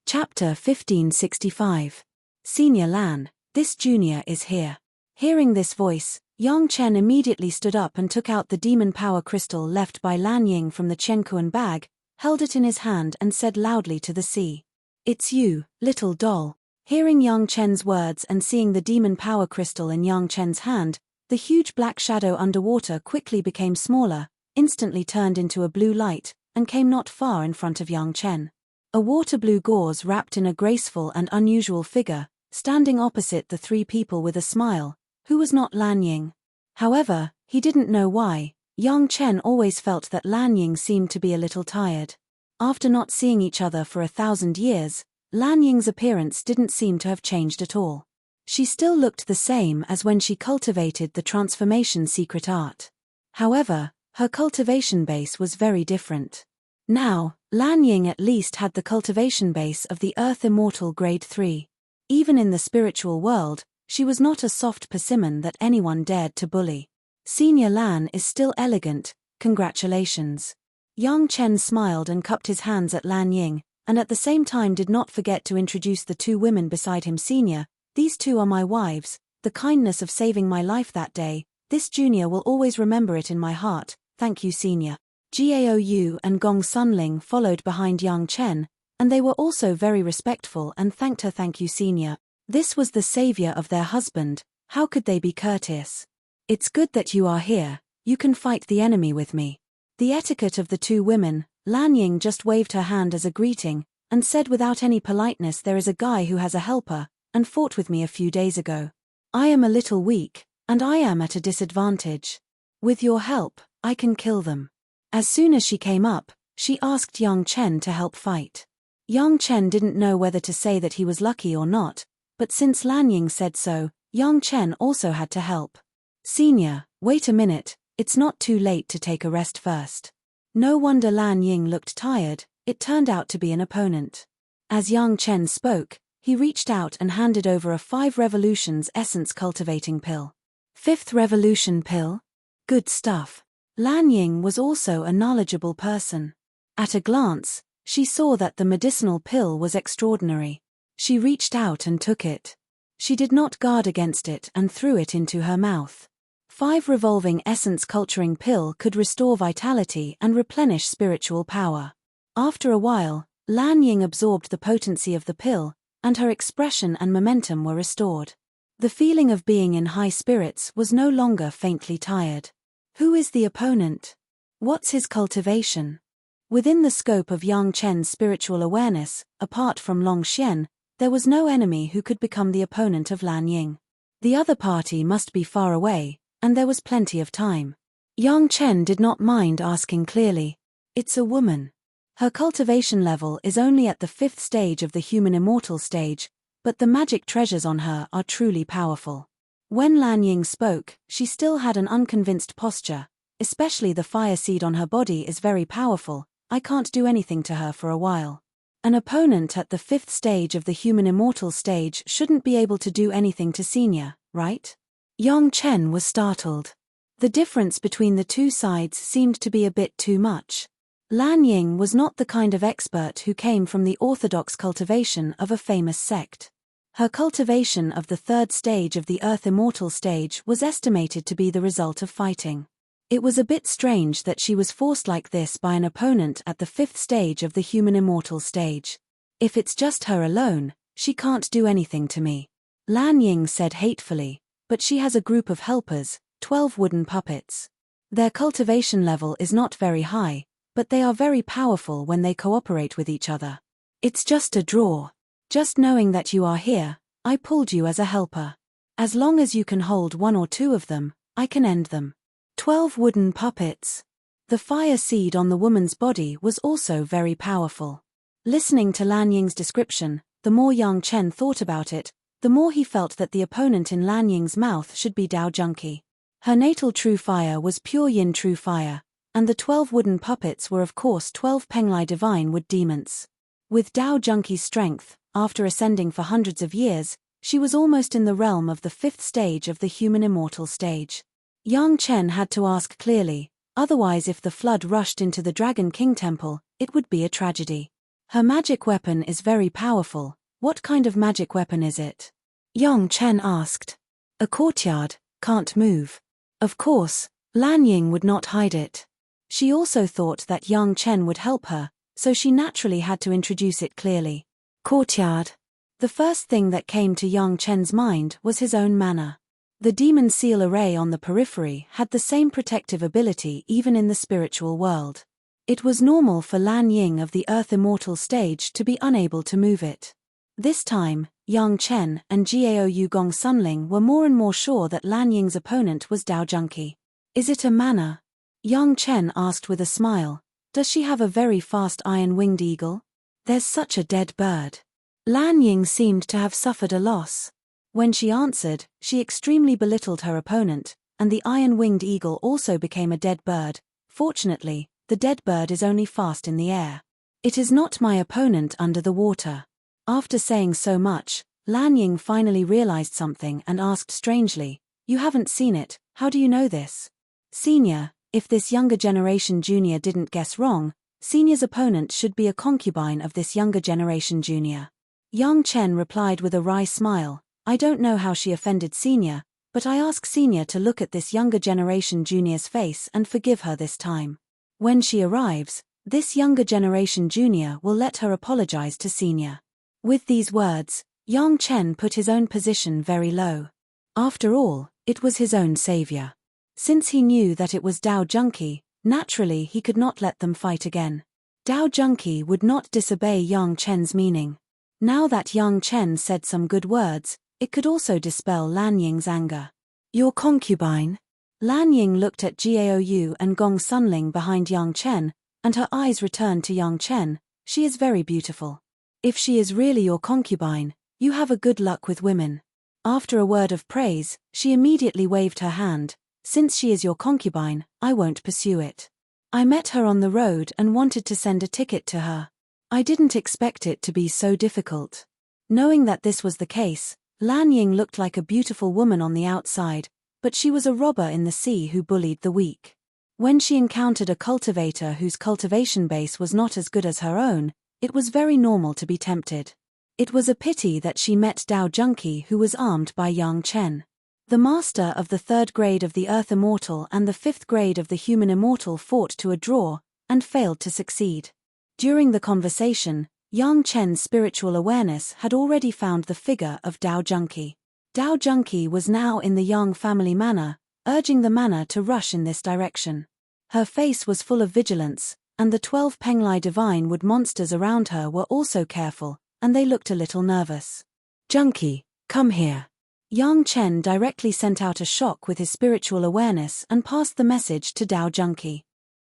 Chapter 1565. Senior Lan, this junior is here. Hearing this voice, Yang Chen immediately stood up and took out the demon power crystal left by Lan Ying from the Chenkuan bag, held it in his hand and said loudly to the sea. "It's you, little doll." Hearing Yang Chen's words and seeing the demon power crystal in Yang Chen's hand, the huge black shadow underwater quickly became smaller, instantly turned into a blue light, and came not far in front of Yang Chen. A water-blue gauze wrapped in a graceful and unusual figure, standing opposite the three people with a smile, who was not Lan Ying. However, he didn't know why. Yang Chen always felt that Lan Ying seemed to be a little tired. After not seeing each other for 1,000 years, Lan Ying's appearance didn't seem to have changed at all. She still looked the same as when she cultivated the transformation secret art. However, her cultivation base was very different. Now, Lan Ying at least had the cultivation base of the Earth Immortal Grade 3. Even in the spiritual world, she was not a soft persimmon that anyone dared to bully. Senior Lan is still elegant, congratulations. Yang Chen smiled and cupped his hands at Lan Ying, and at the same time did not forget to introduce the two women beside him. "Senior, these two are my wives, the kindness of saving my life that day, this junior will always remember it in my heart, thank you senior." Gaou and Gong Sunling followed behind Yang Chen, and they were also very respectful and thanked her. "Thank you senior. This was the savior of their husband, how could they be courteous? It's good that you are here, you can fight the enemy with me." The etiquette of the two women, Lan Ying just waved her hand as a greeting, and said without any politeness, "There is a guy who has a helper, and fought with me a few days ago. I am a little weak, and I am at a disadvantage. With your help, I can kill them." As soon as she came up, she asked Yang Chen to help fight. Yang Chen didn't know whether to say that he was lucky or not, but since Lan Ying said so, Yang Chen also had to help. "Senior, wait a minute, it's not too late to take a rest first." No wonder Lan Ying looked tired, it turned out to be an opponent. As Yang Chen spoke, he reached out and handed over a 5 revolutions essence cultivating pill. 5th revolution pill? Good stuff. Lan Ying was also a knowledgeable person. At a glance, she saw that the medicinal pill was extraordinary. She reached out and took it. She did not guard against it and threw it into her mouth. 5 revolving essence culturing pill could restore vitality and replenish spiritual power. After a while, Lan Ying absorbed the potency of the pill, and her expression and momentum were restored. The feeling of being in high spirits was no longer faintly tired. Who is the opponent? What's his cultivation? Within the scope of Yang Chen's spiritual awareness, apart from Long Xian, there was no enemy who could become the opponent of Lan Ying. The other party must be far away, and there was plenty of time. Yang Chen did not mind asking clearly. "It's a woman. Her cultivation level is only at the 5th stage of the human immortal stage, but the magic treasures on her are truly powerful." When Lan Ying spoke, she still had an unconvinced posture, especially the fire seed on her body is very powerful, I can't do anything to her for a while. An opponent at the 5th stage of the human immortal stage shouldn't be able to do anything to senior, right? Yang Chen was startled. The difference between the two sides seemed to be a bit too much. Lan Ying was not the kind of expert who came from the orthodox cultivation of a famous sect. Her cultivation of the 3rd stage of the Earth Immortal stage was estimated to be the result of fighting. It was a bit strange that she was forced like this by an opponent at the 5th stage of the human immortal stage. "If it's just her alone, she can't do anything to me," Lan Ying said hatefully, "but she has a group of helpers, 12 wooden puppets. Their cultivation level is not very high, but they are very powerful when they cooperate with each other. It's just a draw. Just knowing that you are here, I pulled you as a helper. As long as you can hold 1 or 2 of them, I can end them." 12 wooden puppets. The fire seed on the woman's body was also very powerful. Listening to Lan Ying's description, the more Yang Chen thought about it, the more he felt that the opponent in Lan Ying's mouth should be Dao Junki. Her natal true fire was pure yin true fire, and the 12 wooden puppets were of course 12 Penglai divine wood demons. With Dao Junki's strength, after ascending for hundreds of years, she was almost in the realm of the 5th stage of the human immortal stage. Yang Chen had to ask clearly, otherwise if the flood rushed into the Dragon King temple, it would be a tragedy. Her magic weapon is very powerful. What kind of magic weapon is it? Yang Chen asked. A courtyard, can't move. Of course, Lan Ying would not hide it. She also thought that Yang Chen would help her, so she naturally had to introduce it clearly. Courtyard. The first thing that came to Yang Chen's mind was his own manner. The demon seal array on the periphery had the same protective ability even in the spiritual world. It was normal for Lan Ying of the Earth Immortal stage to be unable to move it. This time, Yang Chen and Gao Yugong Sunling were more and more sure that Lan Ying's opponent was Dao Junqi. Is it a manner? Yang Chen asked with a smile. Does she have a very fast iron-winged eagle? There's such a dead bird. Lan Ying seemed to have suffered a loss. When she answered, she extremely belittled her opponent, and the iron-winged eagle also became a dead bird. Fortunately, the dead bird is only fast in the air. It is not my opponent under the water. After saying so much, Lan Ying finally realized something and asked strangely, You haven't seen it, how do you know this? Senior, if this younger generation junior didn't guess wrong, Senior's opponent should be a concubine of this younger generation junior. Yang Chen replied with a wry smile, I don't know how she offended Senior, but I ask Senior to look at this younger generation junior's face and forgive her this time. When she arrives, this younger generation junior will let her apologize to Senior. With these words, Yang Chen put his own position very low. After all, it was his own savior. Since he knew that it was Dao Junqi, naturally he could not let them fight again. Dao Junqi would not disobey Yang Chen's meaning. Now that Yang Chen said some good words, it could also dispel Lan Ying's anger. Your concubine? Lan Ying looked at Gao Yu and Gong Sunling behind Yang Chen, and her eyes returned to Yang Chen. She is very beautiful. If she is really your concubine, you have a good luck with women. After a word of praise, she immediately waved her hand. Since she is your concubine, I won't pursue it. I met her on the road and wanted to send a ticket to her. I didn't expect it to be so difficult. Knowing that this was the case, Lan Ying looked like a beautiful woman on the outside, but she was a robber in the sea who bullied the weak. When she encountered a cultivator whose cultivation base was not as good as her own, it was very normal to be tempted. It was a pity that she met Dao Junqi, who was armed by Yang Chen. The master of the 3rd grade of the Earth Immortal and the 5th grade of the Human Immortal fought to a draw, and failed to succeed. During the conversation, Yang Chen's spiritual awareness had already found the figure of Dao Junqi. Dao Junqi was now in the Yang family manner, urging the manner to rush in this direction. Her face was full of vigilance, and the 12 Penglai divine wood monsters around her were also careful, and they looked a little nervous. Junqi, come here. Yang Chen directly sent out a shock with his spiritual awareness and passed the message to Dao Junqi.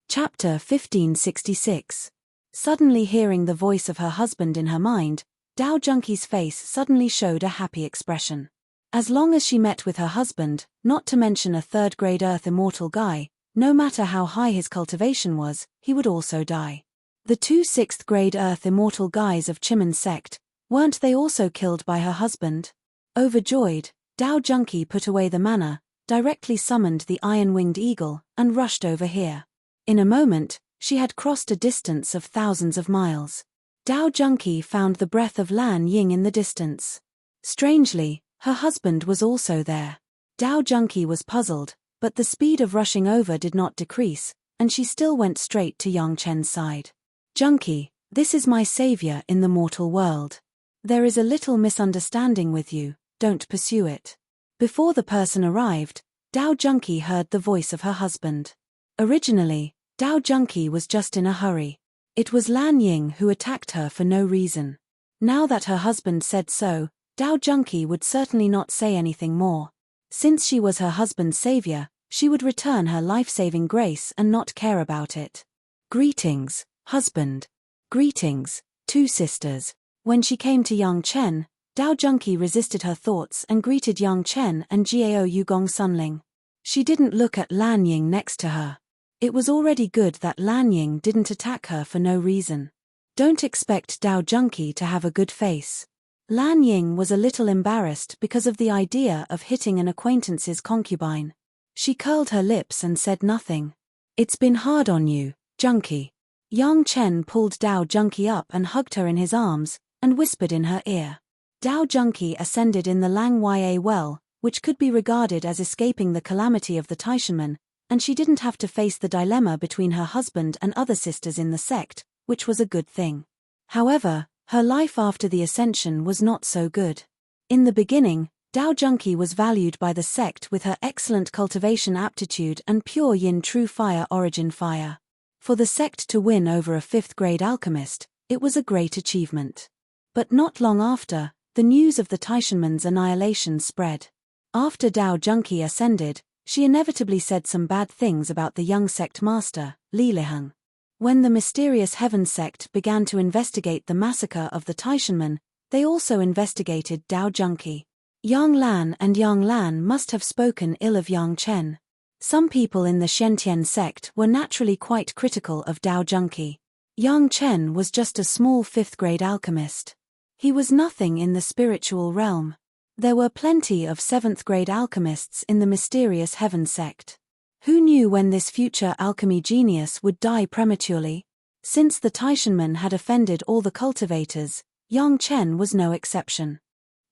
Chapter 1566. Suddenly hearing the voice of her husband in her mind, Dao Junqi's face suddenly showed a happy expression. As long as she met with her husband, not to mention a 3rd grade Earth Immortal guy, no matter how high his cultivation was, he would also die. The 2 6th grade Earth Immortal guys of Chimen sect, weren't they also killed by her husband? Overjoyed, Dao Junqi put away the manner, directly summoned the iron-winged eagle, and rushed over here. In a moment, she had crossed a distance of thousands of miles. Dao Junqi found the breath of Lan Ying in the distance. Strangely, her husband was also there. Dao Junqi was puzzled, but the speed of rushing over did not decrease, and she still went straight to Yang Chen's side. Junqi, this is my savior in the mortal world. There is a little misunderstanding with you, don't pursue it. Before the person arrived, Dao Junqi heard the voice of her husband. Originally, Dao Junqi was just in a hurry. It was Lan Ying who attacked her for no reason. Now that her husband said so, Dao Junqi would certainly not say anything more. Since she was her husband's savior, she would return her life-saving grace and not care about it. Greetings, husband. Greetings, 2 sisters. When she came to Yang Chen, Dao Junqi resisted her thoughts and greeted Yang Chen and Gao Yugong Sunling. She didn't look at Lan Ying next to her. It was already good that Lan Ying didn't attack her for no reason. Don't expect Dao Junqi to have a good face. Lan Ying was a little embarrassed because of the idea of hitting an acquaintance's concubine. She curled her lips and said nothing. It's been hard on you, Junqi. Yang Chen pulled Dao Junki up and hugged her in his arms, and whispered in her ear. Dao Junki ascended in the Lang Ya well, which could be regarded as escaping the calamity of the Taishanmen, and she didn't have to face the dilemma between her husband and other sisters in the sect, which was a good thing. However, her life after the ascension was not so good. In the beginning, Dao Junki was valued by the sect with her excellent cultivation aptitude and pure yin true fire origin fire. For the sect to win over a 5th-grade alchemist, it was a great achievement. But not long after, the news of the Taishanmen's annihilation spread. After Dao Junki ascended, she inevitably said some bad things about the young sect master, Li Liheng. When the mysterious Heaven sect began to investigate the massacre of the Taishanmen, they also investigated Dao Junki. Yang Lan and Yang Lan must have spoken ill of Yang Chen. Some people in the Shentian sect were naturally quite critical of Dao Junki. Yang Chen was just a small 5th-grade alchemist. He was nothing in the spiritual realm. There were plenty of 7th-grade alchemists in the mysterious Heaven sect. Who knew when this future alchemy genius would die prematurely? Since the Taishanmen had offended all the cultivators, Yang Chen was no exception.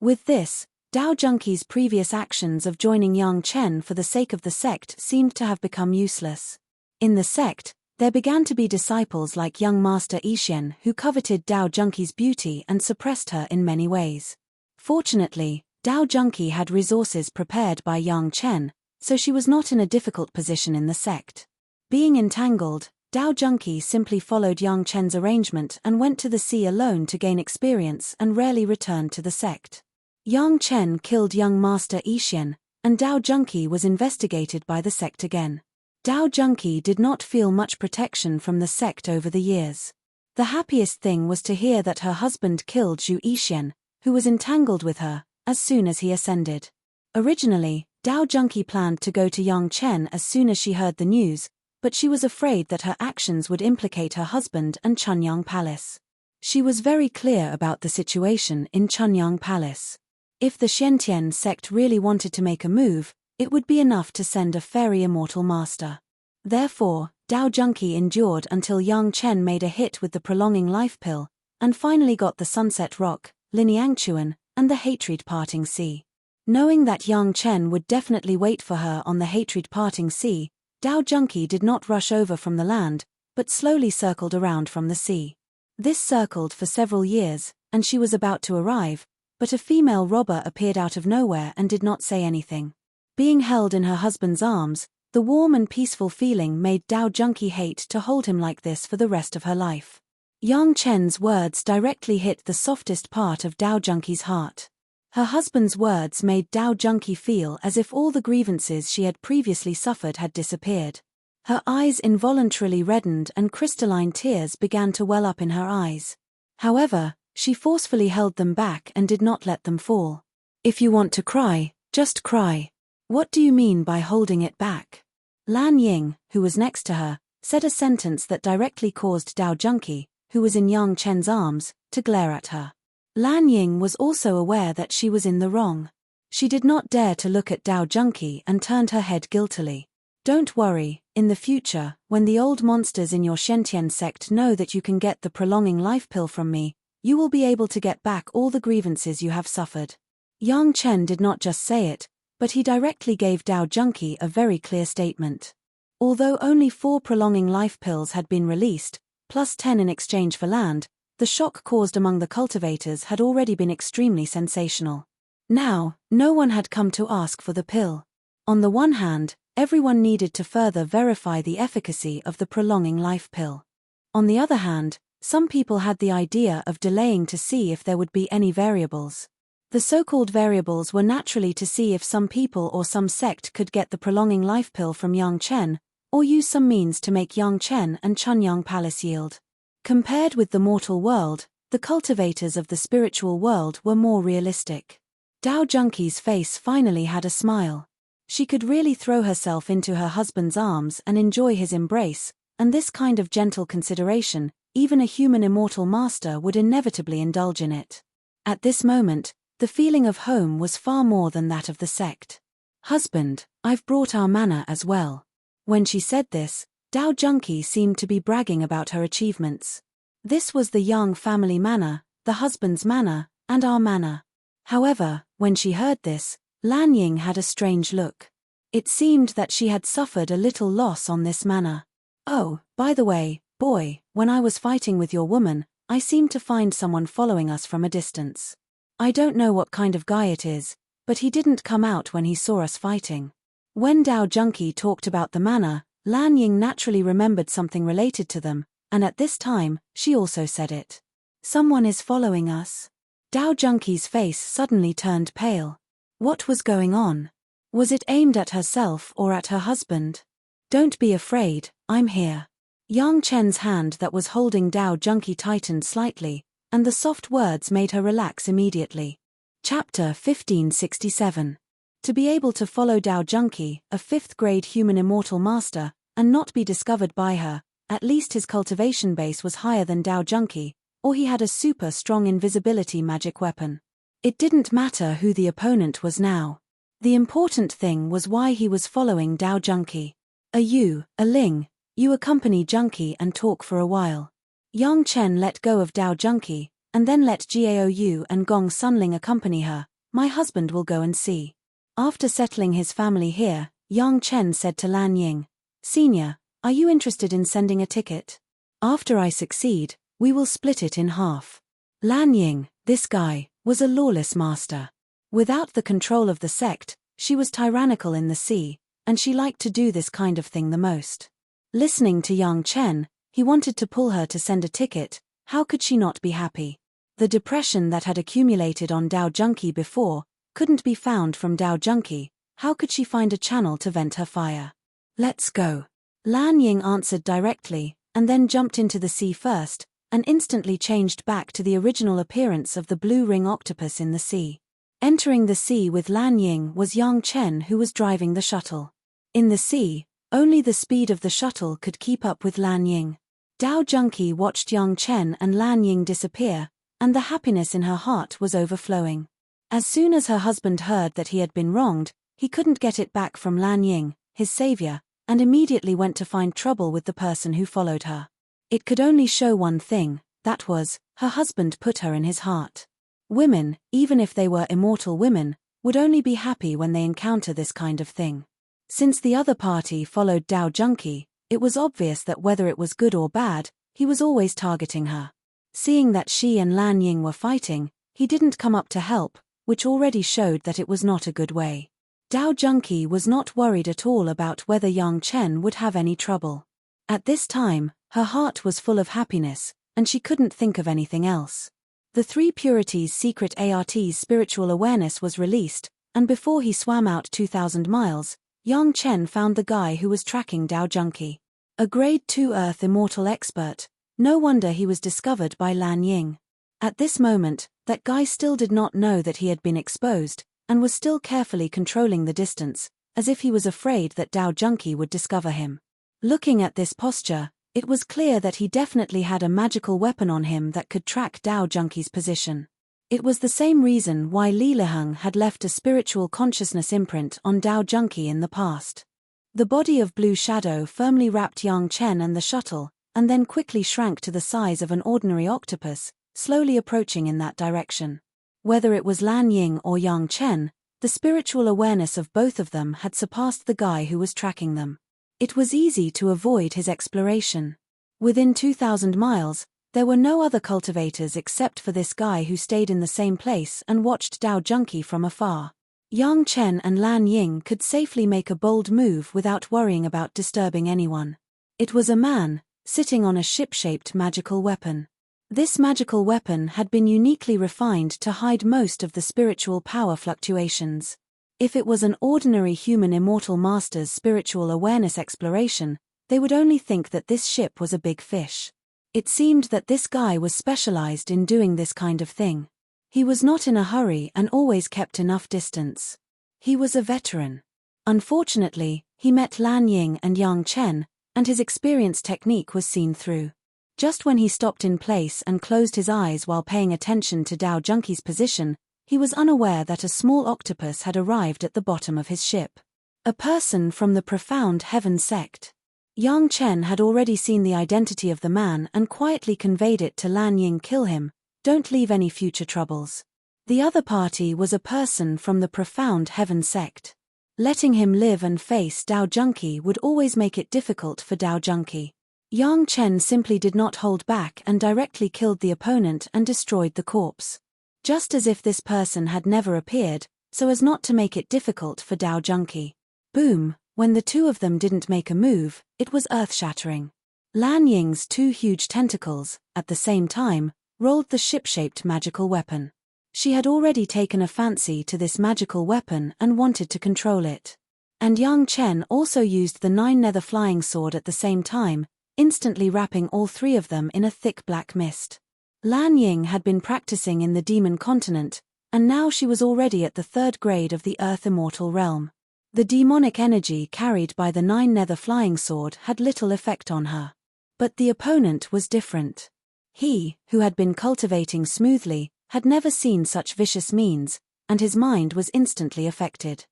With this, Dao Junki's previous actions of joining Yang Chen for the sake of the sect seemed to have become useless. In the sect, there began to be disciples like young Master Yixian who coveted Dao Junki's beauty and suppressed her in many ways. Fortunately, Dao Junki had resources prepared by Yang Chen, so she was not in a difficult position in the sect. Being entangled, Dao Junki simply followed Yang Chen's arrangement and went to the sea alone to gain experience and rarely returned to the sect. Yang Chen killed young Master Yixian, and Dao Junki was investigated by the sect again. Dao Junki did not feel much protection from the sect over the years. The happiest thing was to hear that her husband killed Zhu Yixian, who was entangled with her, as soon as he ascended. Originally, Dao Junki planned to go to Yang Chen as soon as she heard the news, but she was afraid that her actions would implicate her husband and Chunyang Palace. She was very clear about the situation in Chunyang Palace. If the Shentian sect really wanted to make a move, it would be enough to send a fairy immortal master. Therefore, Dao Junki endured until Yang Chen made a hit with the prolonging life pill, and finally got the sunset rock, Linyangchuan, and the Hatred Parting Sea. Knowing that Yang Chen would definitely wait for her on the Hatred Parting Sea, Dao Junki did not rush over from the land, but slowly circled around from the sea. This circled for several years, and she was about to arrive, but a female robber appeared out of nowhere and did not say anything. Being held in her husband's arms, the warm and peaceful feeling made Dao Junki hate to hold him like this for the rest of her life. Yang Chen's words directly hit the softest part of Dao Junki's heart. Her husband's words made Dao Junki feel as if all the grievances she had previously suffered had disappeared. Her eyes involuntarily reddened and crystalline tears began to well up in her eyes. However, she forcefully held them back and did not let them fall. If you want to cry, just cry. What do you mean by holding it back? Lan Ying, who was next to her, said a sentence that directly caused Dao Junki, who was in Yang Chen's arms, to glare at her. Lan Ying was also aware that she was in the wrong. She did not dare to look at Dao Junki and turned her head guiltily. Don't worry, in the future, when the old monsters in your Shentian sect know that you can get the prolonging life pill from me, you will be able to get back all the grievances you have suffered. Yang Chen did not just say it, but he directly gave Dao Junki a very clear statement. Although only 4 prolonging life pills had been released, plus 10 in exchange for land, the shock caused among the cultivators had already been extremely sensational. Now, no one had come to ask for the pill. On the one hand, everyone needed to further verify the efficacy of the prolonging life pill. On the other hand, some people had the idea of delaying to see if there would be any variables. The so-called variables were naturally to see if some people or some sect could get the prolonging life pill from Yang Chen, or use some means to make Yang Chen and Chunyang Palace yield. Compared with the mortal world, the cultivators of the spiritual world were more realistic. Dao Junki's face finally had a smile. She could really throw herself into her husband's arms and enjoy his embrace, and this kind of gentle consideration, even a human immortal master would inevitably indulge in it. At this moment, the feeling of home was far more than that of the sect. Husband, I've brought our manna as well. When she said this, Dao Junki seemed to be bragging about her achievements. This was the Yang family manor, the husband's manor, and our manor. However, when she heard this, Lan Ying had a strange look. It seemed that she had suffered a little loss on this manor. Oh, by the way, boy, when I was fighting with your woman, I seemed to find someone following us from a distance. I don't know what kind of guy it is, but he didn't come out when he saw us fighting. When Dao Junki talked about the manor, Lan Ying naturally remembered something related to them, and at this time, she also said it. Someone is following us. Dao Junki's face suddenly turned pale. What was going on? Was it aimed at herself or at her husband? Don't be afraid, I'm here. Yang Chen's hand that was holding Dao Junki tightened slightly, and the soft words made her relax immediately. Chapter 1567. To be able to follow Dao Junki, a 5th-grade human immortal master, and not be discovered by her, at least his cultivation base was higher than Dao Junki, or he had a super strong invisibility magic weapon. It didn't matter who the opponent was now. The important thing was why he was following Dao Junki. A Ling, you accompany Junki and talk for a while. Yang Chen let go of Dao Junki, and then let Gaou and Gong Sunling accompany her. My husband will go and see. After settling his family here, Yang Chen said to Lan Ying, Senior, are you interested in sending a ticket? After I succeed, we will split it in half. Lan Ying, this guy, was a lawless master. Without the control of the sect, she was tyrannical in the sea, and she liked to do this kind of thing the most. Listening to Yang Chen, he wanted to pull her to send a ticket. How could she not be happy? The depression that had accumulated on Dao Junki before couldn't be found from Dao Junki. How could she find a channel to vent her fire? Let's go. Lan Ying answered directly, and then jumped into the sea first, and instantly changed back to the original appearance of the blue ring octopus in the sea. Entering the sea with Lan Ying was Yang Chen, who was driving the shuttle. In the sea, only the speed of the shuttle could keep up with Lan Ying. Dao Junki watched Yang Chen and Lan Ying disappear, and the happiness in her heart was overflowing. As soon as her husband heard that he had been wronged, he couldn't get it back from Lan Ying, his savior, and immediately went to find trouble with the person who followed her. It could only show one thing, that was, her husband put her in his heart. Women, even if they were immortal women, would only be happy when they encounter this kind of thing. Since the other party followed Dao Junki, it was obvious that whether it was good or bad, he was always targeting her. Seeing that she and Lan Ying were fighting, he didn't come up to help, which already showed that it was not a good way. Dao Junki was not worried at all about whether Yang Chen would have any trouble. At this time, her heart was full of happiness, and she couldn't think of anything else. The Three Purities Secret ART's spiritual awareness was released, and before he swam out 2,000 miles, Yang Chen found the guy who was tracking Dao Junki. A Grade 2 Earth Immortal expert. No wonder he was discovered by Lan Ying. At this moment, that guy still did not know that he had been exposed, and was still carefully controlling the distance, as if he was afraid that Dao Junki would discover him. Looking at this posture, it was clear that he definitely had a magical weapon on him that could track Dao Junki's position. It was the same reason why Li Liheng had left a spiritual consciousness imprint on Dao Junki in the past. The body of blue shadow firmly wrapped Yang Chen and the shuttle, and then quickly shrank to the size of an ordinary octopus, slowly approaching in that direction. Whether it was Lan Ying or Yang Chen, the spiritual awareness of both of them had surpassed the guy who was tracking them. It was easy to avoid his exploration. Within 2,000 miles, there were no other cultivators except for this guy who stayed in the same place and watched Dao Junki from afar. Yang Chen and Lan Ying could safely make a bold move without worrying about disturbing anyone. It was a man, sitting on a ship-shaped magical weapon. This magical weapon had been uniquely refined to hide most of the spiritual power fluctuations. If it was an ordinary human immortal master's spiritual awareness exploration, they would only think that this ship was a big fish. It seemed that this guy was specialized in doing this kind of thing. He was not in a hurry and always kept enough distance. He was a veteran. Unfortunately, he met Lan Ying and Yang Chen, and his experienced technique was seen through. Just when he stopped in place and closed his eyes while paying attention to Dao Junki's position, he was unaware that a small octopus had arrived at the bottom of his ship. A person from the Profound Heaven sect. Yang Chen had already seen the identity of the man and quietly conveyed it to Lan Ying. Kill him, don't leave any future troubles. The other party was a person from the profound heaven sect. Letting him live and face Dao Junki would always make it difficult for Dao Junki. Yang Chen simply did not hold back and directly killed the opponent and destroyed the corpse. Just as if this person had never appeared, so as not to make it difficult for Dao Junki. Boom, when the two of them didn't make a move, it was earth-shattering. Lan Ying's two huge tentacles, at the same time, rolled the ship-shaped magical weapon. She had already taken a fancy to this magical weapon and wanted to control it. And Yang Chen also used the 9 nether flying sword at the same time, instantly wrapping all three of them in a thick black mist. Lan Ying had been practicing in the demon continent, and now she was already at the 3rd grade of the Earth Immortal realm. The demonic energy carried by the 9 nether flying sword had little effect on her. But the opponent was different. He, who had been cultivating smoothly, had never seen such vicious means, and his mind was instantly affected.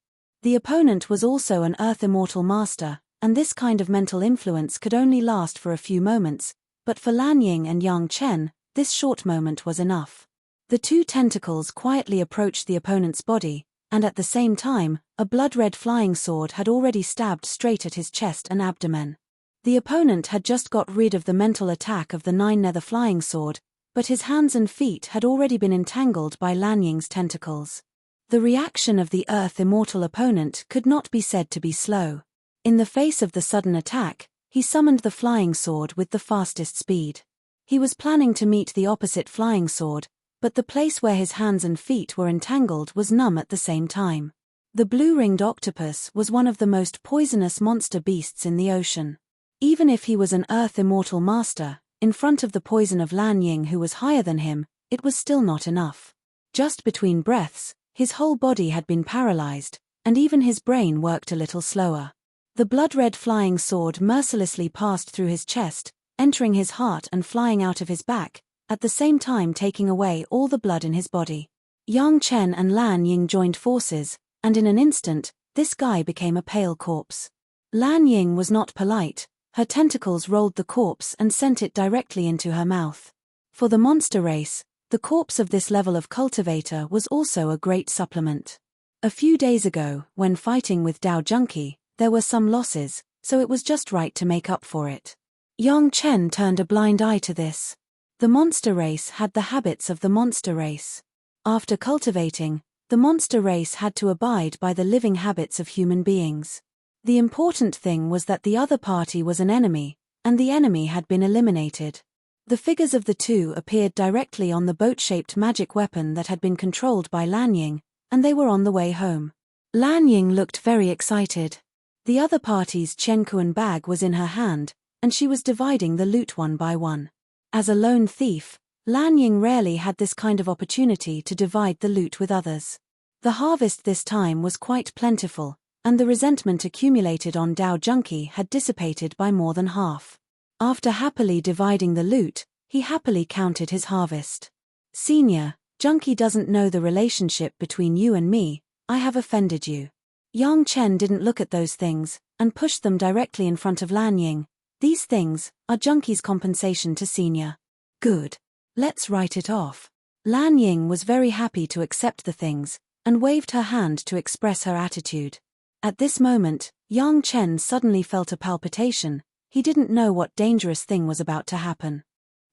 The opponent was also an Earth Immortal master, and this kind of mental influence could only last for a few moments, but for Lan Ying and Yang Chen, this short moment was enough. The two tentacles quietly approached the opponent's body, and at the same time, a blood-red flying sword had already stabbed straight at his chest and abdomen. The opponent had just got rid of the mental attack of the 9 nether flying sword, but his hands and feet had already been entangled by Lan Ying's tentacles. The reaction of the Earth Immortal opponent could not be said to be slow. In the face of the sudden attack, he summoned the flying sword with the fastest speed. He was planning to meet the opposite flying sword, but the place where his hands and feet were entangled was numb at the same time. The blue-ringed octopus was one of the most poisonous monster beasts in the ocean. Even if he was an Earth Immortal master, in front of the poison of Lan Ying who was higher than him, it was still not enough. Just between breaths, his whole body had been paralyzed, and even his brain worked a little slower. The blood-red flying sword mercilessly passed through his chest, entering his heart and flying out of his back, at the same time taking away all the blood in his body. Yang Chen and Lan Ying joined forces, and in an instant, this guy became a pale corpse. Lan Ying was not polite. Her tentacles rolled the corpse and sent it directly into her mouth. For the monster race, the corpse of this level of cultivator was also a great supplement. A few days ago, when fighting with Dao Junki, there were some losses, so it was just right to make up for it. Yang Chen turned a blind eye to this. The monster race had the habits of the monster race. After cultivating, the monster race had to abide by the living habits of human beings. The important thing was that the other party was an enemy, and the enemy had been eliminated. The figures of the two appeared directly on the boat-shaped magic weapon that had been controlled by Lan Ying, and they were on the way home. Lan Ying looked very excited. The other party's Chenkuan bag was in her hand, and she was dividing the loot one by one. As a lone thief, Lan Ying rarely had this kind of opportunity to divide the loot with others. The harvest this time was quite plentiful, and the resentment accumulated on Dao Junki had dissipated by more than half. After happily dividing the loot, he happily counted his harvest. "Senior, Junki doesn't know the relationship between you and me. I have offended you." Yang Chen didn't look at those things, and pushed them directly in front of Lan Ying. "These things are Junki's compensation to Senior." "Good. Let's write it off." Lan Ying was very happy to accept the things, and waved her hand to express her attitude. At this moment, Yang Chen suddenly felt a palpitation. He didn't know what dangerous thing was about to happen.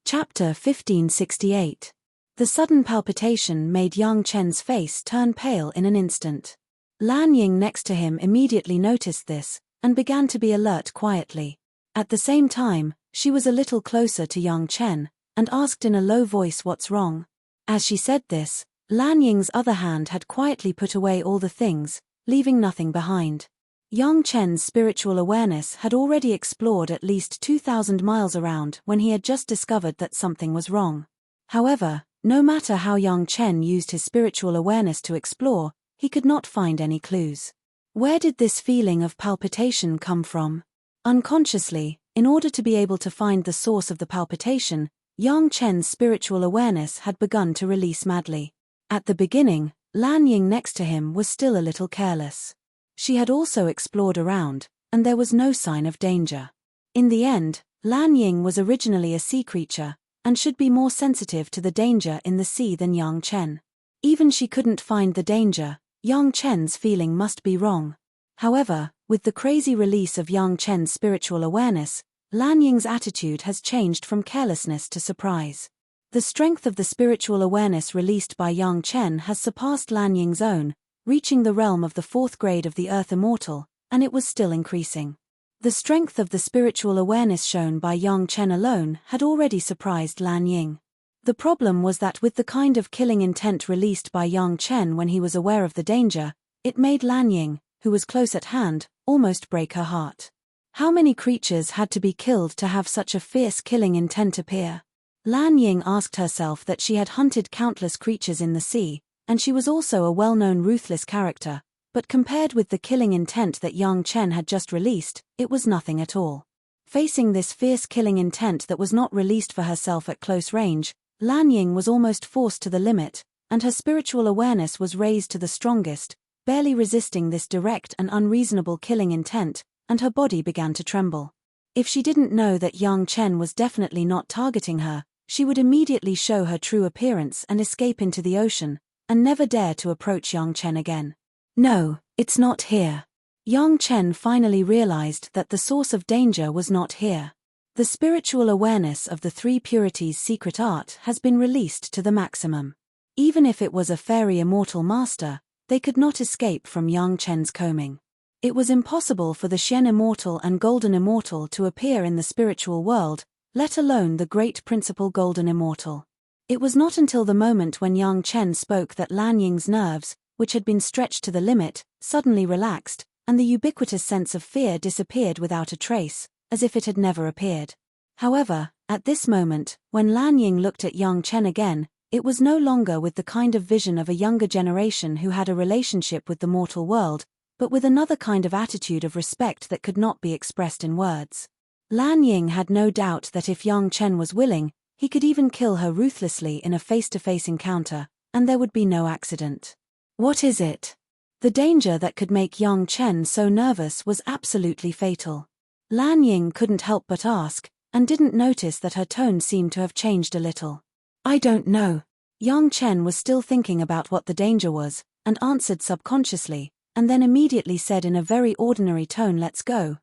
Chapter 1568. The sudden palpitation made Yang Chen's face turn pale in an instant. Lan Ying next to him immediately noticed this, and began to be alert quietly. At the same time, she was a little closer to Yang Chen, and asked in a low voice what's wrong. As she said this, Lan Ying's other hand had quietly put away all the things, leaving nothing behind. Yang Chen's spiritual awareness had already explored at least 2,000 miles around when he had just discovered that something was wrong. However, no matter how Yang Chen used his spiritual awareness to explore, he could not find any clues. Where did this feeling of palpitation come from? Unconsciously, in order to be able to find the source of the palpitation, Yang Chen's spiritual awareness had begun to release madly. At the beginning, Lan Ying next to him was still a little careless. She had also explored around, and there was no sign of danger. In the end, Lan Ying was originally a sea creature, and should be more sensitive to the danger in the sea than Yang Chen. Even she couldn't find the danger, Yang Chen's feeling must be wrong. However, with the crazy release of Yang Chen's spiritual awareness, Lan Ying's attitude has changed from carelessness to surprise. The strength of the spiritual awareness released by Yang Chen has surpassed Lan Ying's own, reaching the realm of the 4th grade of the Earth Immortal, and it was still increasing. The strength of the spiritual awareness shown by Yang Chen alone had already surprised Lan Ying. The problem was that with the kind of killing intent released by Yang Chen when he was aware of the danger, it made Lan Ying, who was close at hand, almost break her heart. How many creatures had to be killed to have such a fierce killing intent appear? Lan Ying asked herself that she had hunted countless creatures in the sea, and she was also a well-known ruthless character, but compared with the killing intent that Yang Chen had just released, it was nothing at all. Facing this fierce killing intent that was not released for herself at close range, Lan Ying was almost forced to the limit, and her spiritual awareness was raised to the strongest, barely resisting this direct and unreasonable killing intent, and her body began to tremble. If she didn't know that Yang Chen was definitely not targeting her, she would immediately show her true appearance and escape into the ocean, and never dare to approach Yang Chen again. No, it's not here. Yang Chen finally realized that the source of danger was not here. The spiritual awareness of the 3 purities' secret art has been released to the maximum. Even if it was a fairy immortal master, they could not escape from Yang Chen's combing. It was impossible for the Shen Immortal and Golden Immortal to appear in the spiritual world, let alone the great principal Golden Immortal. It was not until the moment when Yang Chen spoke that Lan Ying's nerves, which had been stretched to the limit, suddenly relaxed, and the ubiquitous sense of fear disappeared without a trace, as if it had never appeared. However, at this moment, when Lan Ying looked at Yang Chen again, it was no longer with the kind of vision of a younger generation who had a relationship with the mortal world, but with another kind of attitude of respect that could not be expressed in words. Lan Ying had no doubt that if Yang Chen was willing, he could even kill her ruthlessly in a face-to-face encounter, and there would be no accident. What is it? The danger that could make Yang Chen so nervous was absolutely fatal. Lan Ying couldn't help but ask, and didn't notice that her tone seemed to have changed a little. I don't know. Yang Chen was still thinking about what the danger was, and answered subconsciously, and then immediately said in a very ordinary tone, let's go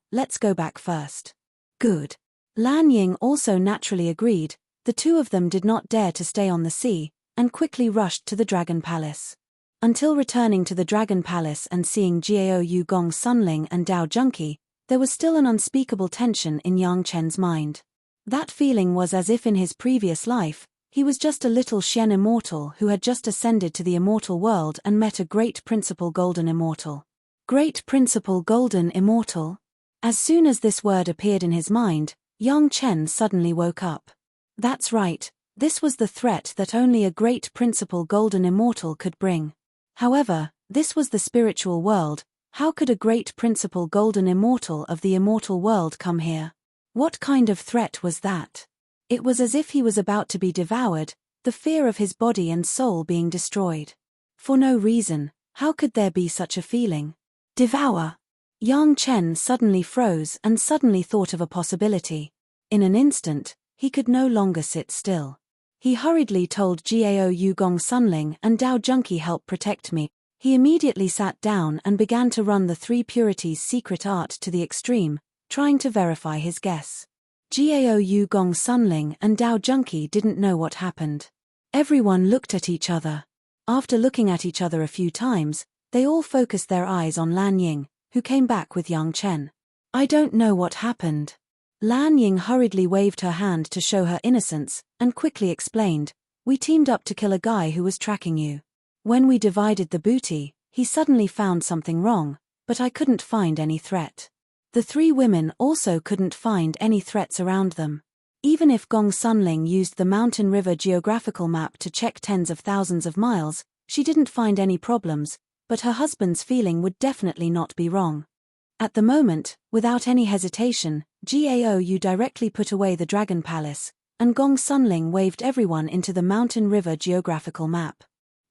back first. Good. Lan Ying also naturally agreed. The 2 of them did not dare to stay on the sea, and quickly rushed to the Dragon Palace. Until returning to the Dragon Palace and seeing Jiao Yugong Sunling and Dao Junki, there was still an unspeakable tension in Yang Chen's mind. That feeling was as if in his previous life, he was just a little Shen Immortal who had just ascended to the immortal world and met a great principal Golden Immortal. Great principal Golden Immortal? As soon as this word appeared in his mind, Yang Chen suddenly woke up. That's right, this was the threat that only a great principal Golden Immortal could bring. However, this was the spiritual world. How could a great principal Golden Immortal of the immortal world come here? What kind of threat was that? It was as if he was about to be devoured, the fear of his body and soul being destroyed. For no reason, how could there be such a feeling? Devour! Yang Chen suddenly froze and suddenly thought of a possibility. In an instant, he could no longer sit still. He hurriedly told Jiao Yugong Sunling and Dao Junki help protect me. He immediately sat down and began to run the 3 purities' secret art to the extreme, trying to verify his guess. Jiao Yugong Sunling and Dao Junki didn't know what happened. Everyone looked at each other. After looking at each other a few times, they all focused their eyes on Lan Ying, who came back with Yang Chen. I don't know what happened. Lan Ying hurriedly waved her hand to show her innocence, and quickly explained, we teamed up to kill a guy who was tracking you. When we divided the booty, he suddenly found something wrong, but I couldn't find any threat. The 3 women also couldn't find any threats around them. Even if Gong Sunling used the mountain river geographical map to check tens of thousands of miles, she didn't find any problems, but her husband's feeling would definitely not be wrong. At the moment, without any hesitation, Jiao Yu directly put away the Dragon Palace, and Gong Sunling waved everyone into the mountain river geographical map.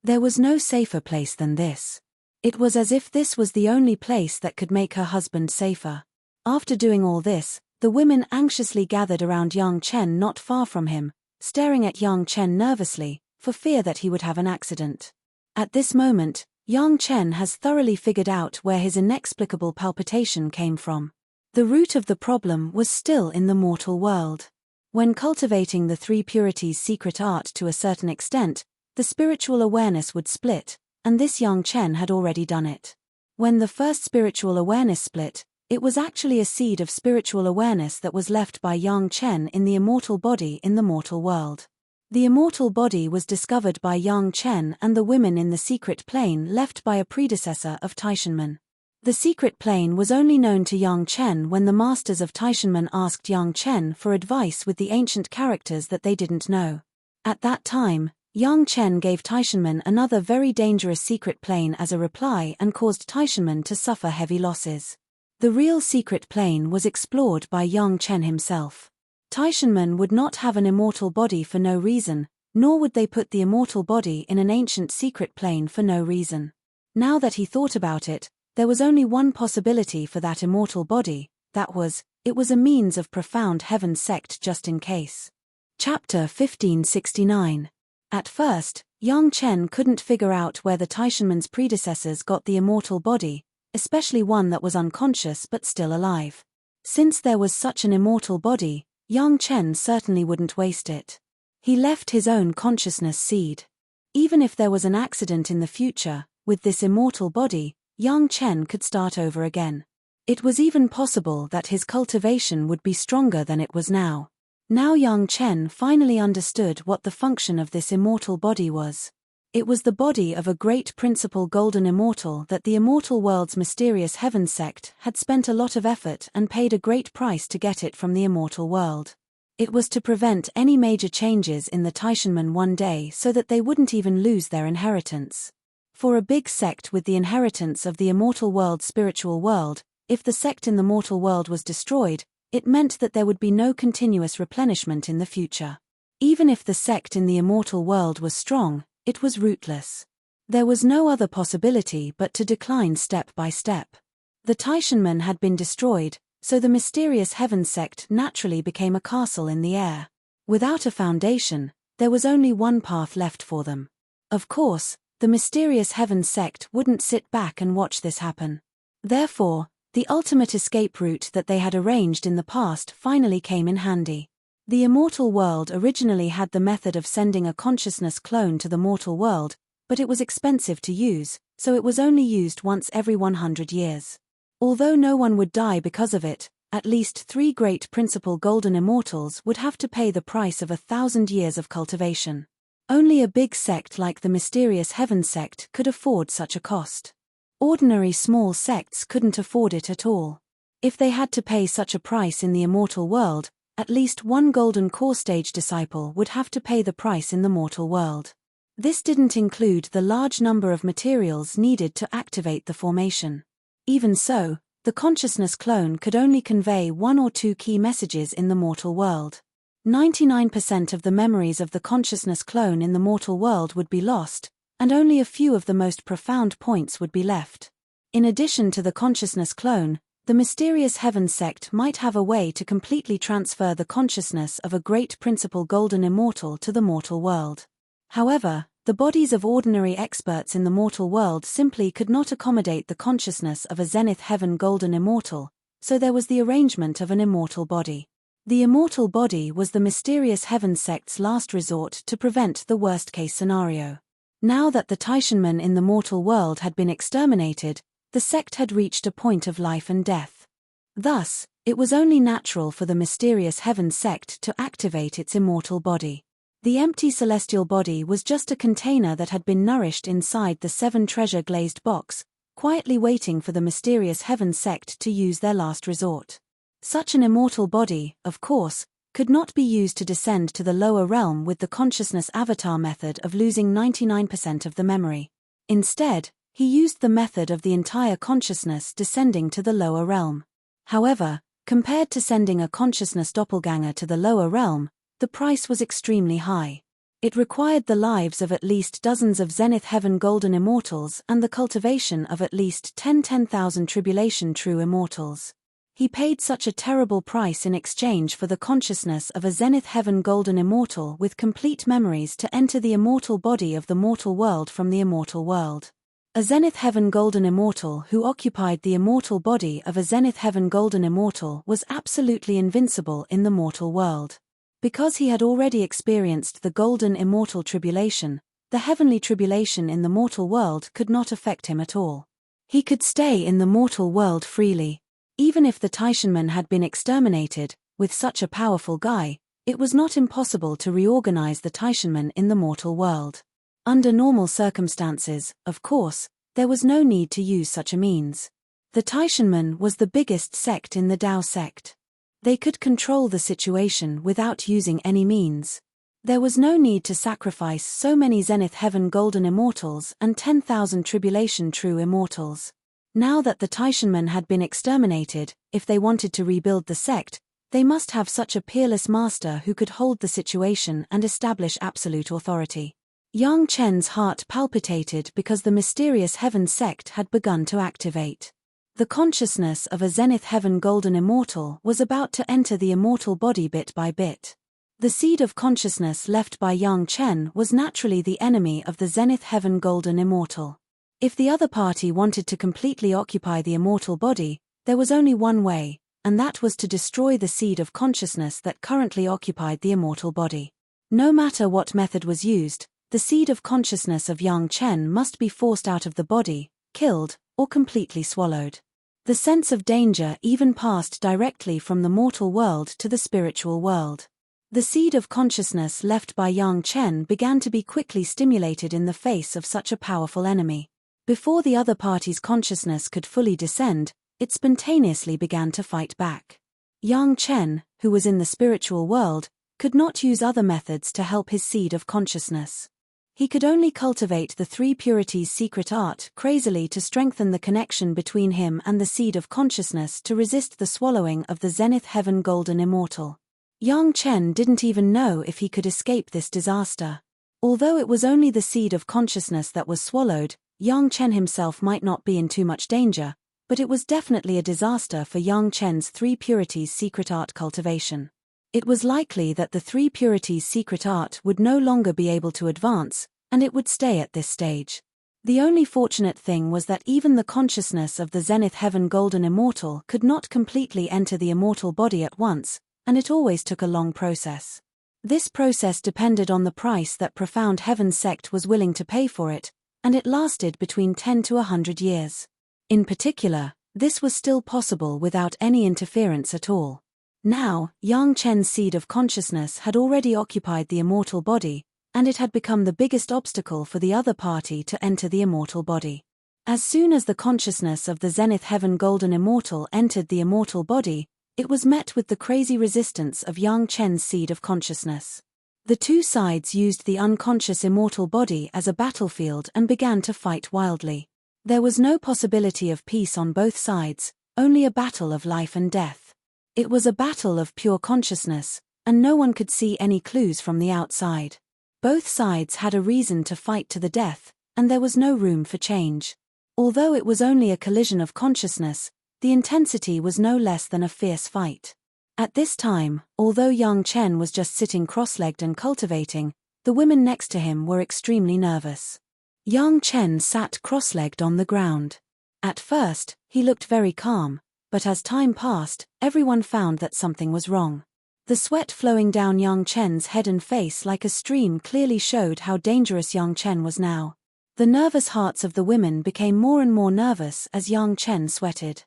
There was no safer place than this. It was as if this was the only place that could make her husband safer. After doing all this, The women anxiously gathered around Yang Chen not far from him, staring at Yang Chen nervously, for fear that he would have an accident. At this moment, Yang Chen has thoroughly figured out where his inexplicable palpitation came from. The root of the problem was still in the mortal world. When cultivating the three purities' secret art to a certain extent, the spiritual awareness would split, and this Yang Chen had already done it. When the first spiritual awareness split, it was actually a seed of spiritual awareness that was left by Yang Chen in the immortal body in the mortal world. The immortal body was discovered by Yang Chen and the women in the secret plane left by a predecessor of Taishanmen. The secret plane was only known to Yang Chen when the masters of Taishanmen asked Yang Chen for advice with the ancient characters that they didn't know. At that time, Yang Chen gave Taishanmen another very dangerous secret plane as a reply and caused Taishanmen to suffer heavy losses. The real secret plane was explored by Yang Chen himself. Taishanmen would not have an immortal body for no reason, nor would they put the immortal body in an ancient secret plane for no reason. Now that he thought about it, there was only one possibility for that immortal body, it was a means of profound heaven sect just in case. Chapter 1569. At first, Yang Chen couldn't figure out where the Taishanmen's predecessors got the immortal body, especially one that was unconscious but still alive. Since there was such an immortal body, Yang Chen certainly wouldn't waste it. He left his own consciousness seed. Even if there was an accident in the future, with this immortal body, Yang Chen could start over again. It was even possible that his cultivation would be stronger than it was now. Now Yang Chen finally understood what the function of this immortal body was. It was the body of a great principal golden immortal that the immortal world's mysterious heaven sect had spent a lot of effort and paid a great price to get it from the immortal world. It was to prevent any major changes in the Taishanmen one day so that they wouldn't even lose their inheritance. For a big sect with the inheritance of the immortal world's spiritual world, if the sect in the mortal world was destroyed, it meant that there would be no continuous replenishment in the future. Even if the sect in the immortal world was strong, it was rootless. There was no other possibility but to decline step by step. The Taishanmen had been destroyed, so the mysterious heaven sect naturally became a castle in the air. Without a foundation, there was only one path left for them. Of course, the mysterious heaven sect wouldn't sit back and watch this happen. Therefore, the ultimate escape route that they had arranged in the past finally came in handy. The immortal world originally had the method of sending a consciousness clone to the mortal world, but it was expensive to use, so it was only used once every 100 years. Although no one would die because of it, at least 3 great principal golden immortals would have to pay the price of 1,000 years of cultivation. Only a big sect like the mysterious heaven sect could afford such a cost. Ordinary small sects couldn't afford it at all. If they had to pay such a price in the immortal world, at least one golden core stage disciple would have to pay the price in the mortal world. This didn't include the large number of materials needed to activate the formation. Even so, the consciousness clone could only convey 1 or 2 key messages in the mortal world. 99% of the memories of the consciousness clone in the mortal world would be lost, and only a few of the most profound points would be left. In addition to the consciousness clone, the mysterious heaven sect might have a way to completely transfer the consciousness of a great principal golden immortal to the mortal world. However, the bodies of ordinary experts in the mortal world simply could not accommodate the consciousness of a zenith heaven golden immortal, so there was the arrangement of an immortal body. The immortal body was the mysterious heaven sect's last resort to prevent the worst-case scenario. Now that the Taishanmen in the mortal world had been exterminated, the sect had reached a point of life and death. Thus, it was only natural for the mysterious heaven sect to activate its immortal body. The empty celestial body was just a container that had been nourished inside the 7 treasure-glazed box, quietly waiting for the mysterious heaven sect to use their last resort. Such an immortal body, of course, could not be used to descend to the lower realm with the consciousness avatar method of losing 99% of the memory. Instead, he used the method of the entire consciousness descending to the lower realm. However, compared to sending a consciousness doppelganger to the lower realm, the price was extremely high. It required the lives of at least dozens of Zenith Heaven Golden Immortals and the cultivation of at least 10,000 Tribulation True Immortals. He paid such a terrible price in exchange for the consciousness of a zenith heaven golden immortal with complete memories to enter the immortal body of the mortal world from the immortal world. A zenith heaven golden immortal who occupied the immortal body of a zenith heaven golden immortal was absolutely invincible in the mortal world. Because he had already experienced the golden immortal tribulation, the heavenly tribulation in the mortal world could not affect him at all. He could stay in the mortal world freely. Even if the Taishanmen had been exterminated, with such a powerful guy, it was not impossible to reorganize the Taishanmen in the mortal world. Under normal circumstances, of course, there was no need to use such a means. The Taishanmen was the biggest sect in the Tao sect. They could control the situation without using any means. There was no need to sacrifice so many Zenith Heaven Golden Immortals and 10,000 Tribulation True Immortals. Now that the Taishanmen had been exterminated, if they wanted to rebuild the sect, they must have such a peerless master who could hold the situation and establish absolute authority. Yang Chen's heart palpitated because the mysterious Heaven sect had begun to activate. The consciousness of a Zenith Heaven Golden Immortal was about to enter the immortal body bit by bit. The seed of consciousness left by Yang Chen was naturally the enemy of the Zenith Heaven Golden Immortal. If the other party wanted to completely occupy the immortal body, there was only one way, and that was to destroy the seed of consciousness that currently occupied the immortal body. No matter what method was used, the seed of consciousness of Yang Chen must be forced out of the body, killed, or completely swallowed. The sense of danger even passed directly from the mortal world to the spiritual world. The seed of consciousness left by Yang Chen began to be quickly stimulated in the face of such a powerful enemy. Before the other party's consciousness could fully descend, it spontaneously began to fight back. Yang Chen, who was in the spiritual world, could not use other methods to help his seed of consciousness. He could only cultivate the three purities secret art crazily to strengthen the connection between him and the seed of consciousness to resist the swallowing of the Zenith Heaven Golden Immortal. Yang Chen didn't even know if he could escape this disaster. Although it was only the seed of consciousness that was swallowed, Yang Chen himself might not be in too much danger, but it was definitely a disaster for Yang Chen's three purities secret art cultivation. It was likely that the three purities secret art would no longer be able to advance, and it would stay at this stage. The only fortunate thing was that even the consciousness of the Zenith Heaven Golden Immortal could not completely enter the immortal body at once, and it always took a long process. This process depended on the price that Profound Heaven sect was willing to pay for it, and it lasted between 10 to 100 years. In particular, this was still possible without any interference at all. Now, Yang Chen's seed of consciousness had already occupied the immortal body, and it had become the biggest obstacle for the other party to enter the immortal body. As soon as the consciousness of the Zenith Heaven Golden Immortal entered the immortal body, it was met with the crazy resistance of Yang Chen's seed of consciousness. The two sides used the unconscious immortal body as a battlefield and began to fight wildly. There was no possibility of peace on both sides, only a battle of life and death. It was a battle of pure consciousness, and no one could see any clues from the outside. Both sides had a reason to fight to the death, and there was no room for change. Although it was only a collision of consciousness, the intensity was no less than a fierce fight. At this time, although Yang Chen was just sitting cross-legged and cultivating, the women next to him were extremely nervous. Yang Chen sat cross-legged on the ground. At first, he looked very calm, but as time passed, everyone found that something was wrong. The sweat flowing down Yang Chen's head and face like a stream clearly showed how dangerous Yang Chen was now. The nervous hearts of the women became more and more nervous as Yang Chen sweated.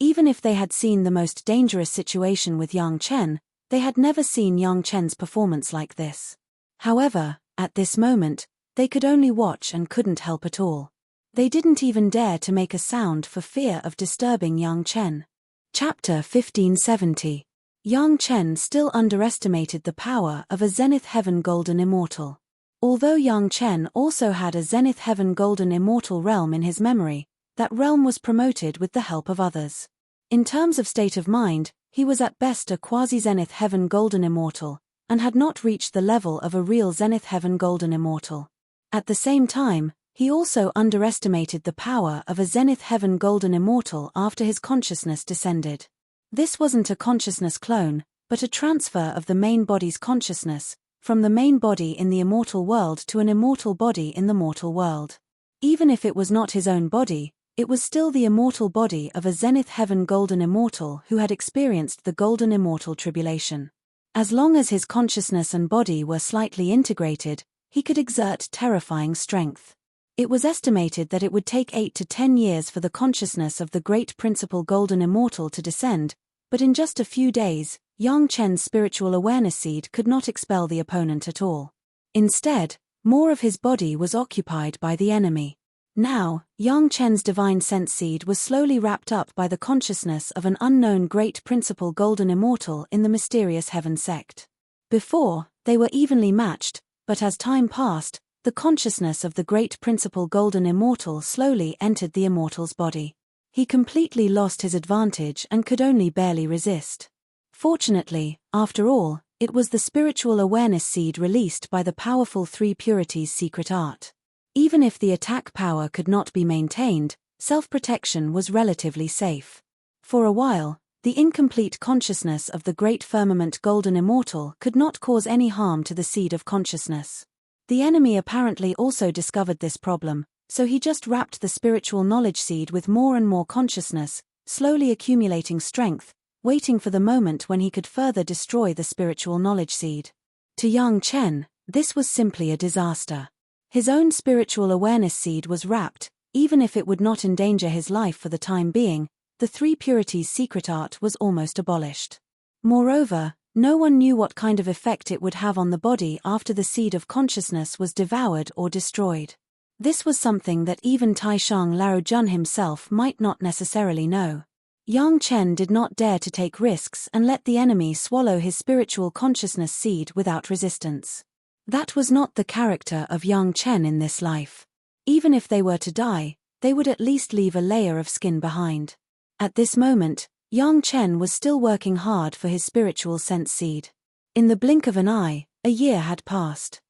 Even if they had seen the most dangerous situation with Yang Chen, they had never seen Yang Chen's performance like this. However, at this moment, they could only watch and couldn't help at all. They didn't even dare to make a sound for fear of disturbing Yang Chen. Chapter 1570. Yang Chen still underestimated the power of a Zenith Heaven Golden Immortal. Although Yang Chen also had a Zenith Heaven Golden Immortal realm in his memory, that realm was promoted with the help of others. In terms of state of mind, he was at best a quasi-Zenith Heaven Golden Immortal, and had not reached the level of a real Zenith Heaven Golden Immortal. At the same time, he also underestimated the power of a Zenith Heaven Golden Immortal after his consciousness descended. This wasn't a consciousness clone, but a transfer of the main body's consciousness, from the main body in the immortal world to an immortal body in the mortal world. Even if it was not his own body, it was still the immortal body of a zenith heaven golden immortal who had experienced the golden immortal tribulation. As long as his consciousness and body were slightly integrated, he could exert terrifying strength. It was estimated that it would take 8 to 10 years for the consciousness of the great principal golden immortal to descend, but in just a few days, Yang Chen's spiritual awareness seed could not expel the opponent at all. Instead, more of his body was occupied by the enemy. Now, Yang Chen's divine sense seed was slowly wrapped up by the consciousness of an unknown great principal golden immortal in the mysterious heaven sect. Before, they were evenly matched, but as time passed, the consciousness of the great principal golden immortal slowly entered the immortal's body. He completely lost his advantage and could only barely resist. Fortunately, after all, it was the spiritual awareness seed released by the powerful Three Purities secret art. Even if the attack power could not be maintained, self-protection was relatively safe. For a while, the incomplete consciousness of the great firmament golden immortal could not cause any harm to the seed of consciousness. The enemy apparently also discovered this problem, so he just wrapped the spiritual knowledge seed with more and more consciousness, slowly accumulating strength, waiting for the moment when he could further destroy the spiritual knowledge seed. To Yang Chen, this was simply a disaster. His own spiritual awareness seed was wrapped, even if it would not endanger his life for the time being, the Three Purities secret art was almost abolished. Moreover, no one knew what kind of effect it would have on the body after the seed of consciousness was devoured or destroyed. This was something that even Taishang Laojun himself might not necessarily know. Yang Chen did not dare to take risks and let the enemy swallow his spiritual consciousness seed without resistance. That was not the character of Yang Chen in this life. Even if they were to die, they would at least leave a layer of skin behind. At this moment, Yang Chen was still working hard for his spiritual sense seed. In the blink of an eye, a year had passed.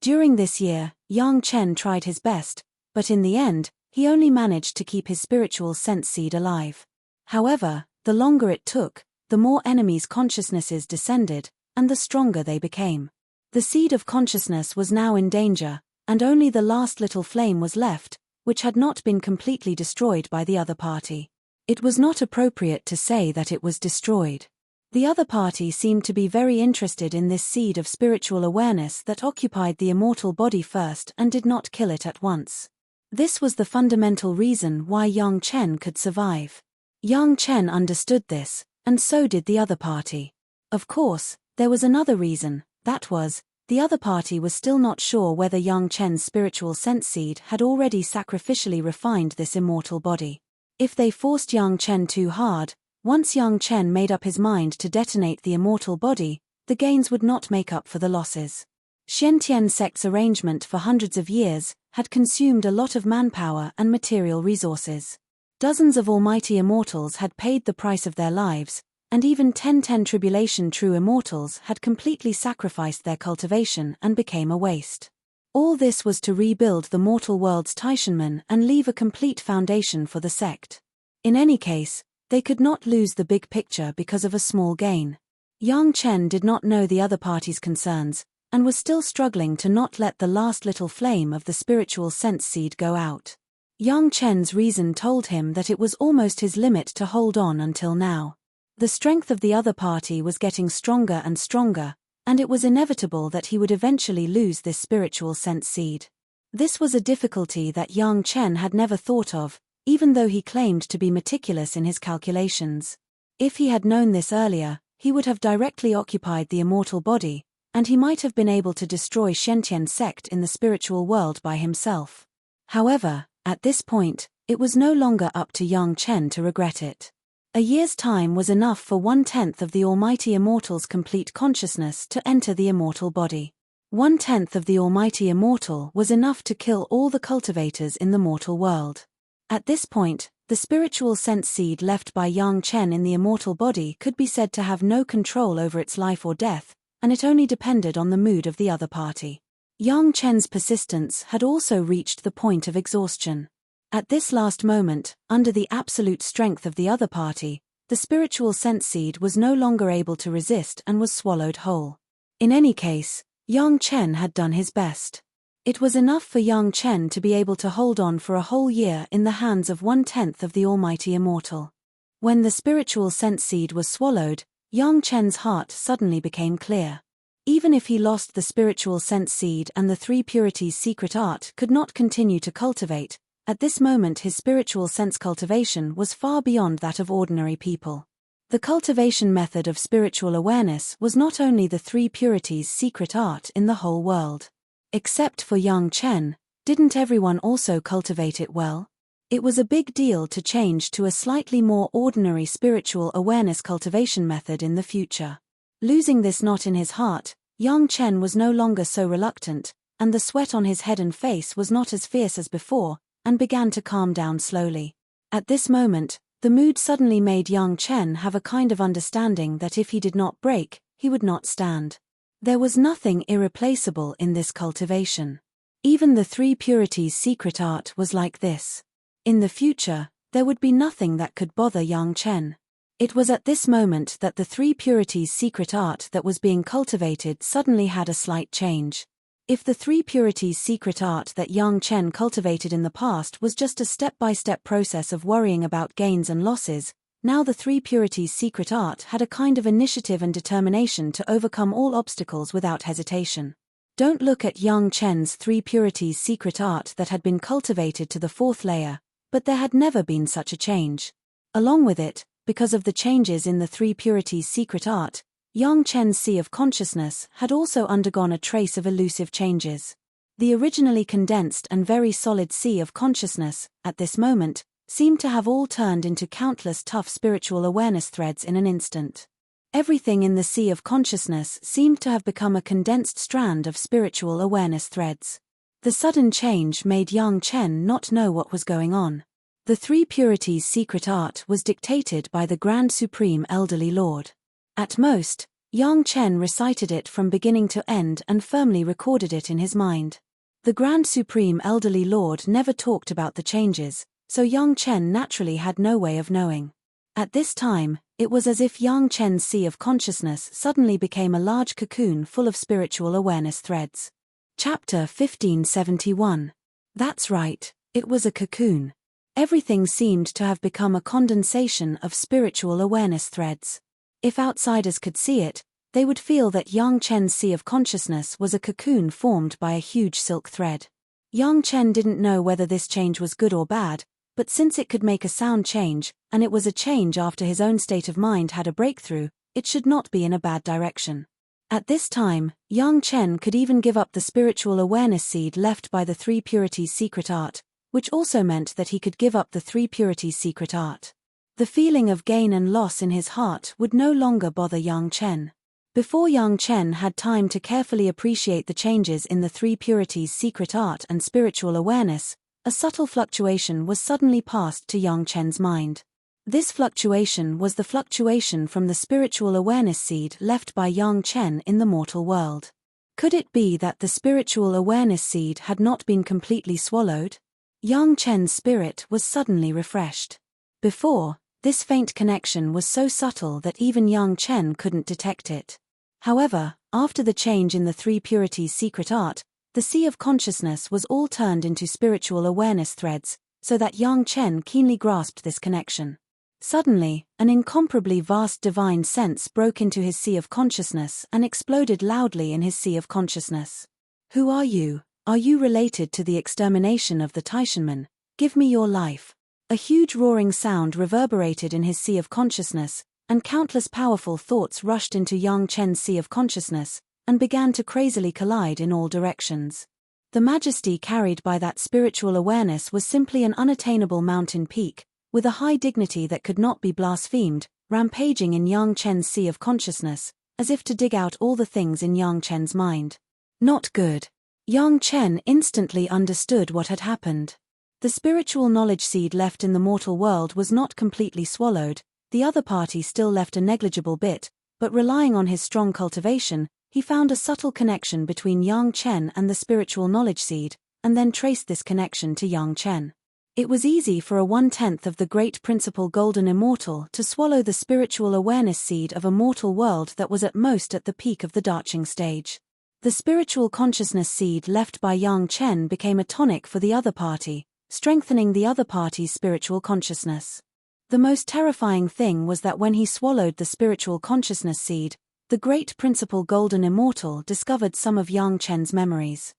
During this year, Yang Chen tried his best, but in the end, he only managed to keep his spiritual sense seed alive. However, the longer it took, the more enemies' consciousnesses descended, and the stronger they became. The seed of consciousness was now in danger, and only the last little flame was left, which had not been completely destroyed by the other party. It was not appropriate to say that it was destroyed. The other party seemed to be very interested in this seed of spiritual awareness that occupied the immortal body first and did not kill it at once. This was the fundamental reason why Yang Chen could survive. Yang Chen understood this, and so did the other party. Of course, there was another reason, that was, the other party was still not sure whether Yang Chen's spiritual sense seed had already sacrificially refined this immortal body. If they forced Yang Chen too hard, once Yang Chen made up his mind to detonate the immortal body, the gains would not make up for the losses. Xiantian sect's arrangement for hundreds of years had consumed a lot of manpower and material resources. Dozens of almighty immortals had paid the price of their lives, and even 10 tribulation true immortals had completely sacrificed their cultivation and became a waste. All this was to rebuild the mortal world's Taishanmen and leave a complete foundation for the sect. In any case, they could not lose the big picture because of a small gain. Yang Chen did not know the other party's concerns, and was still struggling to not let the last little flame of the spiritual sense seed go out. Yang Chen's reason told him that it was almost his limit to hold on until now. The strength of the other party was getting stronger and stronger, and it was inevitable that he would eventually lose this spiritual sense seed. This was a difficulty that Yang Chen had never thought of, even though he claimed to be meticulous in his calculations. If he had known this earlier, he would have directly occupied the immortal body, and he might have been able to destroy Xiantian's sect in the spiritual world by himself. However, at this point, it was no longer up to Yang Chen to regret it. A year's time was enough for 1/10 of the almighty immortal's complete consciousness to enter the immortal body. 1/10 of the almighty immortal was enough to kill all the cultivators in the mortal world. At this point, the spiritual sense seed left by Yang Chen in the immortal body could be said to have no control over its life or death, and it only depended on the mood of the other party. Yang Chen's persistence had also reached the point of exhaustion. At this last moment, under the absolute strength of the other party, the spiritual sense seed was no longer able to resist and was swallowed whole. In any case, Yang Chen had done his best. It was enough for Yang Chen to be able to hold on for a whole year in the hands of 1/10 of the Almighty Immortal. When the spiritual sense seed was swallowed, Yang Chen's heart suddenly became clear. Even if he lost the spiritual sense seed and the three purities secret art could not continue to cultivate, at this moment his spiritual sense cultivation was far beyond that of ordinary people. The cultivation method of spiritual awareness was not only the three purities secret art in the whole world. Except for Yang Chen, didn't everyone also cultivate it well? It was a big deal to change to a slightly more ordinary spiritual awareness cultivation method in the future. Losing this knot in his heart, Yang Chen was no longer so reluctant, and the sweat on his head and face was not as fierce as before, and began to calm down slowly. At this moment, the mood suddenly made Yang Chen have a kind of understanding that if he did not break, he would not stand. There was nothing irreplaceable in this cultivation. Even the three purities secret art was like this. In the future, there would be nothing that could bother Yang Chen. It was at this moment that the three purities secret art that was being cultivated suddenly had a slight change. If the three purities secret art that Yang Chen cultivated in the past was just a step-by-step process of worrying about gains and losses, now the three purities secret art had a kind of initiative and determination to overcome all obstacles without hesitation. Don't look at Yang Chen's three purities secret art that had been cultivated to the fourth layer, but there had never been such a change. Along with it, because of the changes in the three purities secret art, Yang Chen's sea of consciousness had also undergone a trace of elusive changes. The originally condensed and very solid sea of consciousness, at this moment, seemed to have all turned into countless tough spiritual awareness threads in an instant. Everything in the sea of consciousness seemed to have become a condensed strand of spiritual awareness threads. The sudden change made Yang Chen not know what was going on. The three purities secret art was dictated by the Grand Supreme Elderly Lord. At most, Yang Chen recited it from beginning to end and firmly recorded it in his mind. The Grand Supreme Elderly Lord never talked about the changes, so Yang Chen naturally had no way of knowing. At this time, it was as if Yang Chen's sea of consciousness suddenly became a large cocoon full of spiritual awareness threads. Chapter 1571. That's right, it was a cocoon. Everything seemed to have become a condensation of spiritual awareness threads. If outsiders could see it, they would feel that Yang Chen's sea of consciousness was a cocoon formed by a huge silk thread. Yang Chen didn't know whether this change was good or bad, but since it could make a sound change, and it was a change after his own state of mind had a breakthrough, it should not be in a bad direction. At this time, Yang Chen could even give up the spiritual awareness seed left by the three purities secret art, which also meant that he could give up the three purities secret art. The feeling of gain and loss in his heart would no longer bother Yang Chen. Before Yang Chen had time to carefully appreciate the changes in the three purities secret art and spiritual awareness, a subtle fluctuation was suddenly passed to Yang Chen's mind. This fluctuation was the fluctuation from the spiritual awareness seed left by Yang Chen in the mortal world. Could it be that the spiritual awareness seed had not been completely swallowed? Yang Chen's spirit was suddenly refreshed. Before, this faint connection was so subtle that even Yang Chen couldn't detect it. However, after the change in the three purities secret art, the sea of consciousness was all turned into spiritual awareness threads, so that Yang Chen keenly grasped this connection. Suddenly, an incomparably vast divine sense broke into his sea of consciousness and exploded loudly in his sea of consciousness. Who are you? Are you related to the extermination of the Taishanmen? Give me your life. A huge roaring sound reverberated in his sea of consciousness, and countless powerful thoughts rushed into Yang Chen's sea of consciousness, and began to crazily collide in all directions. The majesty carried by that spiritual awareness was simply an unattainable mountain peak, with a high dignity that could not be blasphemed, rampaging in Yang Chen's sea of consciousness, as if to dig out all the things in Yang Chen's mind. Not good. Yang Chen instantly understood what had happened. The spiritual knowledge seed left in the mortal world was not completely swallowed, the other party still left a negligible bit, but relying on his strong cultivation, he found a subtle connection between Yang Chen and the spiritual knowledge seed, and then traced this connection to Yang Chen. It was easy for a 1/10 of the great principal golden immortal to swallow the spiritual awareness seed of a mortal world that was at most at the peak of the darching stage. The spiritual consciousness seed left by Yang Chen became a tonic for the other party, strengthening the other party's spiritual consciousness. The most terrifying thing was that when he swallowed the spiritual consciousness seed, the great principal golden immortal discovered some of Yang Chen's memories.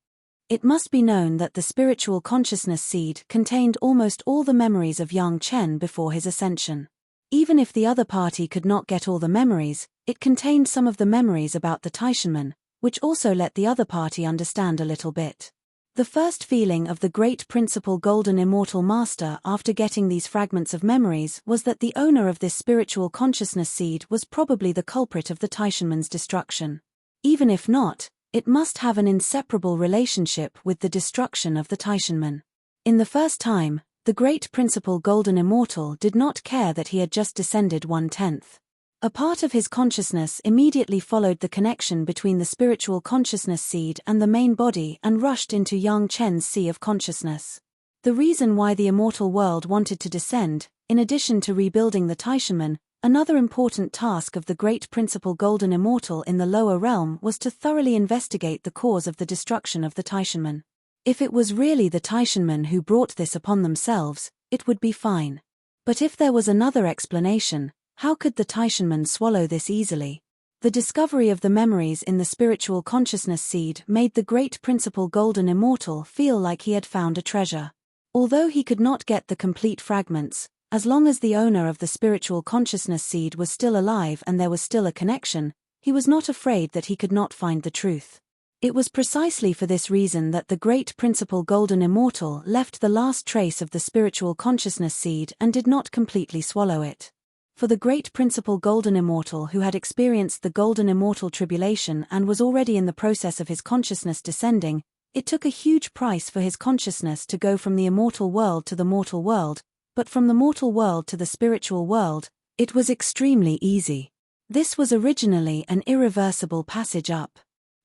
It must be known that the spiritual consciousness seed contained almost all the memories of Yang Chen before his ascension. Even if the other party could not get all the memories, it contained some of the memories about the Taishanmen, which also let the other party understand a little bit. The first feeling of the great principal golden immortal master after getting these fragments of memories was that the owner of this spiritual consciousness seed was probably the culprit of the Taishanmen's destruction. Even if not, it must have an inseparable relationship with the destruction of the Taishanmen. In the first time, the great principal golden immortal did not care that he had just descended 1/10. A part of his consciousness immediately followed the connection between the spiritual consciousness seed and the main body and rushed into Yang Chen's sea of consciousness. The reason why the immortal world wanted to descend, in addition to rebuilding the Taishanmen, another important task of the great principal golden immortal in the lower realm was to thoroughly investigate the cause of the destruction of the Taishanmen. If it was really the Taishanmen who brought this upon themselves, it would be fine. But if there was another explanation, how could the Taishanmen swallow this easily? The discovery of the memories in the spiritual consciousness seed made the great principal golden immortal feel like he had found a treasure. Although he could not get the complete fragments, as long as the owner of the spiritual consciousness seed was still alive and there was still a connection, he was not afraid that he could not find the truth. It was precisely for this reason that the great principal golden immortal left the last trace of the spiritual consciousness seed and did not completely swallow it. For the great principal golden immortal who had experienced the golden immortal tribulation and was already in the process of his consciousness descending, it took a huge price for his consciousness to go from the immortal world to the mortal world, but from the mortal world to the spiritual world, it was extremely easy. This was originally an irreversible passage up.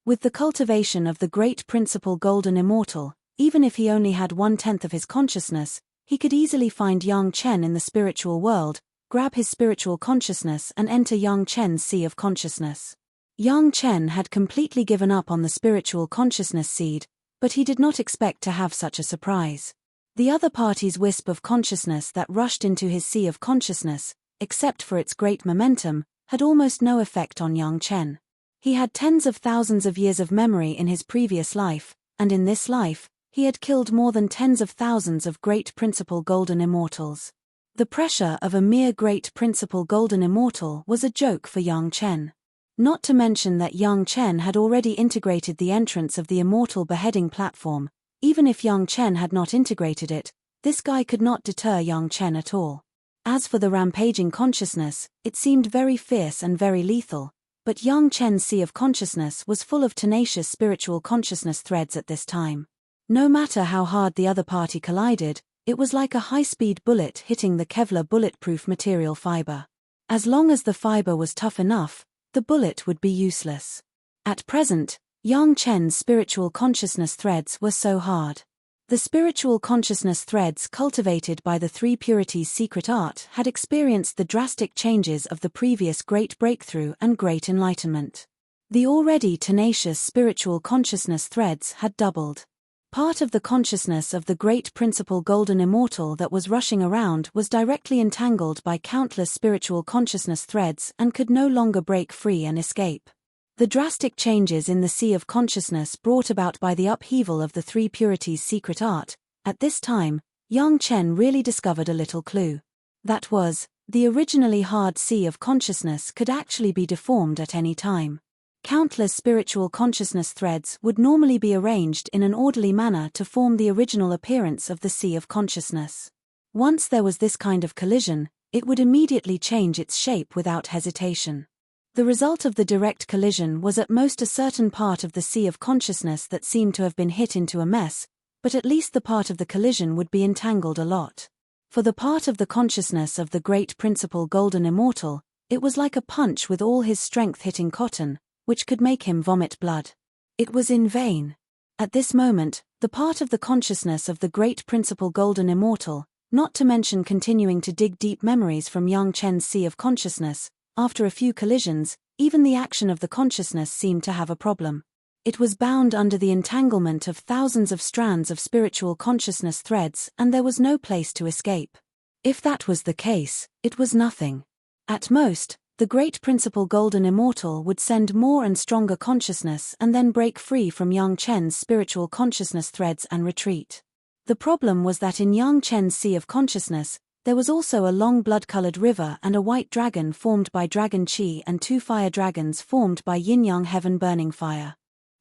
With the cultivation of the great principal golden immortal, even if he only had 1/10 of his consciousness, he could easily find Yang Chen in the spiritual world, grab his spiritual consciousness and enter Yang Chen's sea of consciousness. Yang Chen had completely given up on the spiritual consciousness seed, but he did not expect to have such a surprise. The other party's wisp of consciousness that rushed into his sea of consciousness, except for its great momentum, had almost no effect on Yang Chen. He had tens of thousands of years of memory in his previous life, and in this life, he had killed more than tens of thousands of great principal golden immortals. The pressure of a mere great principal golden immortal was a joke for Yang Chen. Not to mention that Yang Chen had already integrated the entrance of the immortal beheading platform. Even if Yang Chen had not integrated it, this guy could not deter Yang Chen at all. As for the rampaging consciousness, it seemed very fierce and very lethal, but Yang Chen's sea of consciousness was full of tenacious spiritual consciousness threads at this time. No matter how hard the other party collided, it was like a high-speed bullet hitting the Kevlar bulletproof material fiber. As long as the fiber was tough enough, the bullet would be useless. At present, Yang Chen's spiritual consciousness threads were so hard. The spiritual consciousness threads cultivated by the Three Purities' secret art had experienced the drastic changes of the previous great breakthrough and great enlightenment. The already tenacious spiritual consciousness threads had doubled. Part of the consciousness of the great principal golden immortal that was rushing around was directly entangled by countless spiritual consciousness threads and could no longer break free and escape. The drastic changes in the sea of consciousness brought about by the upheaval of the Three Purities' secret art, at this time, Yang Chen really discovered a little clue. That was, the originally hard sea of consciousness could actually be deformed at any time. Countless spiritual consciousness threads would normally be arranged in an orderly manner to form the original appearance of the sea of consciousness. Once there was this kind of collision, it would immediately change its shape without hesitation. The result of the direct collision was at most a certain part of the sea of consciousness that seemed to have been hit into a mess, but at least the part of the collision would be entangled a lot. For the part of the consciousness of the great principal golden immortal, it was like a punch with all his strength hitting cotton, which could make him vomit blood. It was in vain. At this moment, the part of the consciousness of the great principal golden immortal, not to mention continuing to dig deep memories from Yang Chen's sea of consciousness, after a few collisions, even the action of the consciousness seemed to have a problem. It was bound under the entanglement of thousands of strands of spiritual consciousness threads, and there was no place to escape. If that was the case, it was nothing. At most, the great principal golden immortal would send more and stronger consciousness and then break free from Yang Chen's spiritual consciousness threads and retreat. The problem was that in Yang Chen's sea of consciousness, there was also a long blood-colored river and a white dragon formed by dragon chi and 2 fire dragons formed by yin-yang heaven-burning fire.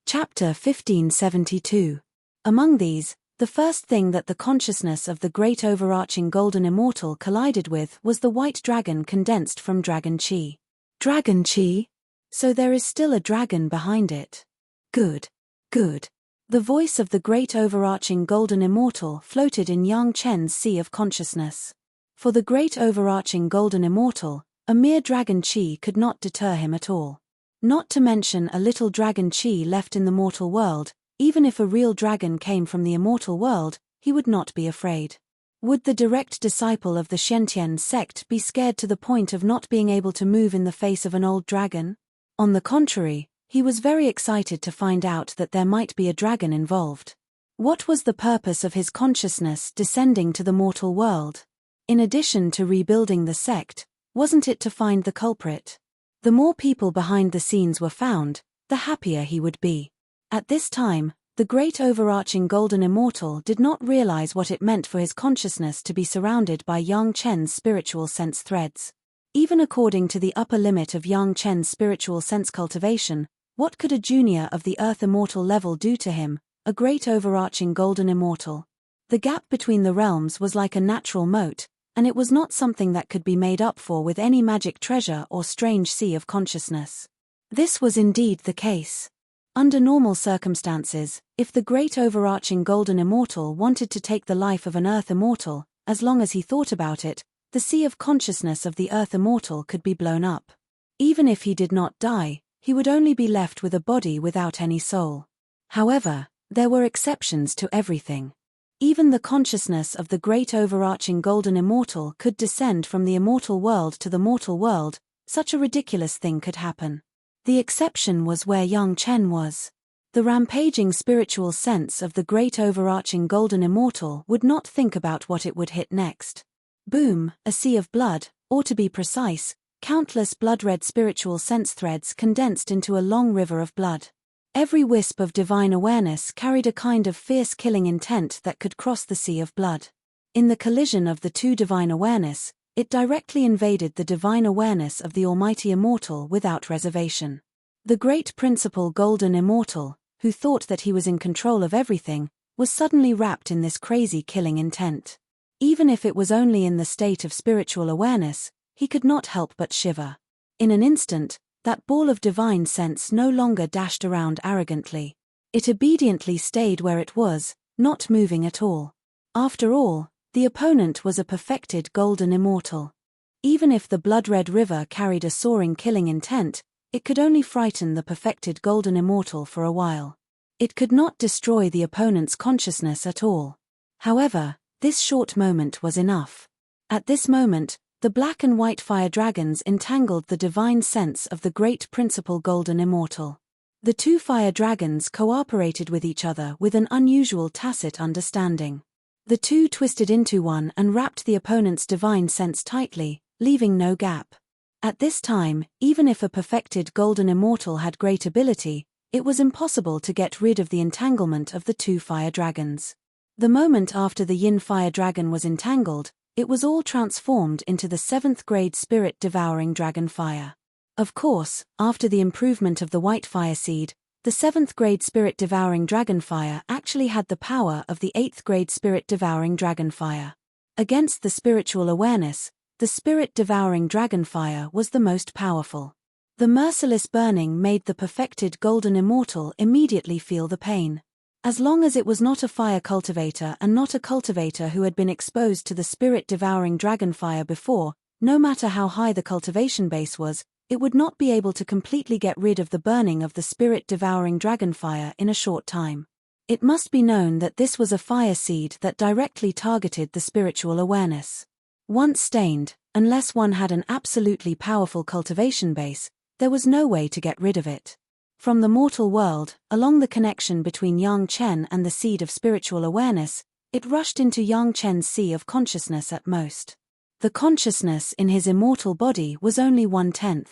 Chapter 1572. Among these, the first thing that the consciousness of the great overarching golden immortal collided with was the white dragon condensed from dragon chi. Dragon chi? So there is still a dragon behind it. Good. Good. The voice of the great overarching golden immortal floated in Yang Chen's sea of consciousness. For the great overarching golden immortal, a mere dragon chi could not deter him at all. Not to mention a little dragon chi left in the mortal world, even if a real dragon came from the immortal world, he would not be afraid. Would the direct disciple of the Shentian sect be scared to the point of not being able to move in the face of an old dragon? On the contrary, he was very excited to find out that there might be a dragon involved. What was the purpose of his consciousness descending to the mortal world? In addition to rebuilding the sect, wasn't it to find the culprit? The more people behind the scenes were found, the happier he would be. At this time, the great overarching golden immortal did not realize what it meant for his consciousness to be surrounded by Yang Chen's spiritual sense threads. Even according to the upper limit of Yang Chen's spiritual sense cultivation, what could a junior of the earth immortal level do to him, a great overarching golden immortal? The gap between the realms was like a natural moat, and it was not something that could be made up for with any magic treasure or strange sea of consciousness. This was indeed the case. Under normal circumstances, if the great overarching golden immortal wanted to take the life of an earth immortal, as long as he thought about it, the sea of consciousness of the earth immortal could be blown up. Even if he did not die, he would only be left with a body without any soul. However, there were exceptions to everything. Even the consciousness of the great overarching golden immortal could descend from the immortal world to the mortal world. Such a ridiculous thing could happen. The exception was where Yang Chen was. The rampaging spiritual sense of the great overarching golden immortal would not think about what it would hit next. Boom, a sea of blood, or to be precise, countless blood-red spiritual sense threads condensed into a long river of blood. Every wisp of divine awareness carried a kind of fierce killing intent that could cross the sea of blood. In the collision of the two divine awareness, it directly invaded the divine awareness of the Almighty Immortal without reservation. The great principal golden immortal, who thought that he was in control of everything, was suddenly wrapped in this crazy killing intent. Even if it was only in the state of spiritual awareness, he could not help but shiver. In an instant, that ball of divine sense no longer dashed around arrogantly. It obediently stayed where it was, not moving at all. After all, the opponent was a perfected golden immortal. Even if the blood-red river carried a soaring killing intent, it could only frighten the perfected golden immortal for a while. It could not destroy the opponent's consciousness at all. However, this short moment was enough. At this moment, the black and white fire dragons entangled the divine sense of the great principal golden immortal. The 2 fire dragons cooperated with each other with an unusual tacit understanding. The 2 twisted into one and wrapped the opponent's divine sense tightly, leaving no gap. At this time, even if a perfected golden immortal had great ability, it was impossible to get rid of the entanglement of the 2 fire dragons. The moment after the yin fire dragon was entangled, it was all transformed into the 7th grade spirit-devouring dragon fire. Of course, after the improvement of the white fire seed, the 7th grade spirit-devouring dragon fire actually had the power of the 8th grade spirit-devouring dragon fire. Against the spiritual awareness, the spirit-devouring dragon fire was the most powerful. The merciless burning made the perfected golden immortal immediately feel the pain. As long as it was not a fire cultivator and not a cultivator who had been exposed to the spirit-devouring dragon fire before, no matter how high the cultivation base was, it would not be able to completely get rid of the burning of the spirit-devouring dragon fire in a short time. It must be known that this was a fire seed that directly targeted the spiritual awareness. Once stained, unless one had an absolutely powerful cultivation base, there was no way to get rid of it. From the mortal world, along the connection between Yang Chen and the seed of spiritual awareness, it rushed into Yang Chen's sea of consciousness at most. The consciousness in his immortal body was only 1/10.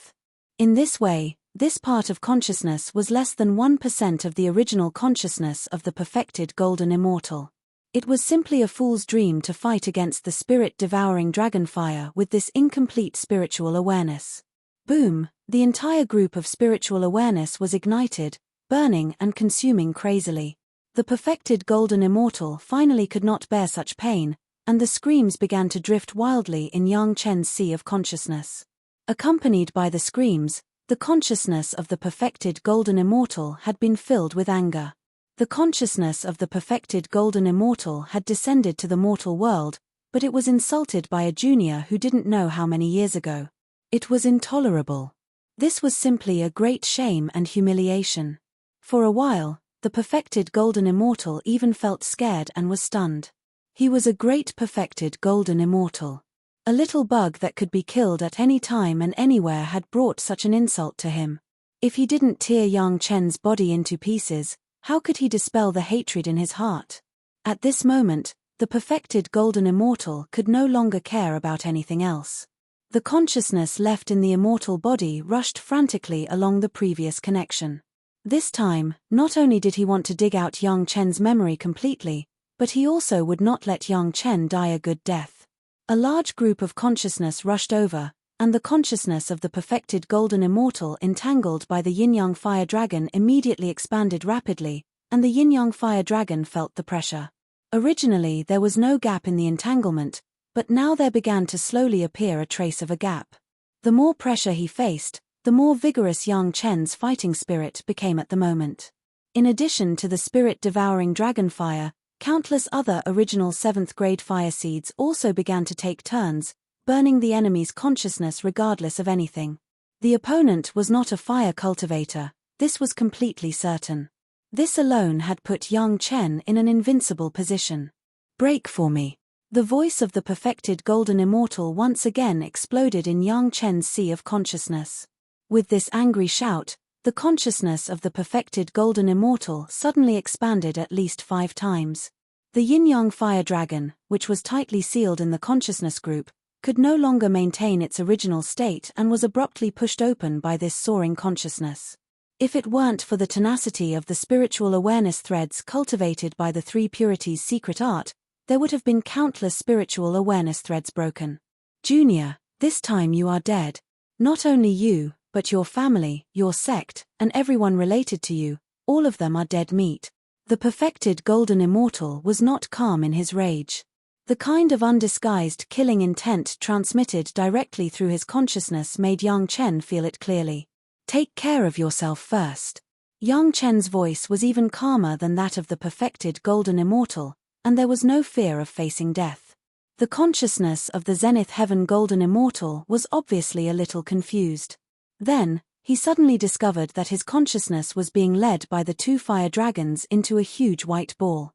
In this way, this part of consciousness was less than 1% of the original consciousness of the perfected golden immortal. It was simply a fool's dream to fight against the spirit-devouring dragonfire with this incomplete spiritual awareness. Boom, the entire group of spiritual awareness was ignited, burning and consuming crazily. The perfected golden immortal finally could not bear such pain, and the screams began to drift wildly in Yang Chen's sea of consciousness. Accompanied by the screams, the consciousness of the perfected golden immortal had been filled with anger. The consciousness of the perfected golden immortal had descended to the mortal world, but it was insulted by a junior who didn't know how many years ago. It was intolerable. This was simply a great shame and humiliation. For a while, the perfected golden immortal even felt scared and was stunned. He was a great perfected golden immortal. A little bug that could be killed at any time and anywhere had brought such an insult to him. If he didn't tear Yang Chen's body into pieces, how could he dispel the hatred in his heart? At this moment, the perfected golden immortal could no longer care about anything else. The consciousness left in the immortal body rushed frantically along the previous connection. This time, not only did he want to dig out Yang Chen's memory completely, but he also would not let Yang Chen die a good death. A large group of consciousness rushed over, and the consciousness of the perfected golden immortal entangled by the yin-yang fire dragon immediately expanded rapidly, and the yin-yang fire dragon felt the pressure. Originally there was no gap in the entanglement, but now there began to slowly appear a trace of a gap. The more pressure he faced, the more vigorous Yang Chen's fighting spirit became at the moment. In addition to the spirit-devouring dragonfire, countless other original 7th-grade fire seeds also began to take turns, burning the enemy's consciousness regardless of anything. The opponent was not a fire cultivator, this was completely certain. This alone had put Yang Chen in an invincible position. "Break for me." The voice of the perfected golden immortal once again exploded in Yang Chen's sea of consciousness. With this angry shout, the consciousness of the perfected golden immortal suddenly expanded at least 5 times. The yin-yang fire dragon, which was tightly sealed in the consciousness group, could no longer maintain its original state and was abruptly pushed open by this soaring consciousness. If it weren't for the tenacity of the spiritual awareness threads cultivated by the 3 purities' secret art, there would have been countless spiritual awareness threads broken. "Junior, this time you are dead. Not only you, but your family, your sect, and everyone related to you, all of them are dead meat." The perfected golden immortal was not calm in his rage. The kind of undisguised killing intent transmitted directly through his consciousness made Yang Chen feel it clearly. "Take care of yourself first." Yang Chen's voice was even calmer than that of the perfected golden immortal, and there was no fear of facing death. The consciousness of the Zenith Heaven golden immortal was obviously a little confused. Then, he suddenly discovered that his consciousness was being led by the 2 fire dragons into a huge white ball.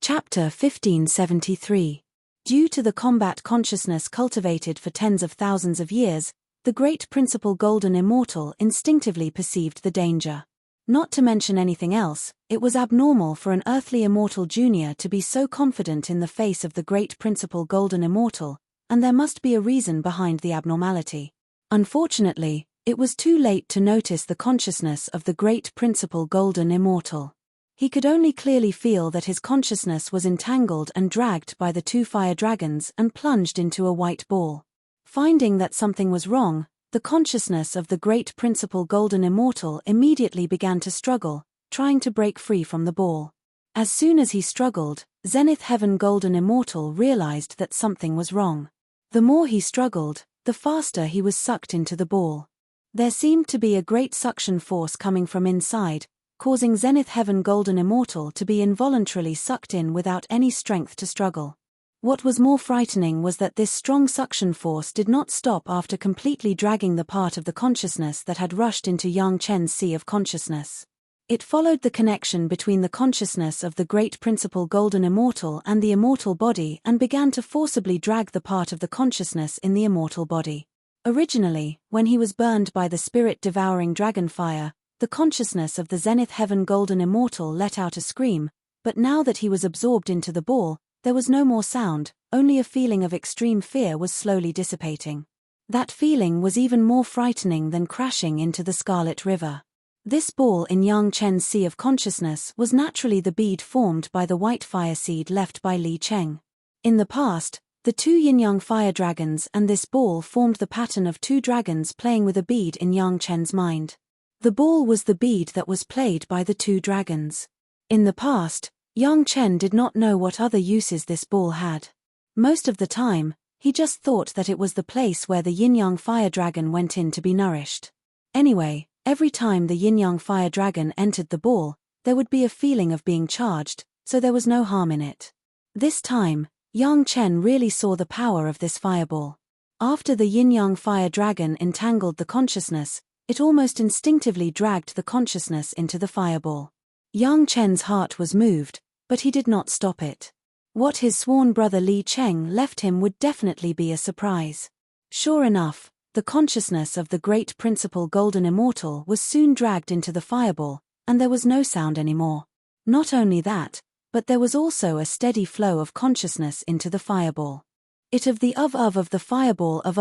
Chapter 1573. Due to the combat consciousness cultivated for tens of thousands of years, the great principal golden immortal instinctively perceived the danger. Not to mention anything else, it was abnormal for an earthly immortal junior to be so confident in the face of the great principal golden immortal, and there must be a reason behind the abnormality. Unfortunately, it was too late to notice the consciousness of the great principal golden immortal. He could only clearly feel that his consciousness was entangled and dragged by the 2 fire dragons and plunged into a white ball. Finding that something was wrong, the consciousness of the great principal golden immortal immediately began to struggle, trying to break free from the ball. As soon as he struggled, Zenith Heaven golden immortal realized that something was wrong. The more he struggled, the faster he was sucked into the ball. There seemed to be a great suction force coming from inside, causing Zenith Heaven golden immortal to be involuntarily sucked in without any strength to struggle. What was more frightening was that this strong suction force did not stop after completely dragging the part of the consciousness that had rushed into Yang Chen's sea of consciousness. It followed the connection between the consciousness of the great principle golden immortal and the immortal body and began to forcibly drag the part of the consciousness in the immortal body. Originally, when he was burned by the spirit-devouring dragon fire, the consciousness of the zenith heaven golden immortal let out a scream, but now that he was absorbed into the ball, there was no more sound, only a feeling of extreme fear was slowly dissipating. That feeling was even more frightening than crashing into the Scarlet River. This ball in Yang Chen's sea of consciousness was naturally the bead formed by the white fire seed left by Li Cheng. In the past, the two yin-yang fire dragons and this ball formed the pattern of two dragons playing with a bead in Yang Chen's mind. The ball was the bead that was played by the two dragons. In the past, Yang Chen did not know what other uses this ball had. Most of the time, he just thought that it was the place where the yin-yang fire dragon went in to be nourished. Anyway, every time the yin-yang fire dragon entered the ball, there would be a feeling of being charged, so there was no harm in it. This time, Yang Chen really saw the power of this fireball. After the yin-yang fire dragon entangled the consciousness, it almost instinctively dragged the consciousness into the fireball. Yang Chen's heart was moved, but he did not stop it. What his sworn brother Li Cheng left him would definitely be a surprise. Sure enough, the consciousness of the great principle golden immortal was soon dragged into the fireball, and there was no sound anymore. Not only that, but there was also a steady flow of consciousness into the fireball. It of the of the fireball of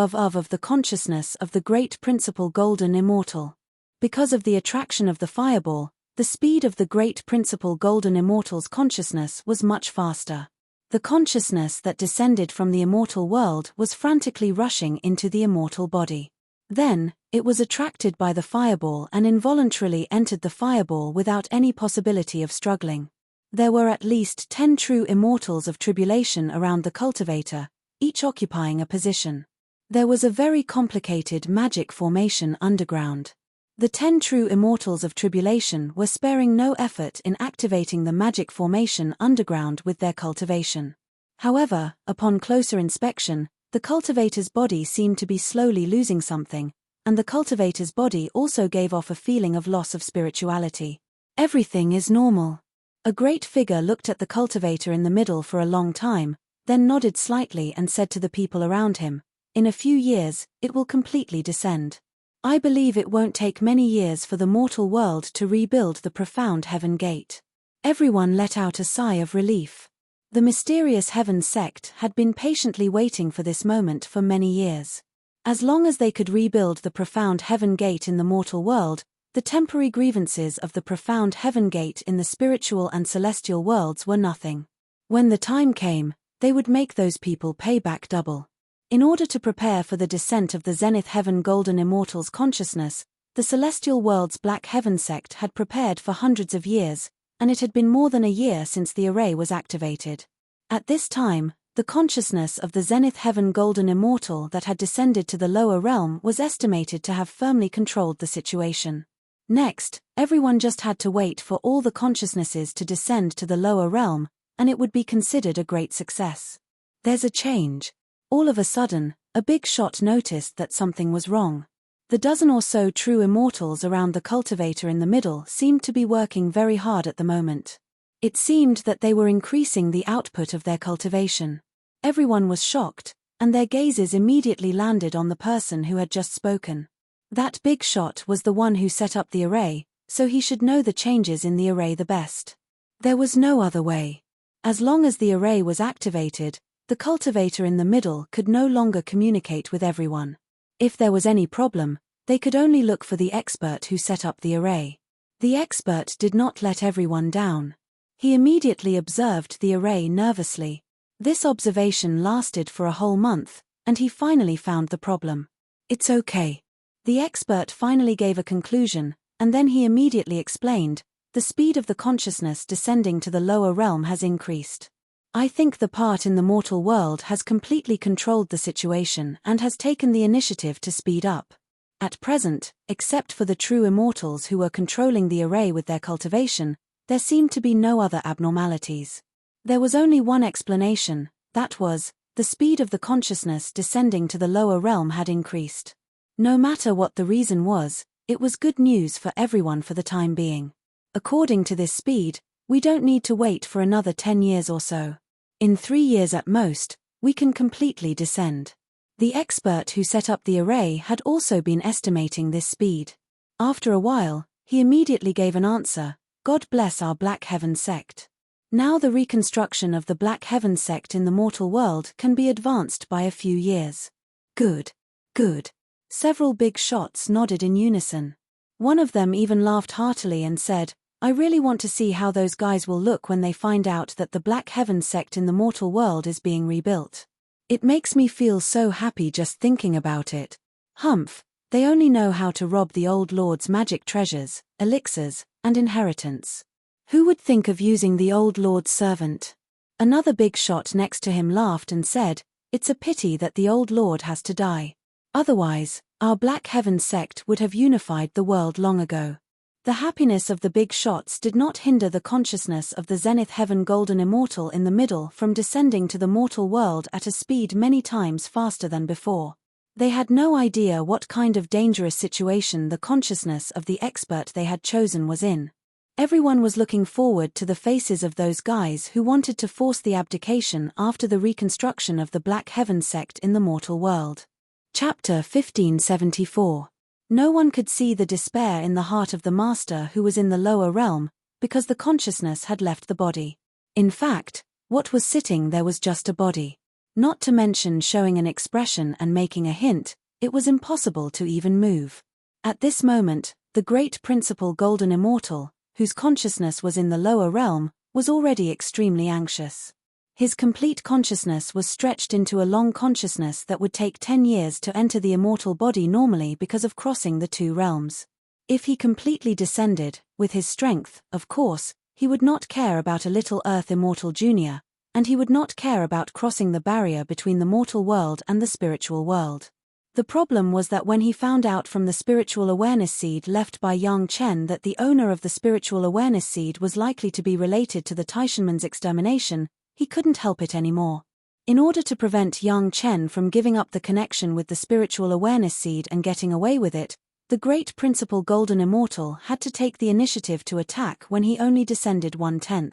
the consciousness of the great principle golden immortal. Because of the attraction of the fireball, the speed of the great principle golden immortal's consciousness was much faster. The consciousness that descended from the immortal world was frantically rushing into the immortal body. Then, it was attracted by the fireball and involuntarily entered the fireball without any possibility of struggling. There were at least 10 true immortals of tribulation around the cultivator, each occupying a position. There was a very complicated magic formation underground. The 10 true immortals of tribulation were sparing no effort in activating the magic formation underground with their cultivation. However, upon closer inspection, the cultivator's body seemed to be slowly losing something, and the cultivator's body also gave off a feeling of loss of spirituality. Everything is normal. A great figure looked at the cultivator in the middle for a long time, then nodded slightly and said to the people around him, "In a few years, it will completely descend. I believe it won't take many years for the mortal world to rebuild the profound heaven gate." Everyone let out a sigh of relief. The mysterious heaven sect had been patiently waiting for this moment for many years. As long as they could rebuild the profound heaven gate in the mortal world, the temporary grievances of the profound heaven gate in the spiritual and celestial worlds were nothing. When the time came, they would make those people pay back double. In order to prepare for the descent of the zenith heaven golden immortal's consciousness, the celestial world's black heaven sect had prepared for hundreds of years, and it had been more than a year since the array was activated. At this time, the consciousness of the zenith heaven golden immortal that had descended to the lower realm was estimated to have firmly controlled the situation. Next, everyone just had to wait for all the consciousnesses to descend to the lower realm, and it would be considered a great success. There's a change. All of a sudden, a big shot noticed that something was wrong. The dozen or so true immortals around the cultivator in the middle seemed to be working very hard at the moment. It seemed that they were increasing the output of their cultivation. Everyone was shocked, and their gazes immediately landed on the person who had just spoken. That big shot was the one who set up the array, so he should know the changes in the array the best. There was no other way. As long as the array was activated, the cultivator in the middle could no longer communicate with everyone. If there was any problem, they could only look for the expert who set up the array. The expert did not let everyone down. He immediately observed the array nervously. This observation lasted for a whole month, and he finally found the problem. "It's okay." The expert finally gave a conclusion, and then he immediately explained, "The speed of the consciousness descending to the lower realm has increased. I think the part in the mortal world has completely controlled the situation and has taken the initiative to speed up. At present, except for the true immortals who were controlling the array with their cultivation, there seemed to be no other abnormalities. There was only one explanation, that was, the speed of the consciousness descending to the lower realm had increased. No matter what the reason was, it was good news for everyone for the time being. According to this speed, we don't need to wait for another 10 years or so. In 3 years at most, we can completely descend. The expert who set up the array had also been estimating this speed. After a while, he immediately gave an answer: God bless our Black Heaven sect. Now the reconstruction of the Black Heaven sect in the mortal world can be advanced by a few years. Good. Good. Several big shots nodded in unison. One of them even laughed heartily and said, I really want to see how those guys will look when they find out that the Black Heaven sect in the mortal world is being rebuilt. It makes me feel so happy just thinking about it. Humph, they only know how to rob the old lord's magic treasures, elixirs, and inheritance. Who would think of using the old lord's servant? Another big shot next to him laughed and said, It's a pity that the old lord has to die. Otherwise, our Black Heaven sect would have unified the world long ago. The happiness of the big shots did not hinder the consciousness of the Zenith Heaven Golden Immortal in the middle from descending to the mortal world at a speed many times faster than before. They had no idea what kind of dangerous situation the consciousness of the expert they had chosen was in. Everyone was looking forward to the faces of those guys who wanted to force the abdication after the reconstruction of the Black Heaven sect in the mortal world. Chapter 1574. No one could see the despair in the heart of the master who was in the lower realm, because the consciousness had left the body. In fact, what was sitting there was just a body. Not to mention showing an expression and making a hint, it was impossible to even move. At this moment, the great principal Golden Immortal, whose consciousness was in the lower realm, was already extremely anxious. His complete consciousness was stretched into a long consciousness that would take 10 years to enter the immortal body normally because of crossing the two realms. If he completely descended, with his strength, of course, he would not care about a little Earth Immortal Junior, and he would not care about crossing the barrier between the mortal world and the spiritual world. The problem was that when he found out from the spiritual awareness seed left by Yang Chen that the owner of the spiritual awareness seed was likely to be related to the Taishanman's extermination, he couldn't help it anymore. In order to prevent Yang Chen from giving up the connection with the spiritual awareness seed and getting away with it, the great principal Golden Immortal had to take the initiative to attack when he only descended 1/10.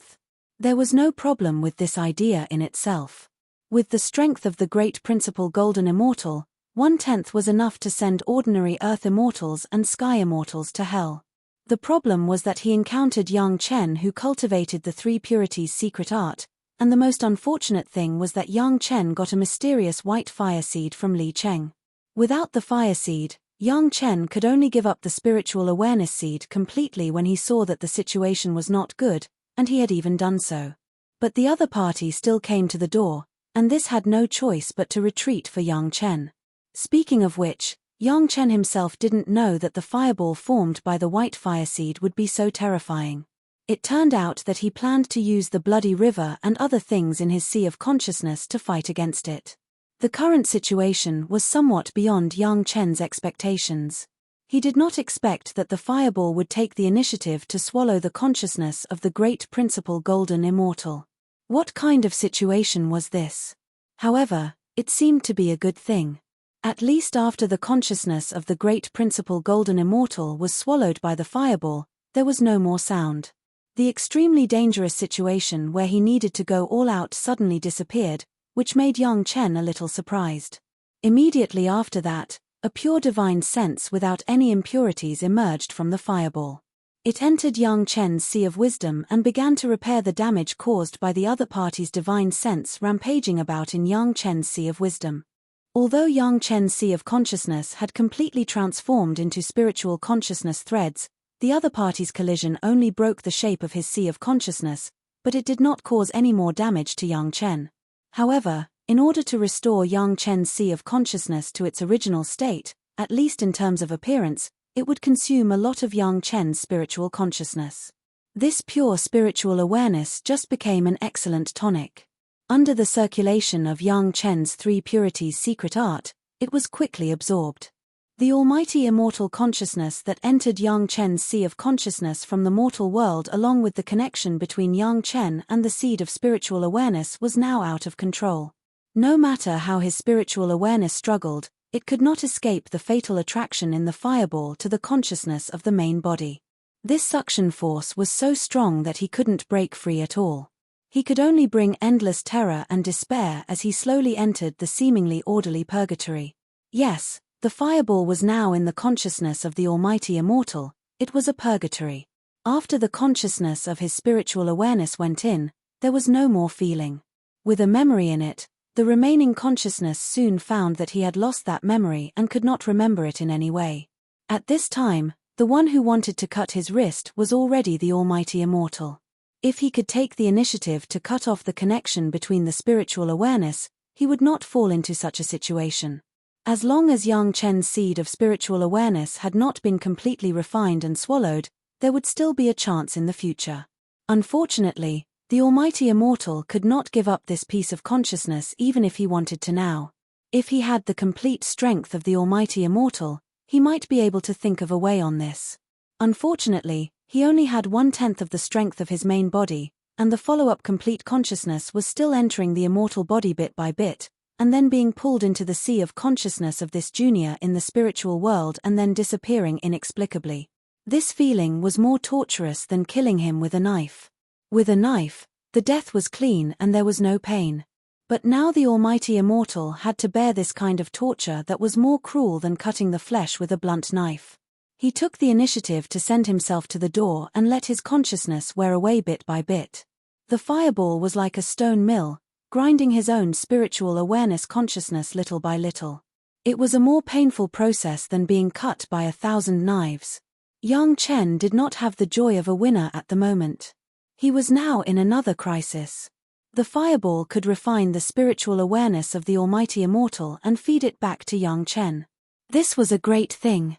There was no problem with this idea in itself. With the strength of the great principal Golden Immortal, 1/10 was enough to send ordinary Earth Immortals and Sky Immortals to hell. The problem was that he encountered Yang Chen, who cultivated the three purities secret art, and the most unfortunate thing was that Yang Chen got a mysterious white fire seed from Li Cheng. Without the fire seed, Yang Chen could only give up the spiritual awareness seed completely when he saw that the situation was not good, and he had even done so. But the other party still came to the door, and this had no choice but to retreat for Yang Chen. Speaking of which, Yang Chen himself didn't know that the fireball formed by the white fire seed would be so terrifying. It turned out that he planned to use the bloody river and other things in his sea of consciousness to fight against it. The current situation was somewhat beyond Yang Chen's expectations. He did not expect that the fireball would take the initiative to swallow the consciousness of the great principal Golden Immortal. What kind of situation was this? However, it seemed to be a good thing. At least after the consciousness of the great principal Golden Immortal was swallowed by the fireball, there was no more sound. The extremely dangerous situation where he needed to go all out suddenly disappeared, which made Yang Chen a little surprised. Immediately after that, a pure divine sense without any impurities emerged from the fireball. It entered Yang Chen's sea of wisdom and began to repair the damage caused by the other party's divine sense rampaging about in Yang Chen's sea of wisdom. Although Yang Chen's sea of consciousness had completely transformed into spiritual consciousness threads, the other party's collision only broke the shape of his sea of consciousness, but it did not cause any more damage to Yang Chen. However, in order to restore Yang Chen's sea of consciousness to its original state, at least in terms of appearance, it would consume a lot of Yang Chen's spiritual consciousness. This pure spiritual awareness just became an excellent tonic. Under the circulation of Yang Chen's three purities secret art, it was quickly absorbed. The almighty immortal consciousness that entered Yang Chen's sea of consciousness from the mortal world along with the connection between Yang Chen and the seed of spiritual awareness was now out of control. No matter how his spiritual awareness struggled, it could not escape the fatal attraction in the fireball to the consciousness of the main body. This suction force was so strong that he couldn't break free at all. He could only bring endless terror and despair as he slowly entered the seemingly orderly purgatory. Yes, the fireball was now in the consciousness of the Almighty Immortal. It was a purgatory. After the consciousness of his spiritual awareness went in, there was no more feeling. With a memory in it, the remaining consciousness soon found that he had lost that memory and could not remember it in any way. At this time, the one who wanted to cut his wrist was already the Almighty Immortal. If he could take the initiative to cut off the connection between the spiritual awareness, he would not fall into such a situation. As long as Yang Chen's seed of spiritual awareness had not been completely refined and swallowed, there would still be a chance in the future. Unfortunately, the Almighty Immortal could not give up this piece of consciousness even if he wanted to now. If he had the complete strength of the Almighty Immortal, he might be able to think of a way on this. Unfortunately, he only had 1/10 of the strength of his main body, and the follow-up complete consciousness was still entering the immortal body bit by bit, and then being pulled into the sea of consciousness of this junior in the spiritual world and then disappearing inexplicably. This feeling was more torturous than killing him with a knife. With a knife, the death was clean and there was no pain. But now the Almighty Immortal had to bear this kind of torture that was more cruel than cutting the flesh with a blunt knife. He took the initiative to send himself to the door and let his consciousness wear away bit by bit. The fireball was like a stone mill, grinding his own spiritual awareness consciousness little by little. It was a more painful process than being cut by 1,000 knives. Yang Chen did not have the joy of a winner at the moment. He was now in another crisis. The fireball could refine the spiritual awareness of the Almighty Immortal and feed it back to Yang Chen. This was a great thing.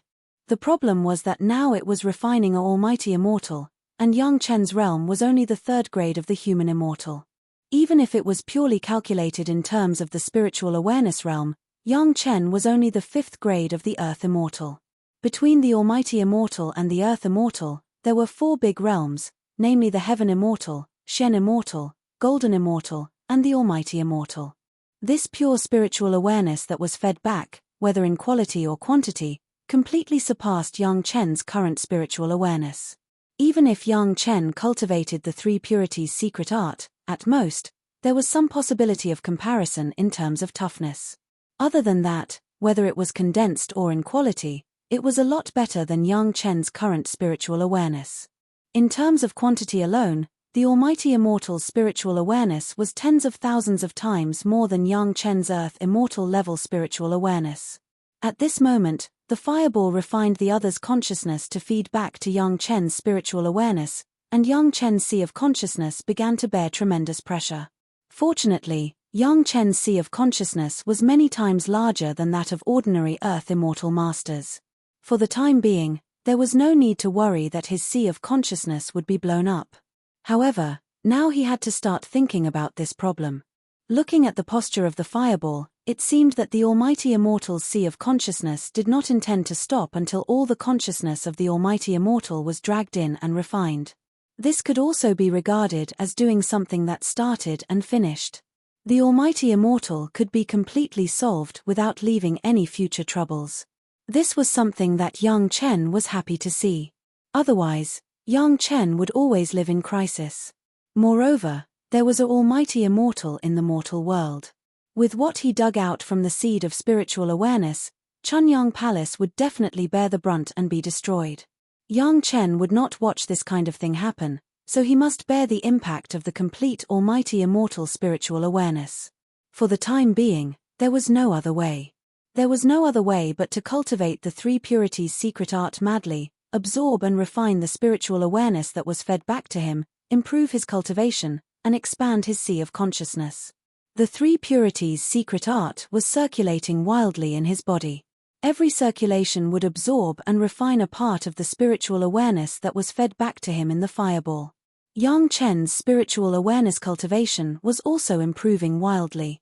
The problem was that now it was refining an Almighty Immortal, and Yang Chen's realm was only the 3rd grade of the human immortal. Even if it was purely calculated in terms of the spiritual awareness realm, Yang Chen was only the 5th grade of the Earth Immortal. Between the Almighty Immortal and the Earth Immortal, there were 4 big realms, namely the Heaven Immortal, Shen Immortal, Golden Immortal, and the Almighty Immortal. This pure spiritual awareness that was fed back, whether in quality or quantity, completely surpassed Yang Chen's current spiritual awareness. Even if Yang Chen cultivated the 3 purities secret art, at most, there was some possibility of comparison in terms of toughness. Other than that, whether it was condensed or in quality, it was a lot better than Yang Chen's current spiritual awareness. In terms of quantity alone, the Almighty Immortal's spiritual awareness was tens of thousands of times more than Yang Chen's Earth Immortal level spiritual awareness. At this moment, the fireball refined the other's consciousness to feed back to Yang Chen's spiritual awareness, and Yang Chen's sea of consciousness began to bear tremendous pressure. Fortunately, Yang Chen's sea of consciousness was many times larger than that of ordinary Earth Immortal Masters. For the time being, there was no need to worry that his sea of consciousness would be blown up. However, now he had to start thinking about this problem. Looking at the posture of the fireball, it seemed that the Almighty Immortal's sea of consciousness did not intend to stop until all the consciousness of the Almighty Immortal was dragged in and refined. This could also be regarded as doing something that started and finished. The Almighty Immortal could be completely solved without leaving any future troubles. This was something that Yang Chen was happy to see. Otherwise, Yang Chen would always live in crisis. Moreover, there was an Almighty Immortal in the mortal world. With what he dug out from the seed of spiritual awareness, Chunyang Palace would definitely bear the brunt and be destroyed. Yang Chen would not watch this kind of thing happen, so he must bear the impact of the complete Almighty Immortal spiritual awareness. For the time being, there was no other way. There was no other way but to cultivate the 3 purities secret art madly, absorb and refine the spiritual awareness that was fed back to him, improve his cultivation, and expand his sea of consciousness. The 3 purities secret art was circulating wildly in his body. Every circulation would absorb and refine a part of the spiritual awareness that was fed back to him in the fireball. Yang Chen's spiritual awareness cultivation was also improving wildly.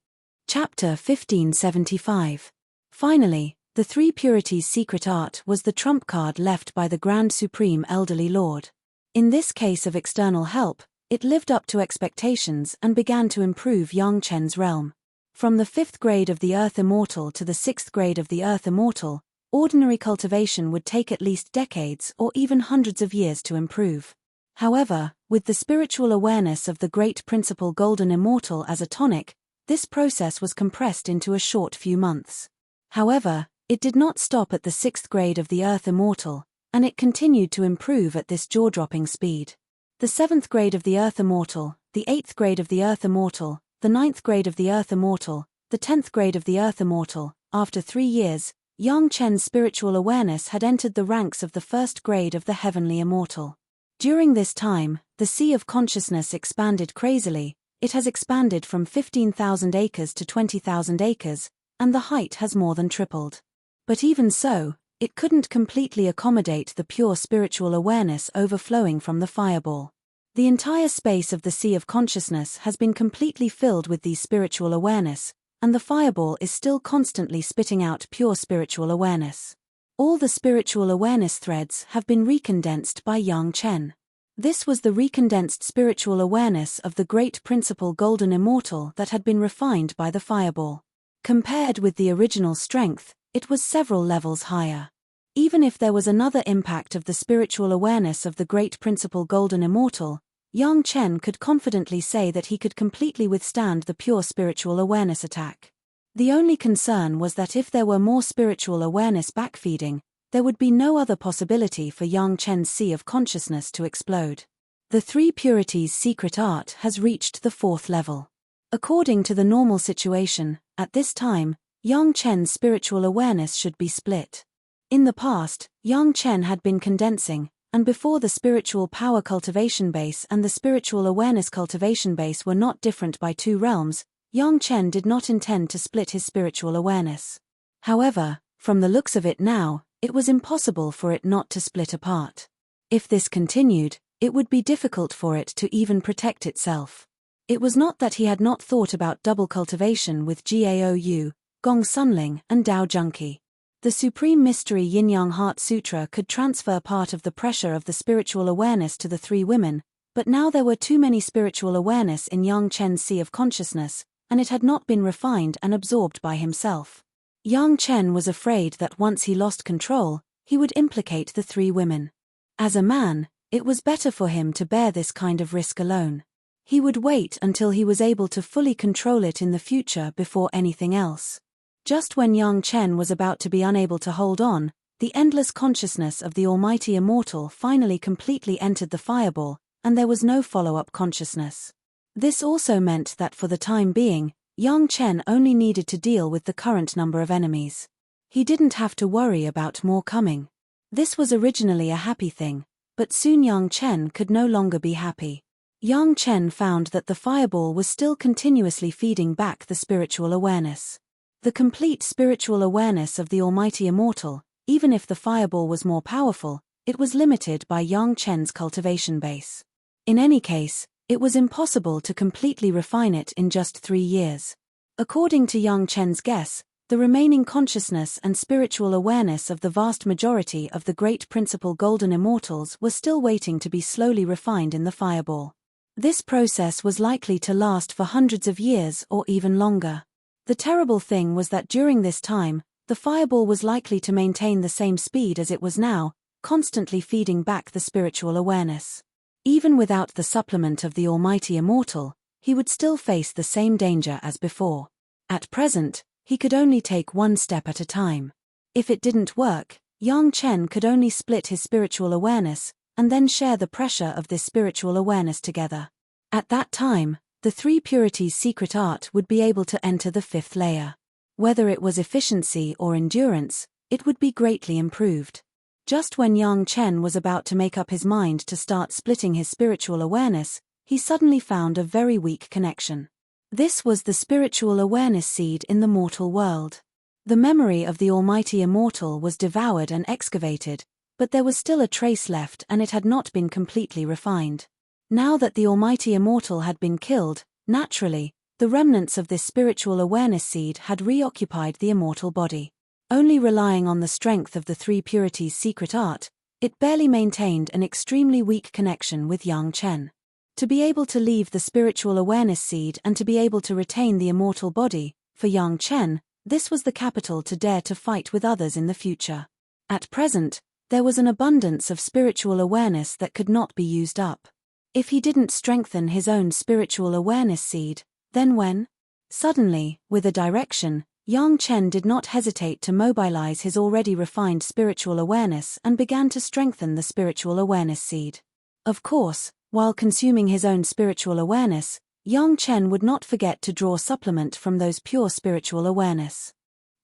Chapter 1575. Finally, the 3 purities secret art was the trump card left by the Grand Supreme Elderly Lord. In this case of external help, it lived up to expectations and began to improve Yang Chen's realm. From the 5th grade of the Earth Immortal to the 6th grade of the Earth Immortal, ordinary cultivation would take at least decades or even hundreds of years to improve. However, with the spiritual awareness of the great principle Golden Immortal as a tonic, this process was compressed into a short few months. However, it did not stop at the 6th grade of the Earth Immortal, and it continued to improve at this jaw-dropping speed. The 7th grade of the Earth Immortal, the 8th grade of the Earth Immortal, the 9th grade of the Earth Immortal, the 10th grade of the Earth Immortal. After 3 years, Yang Chen's spiritual awareness had entered the ranks of the 1st grade of the Heavenly Immortal. During this time, the sea of consciousness expanded crazily. It has expanded from 15,000 acres to 20,000 acres, and the height has more than tripled. But even so, it couldn't completely accommodate the pure spiritual awareness overflowing from the fireball. The entire space of the sea of consciousness has been completely filled with these spiritual awareness, and the fireball is still constantly spitting out pure spiritual awareness. All the spiritual awareness threads have been recondensed by Yang Chen. This was the recondensed spiritual awareness of the great principle Golden Immortal that had been refined by the fireball. Compared with the original strength, it was several levels higher. Even if there was another impact of the spiritual awareness of the great principle Golden Immortal, Yang Chen could confidently say that he could completely withstand the pure spiritual awareness attack. The only concern was that if there were more spiritual awareness backfeeding, there would be no other possibility for Yang Chen's sea of consciousness to explode. The 3 purities secret art has reached the 4th level. According to the normal situation, at this time, Yang Chen's spiritual awareness should be split. In the past, Yang Chen had been condensing, and before the spiritual power cultivation base and the spiritual awareness cultivation base were not different by 2 realms, Yang Chen did not intend to split his spiritual awareness. However, from the looks of it now, it was impossible for it not to split apart. If this continued, it would be difficult for it to even protect itself. It was not that he had not thought about double cultivation with Gaou, Gong Sunling, and Dao Junki. The Supreme Mystery Yin-Yang Heart Sutra could transfer part of the pressure of the spiritual awareness to the 3 women, but now there were too many spiritual awareness in Yang Chen's sea of consciousness, and it had not been refined and absorbed by himself. Yang Chen was afraid that once he lost control, he would implicate the 3 women. As a man, it was better for him to bear this kind of risk alone. He would wait until he was able to fully control it in the future before anything else. Just when Yang Chen was about to be unable to hold on, the endless consciousness of the Almighty Immortal finally completely entered the fireball, and there was no follow-up consciousness. This also meant that for the time being, Yang Chen only needed to deal with the current number of enemies. He didn't have to worry about more coming. This was originally a happy thing, but soon Yang Chen could no longer be happy. Yang Chen found that the fireball was still continuously feeding back the spiritual awareness. The complete spiritual awareness of the Almighty Immortal, even if the fireball was more powerful, it was limited by Yang Chen's cultivation base. In any case, it was impossible to completely refine it in just 3 years. According to Yang Chen's guess, the remaining consciousness and spiritual awareness of the vast majority of the great principle Golden Immortals were still waiting to be slowly refined in the fireball. This process was likely to last for hundreds of years or even longer. The terrible thing was that during this time, the fireball was likely to maintain the same speed as it was now, constantly feeding back the spiritual awareness. Even without the supplement of the Almighty Immortal, he would still face the same danger as before. At present, he could only take 1 step at a time. If it didn't work, Yang Chen could only split his spiritual awareness, and then share the pressure of this spiritual awareness together. At that time, the 3 purities secret art would be able to enter the 5th layer. Whether it was efficiency or endurance, it would be greatly improved. Just when Yang Chen was about to make up his mind to start splitting his spiritual awareness, he suddenly found a very weak connection. This was the spiritual awareness seed in the mortal world. The memory of the Almighty Immortal was devoured and excavated, but there was still a trace left and it had not been completely refined. Now that the Almighty Immortal had been killed, naturally, the remnants of this spiritual awareness seed had reoccupied the immortal body. Only relying on the strength of the 3 purities secret art, it barely maintained an extremely weak connection with Yang Chen. To be able to leave the spiritual awareness seed and to be able to retain the immortal body, for Yang Chen, This was the capital to dare to fight with others in the future. At present, there was an abundance of spiritual awareness that could not be used up. If he didn't strengthen his own spiritual awareness seed, then when? Suddenly, with a direction, Yang Chen did not hesitate to mobilize his already refined spiritual awareness and began to strengthen the spiritual awareness seed. Of course, while consuming his own spiritual awareness, Yang Chen would not forget to draw supplement from those pure spiritual awareness.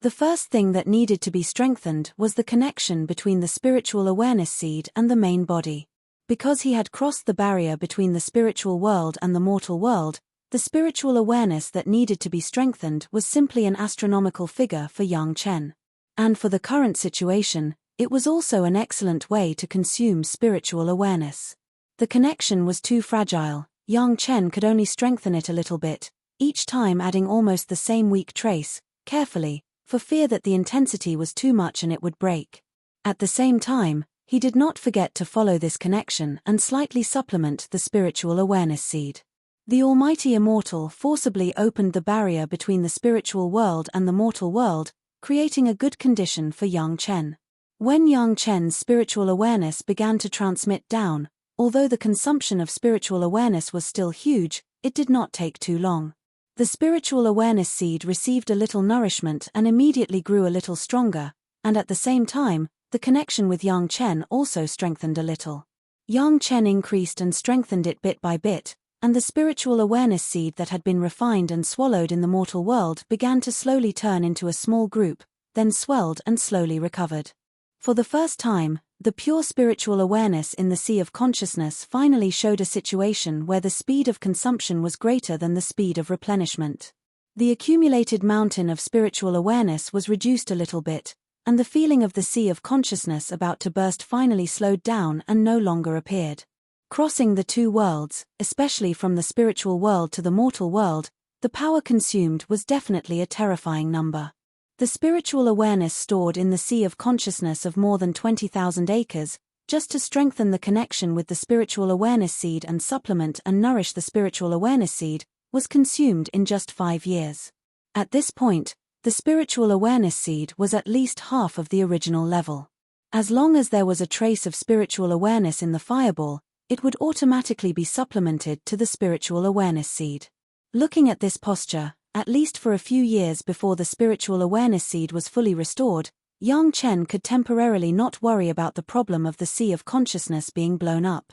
The first thing that needed to be strengthened was the connection between the spiritual awareness seed and the main body. Because he had crossed the barrier between the spiritual world and the mortal world, the spiritual awareness that needed to be strengthened was simply an astronomical figure for Yang Chen. And for the current situation, it was also an excellent way to consume spiritual awareness. The connection was too fragile. Yang Chen could only strengthen it a little bit, each time adding almost the same weak trace, carefully, for fear that the intensity was too much and it would break. At the same time, he did not forget to follow this connection and slightly supplement the spiritual awareness seed. The Almighty Immortal forcibly opened the barrier between the spiritual world and the mortal world, creating a good condition for Yang Chen. When Yang Chen's spiritual awareness began to transmit down, although the consumption of spiritual awareness was still huge, it did not take too long. The spiritual awareness seed received a little nourishment and immediately grew a little stronger, and at the same time, the connection with Yang Chen also strengthened a little. Yang Chen increased and strengthened it bit by bit, and the spiritual awareness seed that had been refined and swallowed in the mortal world began to slowly turn into a small group, then swelled and slowly recovered. For the first time, the pure spiritual awareness in the sea of consciousness finally showed a situation where the speed of consumption was greater than the speed of replenishment. The accumulated mountain of spiritual awareness was reduced a little bit, and the feeling of the sea of consciousness about to burst finally slowed down and no longer appeared. Crossing the two worlds, especially from the spiritual world to the mortal world, the power consumed was definitely a terrifying number. The spiritual awareness stored in the sea of consciousness of more than 20,000 acres, just to strengthen the connection with the spiritual awareness seed and supplement and nourish the spiritual awareness seed, was consumed in just 5 years. At this point, the spiritual awareness seed was at least half of the original level. As long as there was a trace of spiritual awareness in the fireball, it would automatically be supplemented to the spiritual awareness seed. Looking at this posture, at least for a few years before the spiritual awareness seed was fully restored, Yang Chen could temporarily not worry about the problem of the sea of consciousness being blown up.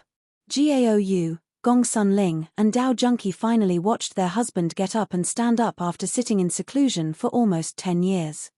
Gaou, Gong Sunling, and Dao Junqi finally watched their husband get up and stand up after sitting in seclusion for almost 10 years.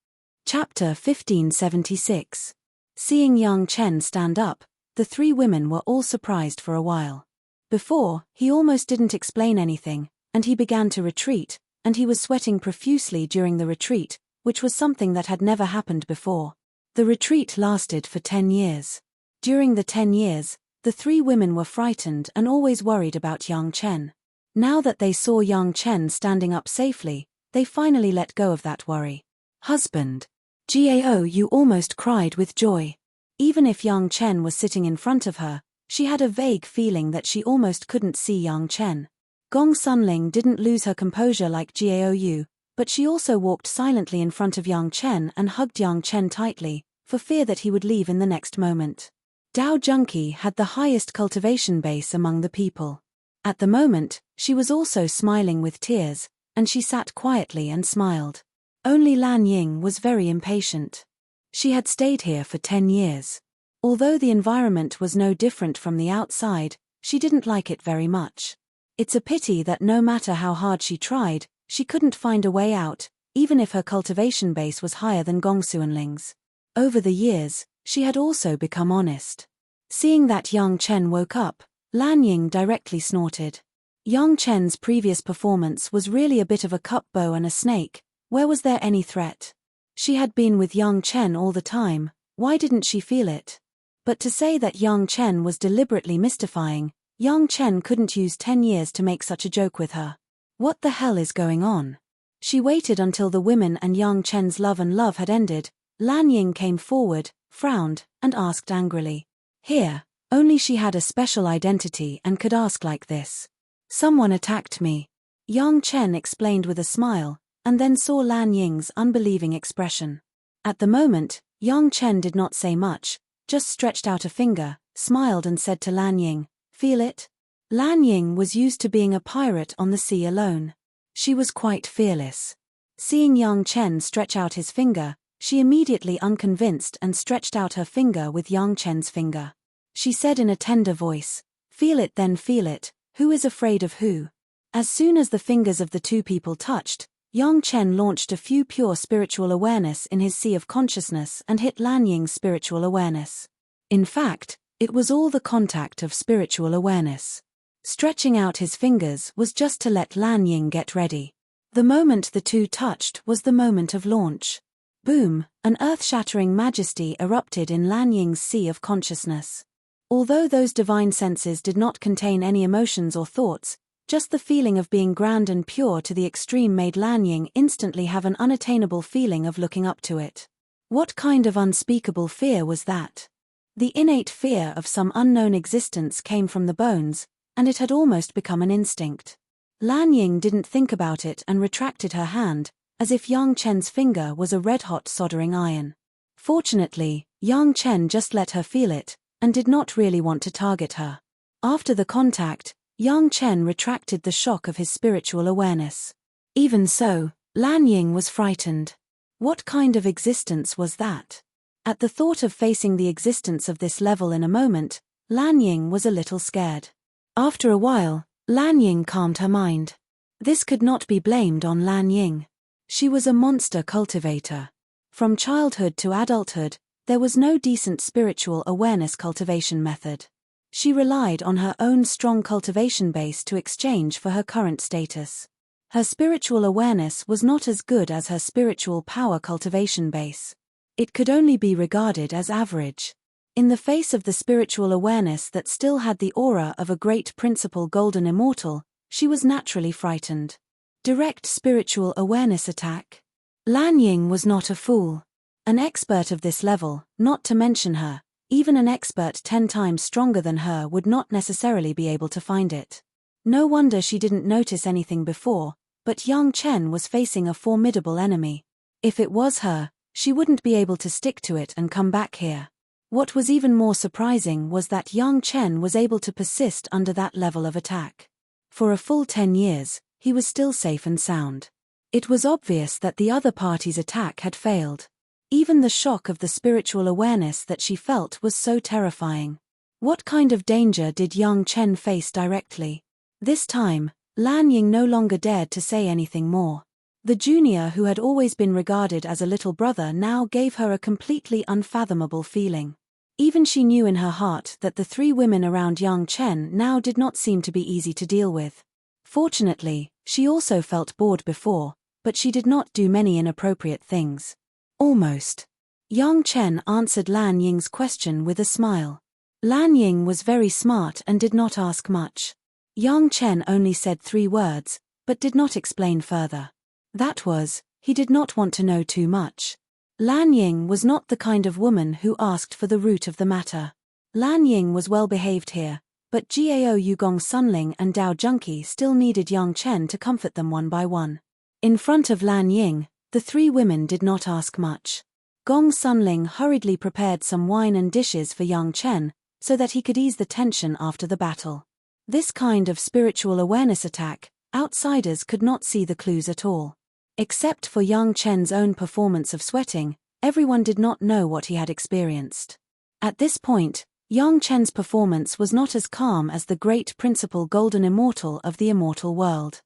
Chapter 1576. Seeing Yang Chen stand up, the three women were all surprised for a while. Before, he almost didn't explain anything, and he began to retreat, and he was sweating profusely during the retreat, which was something that had never happened before. The retreat lasted for 10 years. During the 10 years, the three women were frightened and always worried about Yang Chen. Now that they saw Yang Chen standing up safely, they finally let go of that worry. Husband. Gaou almost cried with joy. Even if Yang Chen was sitting in front of her, she had a vague feeling that she almost couldn't see Yang Chen. Gong Sunling didn't lose her composure like Gaou, but she also walked silently in front of Yang Chen and hugged Yang Chen tightly, for fear that he would leave in the next moment. Dao Junqi had the highest cultivation base among the people. At the moment, she was also smiling with tears, and she sat quietly and smiled. Only Lan Ying was very impatient. She had stayed here for 10 years. Although the environment was no different from the outside, she didn't like it very much. It's a pity that no matter how hard she tried, she couldn't find a way out, even if her cultivation base was higher than Gong Sunling's. Over the years, she had also become honest. Seeing that Yang Chen woke up, Lan Ying directly snorted. Yang Chen's previous performance was really a bit of a cup bow and a snake. Where was there any threat? She had been with Yang Chen all the time, why didn't she feel it? But to say that Yang Chen was deliberately mystifying, Yang Chen couldn't use 10 years to make such a joke with her. What the hell is going on? She waited until the women and Yang Chen's love had ended. Lan Ying came forward, frowned, and asked angrily. Here, only she had a special identity and could ask like this. Someone attacked me. Yang Chen explained with a smile, and then saw Lan Ying's unbelieving expression. At the moment, Yang Chen did not say much, just stretched out a finger, smiled and said to Lan Ying, "Feel it?" Lan Ying was used to being a pirate on the sea alone. She was quite fearless. Seeing Yang Chen stretch out his finger, she immediately unconvinced and stretched out her finger with Yang Chen's finger. She said in a tender voice, "Feel it then, feel it, who is afraid of who?" As soon as the fingers of the two people touched, Yang Chen launched a few pure spiritual awareness in his sea of consciousness and hit Lan Ying's spiritual awareness. In fact, it was all the contact of spiritual awareness. Stretching out his fingers was just to let Lan Ying get ready. The moment the two touched was the moment of launch. Boom, an earth-shattering majesty erupted in Lan Ying's sea of consciousness. Although those divine senses did not contain any emotions or thoughts, just the feeling of being grand and pure to the extreme made Lan Ying instantly have an unattainable feeling of looking up to it. What kind of unspeakable fear was that? The innate fear of some unknown existence came from the bones, and it had almost become an instinct. Lan Ying didn't think about it and retracted her hand, as if Yang Chen's finger was a red-hot soldering iron. Fortunately, Yang Chen just let her feel it, and did not really want to target her. After the contact, Yang Chen retracted the shock of his spiritual awareness. Even so, Lan Ying was frightened. What kind of existence was that? At the thought of facing the existence of this level in a moment, Lan Ying was a little scared. After a while, Lan Ying calmed her mind. This could not be blamed on Lan Ying. She was a monster cultivator. From childhood to adulthood, there was no decent spiritual awareness cultivation method. She relied on her own strong cultivation base to exchange for her current status. Her spiritual awareness was not as good as her spiritual power cultivation base. It could only be regarded as average. In the face of the spiritual awareness that still had the aura of a great principal golden immortal, she was naturally frightened. Direct spiritual awareness attack? Lan Ying was not a fool. An expert of this level, not to mention her, even an expert 10 times stronger than her would not necessarily be able to find it. No wonder she didn't notice anything before, but Yang Chen was facing a formidable enemy. If it was her, she wouldn't be able to stick to it and come back here. What was even more surprising was that Yang Chen was able to persist under that level of attack. For a full 10 years, he was still safe and sound. It was obvious that the other party's attack had failed. Even the shock of the spiritual awareness that she felt was so terrifying. What kind of danger did Yang Chen face directly? This time, Lan Ying no longer dared to say anything more. The junior who had always been regarded as a little brother now gave her a completely unfathomable feeling. Even she knew in her heart that the 3 women around Yang Chen now did not seem to be easy to deal with. Fortunately, she also felt bored before, but she did not do many inappropriate things. Almost. Yang Chen answered Lan Ying's question with a smile. Lan Ying was very smart and did not ask much. Yang Chen only said 3 words, but did not explain further. That was, he did not want to know too much. Lan Ying was not the kind of woman who asked for the root of the matter. Lan Ying was well behaved here, but Gao Yugong Sunling and Dao Junkie still needed Yang Chen to comfort them one by one. In front of Lan Ying, the 3 women did not ask much. Gong Sunling hurriedly prepared some wine and dishes for Yang Chen, so that he could ease the tension after the battle. This kind of spiritual awareness attack, outsiders could not see the clues at all. Except for Yang Chen's own performance of sweating, everyone did not know what he had experienced. At this point, Yang Chen's performance was not as calm as the great principal golden immortal of the immortal world.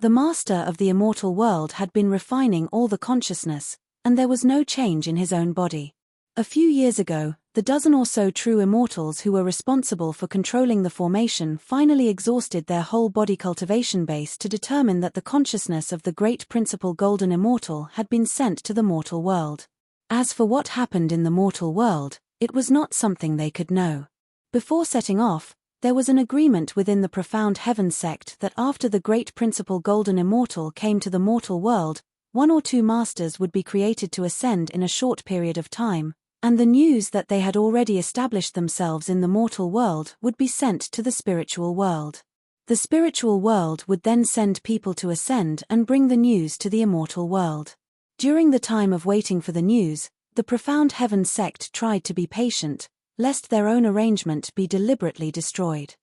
The master of the immortal world had been refining all the consciousness, and there was no change in his own body. A few years ago, the dozen or so true immortals who were responsible for controlling the formation finally exhausted their whole body cultivation base to determine that the consciousness of the great principal golden immortal had been sent to the mortal world. As for what happened in the mortal world, it was not something they could know. Before setting off, there was an agreement within the Profound Heaven sect that after the great principal golden immortal came to the mortal world, 1 or 2 masters would be created to ascend in a short period of time, and the news that they had already established themselves in the mortal world would be sent to the spiritual world. The spiritual world would then send people to ascend and bring the news to the immortal world. During the time of waiting for the news, the profound heaven sect tried to be patient, lest their own arrangement be deliberately destroyed.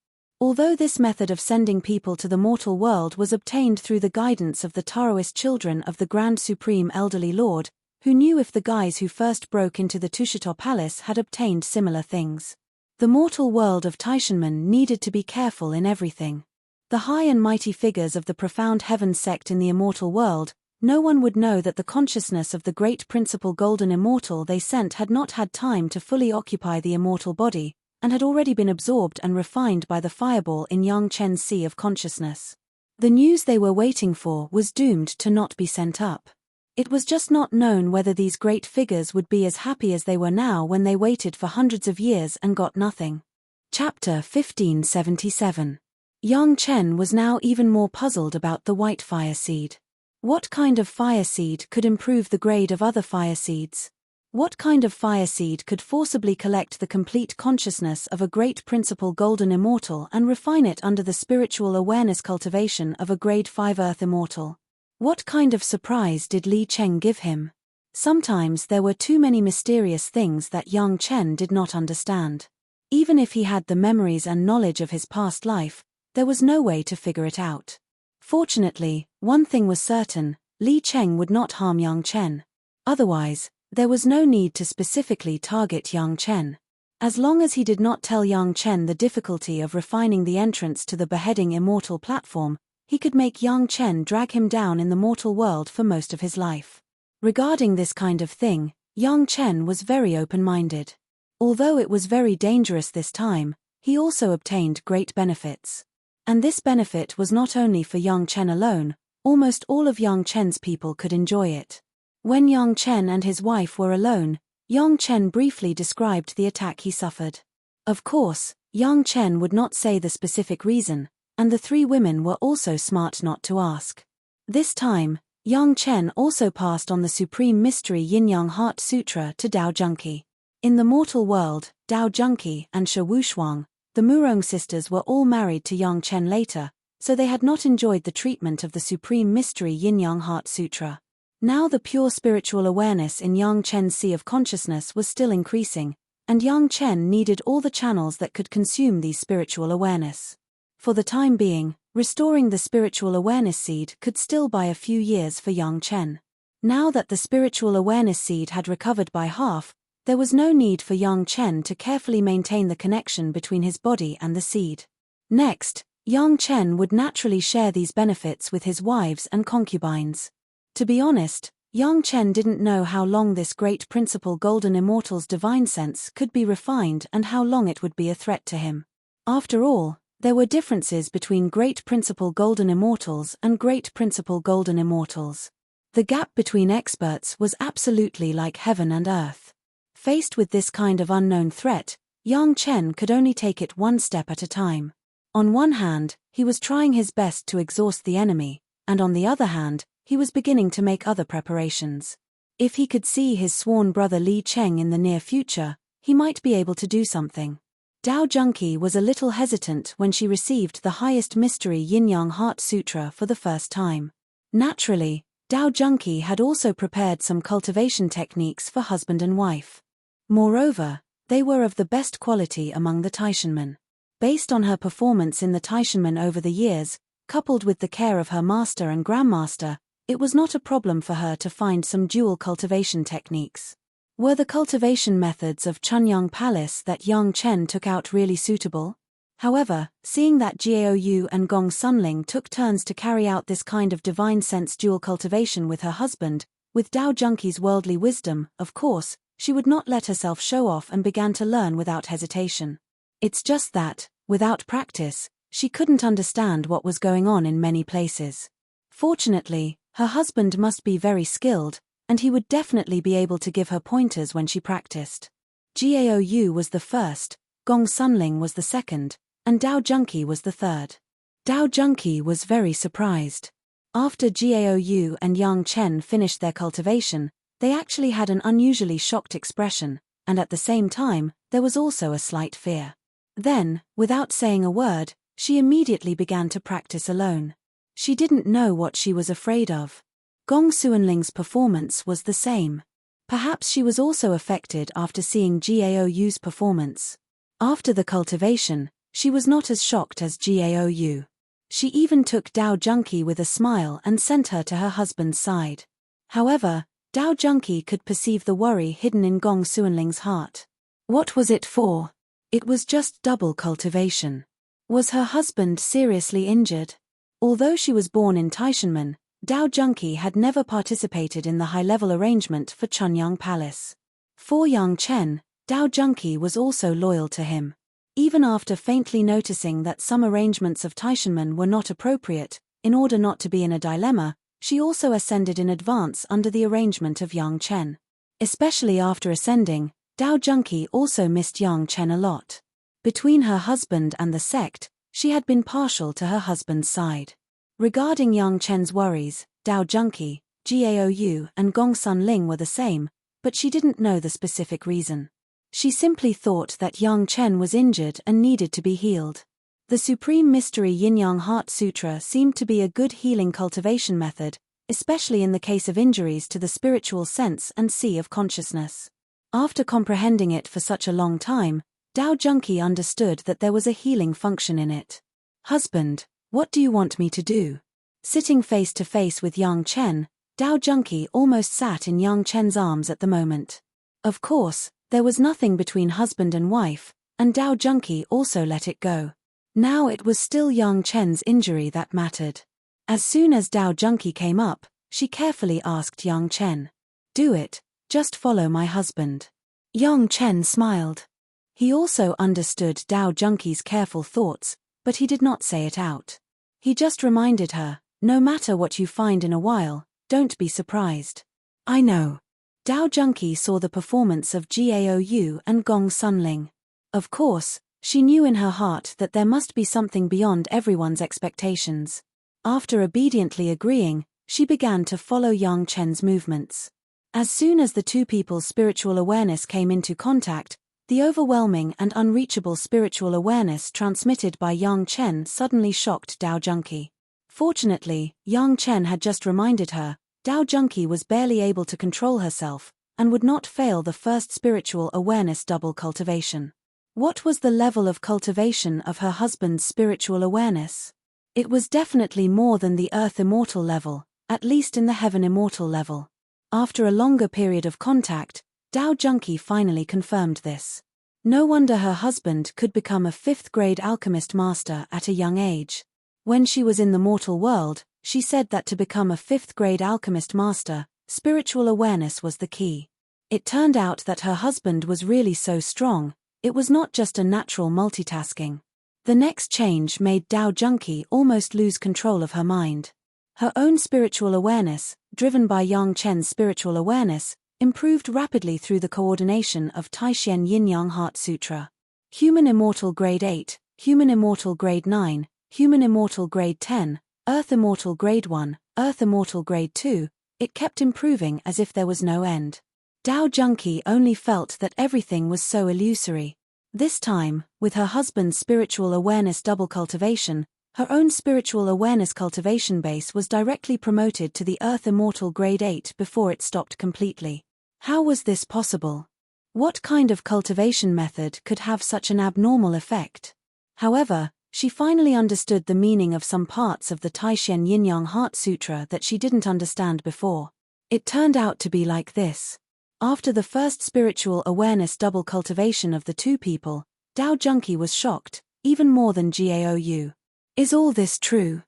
Although this method of sending people to the mortal world was obtained through the guidance of the Taoist children of the Grand Supreme Elderly Lord, who knew if the guys who first broke into the Tushitou Palace had obtained similar things. The mortal world of Taishanmen needed to be careful in everything. The high and mighty figures of the profound heaven sect in the immortal world, no one would know that the consciousness of the great principal golden immortal they sent had not had time to fully occupy the immortal body, and had already been absorbed and refined by the fireball in Yang Chen's sea of consciousness. The news they were waiting for was doomed to not be sent up. It was just not known whether these great figures would be as happy as they were now when they waited for hundreds of years and got nothing. Chapter 1577. Yang Chen was now even more puzzled about the white fire seed. What kind of fire seed could improve the grade of other fire seeds? What kind of fire seed could forcibly collect the complete consciousness of a great principal golden immortal and refine it under the spiritual awareness cultivation of a grade 5 earth immortal? What kind of surprise did Li Cheng give him? Sometimes there were too many mysterious things that Yang Chen did not understand. Even if he had the memories and knowledge of his past life, there was no way to figure it out. Fortunately, one thing was certain: Li Cheng would not harm Yang Chen. Otherwise, there was no need to specifically target Yang Chen. As long as he did not tell Yang Chen the difficulty of refining the entrance to the beheading immortal platform, he could make Yang Chen drag him down in the mortal world for most of his life. Regarding this kind of thing, Yang Chen was very open-minded. Although it was very dangerous this time, he also obtained great benefits. And this benefit was not only for Yang Chen alone, almost all of Yang Chen's people could enjoy it. When Yang Chen and his wife were alone, Yang Chen briefly described the attack he suffered. Of course, Yang Chen would not say the specific reason, and the three women were also smart not to ask. This time, Yang Chen also passed on the Supreme Mystery Yin-Yang Heart Sutra to Dao Junqi. In the mortal world, Dao Junqi and Shi Wushuang, the Murong sisters, were all married to Yang Chen later, so they had not enjoyed the treatment of the Supreme Mystery Yin-Yang Heart Sutra. Now the pure spiritual awareness in Yang Chen's sea of consciousness was still increasing, and Yang Chen needed all the channels that could consume these spiritual awareness. For the time being, restoring the spiritual awareness seed could still buy a few years for Yang Chen. Now that the spiritual awareness seed had recovered by half, there was no need for Yang Chen to carefully maintain the connection between his body and the seed. Next, Yang Chen would naturally share these benefits with his wives and concubines. To be honest, Yang Chen didn't know how long this great principal golden immortal's divine sense could be refined and how long it would be a threat to him. After all, there were differences between great principal golden immortals and great principal golden immortals. The gap between experts was absolutely like heaven and earth. Faced with this kind of unknown threat, Yang Chen could only take it one step at a time. On one hand, he was trying his best to exhaust the enemy, and on the other hand, he was beginning to make other preparations. If he could see his sworn brother Li Cheng in the near future, he might be able to do something. Dao Junqi was a little hesitant when she received the highest mystery Yin-Yang Heart Sutra for the first time. Naturally, Dao Junqi had also prepared some cultivation techniques for husband and wife. Moreover, they were of the best quality among the Taishanmen. Based on her performance in the Taishanmen over the years, coupled with the care of her master and grandmaster, it was not a problem for her to find some dual cultivation techniques. Were the cultivation methods of Chunyang Palace that Yang Chen took out really suitable? However, seeing that Jiaoyu and Gong Sunling took turns to carry out this kind of divine sense dual cultivation with her husband, with Dao Junqi's worldly wisdom, of course, she would not let herself show off and began to learn without hesitation. It's just that, without practice, she couldn't understand what was going on in many places. Fortunately, her husband must be very skilled, and he would definitely be able to give her pointers when she practiced. Jiaoyu was the first, Gong Sunling was the second, and Dao Junqi was the third. Dao Junqi was very surprised. After Jiaoyu and Yang Chen finished their cultivation, they actually had an unusually shocked expression, and at the same time, there was also a slight fear. Then, without saying a word, She immediately began to practice alone. She didn't know what she was afraid of. Gong Suanling's performance was the same. Perhaps she was also affected after seeing Gaou's performance. After the cultivation, she was not as shocked as Gaou. She even took Dao Junqi with a smile and sent her to her husband's side. However, Dao Junqi could perceive the worry hidden in Gong Suanling's heart. What was it for? It was just double cultivation. Was her husband seriously injured? Although she was born in Taishanmen, Dao Junqi had never participated in the high-level arrangement for Chunyang Palace. For Yang Chen, Dao Junqi was also loyal to him. Even after faintly noticing that some arrangements of Taishanmen were not appropriate, in order not to be in a dilemma, she also ascended in advance under the arrangement of Yang Chen. Especially after ascending, Dao Junqi also missed Yang Chen a lot. Between her husband and the sect, she had been partial to her husband's side. Regarding Yang Chen's worries, Dao Junqi, Gaou and Gong Sunling were the same, but she didn't know the specific reason. She simply thought that Yang Chen was injured and needed to be healed. The Supreme Mystery Yin-Yang Heart Sutra seemed to be a good healing cultivation method, especially in the case of injuries to the spiritual sense and sea of consciousness. After comprehending it for such a long time, Dao Junqi understood that there was a healing function in it. Husband, what do you want me to do? Sitting face to face with Yang Chen, Dao Junqi almost sat in Yang Chen's arms at the moment. Of course, there was nothing between husband and wife, and Dao Junqi also let it go. Now it was still Yang Chen's injury that mattered. As soon as Dao Junqi came up, she carefully asked Yang Chen. Do it, just follow my husband. Yang Chen smiled. He also understood Dao Junqi's careful thoughts, but he did not say it out. He just reminded her, no matter what you find in a while, don't be surprised. I know. Dao Junqi saw the performance of Gaou and Gong Sunling. Of course, she knew in her heart that there must be something beyond everyone's expectations. After obediently agreeing, she began to follow Yang Chen's movements. As soon as the two people's spiritual awareness came into contact, the overwhelming and unreachable spiritual awareness transmitted by Yang Chen suddenly shocked Dao Junqi. Fortunately, Yang Chen had just reminded her, Dao Junqi was barely able to control herself, and would not fail the first spiritual awareness double cultivation. What was the level of cultivation of her husband's spiritual awareness? It was definitely more than the Earth Immortal level, at least in the Heaven Immortal level. After a longer period of contact, Dao Junqi finally confirmed this. No wonder her husband could become a 5th-grade alchemist master at a young age. When she was in the mortal world, she said that to become a 5th-grade alchemist master, spiritual awareness was the key. It turned out that her husband was really so strong, it was not just a natural multitasking. The next change made Dao Junqi almost lose control of her mind. Her own spiritual awareness, driven by Yang Chen's spiritual awareness, improved rapidly through the coordination of Taishan Yin-Yang Heart Sutra. Human Immortal Grade 8, Human Immortal Grade 9, Human Immortal Grade 10, Earth Immortal Grade 1, Earth Immortal Grade 2, it kept improving as if there was no end. Dao Junqi only felt that everything was so illusory. This time, with her husband's spiritual awareness double cultivation, her own spiritual awareness cultivation base was directly promoted to the Earth Immortal Grade 8 before it stopped completely. How was this possible? What kind of cultivation method could have such an abnormal effect? However, she finally understood the meaning of some parts of the Taishan Yin-Yang Heart Sutra that she didn't understand before. It turned out to be like this. After the first spiritual awareness double cultivation of the two people, Dao Junqi was shocked, even more than Gaou. Is all this true?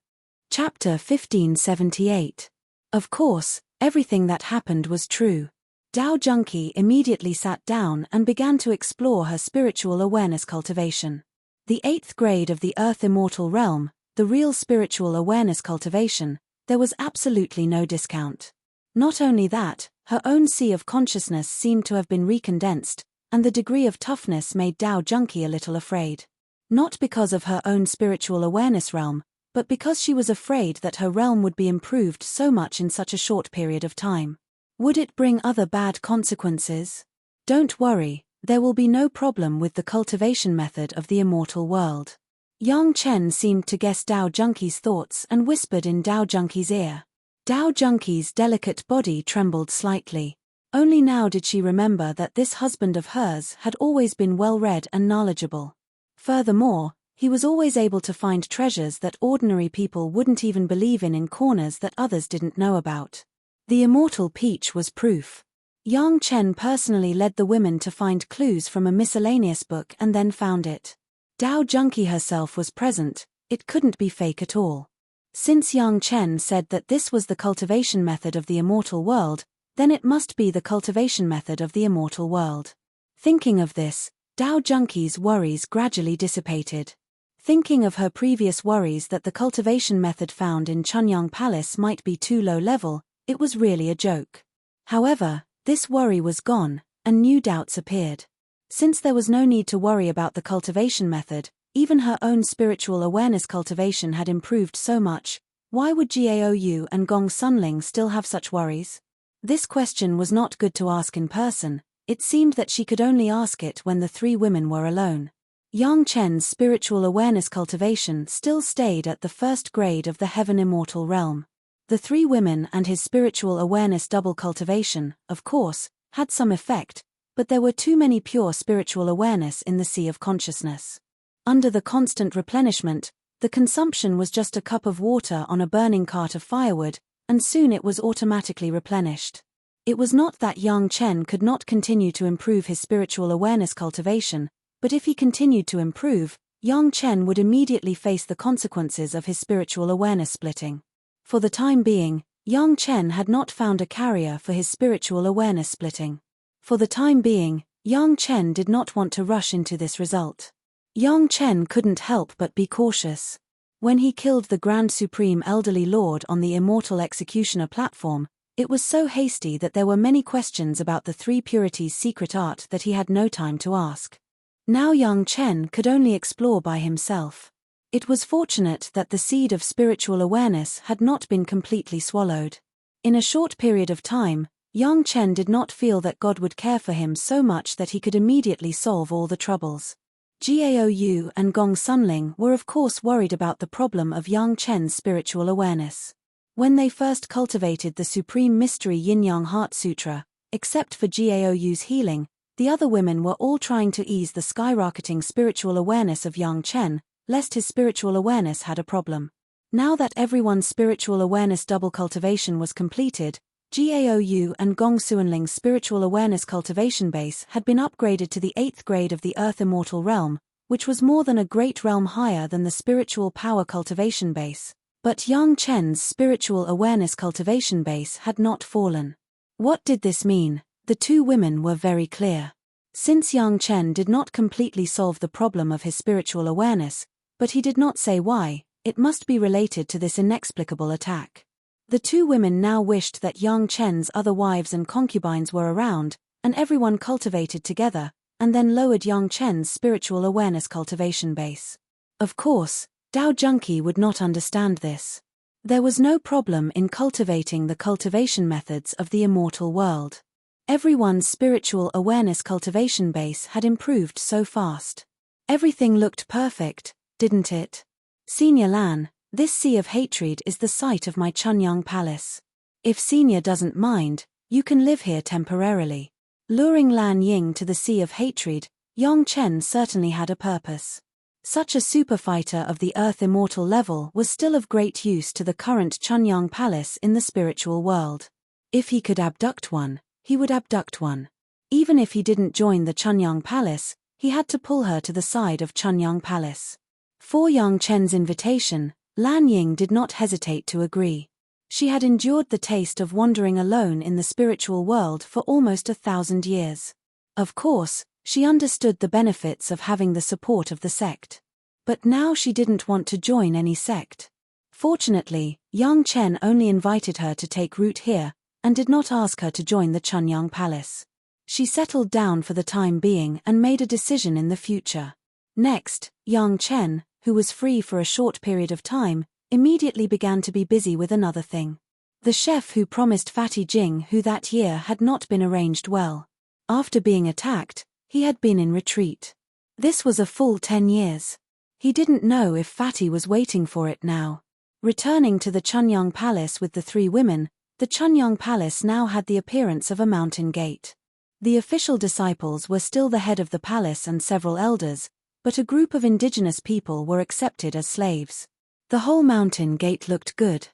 Chapter 1578. Of course, everything that happened was true. Dao Junqi immediately sat down and began to explore her spiritual awareness cultivation. The 8th grade of the Earth Immortal Realm, the real spiritual awareness cultivation, there was absolutely no discount. Not only that, her own sea of consciousness seemed to have been recondensed, and the degree of toughness made Dao Junqi a little afraid. Not because of her own spiritual awareness realm, but because she was afraid that her realm would be improved so much in such a short period of time. Would it bring other bad consequences? Don't worry, there will be no problem with the cultivation method of the immortal world. Yang Chen seemed to guess Dao Junkie's thoughts and whispered in Dao Junkie's ear. Dao Junkie's delicate body trembled slightly. Only now did she remember that this husband of hers had always been well-read and knowledgeable. Furthermore, he was always able to find treasures that ordinary people wouldn't even believe in corners that others didn't know about. The immortal peach was proof. Yang Chen personally led the women to find clues from a miscellaneous book and then found it. Dao Junkie herself was present, it couldn't be fake at all. Since Yang Chen said that this was the cultivation method of the immortal world, then it must be the cultivation method of the immortal world. Thinking of this, Dao Junkie's worries gradually dissipated. Thinking of her previous worries that the cultivation method found in Chunyang Palace might be too low level, it was really a joke. However, this worry was gone, and new doubts appeared. Since there was no need to worry about the cultivation method, even her own spiritual awareness cultivation had improved so much, why would Gaou and Gong Sunling still have such worries? This question was not good to ask in person, it seemed that she could only ask it when the three women were alone. Yang Chen's spiritual awareness cultivation still stayed at the first grade of the Heaven Immortal realm. The three women and his spiritual awareness double cultivation, of course, had some effect, but there were too many pure spiritual awareness in the sea of consciousness. Under the constant replenishment, the consumption was just a cup of water on a burning cart of firewood, and soon it was automatically replenished. It was not that Yang Chen could not continue to improve his spiritual awareness cultivation, but if he continued to improve, Yang Chen would immediately face the consequences of his spiritual awareness splitting. For the time being, Yang Chen had not found a carrier for his spiritual awareness splitting. For the time being, Yang Chen did not want to rush into this result. Yang Chen couldn't help but be cautious. When he killed the Grand Supreme Elderly Lord on the Immortal Executioner platform, it was so hasty that there were many questions about the Three Purities' secret art that he had no time to ask. Now Yang Chen could only explore by himself. It was fortunate that the seed of spiritual awareness had not been completely swallowed. In a short period of time, Yang Chen did not feel that God would care for him so much that he could immediately solve all the troubles. Gaou and Gong Sunling were of course worried about the problem of Yang Chen's spiritual awareness. When they first cultivated the Supreme Mystery Yin-Yang Heart Sutra, except for Gaou's healing, the other women were all trying to ease the skyrocketing spiritual awareness of Yang Chen, lest his spiritual awareness had a problem. Now that everyone's spiritual awareness double cultivation was completed, Gaou and Gong Sunling's spiritual awareness cultivation base had been upgraded to the 8th grade of the Earth Immortal Realm, which was more than a great realm higher than the spiritual power cultivation base. But Yang Chen's spiritual awareness cultivation base had not fallen. What did this mean? The two women were very clear. Since Yang Chen did not completely solve the problem of his spiritual awareness, but he did not say why, it must be related to this inexplicable attack. The two women now wished that Yang Chen's other wives and concubines were around, and everyone cultivated together, and then lowered Yang Chen's spiritual awareness cultivation base. Of course, Dao Junkie would not understand this. There was no problem in cultivating the cultivation methods of the immortal world. Everyone's spiritual awareness cultivation base had improved so fast. Everything looked perfect, didn't it? Senior Lan, this sea of hatred is the site of my Chunyang Palace. If Senior doesn't mind, you can live here temporarily. Luring Lan Ying to the sea of hatred, Yang Chen certainly had a purpose. Such a super fighter of the Earth Immortal level was still of great use to the current Chunyang Palace in the spiritual world. If he could abduct one, he would abduct one. Even if he didn't join the Chunyang Palace, he had to pull her to the side of Chunyang Palace. For Yang Chen's invitation, Lan Ying did not hesitate to agree. She had endured the taste of wandering alone in the spiritual world for almost 1,000 years. Of course, she understood the benefits of having the support of the sect. But now she didn't want to join any sect. Fortunately, Yang Chen only invited her to take root here, and did not ask her to join the Chunyang Palace. She settled down for the time being and made a decision in the future. Next, Yang Chen, who was free for a short period of time, immediately began to be busy with another thing. The chef who promised Fatty Jing who that year had not been arranged well. After being attacked, he had been in retreat. This was a full 10 years. He didn't know if Fatty was waiting for it now. Returning to the Chunyang Palace with the 3 women, the Chunyang Palace now had the appearance of a mountain gate. The official disciples were still the head of the palace and several elders, but a group of indigenous people were accepted as slaves. The whole mountain gate looked good.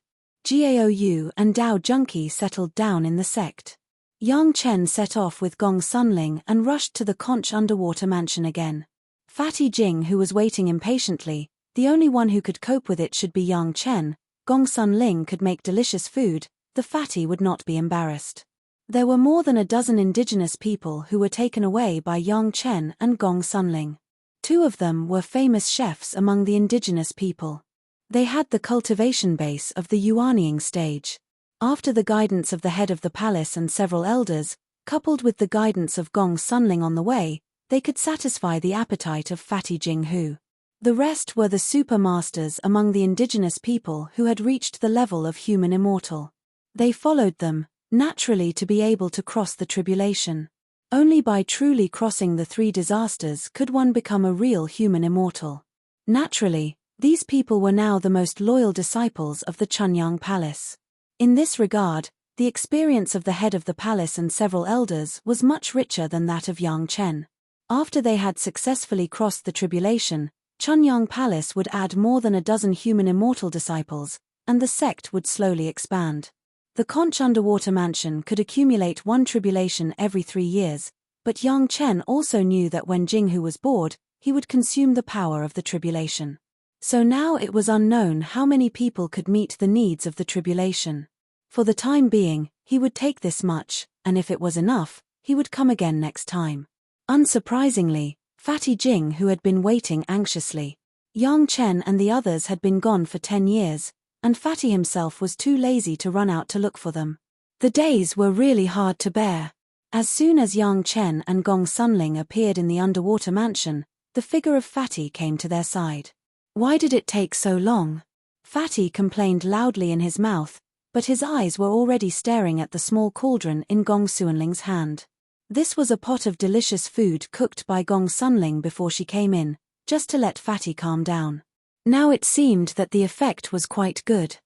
Gaou and Dao Junki settled down in the sect. Yang Chen set off with Gong Sunling and rushed to the conch underwater mansion again. Fatty Jing, who was waiting impatiently, the only one who could cope with it should be Yang Chen. Gong Sunling could make delicious food, the fatty would not be embarrassed. There were more than a dozen indigenous people who were taken away by Yang Chen and Gong Sunling. 2 of them were famous chefs among the indigenous people. They had the cultivation base of the Yuanying stage. After the guidance of the head of the palace and several elders, coupled with the guidance of Gong Sunling on the way, they could satisfy the appetite of Fatty Jing Hu. The rest were the super masters among the indigenous people who had reached the level of human immortal. They followed them, naturally, to be able to cross the tribulation. Only by truly crossing the 3 disasters could one become a real human immortal. Naturally, these people were now the most loyal disciples of the Chunyang Palace. In this regard, the experience of the head of the palace and several elders was much richer than that of Yang Chen. After they had successfully crossed the tribulation, Chunyang Palace would add more than a dozen human immortal disciples, and the sect would slowly expand. The conch underwater mansion could accumulate 1 tribulation every 3 years, but Yang Chen also knew that when Jinghu was bored, he would consume the power of the tribulation. So now it was unknown how many people could meet the needs of the tribulation. For the time being, he would take this much, and if it was enough, he would come again next time. Unsurprisingly, Fatty Jing, who had been waiting anxiously. Yang Chen and the others had been gone for 10 years, and Fatty himself was too lazy to run out to look for them. The days were really hard to bear. As soon as Yang Chen and Gong Sunling appeared in the underwater mansion, the figure of Fatty came to their side. Why did it take so long? Fatty complained loudly in his mouth, but his eyes were already staring at the small cauldron in Gong Sunling's hand. This was a pot of delicious food cooked by Gong Sunling before she came in, just to let Fatty calm down. Now it seemed that the effect was quite good.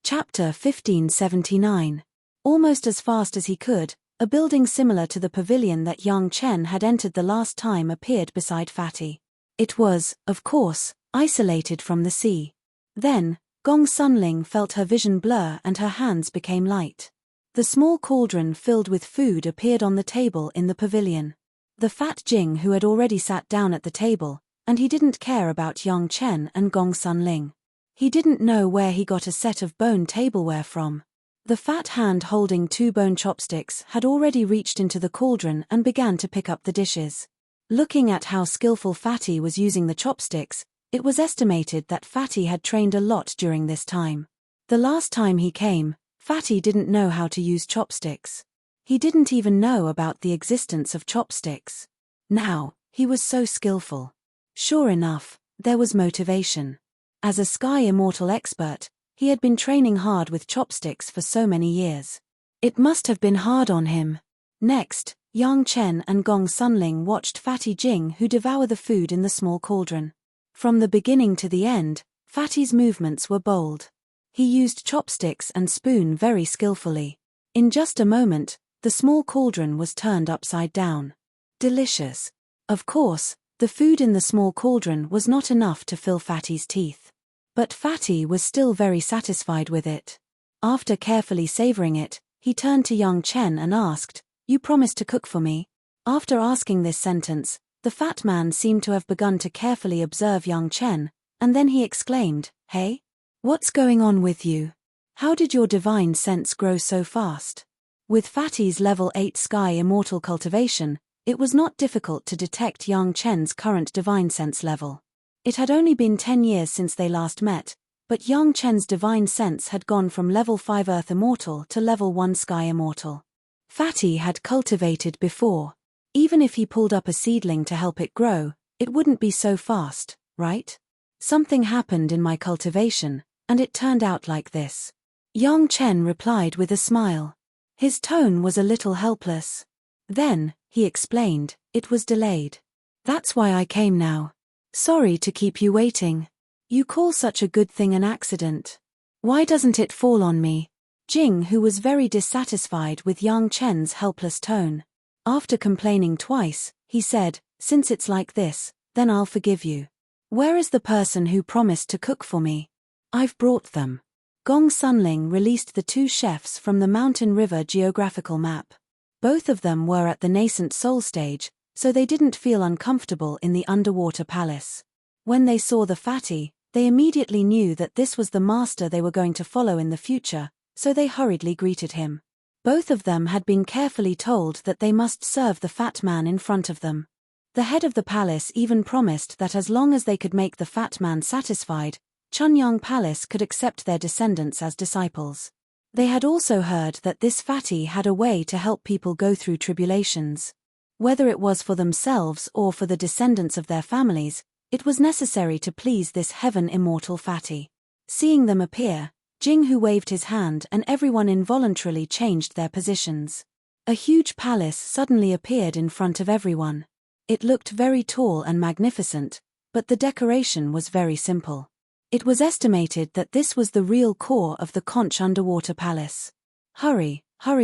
Chapter 1579. Almost as fast as he could, a building similar to the pavilion that Yang Chen had entered the last time appeared beside Fatty. It was, of course, isolated from the sea. Then, Gong Sunling felt her vision blur and her hands became light. The small cauldron filled with food appeared on the table in the pavilion. The fat Jing, who had already sat down at the table, and he didn't care about Yang Chen and Gong Sunling. He didn't know where he got a set of bone tableware from. The fat hand holding 2 bone chopsticks had already reached into the cauldron and began to pick up the dishes. Looking at how skillful Fatty was using the chopsticks, it was estimated that Fatty had trained a lot during this time. The last time he came, Fatty didn't know how to use chopsticks. He didn't even know about the existence of chopsticks. Now, he was so skillful. Sure enough, there was motivation. As a Sky Immortal expert, he had been training hard with chopsticks for so many years. It must have been hard on him. Next, Yang Chen and Gong Sunling watched Fatty Jing who devour the food in the small cauldron. From the beginning to the end, Fatty's movements were bold. He used chopsticks and spoon very skillfully. In just a moment, the small cauldron was turned upside down. Delicious. Of course, the food in the small cauldron was not enough to fill Fatty's teeth. But Fatty was still very satisfied with it. After carefully savoring it, he turned to Yang Chen and asked, "You promised to cook for me?" After asking this sentence, the fat man seemed to have begun to carefully observe Yang Chen, and then he exclaimed, "Hey? What's going on with you? How did your divine sense grow so fast?" With Fatty's level 8 Sky Immortal cultivation, it was not difficult to detect Yang Chen's current divine sense level. It had only been 10 years since they last met, but Yang Chen's divine sense had gone from level 5 Earth Immortal to level 1 Sky Immortal. Fatty had cultivated before. Even if he pulled up a seedling to help it grow, it wouldn't be so fast, right? Something happened in my cultivation, and it turned out like this. Yang Chen replied with a smile. His tone was a little helpless. Then, he explained, it was delayed. That's why I came now. Sorry to keep you waiting. You call such a good thing an accident. Why doesn't it fall on me? Jing, who was very dissatisfied with Yang Chen's helpless tone. After complaining twice, he said, since it's like this, then I'll forgive you. Where is the person who promised to cook for me? I've brought them. Gong Sunling released the two chefs from the Mountain River geographical map. Both of them were at the nascent soul stage, so they didn't feel uncomfortable in the underwater palace. When they saw the fatty, they immediately knew that this was the master they were going to follow in the future, so they hurriedly greeted him. Both of them had been carefully told that they must serve the fat man in front of them. The head of the palace even promised that as long as they could make the fat man satisfied, Chunyang Palace could accept their descendants as disciples. They had also heard that this fatty had a way to help people go through tribulations. Whether it was for themselves or for the descendants of their families, it was necessary to please this heaven-immortal fatty. Seeing them appear, Jing Hu waved his hand and everyone involuntarily changed their positions. A huge palace suddenly appeared in front of everyone. It looked very tall and magnificent, but the decoration was very simple. It was estimated that this was the real core of the conch underwater palace. Hurry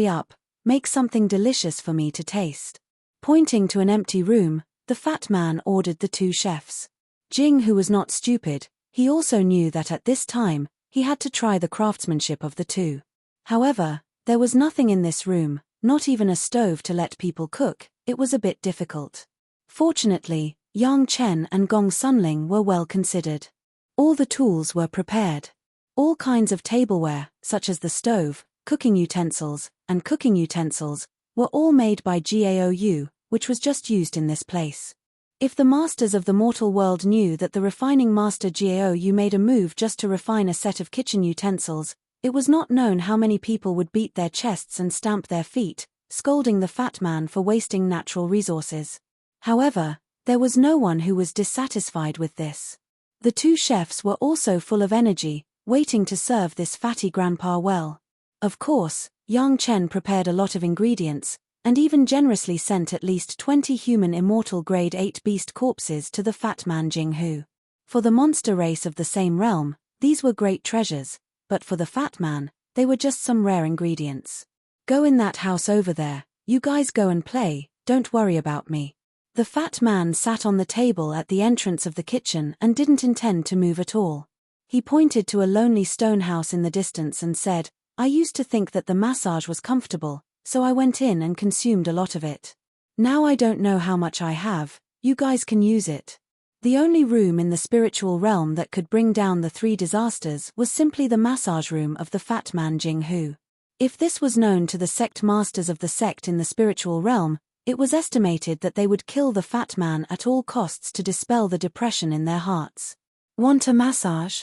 up, make something delicious for me to taste. Pointing to an empty room, the fat man ordered the two chefs. Jing, who was not stupid, he also knew that at this time, he had to try the craftsmanship of the two. However, there was nothing in this room, not even a stove to let people cook. It was a bit difficult. Fortunately, Yang Chen and Gong Sunling were well considered. All the tools were prepared. All kinds of tableware, such as the stove, cooking utensils, and cooking utensils, were all made by Gaou, which was just used in this place. If the masters of the mortal world knew that the refining master Gaou made a move just to refine a set of kitchen utensils, it was not known how many people would beat their chests and stamp their feet, scolding the fat man for wasting natural resources. However, there was no one who was dissatisfied with this. The two chefs were also full of energy, waiting to serve this fatty grandpa well. Of course, Yang Chen prepared a lot of ingredients, and even generously sent at least 20 human immortal grade 8 beast corpses to the fat man Jing Hu. For the monster race of the same realm, these were great treasures, but for the fat man, they were just some rare ingredients. Go in that house over there, you guys go and play, don't worry about me. The fat man sat on the table at the entrance of the kitchen and didn't intend to move at all. He pointed to a lonely stone house in the distance and said, I used to think that the massage was comfortable, so I went in and consumed a lot of it. Now I don't know how much I have, you guys can use it. The only room in the spiritual realm that could bring down the three disasters was simply the massage room of the fat man Jing Hu. If this was known to the sect masters of the sect in the spiritual realm, it was estimated that they would kill the fat man at all costs to dispel the depression in their hearts. Want a massage?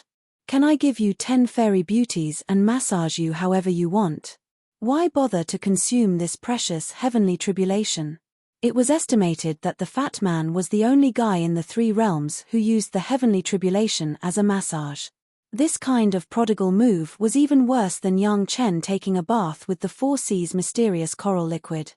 Can I give you 10 fairy beauties and massage you however you want? Why bother to consume this precious heavenly tribulation? It was estimated that the fat man was the only guy in the three realms who used the heavenly tribulation as a massage. This kind of prodigal move was even worse than Yang Chen taking a bath with the Four Seas mysterious coral liquid.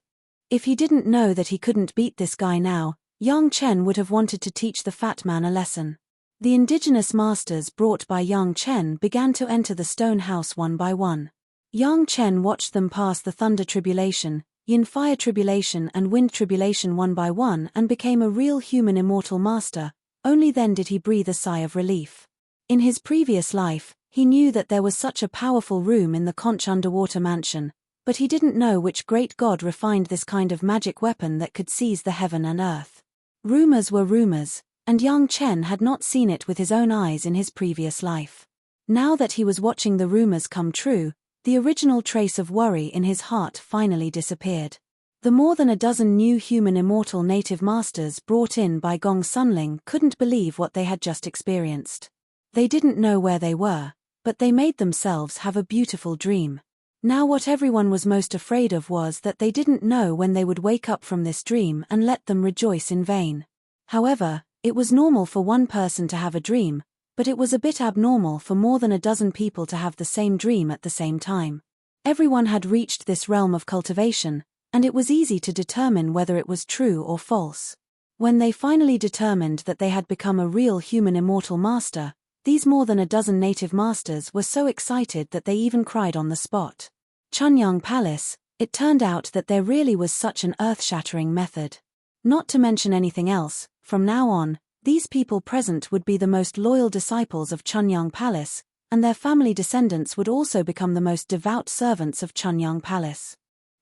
If he didn't know that he couldn't beat this guy now, Yang Chen would have wanted to teach the fat man a lesson. The indigenous masters brought by Yang Chen began to enter the stone house one by one. Yang Chen watched them pass the thunder tribulation, yin fire tribulation and wind tribulation one by one and became a real human immortal master. Only then did he breathe a sigh of relief. In his previous life, he knew that there was such a powerful room in the conch underwater mansion, but he didn't know which great god refined this kind of magic weapon that could seize the heaven and earth. Rumors were rumors, and Yang Chen had not seen it with his own eyes in his previous life. Now that he was watching the rumors come true, the original trace of worry in his heart finally disappeared. The more than a dozen new human immortal native masters brought in by Gong Sunling couldn't believe what they had just experienced. They didn't know where they were, but they made themselves have a beautiful dream. Now what everyone was most afraid of was that they didn't know when they would wake up from this dream and let them rejoice in vain. However, it was normal for one person to have a dream, but it was a bit abnormal for more than a dozen people to have the same dream at the same time. Everyone had reached this realm of cultivation, and it was easy to determine whether it was true or false. When they finally determined that they had become a real human immortal master, these more than a dozen native masters were so excited that they even cried on the spot. Chunyang Palace, it turned out that there really was such an earth-shattering method. Not to mention anything else, from now on, these people present would be the most loyal disciples of Chunyang Palace, and their family descendants would also become the most devout servants of Chunyang Palace.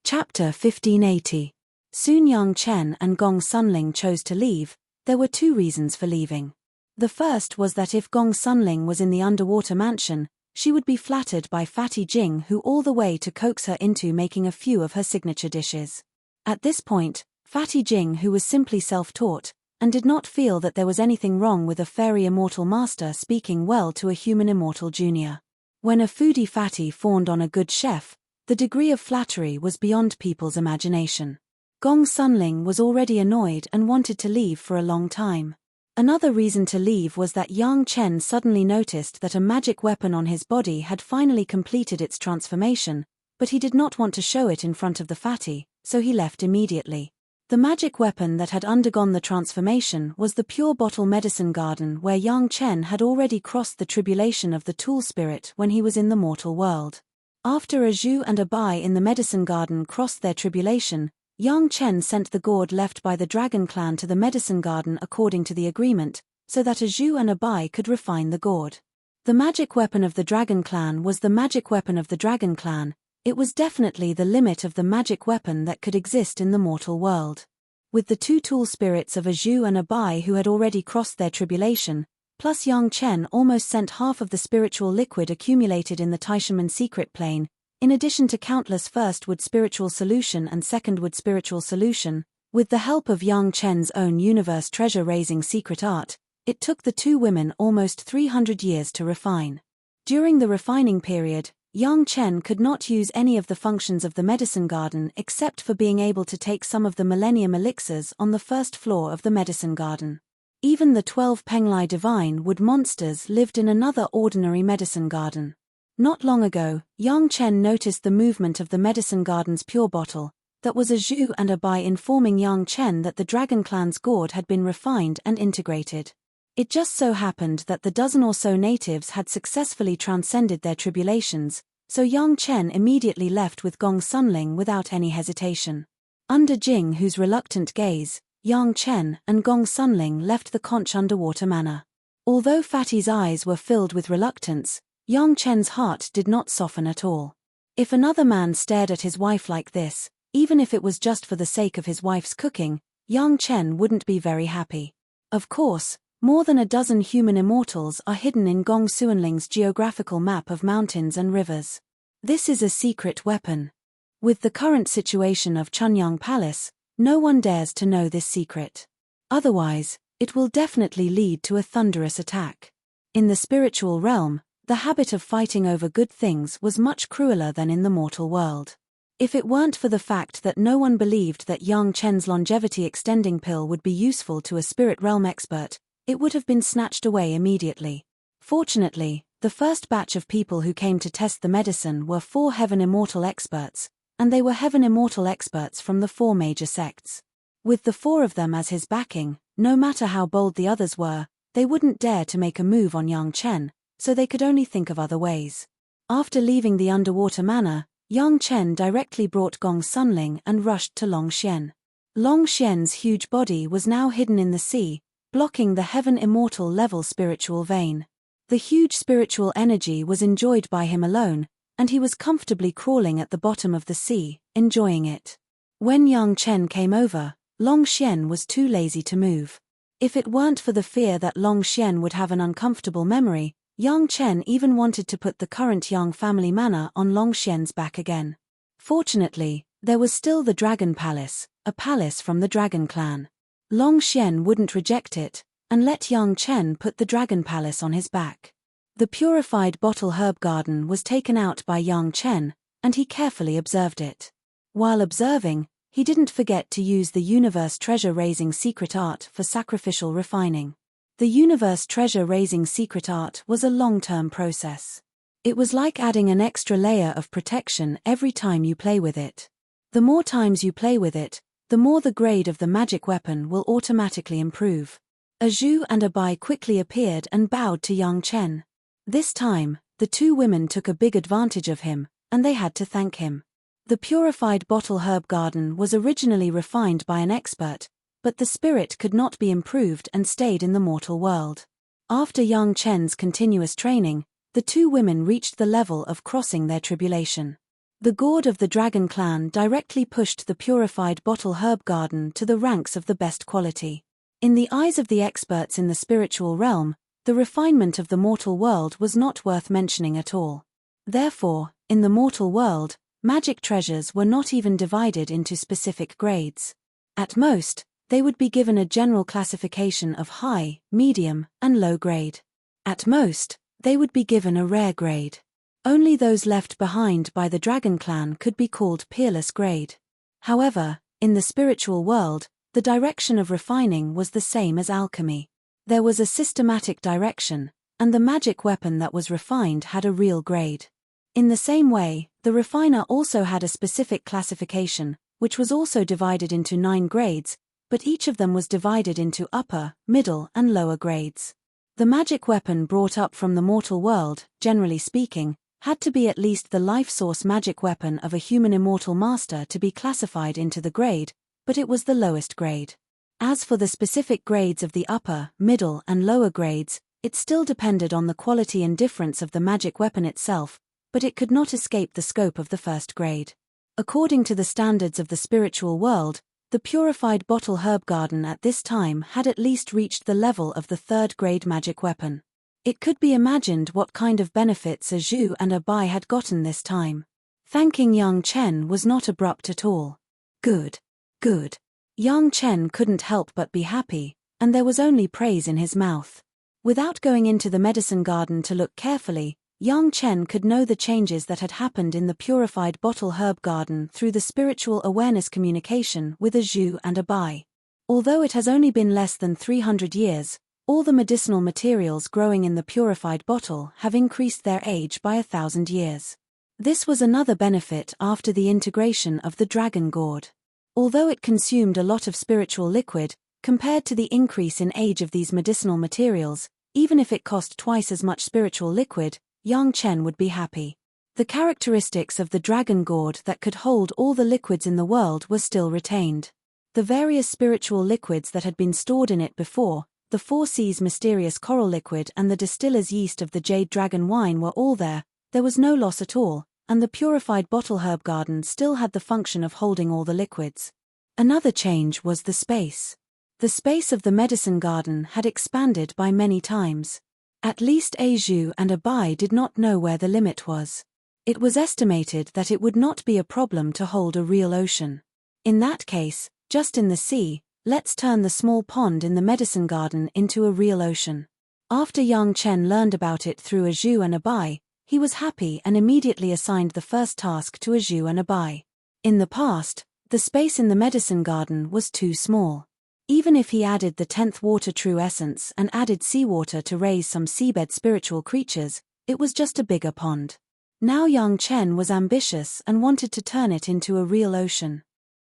Chapter 1580. Soon Yang Chen and Gong Sunling chose to leave. There were two reasons for leaving. The first was that if Gong Sunling was in the underwater mansion, she would be flattered by Fatty Jing, who all the way to coax her into making a few of her signature dishes. At this point, Fatty Jing, who was simply self-taught, and did not feel that there was anything wrong with a fairy immortal master speaking well to a human immortal junior. When a foodie fatty fawned on a good chef, the degree of flattery was beyond people's imagination. Gong Sunling was already annoyed and wanted to leave for a long time. Another reason to leave was that Yang Chen suddenly noticed that a magic weapon on his body had finally completed its transformation, but he did not want to show it in front of the fatty, so he left immediately. The magic weapon that had undergone the transformation was the pure bottle medicine garden where Yang Chen had already crossed the tribulation of the tool spirit when he was in the mortal world. After a Zhu and a Bai in the medicine garden crossed their tribulation, Yang Chen sent the gourd left by the dragon clan to the medicine garden according to the agreement, so that a Zhu and a Bai could refine the gourd. The magic weapon of the dragon clan was the magic weapon of the dragon clan. It was definitely the limit of the magic weapon that could exist in the mortal world. With the two tool spirits of a Zhu and a Bai who had already crossed their tribulation, plus Yang Chen almost sent half of the spiritual liquid accumulated in the Taishaman secret plane, in addition to countless first-wood spiritual solution and second-wood spiritual solution, with the help of Yang Chen's own universe treasure-raising secret art, it took the two women almost 300 years to refine. During the refining period, Yang Chen could not use any of the functions of the medicine garden except for being able to take some of the millennium elixirs on the first floor of the medicine garden. Even the 12 Penglai divine wood monsters lived in another ordinary medicine garden. Not long ago, Yang Chen noticed the movement of the medicine garden's pure bottle. That was a Zhu and a Bai informing Yang Chen that the Dragon Clan's gourd had been refined and integrated. It just so happened that the dozen or so natives had successfully transcended their tribulations, so Yang Chen immediately left with Gong Sunling without any hesitation. Under Jing, whose reluctant gaze, Yang Chen and Gong Sunling left the conch underwater manor. Although Fatty's eyes were filled with reluctance, Yang Chen's heart did not soften at all. If another man stared at his wife like this, even if it was just for the sake of his wife's cooking, Yang Chen wouldn't be very happy. Of course, more than a dozen human immortals are hidden in Gong Suanling's geographical map of mountains and rivers. This is a secret weapon. With the current situation of Chunyang Palace, no one dares to know this secret. Otherwise, it will definitely lead to a thunderous attack. In the spiritual realm, the habit of fighting over good things was much crueler than in the mortal world. If it weren't for the fact that no one believed that Yang Chen's longevity extending pill would be useful to a spirit realm expert, it would have been snatched away immediately. Fortunately, the first batch of people who came to test the medicine were 4 Heaven Immortal experts, and they were Heaven Immortal experts from the 4 major sects. With the 4 of them as his backing, no matter how bold the others were, they wouldn't dare to make a move on Yang Chen, so they could only think of other ways. After leaving the underwater manor, Yang Chen directly brought Gong Sunling and rushed to Long Xian. Long Xian's huge body was now hidden in the sea, blocking the Heaven Immortal level spiritual vein. The huge spiritual energy was enjoyed by him alone, and he was comfortably crawling at the bottom of the sea, enjoying it. When Yang Chen came over, Long Xian was too lazy to move. If it weren't for the fear that Long Xian would have an uncomfortable memory, Yang Chen even wanted to put the current Yang family manor on Long Xian's back again. Fortunately, there was still the Dragon Palace, a palace from the Dragon Clan. Long Xian wouldn't reject it, and let Yang Chen put the Dragon Palace on his back. The purified bottle herb garden was taken out by Yang Chen, and he carefully observed it. While observing, he didn't forget to use the universe treasure-raising secret art for sacrificial refining. The universe treasure-raising secret art was a long-term process. It was like adding an extra layer of protection every time you play with it. The more times you play with it, the more the grade of the magic weapon will automatically improve. A Zhu and a Bai quickly appeared and bowed to Yang Chen. This time, the two women took a big advantage of him, and they had to thank him. The purified bottle herb garden was originally refined by an expert, but the spirit could not be improved and stayed in the mortal world. After Yang Chen's continuous training, the two women reached the level of crossing their tribulation. The gourd of the dragon clan directly pushed the purified bottle herb garden to the ranks of the best quality. In the eyes of the experts in the spiritual realm, the refinement of the mortal world was not worth mentioning at all. Therefore, in the mortal world, magic treasures were not even divided into specific grades. At most, they would be given a general classification of high, medium, and low grade. At most, they would be given a rare grade. Only those left behind by the Dragon Clan could be called peerless grade. However, in the spiritual world, the direction of refining was the same as alchemy. There was a systematic direction, and the magic weapon that was refined had a real grade. In the same way, the refiner also had a specific classification, which was also divided into 9 grades, but each of them was divided into upper, middle, and lower grades. The magic weapon brought up from the mortal world, generally speaking, had to be at least the life source magic weapon of a human immortal master to be classified into the grade, but it was the lowest grade. As for the specific grades of the upper, middle, and lower grades, it still depended on the quality and difference of the magic weapon itself, but it could not escape the scope of the first grade. According to the standards of the spiritual world, the purified bottle herb garden at this time had at least reached the level of the 3rd grade magic weapon. It could be imagined what kind of benefits a Zhu and a Bai had gotten this time. Thanking Yang Chen was not abrupt at all. Good. Good. Yang Chen couldn't help but be happy, and there was only praise in his mouth. Without going into the medicine garden to look carefully, Yang Chen could know the changes that had happened in the purified bottle herb garden through the spiritual awareness communication with a Zhu and a Bai. Although it has only been less than 300 years, all the medicinal materials growing in the purified bottle have increased their age by 1,000 years. This was another benefit after the integration of the dragon gourd. Although it consumed a lot of spiritual liquid, compared to the increase in age of these medicinal materials, even if it cost twice as much spiritual liquid, Yang Chen would be happy. The characteristics of the dragon gourd that could hold all the liquids in the world were still retained. The various spiritual liquids that had been stored in it before, the 4 Seas mysterious coral liquid and the distiller's yeast of the jade dragon wine were all there was no loss at all, and the purified bottle herb garden still had the function of holding all the liquids. Another change was the space. The space of the medicine garden had expanded by many times. At least a Zhu and a Bai did not know where the limit was. It was estimated that it would not be a problem to hold a real ocean. In that case, just in the sea, let's turn the small pond in the medicine garden into a real ocean. After Yang Chen learned about it through a Zhu and a Bai, he was happy and immediately assigned the first task to a Zhu and a Bai. In the past, the space in the medicine garden was too small. Even if he added the 10th water true essence and added seawater to raise some seabed spiritual creatures, it was just a bigger pond. Now Yang Chen was ambitious and wanted to turn it into a real ocean.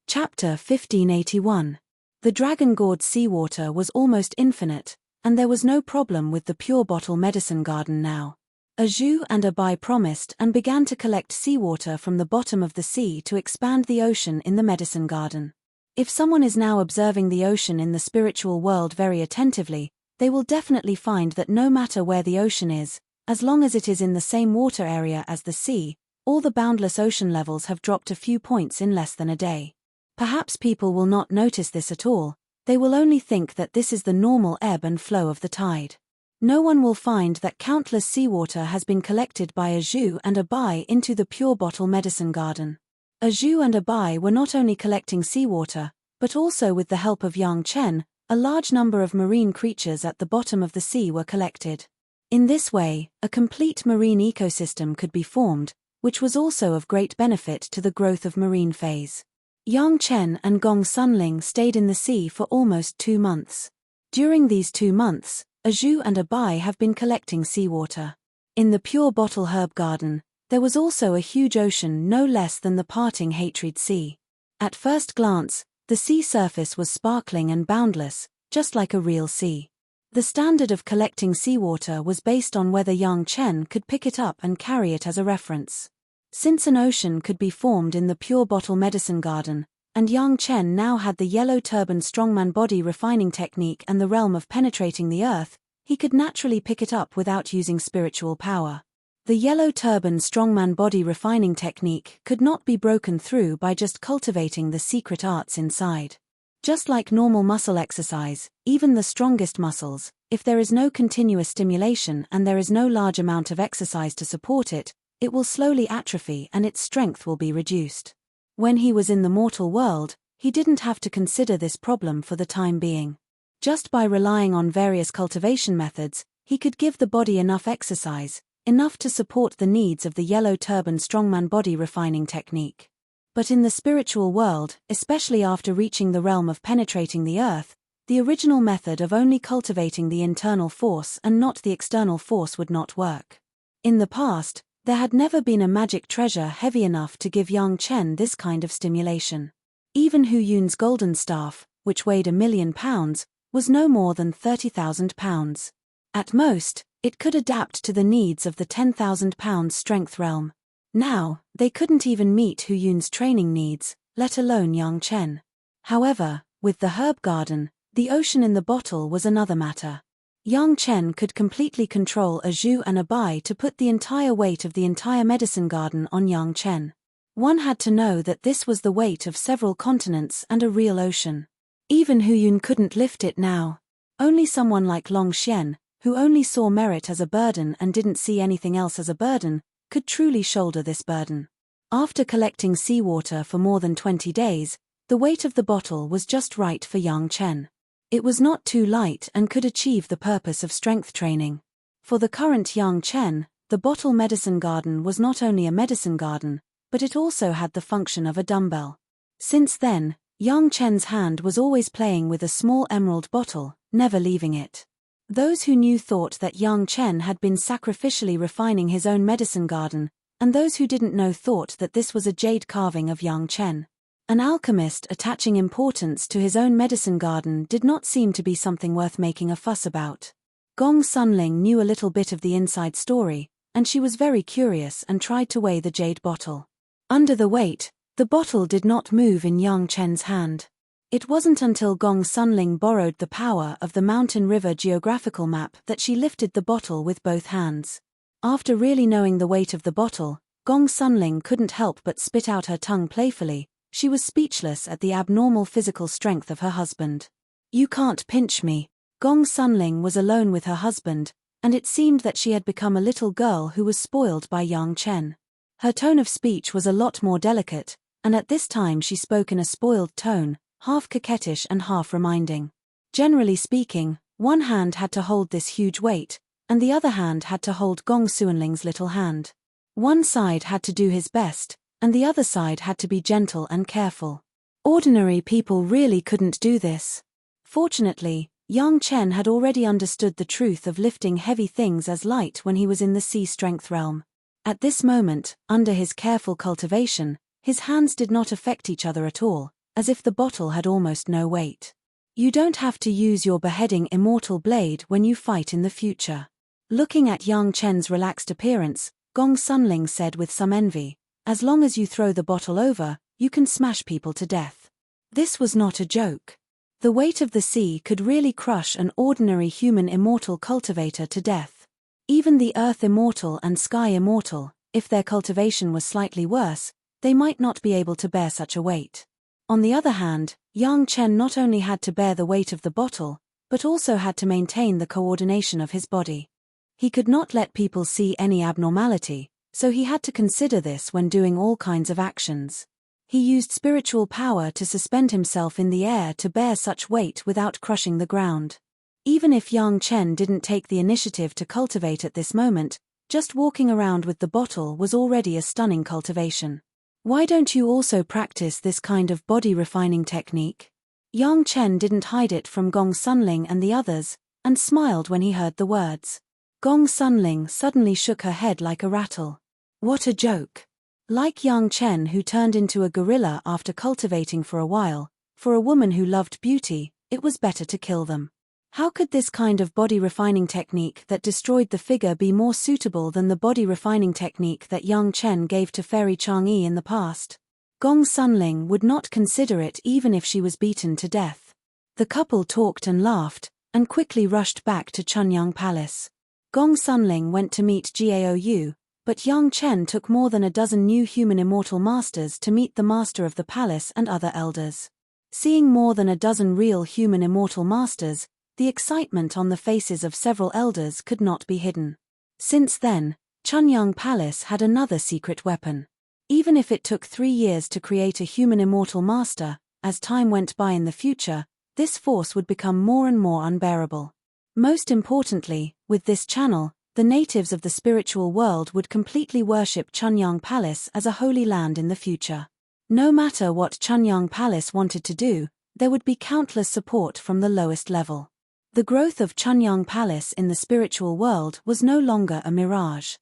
Chapter 1581. The dragon gourd seawater was almost infinite, and there was no problem with the pure bottle medicine garden now. A Zhu and a Bai promised and began to collect seawater from the bottom of the sea to expand the ocean in the medicine garden. If someone is now observing the ocean in the spiritual world very attentively, they will definitely find that no matter where the ocean is, as long as it is in the same water area as the sea, all the boundless ocean levels have dropped a few points in less than a day. Perhaps people will not notice this at all, they will only think that this is the normal ebb and flow of the tide. No one will find that countless seawater has been collected by a Zhu and a Bai into the pure bottle medicine garden. A Zhu and a Bai were not only collecting seawater, but also with the help of Yang Chen, a large number of marine creatures at the bottom of the sea were collected. In this way, a complete marine ecosystem could be formed, which was also of great benefit to the growth of marine phase. Yang Chen and Gong Sunling stayed in the sea for almost 2 months. During these 2 months, a Zhu and a Bai have been collecting seawater. In the pure bottle herb garden, there was also a huge ocean no less than the parting Hatred Sea. At first glance, The sea surface was sparkling and boundless, just like a real sea. The standard of collecting seawater was based on whether Yang Chen could pick it up and carry it as a reference. Since an ocean could be formed in the pure bottle medicine garden, and Yang Chen now had the yellow turban strongman body refining technique and the realm of penetrating the earth, he could naturally pick it up without using spiritual power. The yellow turban strongman body refining technique could not be broken through by just cultivating the secret arts inside. Just like normal muscle exercise, even the strongest muscles, if there is no continuous stimulation and there is no large amount of exercise to support it, it will slowly atrophy and its strength will be reduced. When he was in the mortal world, he didn't have to consider this problem for the time being. Just by relying on various cultivation methods, he could give the body enough exercise, enough to support the needs of the yellow turban strongman body refining technique. But in the spiritual world, especially after reaching the realm of penetrating the earth, the original method of only cultivating the internal force and not the external force would not work. In the past, there had never been a magic treasure heavy enough to give Yang Chen this kind of stimulation. Even Hu Yun's golden staff, which weighed 1,000,000 pounds, was no more than 30,000 pounds. At most, it could adapt to the needs of the 10,000 pounds strength realm. Now, they couldn't even meet Hu Yun's training needs, let alone Yang Chen. However, with the herb garden, the ocean in the bottle was another matter. Yang Chen could completely control a Zhu and a Bai to put the entire weight of the entire medicine garden on Yang Chen. One had to know that this was the weight of several continents and a real ocean. Even Hu Yun couldn't lift it now. Only someone like Long Xian, who only saw merit as a burden and didn't see anything else as a burden, could truly shoulder this burden. After collecting seawater for more than 20 days, the weight of the bottle was just right for Yang Chen. It was not too light and could achieve the purpose of strength training. For the current Yang Chen, the bottle medicine garden was not only a medicine garden, but it also had the function of a dumbbell. Since then, Yang Chen's hand was always playing with a small emerald bottle, never leaving it. Those who knew thought that Yang Chen had been sacrificially refining his own medicine garden, and those who didn't know thought that this was a jade carving of Yang Chen. An alchemist attaching importance to his own medicine garden did not seem to be something worth making a fuss about. Gong Sunling knew a little bit of the inside story, and she was very curious and tried to weigh the jade bottle. Under the weight, the bottle did not move in Yang Chen's hand. It wasn't until Gong Sunling borrowed the power of the Mountain River geographical map that she lifted the bottle with both hands. After really knowing the weight of the bottle, Gong Sunling couldn't help but spit out her tongue playfully. She was speechless at the abnormal physical strength of her husband. "You can't pinch me." Gong Sunling was alone with her husband, and it seemed that she had become a little girl who was spoiled by Yang Chen. Her tone of speech was a lot more delicate, and at this time she spoke in a spoiled tone, half coquettish and half reminding. Generally speaking, one hand had to hold this huge weight, and the other hand had to hold Gong Sunling's little hand. One side had to do his best, and the other side had to be gentle and careful. Ordinary people really couldn't do this. Fortunately, Yang Chen had already understood the truth of lifting heavy things as light when he was in the sea strength realm. At this moment, under his careful cultivation, his hands did not affect each other at all, as if the bottle had almost no weight. You don't have to use your beheading immortal blade when you fight in the future. Looking at Yang Chen's relaxed appearance, Gong Sunling said with some envy, "As long as you throw the bottle over, you can smash people to death." This was not a joke. The weight of the sea could really crush an ordinary human immortal cultivator to death. Even the earth immortal and sky immortal, if their cultivation was slightly worse, they might not be able to bear such a weight. On the other hand, Yang Chen not only had to bear the weight of the bottle, but also had to maintain the coordination of his body. He could not let people see any abnormality, so he had to consider this when doing all kinds of actions. He used spiritual power to suspend himself in the air to bear such weight without crushing the ground. Even if Yang Chen didn't take the initiative to cultivate at this moment, just walking around with the bottle was already a stunning cultivation. Why don't you also practice this kind of body refining technique? Yang Chen didn't hide it from Gong Sunling and the others, and smiled when he heard the words. Gong Sunling suddenly shook her head like a rattle. What a joke. Like Yang Chen, who turned into a gorilla after cultivating for a while, For a woman who loved beauty, it was better to kill them. How could this kind of body refining technique that destroyed the figure be more suitable than the body refining technique that Yang Chen gave to Fairy Chang'e in the past? Gong Sunling would not consider it even if she was beaten to death. The couple talked and laughed, and quickly rushed back to Chunyang Palace. Gong Sunling went to meet Gaou, but Yang Chen took more than a dozen new human immortal masters to meet the master of the palace and other elders. Seeing more than a dozen real human immortal masters, the excitement on the faces of several elders could not be hidden. Since then, Chunyang Palace had another secret weapon. Even if it took 3 years to create a human immortal master, as time went by in the future, this force would become more and more unbearable. Most importantly, with this channel, the natives of the spiritual world would completely worship Chunyang Palace as a holy land in the future. No matter what Chunyang Palace wanted to do, there would be countless support from the lowest level. The growth of Chunyang Palace in the spiritual world was no longer a mirage.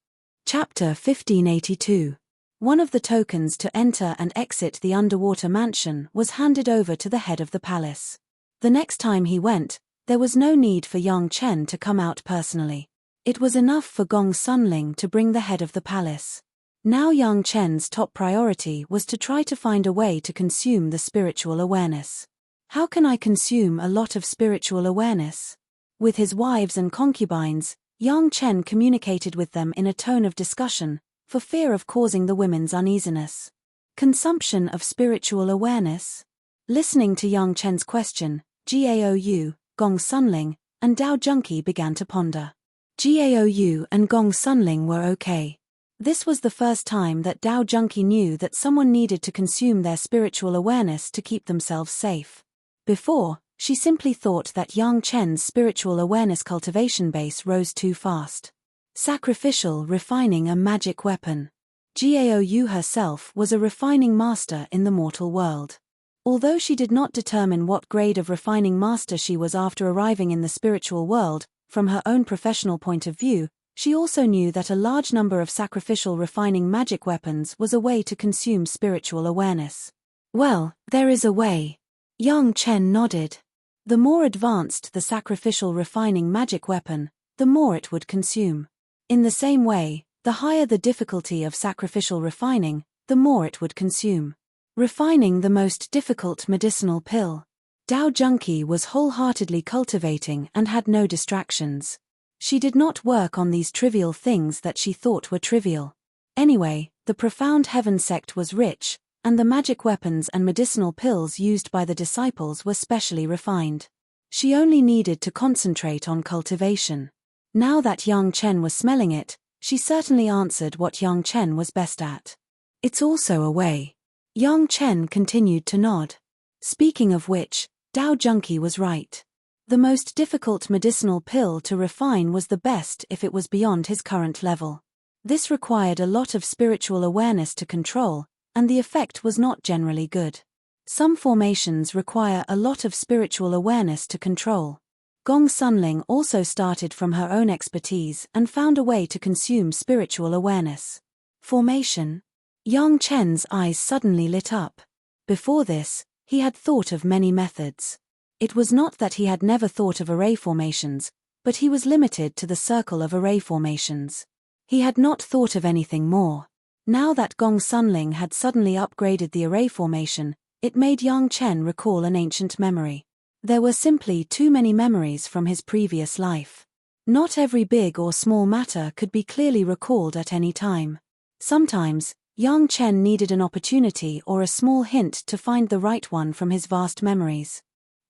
Chapter 1582. One of the tokens to enter and exit the underwater mansion was handed over to the head of the palace. The next time he went, there was no need for Yang Chen to come out personally. It was enough for Gong Sunling to bring the head of the palace. Now Yang Chen's top priority was to try to find a way to consume the spiritual awareness. How can I consume a lot of spiritual awareness? With his wives and concubines, Yang Chen communicated with them in a tone of discussion, for fear of causing the women's uneasiness. Consumption of spiritual awareness? Listening to Yang Chen's question, Gaou, Gong Sunling, and Dao Junqi began to ponder. Gaou and Gong Sunling were okay. This was the first time that Dao Junqi knew that someone needed to consume their spiritual awareness to keep themselves safe. Before, she simply thought that Yang Chen's spiritual awareness cultivation base rose too fast. Sacrificial refining a magic weapon. Gaou herself was a refining master in the mortal world. Although she did not determine what grade of refining master she was after arriving in the spiritual world, from her own professional point of view, she also knew that a large number of sacrificial refining magic weapons was a way to consume spiritual awareness. Well, there is a way. Yang Chen nodded. The more advanced the sacrificial refining magic weapon, the more it would consume. In the same way, the higher the difficulty of sacrificial refining, the more it would consume. Refining the most difficult medicinal pill. Dao Junqi was wholeheartedly cultivating and had no distractions. She did not work on these trivial things that she thought were trivial. Anyway, the profound heaven sect was rich, and the magic weapons and medicinal pills used by the disciples were specially refined. She only needed to concentrate on cultivation. Now that Yang Chen was smelling it, she certainly answered what Yang Chen was best at. It's also a way. Yang Chen continued to nod. Speaking of which, Dao Junqi was right. The most difficult medicinal pill to refine was the best if it was beyond his current level. This required a lot of spiritual awareness to control, and the effect was not generally good. Some formations require a lot of spiritual awareness to control. Gong Sunling also started from her own expertise and found a way to consume spiritual awareness. Formation. Yang Chen's eyes suddenly lit up. Before this, he had thought of many methods. It was not that he had never thought of array formations, but he was limited to the circle of array formations. He had not thought of anything more. Now that Gong Sunling had suddenly upgraded the array formation, it made Yang Chen recall an ancient memory. There were simply too many memories from his previous life. Not every big or small matter could be clearly recalled at any time. Sometimes, Yang Chen needed an opportunity or a small hint to find the right one from his vast memories.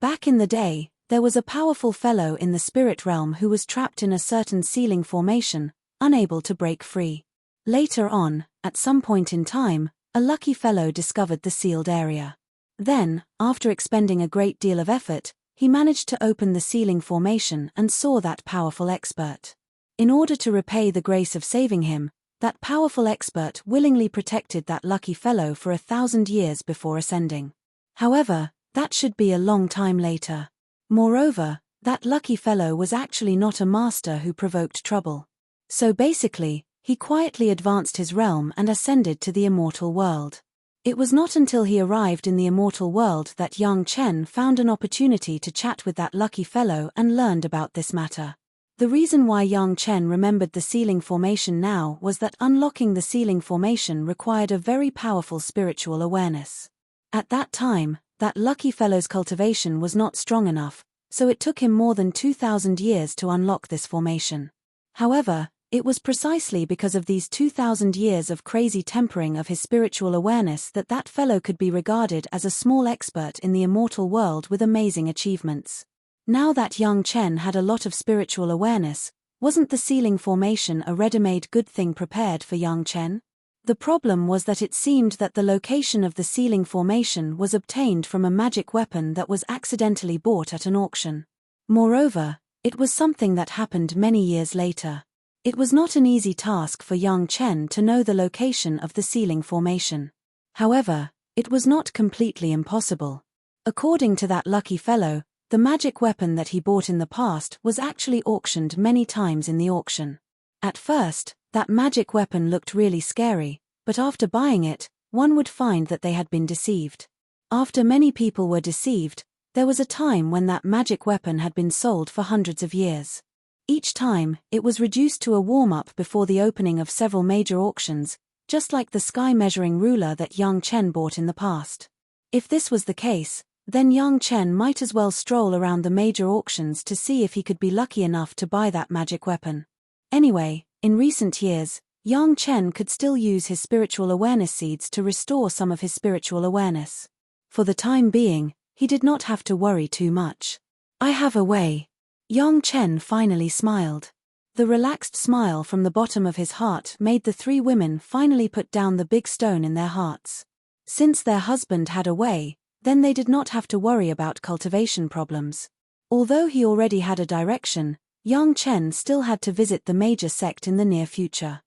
Back in the day, there was a powerful fellow in the spirit realm who was trapped in a certain sealing formation, unable to break free. Later on, at some point in time, a lucky fellow discovered the sealed area. Then, after expending a great deal of effort, he managed to open the sealing formation and saw that powerful expert. In order to repay the grace of saving him, that powerful expert willingly protected that lucky fellow for 1,000 years before ascending. However, that should be a long time later. Moreover, that lucky fellow was actually not a master who provoked trouble. So basically, he quietly advanced his realm and ascended to the immortal world. It was not until he arrived in the immortal world that young Chen found an opportunity to chat with that lucky fellow and learned about this matter. The reason why young Chen remembered the sealing formation now was that unlocking the sealing formation required a very powerful spiritual awareness. At that time, that lucky fellow's cultivation was not strong enough, so it took him more than 2,000 years to unlock this formation. However, it was precisely because of these 2,000 years of crazy tempering of his spiritual awareness that that fellow could be regarded as a small expert in the immortal world with amazing achievements. Now that young Chen had a lot of spiritual awareness, wasn't the sealing formation a ready-made good thing prepared for young Chen? The problem was that it seemed that the location of the sealing formation was obtained from a magic weapon that was accidentally bought at an auction. Moreover, it was something that happened many years later. It was not an easy task for young Chen to know the location of the sealing formation. However, it was not completely impossible. According to that lucky fellow, the magic weapon that he bought in the past was actually auctioned many times in the auction. At first, that magic weapon looked really scary, but after buying it, one would find that they had been deceived. After many people were deceived, there was a time when that magic weapon had been sold for hundreds of years. Each time, it was reduced to a warm-up before the opening of several major auctions, just like the sky-measuring ruler that young Chen bought in the past. If this was the case, then young Chen might as well stroll around the major auctions to see if he could be lucky enough to buy that magic weapon. Anyway, in recent years, young Chen could still use his spiritual awareness seeds to restore some of his spiritual awareness. For the time being, he did not have to worry too much. I have a way. Young Chen finally smiled. The relaxed smile from the bottom of his heart made the three women finally put down the big stone in their hearts. Since their husband had a way, then they did not have to worry about cultivation problems. Although he already had a direction, young Chen still had to visit the major sect in the near future.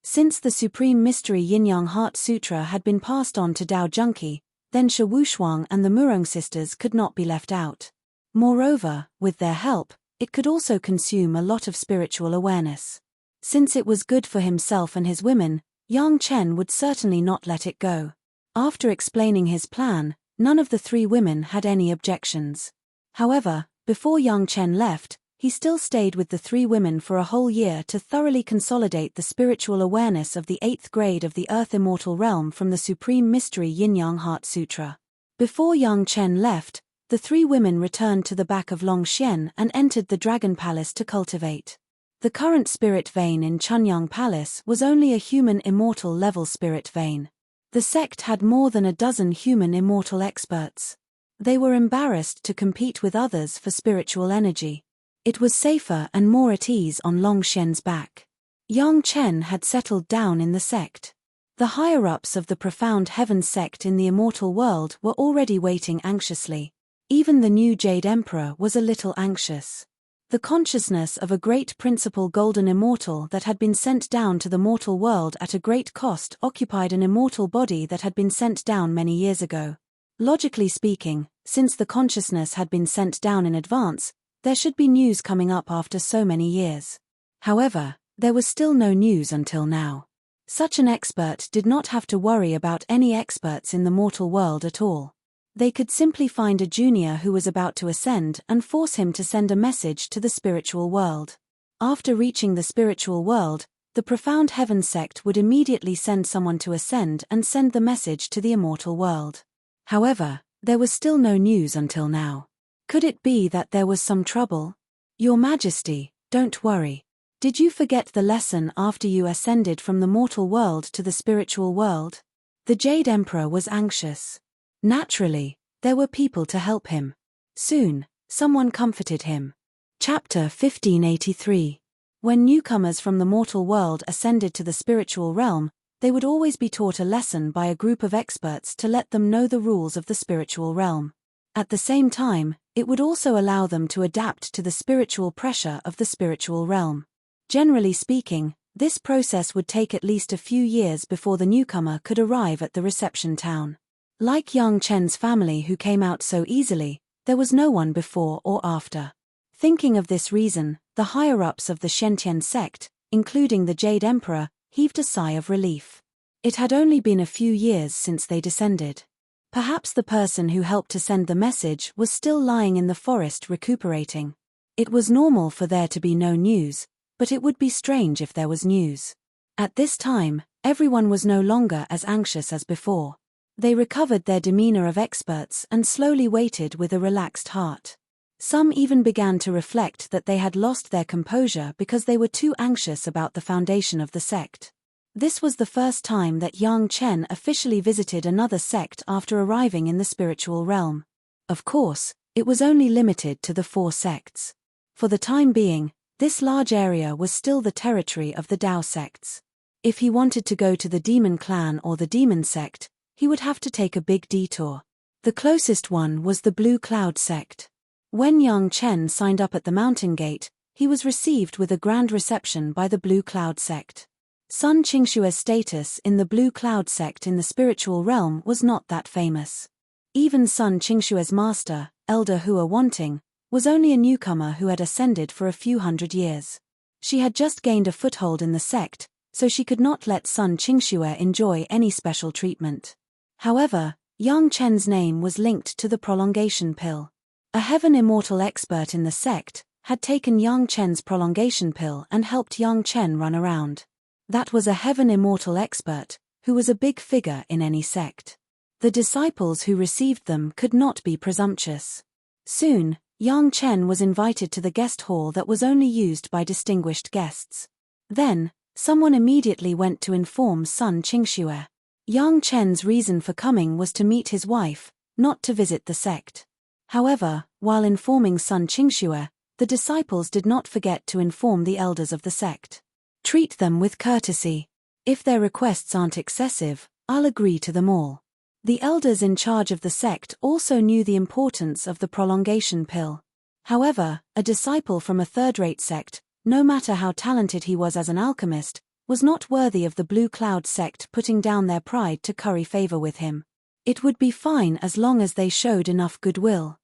Since the Supreme Mystery Yin-Yang Heart Sutra had been passed on to Dao Junki, then Shi Wushuang and the Murong sisters could not be left out. Moreover, with their help, it could also consume a lot of spiritual awareness. Since it was good for himself and his women, young Chen would certainly not let it go. After explaining his plan, none of the three women had any objections. However, before young Chen left, he still stayed with the three women for a whole year to thoroughly consolidate the spiritual awareness of the 8th grade of the Earth Immortal Realm from the Supreme Mystery Yin-Yang Heart Sutra. Before young Chen left, the three women returned to the back of Longxian and entered the Dragon Palace to cultivate. The current spirit vein in Chunyang Palace was only a human immortal level spirit vein. The sect had more than a dozen human immortal experts. They were embarrassed to compete with others for spiritual energy. It was safer and more at ease on Longxian's back. Young Chen had settled down in the sect. The higher-ups of the Profound Heavens sect in the immortal world were already waiting anxiously. Even the new Jade Emperor was a little anxious. The consciousness of a great principal golden immortal that had been sent down to the mortal world at a great cost occupied an immortal body that had been sent down many years ago. Logically speaking, since the consciousness had been sent down in advance, there should be news coming up after so many years. However, there was still no news until now. Such an expert did not have to worry about any experts in the mortal world at all. They could simply find a junior who was about to ascend and force him to send a message to the spiritual world. After reaching the spiritual world, the Profound Heaven sect would immediately send someone to ascend and send the message to the immortal world. However, there was still no news until now. Could it be that there was some trouble? Your Majesty, don't worry. Did you forget the lesson after you ascended from the mortal world to the spiritual world? The Jade Emperor was anxious. Naturally, there were people to help him. Soon, someone comforted him. Chapter 1583. When newcomers from the mortal world ascended to the spiritual realm, they would always be taught a lesson by a group of experts to let them know the rules of the spiritual realm. At the same time, it would also allow them to adapt to the spiritual pressure of the spiritual realm. Generally speaking, this process would take at least a few years before the newcomer could arrive at the reception town. Like young Chen's family who came out so easily, there was no one before or after. Thinking of this reason, the higher-ups of the Shentian sect, including the Jade Emperor, heaved a sigh of relief. It had only been a few years since they descended. Perhaps the person who helped to send the message was still lying in the forest recuperating. It was normal for there to be no news, but it would be strange if there was news. At this time, everyone was no longer as anxious as before. They recovered their demeanor of experts and slowly waited with a relaxed heart. Some even began to reflect that they had lost their composure because they were too anxious about the foundation of the sect. This was the first time that Yang Chen officially visited another sect after arriving in the spiritual realm. Of course, it was only limited to the 4 sects. For the time being, this large area was still the territory of the Dao sects. If he wanted to go to the demon clan or the demon sect, he would have to take a big detour. The closest one was the Blue Cloud sect. When Yang Chen signed up at the mountain gate, he was received with a grand reception by the Blue Cloud sect. Sun Qingshue's status in the Blue Cloud sect in the spiritual realm was not that famous. Even Sun Qingshue's master, Elder Hua Wanting, was only a newcomer who had ascended for a few hundred years. She had just gained a foothold in the sect, so she could not let Sun Qingxue enjoy any special treatment. However, Yang Chen's name was linked to the prolongation pill. A heaven immortal expert in the sect had taken Yang Chen's prolongation pill and helped Yang Chen run around. That was a heaven immortal expert, who was a big figure in any sect. The disciples who received them could not be presumptuous. Soon, Yang Chen was invited to the guest hall that was only used by distinguished guests. Then, someone immediately went to inform Sun Qingxue. Yang Chen's reason for coming was to meet his wife, not to visit the sect. However, while informing Sun Qingxue, the disciples did not forget to inform the elders of the sect. Treat them with courtesy. If their requests aren't excessive, I'll agree to them all. The elders in charge of the sect also knew the importance of the prolongation pill. However, a disciple from a third-rate sect, no matter how talented he was as an alchemist, was not worthy of the Blue Cloud sect putting down their pride to curry favor with him. It would be fine as long as they showed enough goodwill.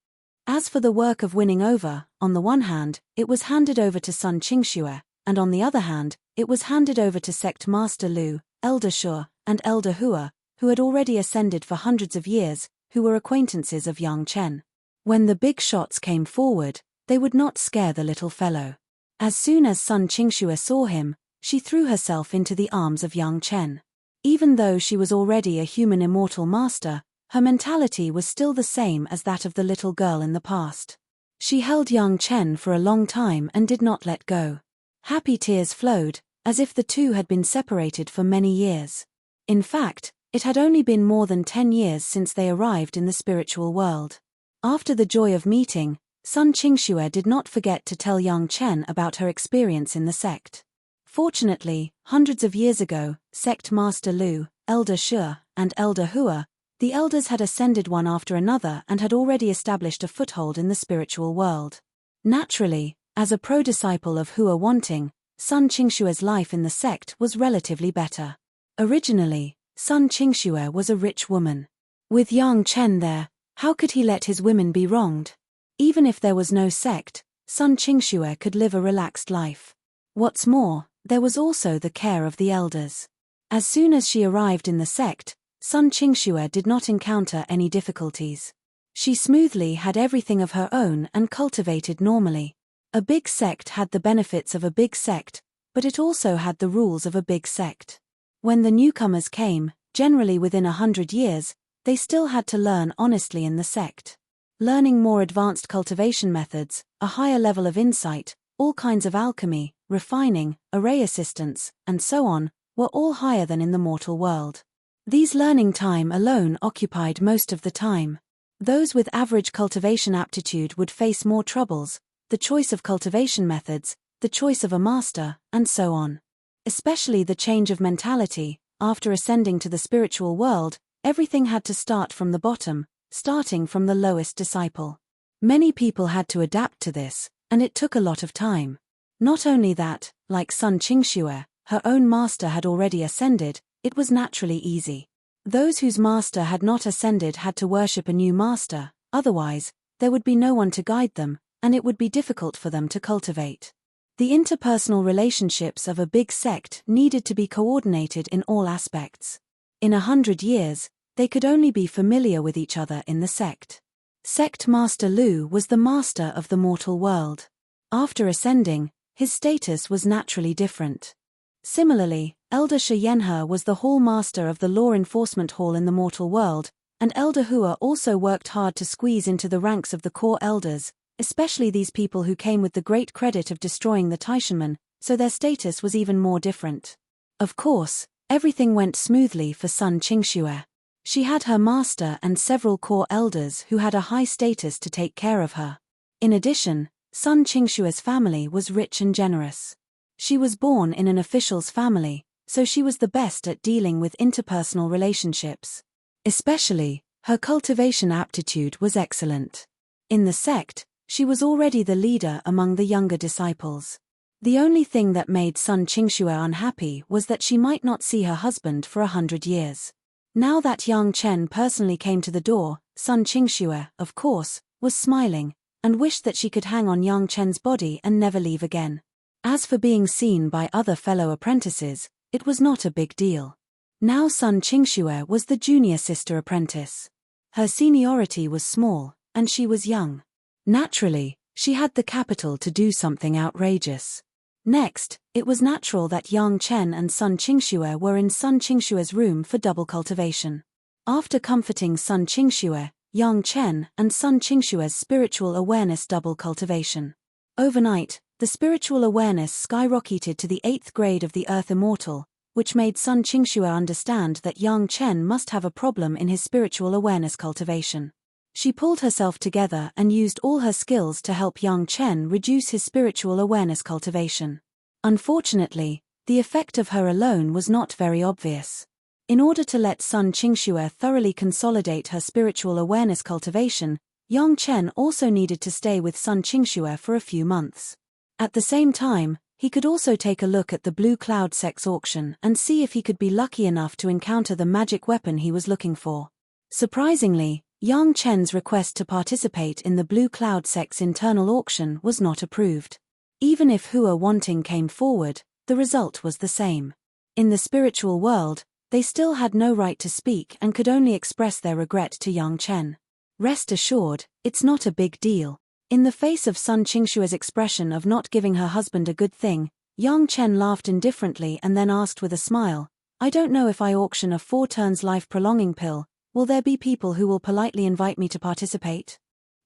As for the work of winning over, on the one hand, it was handed over to Sun Qingxue, and on the other hand, it was handed over to Sect Master Lu, Elder Shur, and Elder Hua, who had already ascended for hundreds of years, who were acquaintances of Yang Chen. When the big shots came forward, they would not scare the little fellow. As soon as Sun Qingxue saw him, she threw herself into the arms of Yang Chen. Even though she was already a human immortal master, her mentality was still the same as that of the little girl in the past. She held Yang Chen for a long time and did not let go. Happy tears flowed, as if the two had been separated for many years. In fact, it had only been more than 10 years since they arrived in the spiritual world. After the joy of meeting, Sun Qingxue did not forget to tell Yang Chen about her experience in the sect. Fortunately, hundreds of years ago, Sect Master Lu, Elder Shur, and Elder Hua, the elders had ascended one after another and had already established a foothold in the spiritual world. Naturally, as a pro-disciple of Hua Wanting, Sun Qingxue's life in the sect was relatively better. Originally, Sun Qingxue was a rich woman. With Yang Chen there, how could he let his women be wronged? Even if there was no sect, Sun Qingxue could live a relaxed life. What's more, there was also the care of the elders. As soon as she arrived in the sect, Sun Qingxue did not encounter any difficulties. She smoothly had everything of her own and cultivated normally. A big sect had the benefits of a big sect, but it also had the rules of a big sect. When the newcomers came, generally within 100 years, they still had to learn honestly in the sect. Learning more advanced cultivation methods, a higher level of insight, all kinds of alchemy, refining, array assistance, and so on, were all higher than in the mortal world. These learning time alone occupied most of the time. Those with average cultivation aptitude would face more troubles, the choice of cultivation methods, the choice of a master, and so on. Especially the change of mentality. After ascending to the spiritual world, everything had to start from the bottom, starting from the lowest disciple. Many people had to adapt to this, and it took a lot of time. Not only that, like Sun Qingxue, her own master had already ascended, it was naturally easy. Those whose master had not ascended had to worship a new master, otherwise, there would be no one to guide them, and it would be difficult for them to cultivate. The interpersonal relationships of a big sect needed to be coordinated in all aspects. In 100 years, they could only be familiar with each other in the sect. Sect Master Lu was the master of the mortal world. After ascending, his status was naturally different. Similarly, Elder Shi Yanhe was the hall master of the law enforcement hall in the mortal world, and Elder Hua also worked hard to squeeze into the ranks of the core elders, especially these people who came with the great credit of destroying the Taishanmen, so their status was even more different. Of course, everything went smoothly for Sun Qingxue. She had her master and several core elders who had a high status to take care of her. In addition, Sun Qingxue's family was rich and generous. She was born in an official's family, so she was the best at dealing with interpersonal relationships. Especially, her cultivation aptitude was excellent. In the sect, she was already the leader among the younger disciples. The only thing that made Sun Qingxue unhappy was that she might not see her husband for 100 years. Now that Yang Chen personally came to the door, Sun Qingxue, of course, was smiling, and wished that she could hang on Yang Chen's body and never leave again. As for being seen by other fellow apprentices, it was not a big deal. Now Sun Qingxue was the junior sister apprentice. Her seniority was small, and she was young. Naturally, she had the capital to do something outrageous. Next, it was natural that Yang Chen and Sun Qingxue were in Sun Qingxue's room for double cultivation. After comforting Sun Qingxue, Yang Chen and Sun Qingxue's spiritual awareness double cultivation. Overnight, the spiritual awareness skyrocketed to the 8th grade of the Earth Immortal, which made Sun Qingxue understand that Yang Chen must have a problem in his spiritual awareness cultivation. She pulled herself together and used all her skills to help Yang Chen reduce his spiritual awareness cultivation. Unfortunately, the effect of her alone was not very obvious. In order to let Sun Qingxue thoroughly consolidate her spiritual awareness cultivation, Yang Chen also needed to stay with Sun Qingxue for a few months. At the same time, he could also take a look at the Blue Cloud Sect's auction and see if he could be lucky enough to encounter the magic weapon he was looking for. Surprisingly, Yang Chen's request to participate in the Blue Cloud Sect's internal auction was not approved. Even if Hua Wanting came forward, the result was the same. In the spiritual world, they still had no right to speak and could only express their regret to Yang Chen. Rest assured, it's not a big deal. In the face of Sun Qingxue's expression of not giving her husband a good thing, Yang Chen laughed indifferently and then asked with a smile, "I don't know if I auction a 4 turns life-prolonging pill. Will there be people who will politely invite me to participate?"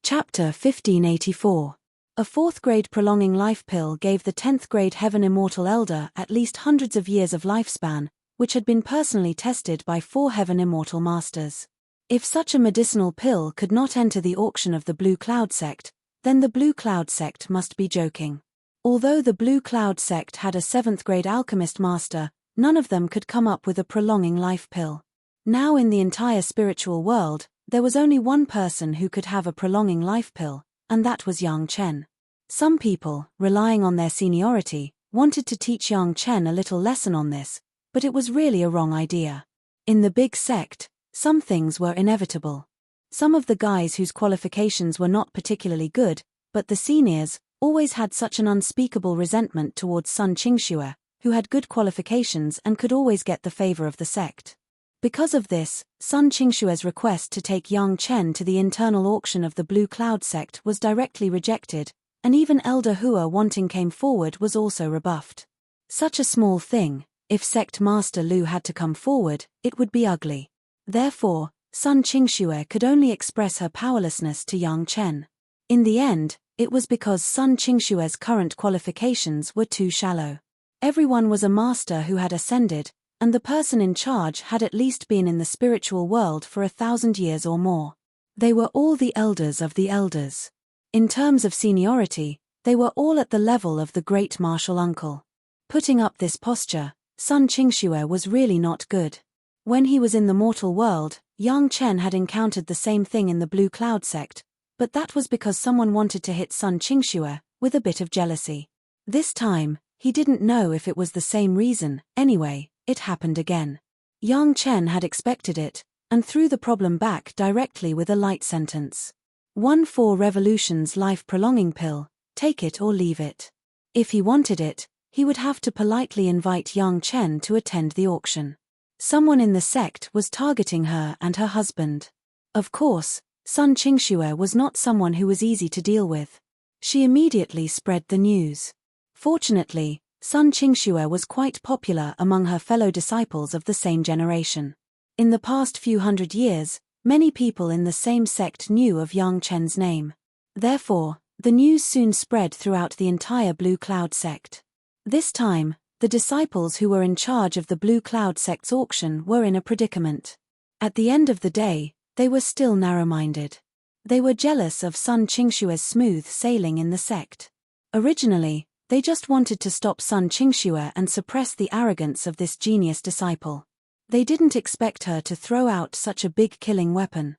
Chapter 1584. A 4th grade prolonging life pill gave the 10th grade Heaven Immortal Elder at least hundreds of years of lifespan, which had been personally tested by 4 Heaven Immortal Masters. If such a medicinal pill could not enter the auction of the Blue Cloud Sect, then the Blue Cloud Sect must be joking. Although the Blue Cloud Sect had a 7th grade alchemist master, none of them could come up with a prolonging life pill. Now in the entire spiritual world, there was only one person who could have a prolonging life pill, and that was Yang Chen. Some people, relying on their seniority, wanted to teach Yang Chen a little lesson on this, but it was really a wrong idea. In the big sect, some things were inevitable. Some of the guys whose qualifications were not particularly good, but the seniors, always had such an unspeakable resentment towards Sun Qingxue, who had good qualifications and could always get the favor of the sect. Because of this, Sun Qingxue's request to take Yang Chen to the internal auction of the Blue Cloud Sect was directly rejected, and even Elder Hua Wanting came forward was also rebuffed. Such a small thing, if Sect Master Lu had to come forward, it would be ugly. Therefore, Sun Qingxue could only express her powerlessness to Yang Chen. In the end, it was because Sun Qingxue's current qualifications were too shallow. Everyone was a master who had ascended, and the person in charge had at least been in the spiritual world for 1,000 years or more. They were all the elders of the elders. In terms of seniority, they were all at the level of the great martial uncle. Putting up this posture, Sun Qingxue was really not good. When he was in the mortal world, Yang Chen had encountered the same thing in the Blue Cloud Sect, but that was because someone wanted to hit Sun Qingxue, with a bit of jealousy. This time, he didn't know if it was the same reason. Anyway, it happened again. Yang Chen had expected it, and threw the problem back directly with a light sentence. 1-4 revolutions life-prolonging pill, take it or leave it. If he wanted it, he would have to politely invite Yang Chen to attend the auction. Someone in the sect was targeting her and her husband. Of course, Sun Qingxue was not someone who was easy to deal with. She immediately spread the news. Fortunately, Sun Qingxue was quite popular among her fellow disciples of the same generation. In the past few hundred years, many people in the same sect knew of Yang Chen's name. Therefore, the news soon spread throughout the entire Blue Cloud sect. This time, the disciples who were in charge of the Blue Cloud sect's auction were in a predicament. At the end of the day, they were still narrow-minded. They were jealous of Sun Qingxue's smooth sailing in the sect. Originally, they just wanted to stop Sun Qingxue and suppress the arrogance of this genius disciple. They didn't expect her to throw out such a big killing weapon.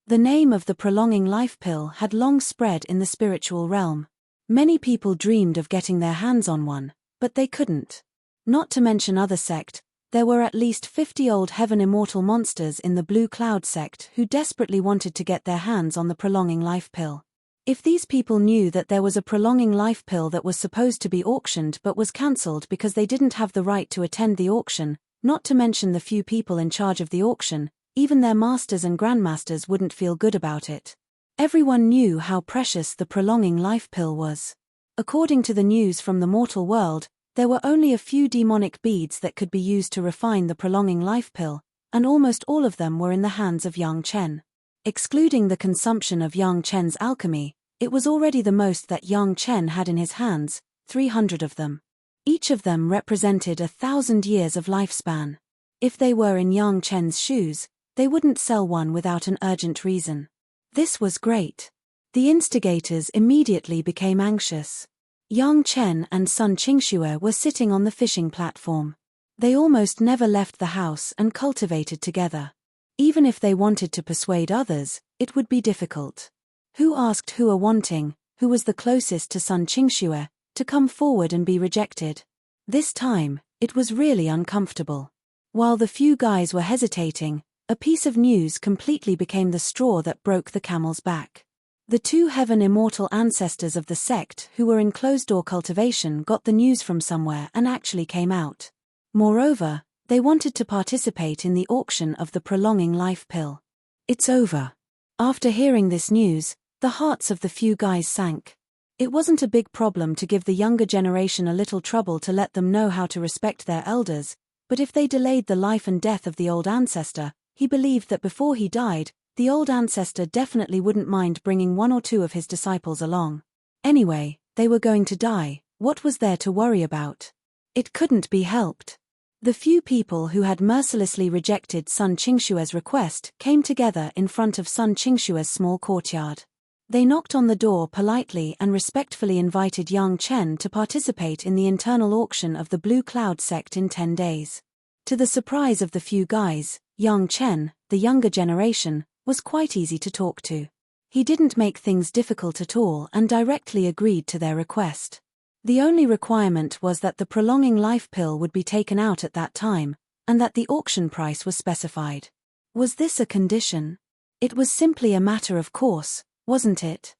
The name of the prolonging life pill had long spread in the spiritual realm. Many people dreamed of getting their hands on one, but they couldn't. Not to mention other sect, there were at least 50 old heaven immortal monsters in the Blue Cloud sect who desperately wanted to get their hands on the prolonging life pill. If these people knew that there was a prolonging life pill that was supposed to be auctioned but was cancelled because they didn't have the right to attend the auction, not to mention the few people in charge of the auction, even their masters and grandmasters wouldn't feel good about it. Everyone knew how precious the prolonging life pill was. According to the news from the mortal world, there were only a few demonic beads that could be used to refine the prolonging life pill, and almost all of them were in the hands of Yang Chen. Excluding the consumption of Yang Chen's alchemy, it was already the most that Yang Chen had in his hands, 300 of them. Each of them represented 1,000 years of lifespan. If they were in Yang Chen's shoes, they wouldn't sell one without an urgent reason. This was great. The instigators immediately became anxious. Yang Chen and Sun Qingxue were sitting on the fishing platform. They almost never left the house and cultivated together. Even if they wanted to persuade others, it would be difficult. Who asked Hua Wanting, who was the closest to Sun Qingxue, to come forward and be rejected? This time, it was really uncomfortable. While the few guys were hesitating, a piece of news completely became the straw that broke the camel's back. The two heaven immortal ancestors of the sect who were in closed-door cultivation got the news from somewhere and actually came out. Moreover, they wanted to participate in the auction of the prolonging life pill. It's over. After hearing this news, the hearts of the few guys sank. It wasn't a big problem to give the younger generation a little trouble to let them know how to respect their elders, but if they delayed the life and death of the old ancestor, he believed that before he died, the old ancestor definitely wouldn't mind bringing one or two of his disciples along. Anyway, they were going to die, what was there to worry about? It couldn't be helped. The few people who had mercilessly rejected Sun Qingxue's request came together in front of Sun Qingxue's small courtyard. They knocked on the door politely and respectfully invited Yang Chen to participate in the internal auction of the Blue Cloud sect in 10 days. To the surprise of the few guys, Yang Chen, the younger generation, was quite easy to talk to. He didn't make things difficult at all and directly agreed to their request. The only requirement was that the prolonging life pill would be taken out at that time, and that the auction price was specified. Was this a condition? It was simply a matter of course, wasn't it?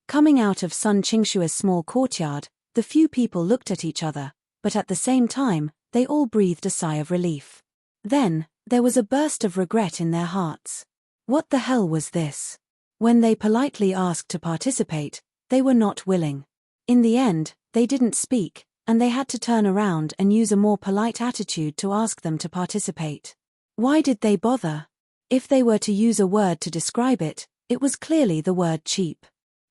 Coming out of Sun Qingxue's small courtyard, the few people looked at each other, but at the same time, they all breathed a sigh of relief. Then, there was a burst of regret in their hearts. What the hell was this? When they politely asked to participate, they were not willing. In the end, they didn't speak, and they had to turn around and use a more polite attitude to ask them to participate. Why did they bother? If they were to use a word to describe it, it was clearly the word cheap.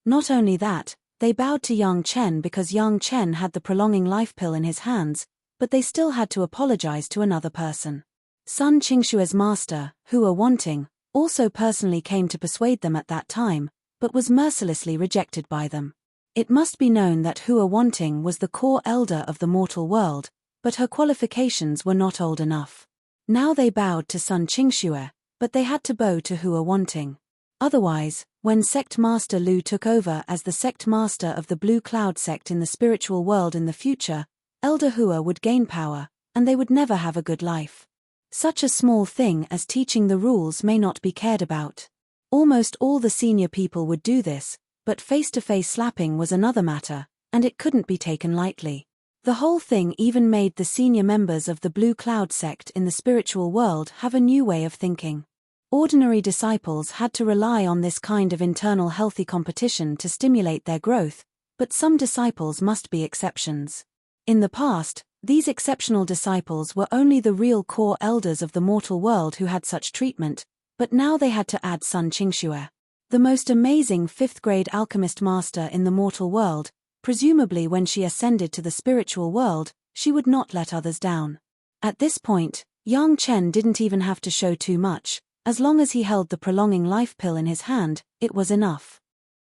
Not only that, they bowed to Yang Chen because Yang Chen had the prolonging life pill in his hands, but they still had to apologize to another person. Sun Qingxue's master, Hua Wanting, also personally came to persuade them at that time, but was mercilessly rejected by them. It must be known that Hua Wanting was the core elder of the mortal world, but her qualifications were not old enough. Now they bowed to Sun Qingxue, but they had to bow to Hua Wanting. Otherwise, when Sect Master Lu took over as the Sect Master of the Blue Cloud sect in the spiritual world in the future, Elder Hua would gain power, and they would never have a good life. Such a small thing as teaching the rules may not be cared about. Almost all the senior people would do this, but face-to-face slapping was another matter, and it couldn't be taken lightly. The whole thing even made the senior members of the Blue Cloud sect in the spiritual world have a new way of thinking. Ordinary disciples had to rely on this kind of internal healthy competition to stimulate their growth, but some disciples must be exceptions. In the past, these exceptional disciples were only the real core elders of the mortal world who had such treatment, but now they had to add Sun Qingxue, the most amazing 5th-grade alchemist master in the mortal world. Presumably when she ascended to the spiritual world, she would not let others down. At this point, Yang Chen didn't even have to show too much. As long as he held the prolonging life pill in his hand, it was enough.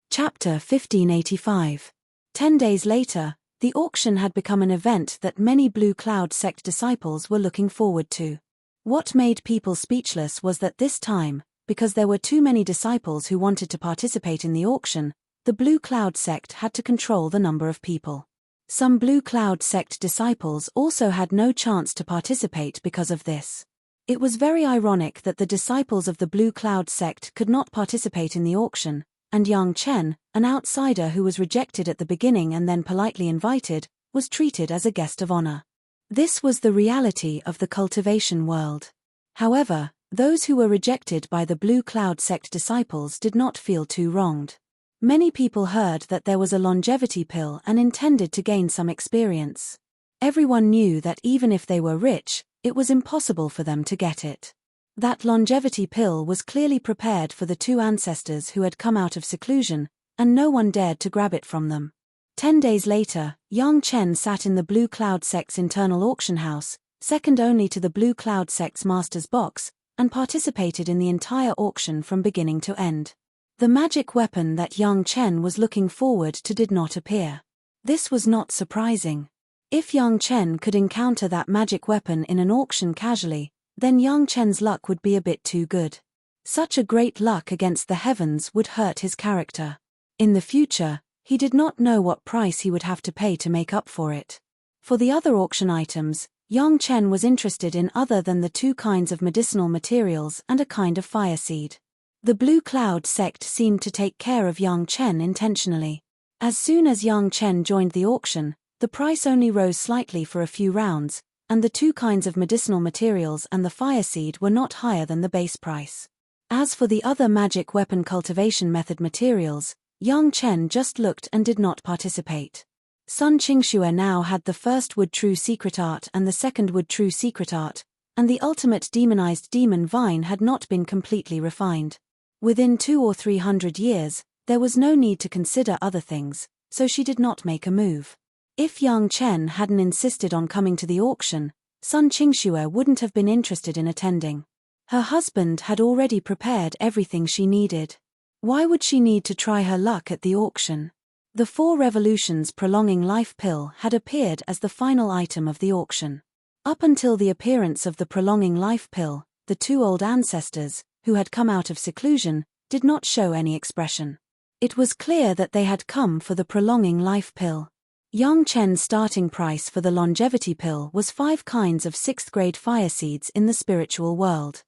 Chapter 1585. 10 days later, the auction had become an event that many Blue Cloud sect disciples were looking forward to. What made people speechless was that this time, because there were too many disciples who wanted to participate in the auction, the Blue Cloud sect had to control the number of people. Some Blue Cloud sect disciples also had no chance to participate because of this. It was very ironic that the disciples of the Blue Cloud sect could not participate in the auction, and Yang Chen, an outsider who was rejected at the beginning and then politely invited, was treated as a guest of honor. This was the reality of the cultivation world. However, those who were rejected by the Blue Cloud sect disciples did not feel too wronged. Many people heard that there was a longevity pill and intended to gain some experience. Everyone knew that even if they were rich, it was impossible for them to get it. That longevity pill was clearly prepared for the two ancestors who had come out of seclusion, and no one dared to grab it from them. 10 days later, Yang Chen sat in the Blue Cloud sect's internal auction house, second only to the Blue Cloud sect's master's box, and participated in the entire auction from beginning to end. The magic weapon that Yang Chen was looking forward to did not appear. This was not surprising. If Yang Chen could encounter that magic weapon in an auction casually, then Yang Chen's luck would be a bit too good. Such a great luck against the heavens would hurt his character. In the future, he did not know what price he would have to pay to make up for it. For the other auction items, Yang Chen was interested in other than the 2 kinds of medicinal materials and a kind of fire seed. The Blue Cloud sect seemed to take care of Yang Chen intentionally. As soon as Yang Chen joined the auction, the price only rose slightly for a few rounds, and the 2 kinds of medicinal materials and the fire seed were not higher than the base price. As for the other magic weapon cultivation method materials, Yang Chen just looked and did not participate. Sun Qingxue now had the first wood true secret art and the second wood true secret art, and the ultimate demonized demon vine had not been completely refined. Within 200 or 300 years, there was no need to consider other things, so she did not make a move. If Yang Chen hadn't insisted on coming to the auction, Sun Qingxue wouldn't have been interested in attending. Her husband had already prepared everything she needed. Why would she need to try her luck at the auction? The 4 revolutions prolonging life pill had appeared as the final item of the auction. Up until the appearance of the prolonging life pill, the 2 old ancestors, who had come out of seclusion, did not show any expression. It was clear that they had come for the prolonging life pill. Yang Chen's starting price for the longevity pill was 5 kinds of 6th-grade fire seeds in the spiritual world.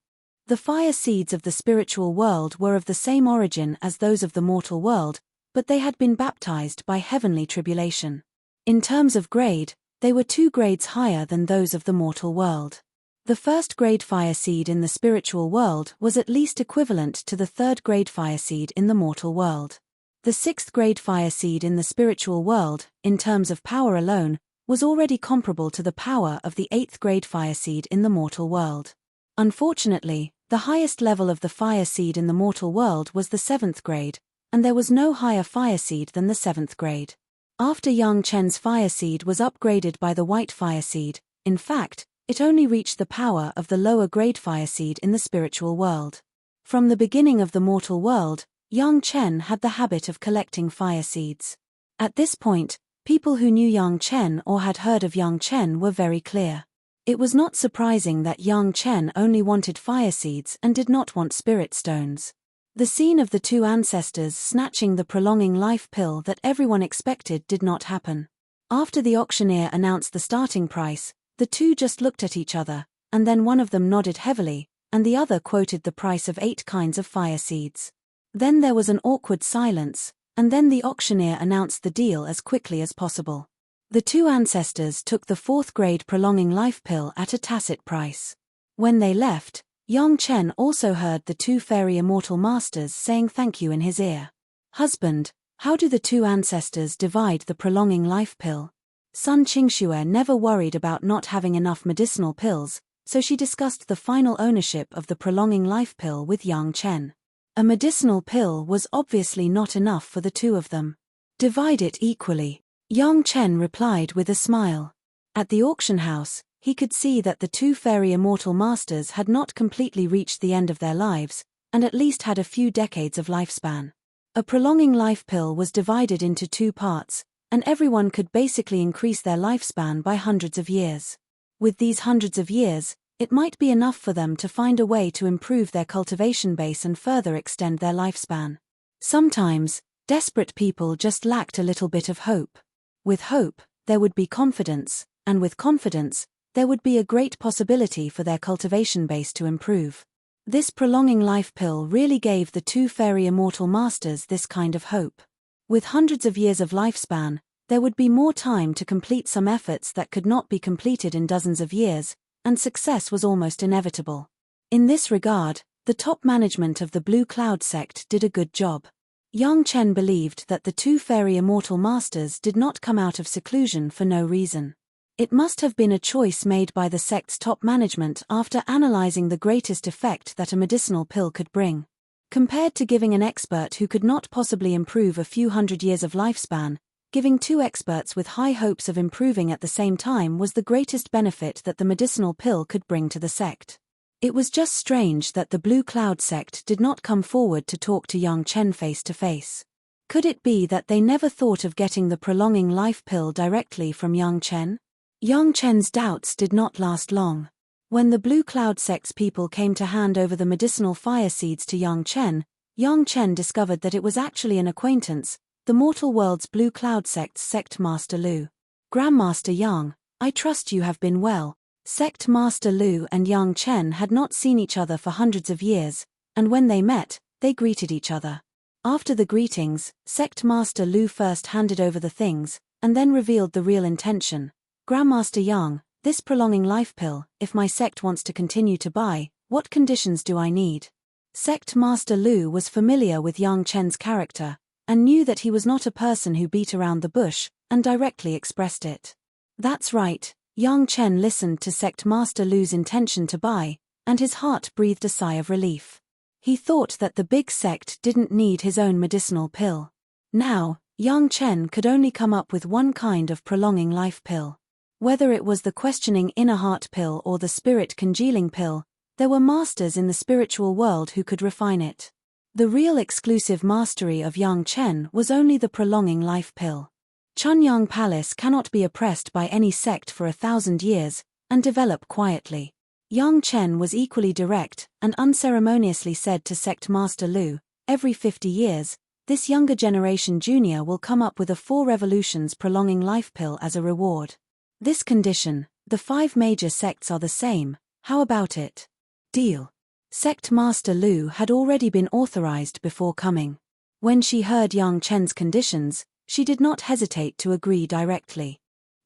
The fire seeds of the spiritual world were of the same origin as those of the mortal world, but they had been baptized by heavenly tribulation. In terms of grade, they were 2 grades higher than those of the mortal world. The 1st-grade fire seed in the spiritual world was at least equivalent to the 3rd-grade fire seed in the mortal world. The 6th-grade fire seed in the spiritual world, in terms of power alone, was already comparable to the power of the 8th-grade fire seed in the mortal world. Unfortunately, the highest level of the fire seed in the mortal world was the 7th grade, and there was no higher fire seed than the 7th grade. After Yang Chen's fire seed was upgraded by the white fire seed, in fact, it only reached the power of the lower grade fire seed in the spiritual world. From the beginning of the mortal world, Yang Chen had the habit of collecting fire seeds. At this point, people who knew Yang Chen or had heard of Yang Chen were very clear. It was not surprising that Yang Chen only wanted fire seeds and did not want spirit stones. The scene of the 2 ancestors snatching the prolonging life pill that everyone expected did not happen. After the auctioneer announced the starting price, the 2 just looked at each other, and then one of them nodded heavily, and the other quoted the price of 8 kinds of fire seeds. Then there was an awkward silence, and then the auctioneer announced the deal as quickly as possible. The two ancestors took the fourth-grade prolonging life pill at a tacit price. When they left, Yang Chen also heard the two fairy immortal masters saying thank you in his ear. "Husband, how do the two ancestors divide the prolonging life pill?" Sun Qingxue never worried about not having enough medicinal pills, so she discussed the final ownership of the prolonging life pill with Yang Chen. A medicinal pill was obviously not enough for the two of them. "Divide it equally," Yang Chen replied with a smile. At the auction house, he could see that the two fairy immortal masters had not completely reached the end of their lives, and at least had a few decades of lifespan. A prolonging life pill was divided into two parts, and everyone could basically increase their lifespan by hundreds of years. With these hundreds of years, it might be enough for them to find a way to improve their cultivation base and further extend their lifespan. Sometimes, desperate people just lacked a little bit of hope. With hope, there would be confidence, and with confidence, there would be a great possibility for their cultivation base to improve. This prolonging life pill really gave the two fairy immortal masters this kind of hope. With hundreds of years of lifespan, there would be more time to complete some efforts that could not be completed in dozens of years, and success was almost inevitable. In this regard, the top management of the Blue Cloud sect did a good job. Yang Chen believed that the two fairy immortal masters did not come out of seclusion for no reason. It must have been a choice made by the sect's top management after analyzing the greatest effect that a medicinal pill could bring. Compared to giving an expert who could not possibly improve a few hundred years of lifespan, giving two experts with high hopes of improving at the same time was the greatest benefit that the medicinal pill could bring to the sect. It was just strange that the Blue Cloud sect did not come forward to talk to Yang Chen face to face. Could it be that they never thought of getting the prolonging life pill directly from Yang Chen? Yang Chen's doubts did not last long. When the Blue Cloud sect's people came to hand over the medicinal fire seeds to Yang Chen discovered that it was actually an acquaintance, the mortal world's Blue Cloud sect's Sect Master Lu. "Grandmaster Yang, I trust you have been well." Sect Master Lu and Yang Chen had not seen each other for hundreds of years, and when they met, they greeted each other. After the greetings, Sect Master Lu first handed over the things, and then revealed the real intention. "Grandmaster Yang, this prolonging life pill, if my sect wants to continue to buy, what conditions do I need?" Sect Master Lu was familiar with Yang Chen's character, and knew that he was not a person who beat around the bush, and directly expressed it. "That's right." Yang Chen listened to Sect Master Lu's intention to buy, and his heart breathed a sigh of relief. He thought that the big sect didn't need his own medicinal pill. Now, Yang Chen could only come up with one kind of prolonging life pill. Whether it was the questioning inner heart pill or the spirit congealing pill, there were masters in the spiritual world who could refine it. The real exclusive mastery of Yang Chen was only the prolonging life pill. Chunyang Palace cannot be oppressed by any sect for 1,000 years, and develop quietly. Yang Chen was equally direct, and unceremoniously said to Sect Master Lu, "Every 50 years, this younger generation junior will come up with a 4 revolutions prolonging life pill as a reward. This condition, the 5 major sects are the same, how about it?" "Deal." Sect Master Lu had already been authorized before coming. When she heard Yang Chen's conditions, she did not hesitate to agree directly.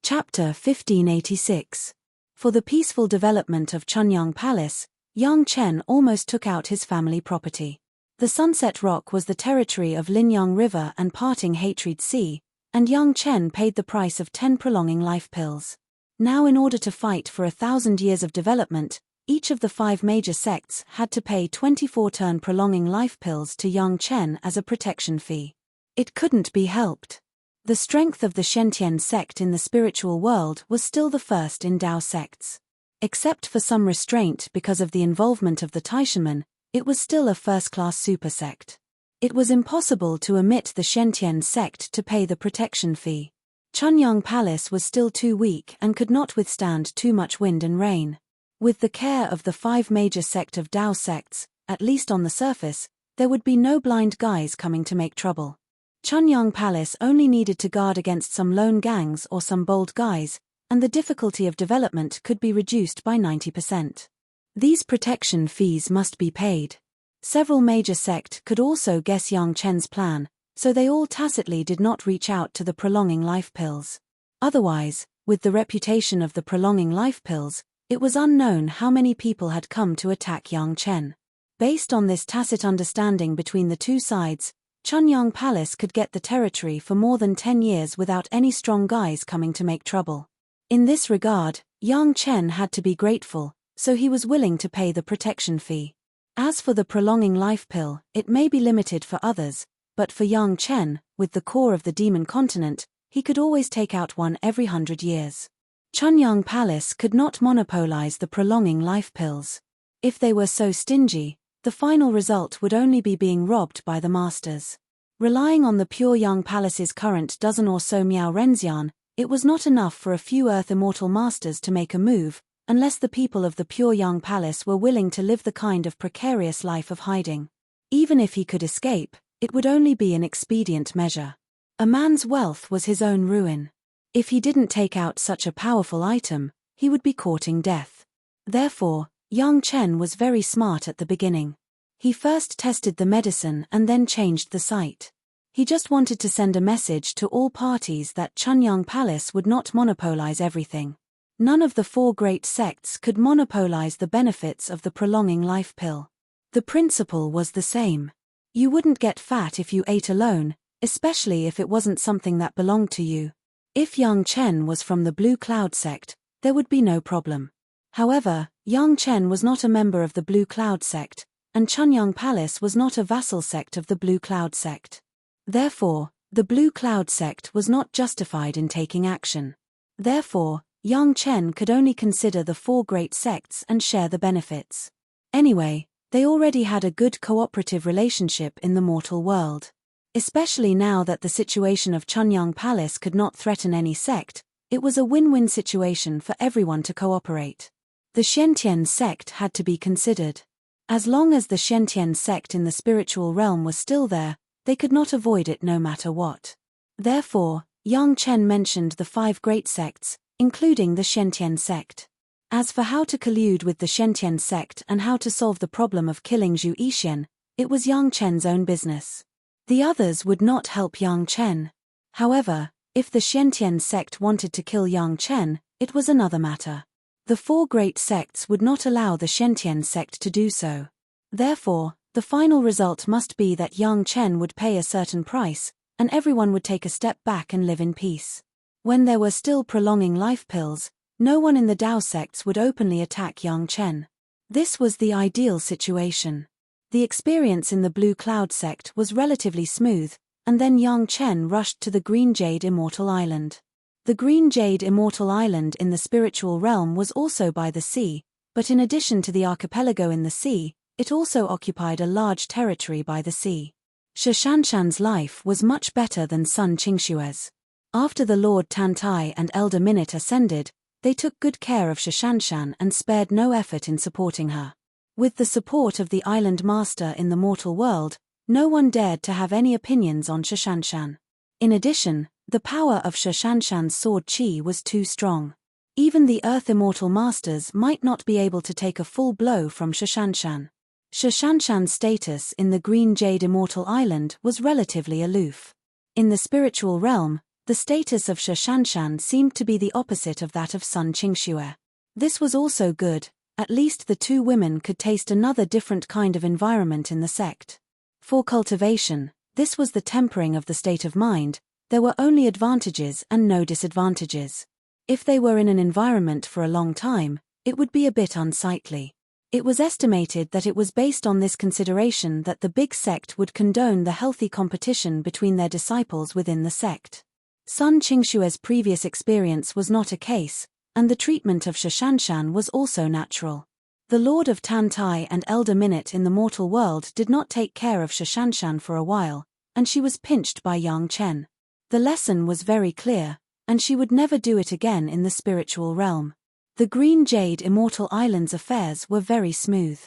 Chapter 1586. For the peaceful development of Chunyang Palace, Yang Chen almost took out his family property. The Sunset Rock was the territory of Linyang River and parting Hatred Sea, and Yang Chen paid the price of 10 prolonging life pills. Now, in order to fight for 1,000 years of development, each of the 5 major sects had to pay 24 turn prolonging life pills to Yang Chen as a protection fee. It couldn't be helped. The strength of the Shentian sect in the spiritual world was still the first in Dao sects. Except for some restraint because of the involvement of the Taishanmen, it was still a first-class super sect. It was impossible to omit the Shentian sect to pay the protection fee. Chunyang Palace was still too weak and could not withstand too much wind and rain. With the care of the 5 major sect of Dao sects, at least on the surface, there would be no blind guys coming to make trouble. Chunyang Palace only needed to guard against some lone gangs or some bold guys, and the difficulty of development could be reduced by 90%. These protection fees must be paid. Several major sects could also guess Yang Chen's plan, so they all tacitly did not reach out to the prolonging life pills. Otherwise, with the reputation of the prolonging life pills, it was unknown how many people had come to attack Yang Chen. Based on this tacit understanding between the two sides, Chunyang Palace could get the territory for more than 10 years without any strong guys coming to make trouble. In this regard, Yang Chen had to be grateful, so he was willing to pay the protection fee. As for the prolonging life pill, it may be limited for others, but for Yang Chen, with the core of the demon continent, he could always take out one every 100 years. Chunyang Palace could not monopolize the prolonging life pills. If they were so stingy, the final result would only be being robbed by the masters. Relying on the pure Yang Palace's current dozen or so Miao Renxian, it was not enough for a few Earth Immortal Masters to make a move, unless the people of the pure Yang Palace were willing to live the kind of precarious life of hiding. Even if he could escape, it would only be an expedient measure. A man's wealth was his own ruin. If he didn't take out such a powerful item, he would be courting death. Therefore, Yang Chen was very smart at the beginning. He first tested the medicine and then changed the site. He just wanted to send a message to all parties that Chunyang Palace would not monopolize everything. None of the 4 great sects could monopolize the benefits of the prolonging life pill. The principle was the same. You wouldn't get fat if you ate alone, especially if it wasn't something that belonged to you. If Yang Chen was from the Blue Cloud sect, there would be no problem. However, Yang Chen was not a member of the Blue Cloud sect, and Chunyang Palace was not a vassal sect of the Blue Cloud sect. Therefore, the Blue Cloud sect was not justified in taking action. Therefore, Yang Chen could only consider the 4 great sects and share the benefits. Anyway, they already had a good cooperative relationship in the mortal world. Especially now that the situation of Chunyang Palace could not threaten any sect, it was a win-win situation for everyone to cooperate. The Shen-Tian sect had to be considered. As long as the Shen-Tian sect in the spiritual realm was still there, they could not avoid it no matter what. Therefore, Yang Chen mentioned the 5 great sects, including the Shen-Tian sect. As for how to collude with the Shen-Tian sect and how to solve the problem of killing Zhu Yixian, it was Yang Chen's own business. The others would not help Yang Chen. However, if the Shen-Tian sect wanted to kill Yang Chen, it was another matter. The 4 great sects would not allow the Shen-Tian sect to do so. Therefore, the final result must be that Yang Chen would pay a certain price, and everyone would take a step back and live in peace. When there were still prolonging life pills, no one in the Dao sects would openly attack Yang Chen. This was the ideal situation. The experience in the Blue Cloud sect was relatively smooth, and then Yang Chen rushed to the Green Jade Immortal Island. The Green Jade Immortal Island in the spiritual realm was also by the sea, but in addition to the archipelago in the sea, it also occupied a large territory by the sea. Shashanshan's life was much better than Sun Qingshue's. After the Lord Tantai and Elder Minute ascended, they took good care of Shashanshan and spared no effort in supporting her. With the support of the island master in the mortal world, no one dared to have any opinions on Shashanshan. In addition, the power of Shashanshan's sword qi was too strong. Even the Earth Immortal Masters might not be able to take a full blow from Shashanshan. Shashanshan's status in the Green Jade Immortal Island was relatively aloof. In the spiritual realm, the status of Shashanshan seemed to be the opposite of that of Sun Qingxue. This was also good. At least the 2 women could taste another different kind of environment in the sect. For cultivation, this was the tempering of the state of mind. There were only advantages and no disadvantages. If they were in an environment for a long time, it would be a bit unsightly. It was estimated that it was based on this consideration that the big sect would condone the healthy competition between their disciples within the sect. Sun Qingshue's previous experience was not a case, and the treatment of Shashanshan was also natural. The Lord of Tantai and Elder Minute in the mortal world did not take care of Shashanshan for a while, and she was pinched by Yang Chen. The lesson was very clear, and she would never do it again in the spiritual realm. The Green Jade Immortal Island's affairs were very smooth.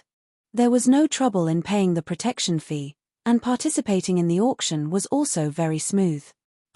There was no trouble in paying the protection fee, and participating in the auction was also very smooth.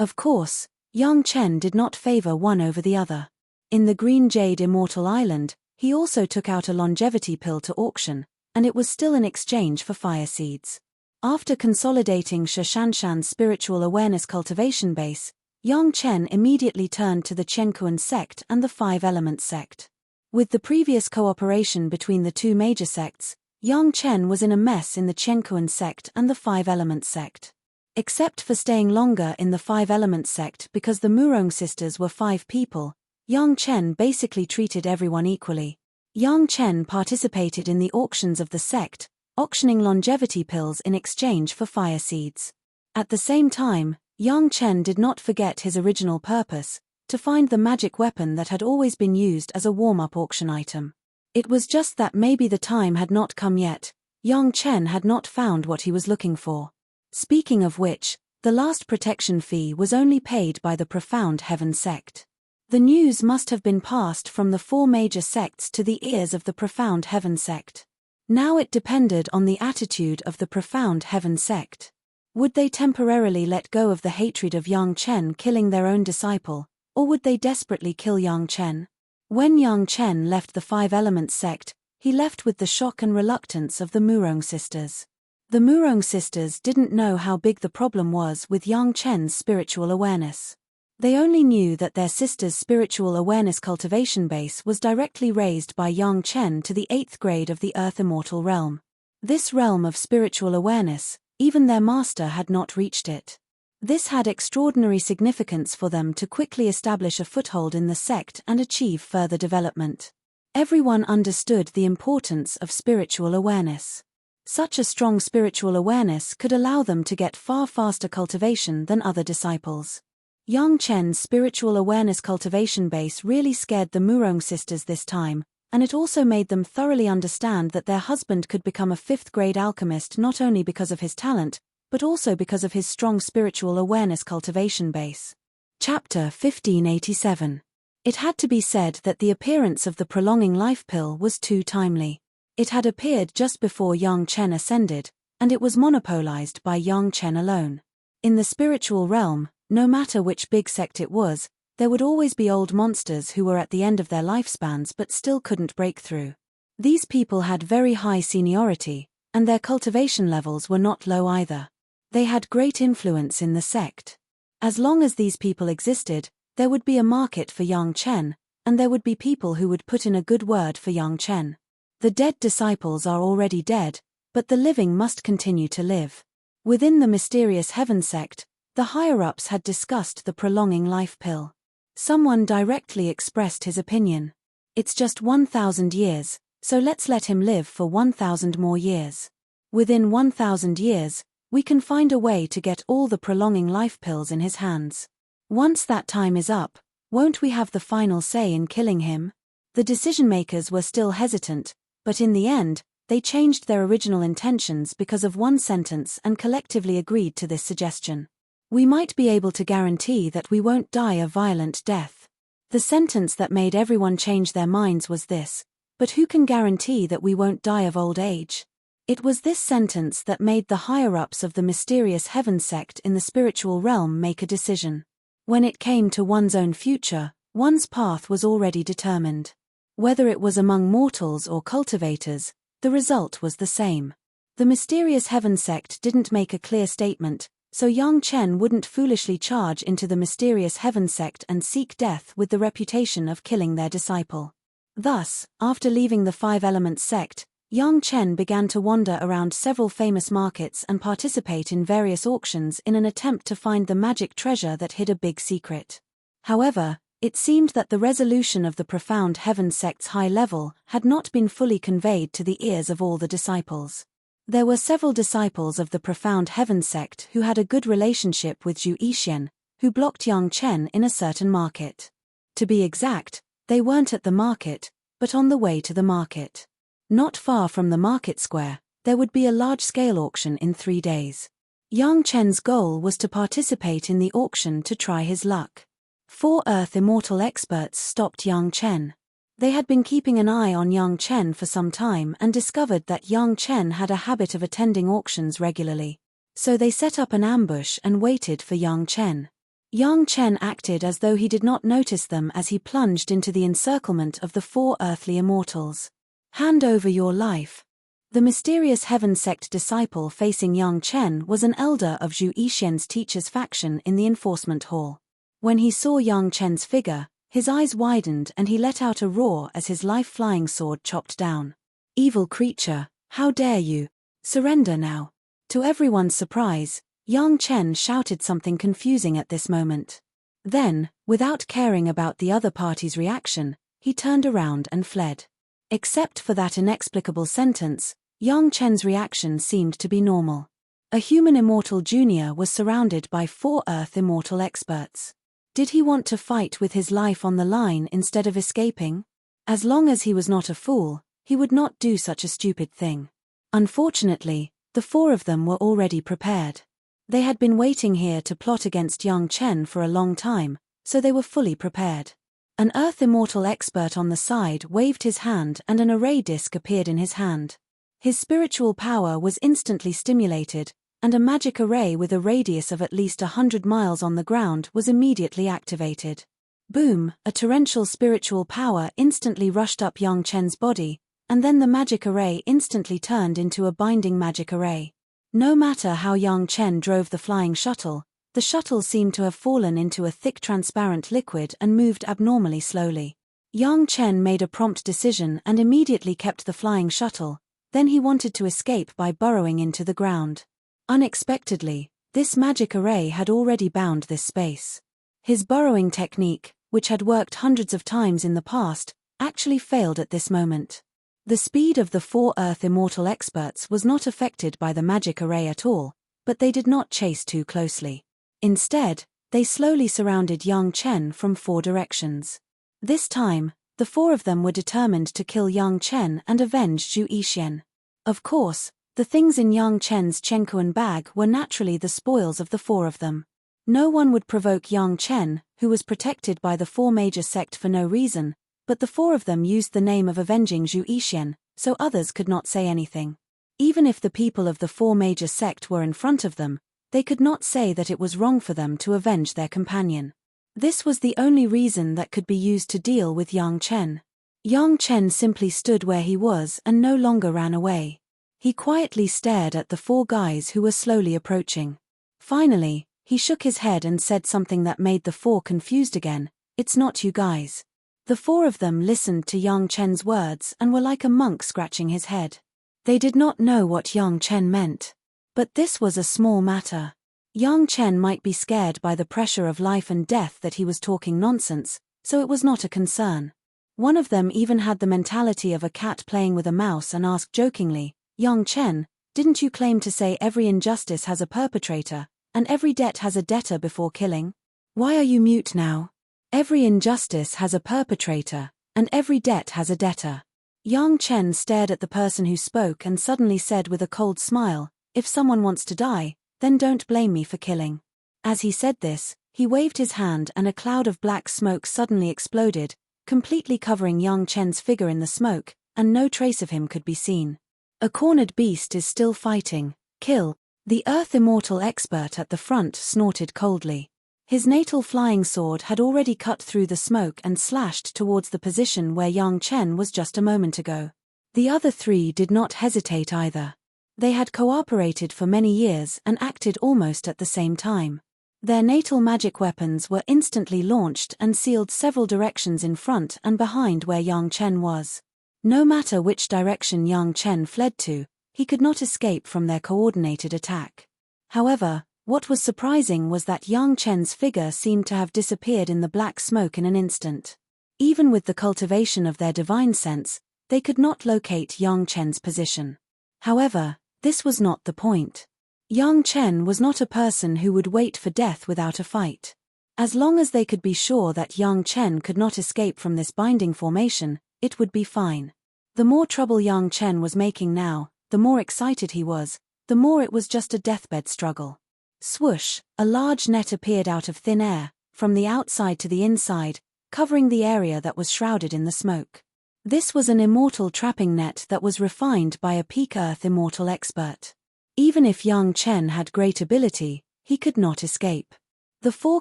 Of course, Yang Chen did not favor one over the other. In the Green Jade Immortal Island, he also took out a longevity pill to auction, and it was still in exchange for fire seeds. After consolidating Shashanshan's spiritual awareness cultivation base, Yang Chen immediately turned to the Chen sect and the Five-Element sect. With the previous cooperation between the two major sects, Yang Chen was in a mess in the Chen sect and the Five-Element sect. Except for staying longer in the Five-Element sect because the Murong sisters were 5 people, Yang Chen basically treated everyone equally. Yang Chen participated in the auctions of the sect, auctioning longevity pills in exchange for fire seeds. At the same time, Yang Chen did not forget his original purpose, to find the magic weapon that had always been used as a warm-up auction item. It was just that maybe the time had not come yet. Yang Chen had not found what he was looking for. Speaking of which, the last protection fee was only paid by the Profound Heaven sect. The news must have been passed from the 4 major sects to the ears of the Profound Heaven sect. Now it depended on the attitude of the Profound Heaven sect. Would they temporarily let go of the hatred of Yang Chen killing their own disciple, or would they desperately kill Yang Chen? When Yang Chen left the Five-Element sect, he left with the shock and reluctance of the Murong sisters. The Murong sisters didn't know how big the problem was with Yang Chen's spiritual awareness. They only knew that their sister's spiritual awareness cultivation base was directly raised by Yang Chen to the 8th grade of the Earth Immortal realm. This realm of spiritual awareness, even their master had not reached it. This had extraordinary significance for them to quickly establish a foothold in the sect and achieve further development. Everyone understood the importance of spiritual awareness. Such a strong spiritual awareness could allow them to get far faster cultivation than other disciples. Yang Chen's spiritual awareness cultivation base really scared the Murong sisters this time, and it also made them thoroughly understand that their husband could become a 5th-grade alchemist not only because of his talent, but also because of his strong spiritual awareness cultivation base. Chapter 1587. It had to be said that the appearance of the prolonging life pill was too timely. It had appeared just before Yang Chen ascended, and it was monopolized by Yang Chen alone. In the spiritual realm, no matter which big sect it was, there would always be old monsters who were at the end of their lifespans but still couldn't break through. These people had very high seniority, and their cultivation levels were not low either. They had great influence in the sect. As long as these people existed, there would be a market for Yang Chen, and there would be people who would put in a good word for Yang Chen. The dead disciples are already dead, but the living must continue to live. Within the mysterious heaven sect, the higher-ups had discussed the prolonging life pill. Someone directly expressed his opinion. It's just 1,000 years, so let's let him live for 1,000 more years. Within 1,000 years, we can find a way to get all the prolonging life pills in his hands. Once that time is up, won't we have the final say in killing him? The decision-makers were still hesitant, but in the end, they changed their original intentions because of one sentence and collectively agreed to this suggestion. We might be able to guarantee that we won't die a violent death. The sentence that made everyone change their minds was this: but who can guarantee that we won't die of old age? It was this sentence that made the higher-ups of the mysterious heaven sect in the spiritual realm make a decision. When it came to one's own future, one's path was already determined. Whether it was among mortals or cultivators, the result was the same. The mysterious heaven sect didn't make a clear statement, so Yang Chen wouldn't foolishly charge into the mysterious heaven sect and seek death with the reputation of killing their disciple. Thus, after leaving the Five-Element sect, Yang Chen began to wander around several famous markets and participate in various auctions in an attempt to find the magic treasure that hid a big secret. However, it seemed that the resolution of the Profound Heaven sect's high level had not been fully conveyed to the ears of all the disciples. There were several disciples of the Profound Heaven sect who had a good relationship with Zhu Yixuan, who blocked Yang Chen in a certain market. To be exact, they weren't at the market, but on the way to the market. Not far from the market square, there would be a large-scale auction in 3 days. Yang Chen's goal was to participate in the auction to try his luck. 4 Earth Immortal experts stopped Yang Chen. They had been keeping an eye on Yang Chen for some time and discovered that Yang Chen had a habit of attending auctions regularly. So they set up an ambush and waited for Yang Chen. Yang Chen acted as though he did not notice them as he plunged into the encirclement of the 4 earthly immortals. Hand over your life. The mysterious heaven sect disciple facing Yang Chen was an elder of Zhu Yixuan's teacher's faction in the enforcement hall. When he saw Yang Chen's figure, his eyes widened and he let out a roar as his life-flying sword chopped down. "Evil creature, how dare you? Surrender now." To everyone's surprise, Yang Chen shouted something confusing at this moment. Then, without caring about the other party's reaction, he turned around and fled. Except for that inexplicable sentence, Yang Chen's reaction seemed to be normal. A human immortal junior was surrounded by 4 Earth immortal experts. Did he want to fight with his life on the line instead of escaping? As long as he was not a fool, he would not do such a stupid thing. Unfortunately, the 4 of them were already prepared. They had been waiting here to plot against Yang Chen for a long time, so they were fully prepared. An Earth immortal expert on the side waved his hand and an array disc appeared in his hand. His spiritual power was instantly stimulated, and a magic array with a radius of at least 100 miles on the ground was immediately activated. Boom, a torrential spiritual power instantly rushed up Yang Chen's body, and then the magic array instantly turned into a binding magic array. No matter how Yang Chen drove the flying shuttle, the shuttle seemed to have fallen into a thick transparent liquid and moved abnormally slowly. Yang Chen made a prompt decision and immediately kept the flying shuttle, then he wanted to escape by burrowing into the ground. Unexpectedly, this magic array had already bound this space. His burrowing technique, which had worked hundreds of times in the past, actually failed at this moment. The speed of the 4 Earth immortal experts was not affected by the magic array at all, but they did not chase too closely. Instead, they slowly surrounded Yang Chen from 4 directions. This time, the 4 of them were determined to kill Yang Chen and avenge Zhu Yixian. Of course, the things in Yang Chen's Chenkuan bag were naturally the spoils of the 4 of them. No one would provoke Yang Chen, who was protected by the 4 major sect for no reason, but the 4 of them used the name of avenging Zhu Yixian, so others could not say anything. Even if the people of the 4 major sect were in front of them, they could not say that it was wrong for them to avenge their companion. This was the only reason that could be used to deal with Yang Chen. Yang Chen simply stood where he was and no longer ran away. He quietly stared at the 4 guys who were slowly approaching. Finally, he shook his head and said something that made the 4 confused again. "It's not you guys." The 4 of them listened to Yang Chen's words and were like a monk scratching his head. They did not know what Yang Chen meant. But this was a small matter. Yang Chen might be scared by the pressure of life and death that he was talking nonsense, so it was not a concern. One of them even had the mentality of a cat playing with a mouse and asked jokingly, "Yang Chen, didn't you claim to say every injustice has a perpetrator, and every debt has a debtor before killing? Why are you mute now? Every injustice has a perpetrator, and every debt has a debtor." Yang Chen stared at the person who spoke and suddenly said with a cold smile, "If someone wants to die, then don't blame me for killing." As he said this, he waved his hand and a cloud of black smoke suddenly exploded, completely covering Yang Chen's figure in the smoke, and no trace of him could be seen. "A cornered beast is still fighting. Kill." The Earth Immortal expert at the front snorted coldly. His natal flying sword had already cut through the smoke and slashed towards the position where Yang Chen was just a moment ago. The other 3 did not hesitate either. They had cooperated for many years and acted almost at the same time. Their natal magic weapons were instantly launched and sealed several directions in front and behind where Yang Chen was. No matter which direction Yang Chen fled to, he could not escape from their coordinated attack. However, what was surprising was that Yang Chen's figure seemed to have disappeared in the black smoke in an instant. Even with the cultivation of their divine sense, they could not locate Yang Chen's position. However, this was not the point. Yang Chen was not a person who would wait for death without a fight. As long as they could be sure that Yang Chen could not escape from this binding formation, it would be fine. The more trouble Yang Chen was making now, the more excited he was, the more it was just a deathbed struggle. Swoosh, a large net appeared out of thin air, from the outside to the inside, covering the area that was shrouded in the smoke. This was an immortal trapping net that was refined by a peak Earth immortal expert. Even if Yang Chen had great ability, he could not escape. The 4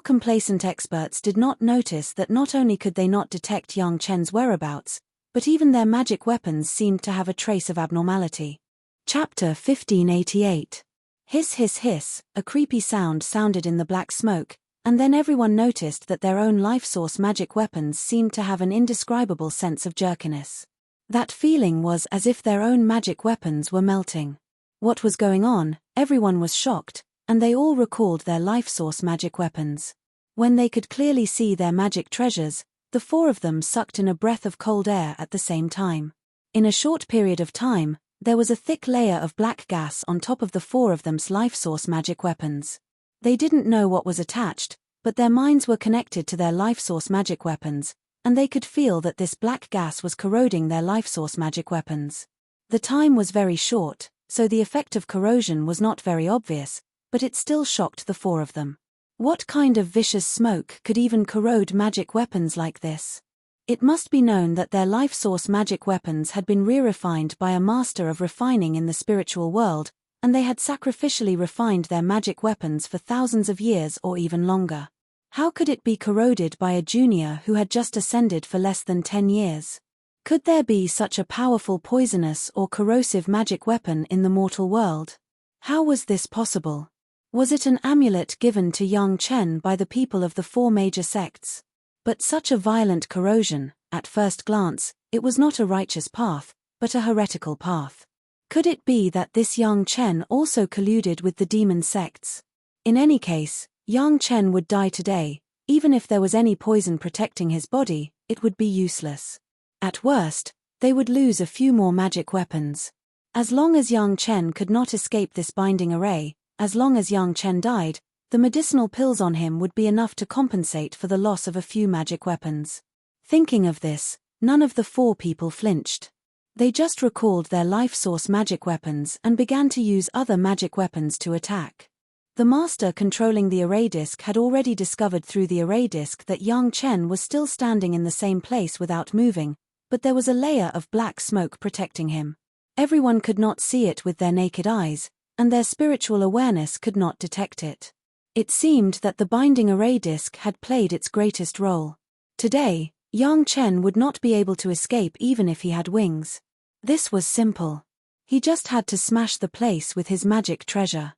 complacent experts did not notice that not only could they not detect Yang Chen's whereabouts, but even their magic weapons seemed to have a trace of abnormality. Chapter 1588. Hiss hiss hiss, a creepy sound sounded in the black smoke, and then everyone noticed that their own life source magic weapons seemed to have an indescribable sense of jerkiness. That feeling was as if their own magic weapons were melting. What was going on? Everyone was shocked, and they all recalled their life source magic weapons. When they could clearly see their magic treasures, the four of them sucked in a breath of cold air at the same time. In a short period of time, there was a thick layer of black gas on top of the four of them's life source magic weapons. They didn't know what was attached, but their minds were connected to their life source magic weapons, and they could feel that this black gas was corroding their life source magic weapons. The time was very short, so the effect of corrosion was not very obvious, but it still shocked the four of them. What kind of vicious smoke could even corrode magic weapons like this? It must be known that their life source magic weapons had been re-refined by a master of refining in the spiritual world, and they had sacrificially refined their magic weapons for thousands of years or even longer. How could it be corroded by a junior who had just ascended for less than 10 years? Could there be such a powerful poisonous or corrosive magic weapon in the mortal world? How was this possible? Was it an amulet given to Yang Chen by the people of the four major sects? But such a violent corrosion, at first glance, it was not a righteous path, but a heretical path. Could it be that this Yang Chen also colluded with the demon sects? In any case, Yang Chen would die today. Even if there was any poison protecting his body, it would be useless. At worst, they would lose a few more magic weapons. As long as Yang Chen could not escape this binding array, as long as Yang Chen died, the medicinal pills on him would be enough to compensate for the loss of a few magic weapons. Thinking of this, none of the four people flinched. They just recalled their life source magic weapons and began to use other magic weapons to attack. The master controlling the array disc had already discovered through the array disc that Yang Chen was still standing in the same place without moving, but there was a layer of black smoke protecting him. Everyone could not see it with their naked eyes, and their spiritual awareness could not detect it. It seemed that the binding array disc had played its greatest role. Today, Yang Chen would not be able to escape even if he had wings. This was simple. He just had to smash the place with his magic treasure.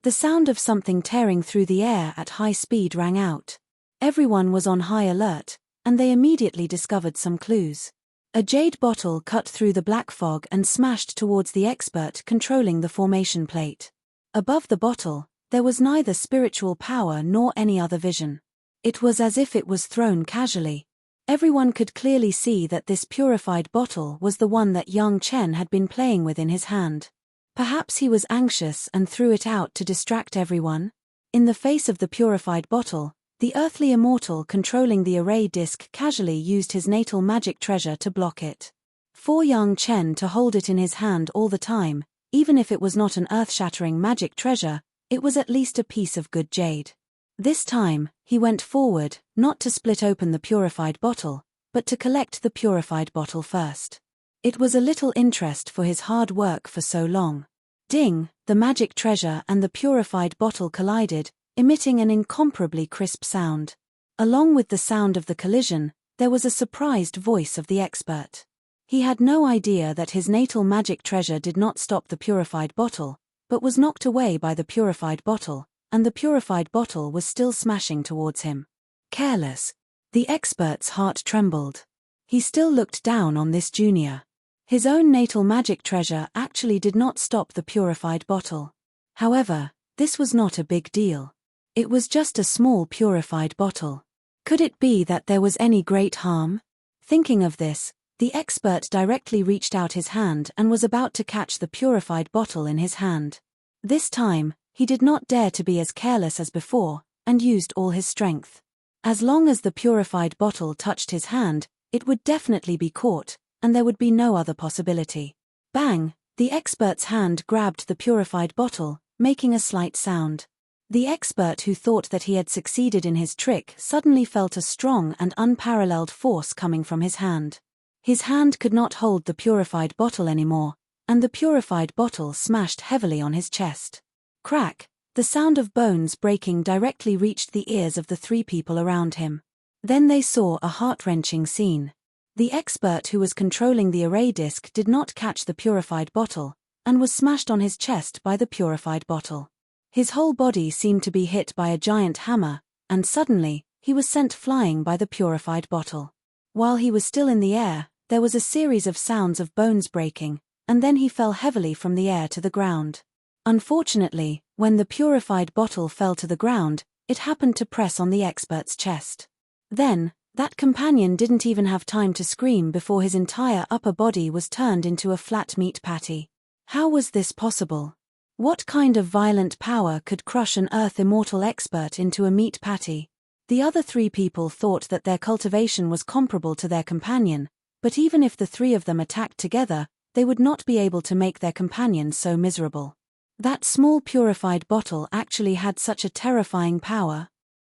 The sound of something tearing through the air at high speed rang out. Everyone was on high alert, and they immediately discovered some clues. A jade bottle cut through the black fog and smashed towards the expert controlling the formation plate. Above the bottle, there was neither spiritual power nor any other vision. It was as if it was thrown casually. Everyone could clearly see that this purified bottle was the one that Yang Chen had been playing with in his hand. Perhaps he was anxious and threw it out to distract everyone. In the face of the purified bottle, the earthly immortal controlling the array disc casually used his natal magic treasure to block it. For Yang Chen to hold it in his hand all the time, even if it was not an earth-shattering magic treasure, it was at least a piece of good jade. This time, he went forward, not to split open the purified bottle, but to collect the purified bottle first. It was a little interest for his hard work for so long. Ding, the magic treasure and the purified bottle collided, emitting an incomparably crisp sound. Along with the sound of the collision, there was a surprised voice of the expert. He had no idea that his natal magic treasure did not stop the purified bottle, but was knocked away by the purified bottle, and the purified bottle was still smashing towards him. Careless. The expert's heart trembled. He still looked down on this junior. His own natal magic treasure actually did not stop the purified bottle. However, this was not a big deal. It was just a small purified bottle. Could it be that there was any great harm? Thinking of this, the expert directly reached out his hand and was about to catch the purified bottle in his hand. This time, he did not dare to be as careless as before, and used all his strength. As long as the purified bottle touched his hand, it would definitely be caught, and there would be no other possibility. Bang! The expert's hand grabbed the purified bottle, making a slight sound. The expert who thought that he had succeeded in his trick suddenly felt a strong and unparalleled force coming from his hand. His hand could not hold the purified bottle anymore, and the purified bottle smashed heavily on his chest. Crack! The sound of bones breaking directly reached the ears of the three people around him. Then they saw a heart-wrenching scene. The expert who was controlling the array disc did not catch the purified bottle, and was smashed on his chest by the purified bottle. His whole body seemed to be hit by a giant hammer, and suddenly, he was sent flying by the purified bottle. While he was still in the air, there was a series of sounds of bones breaking, and then he fell heavily from the air to the ground. Unfortunately, when the purified bottle fell to the ground, it happened to press on the expert's chest. Then, that companion didn't even have time to scream before his entire upper body was turned into a flat meat patty. How was this possible? What kind of violent power could crush an Earth-immortal expert into a meat patty? The other three people thought that their cultivation was comparable to their companion, but even if the three of them attacked together, they would not be able to make their companion so miserable. That small purified bottle actually had such a terrifying power.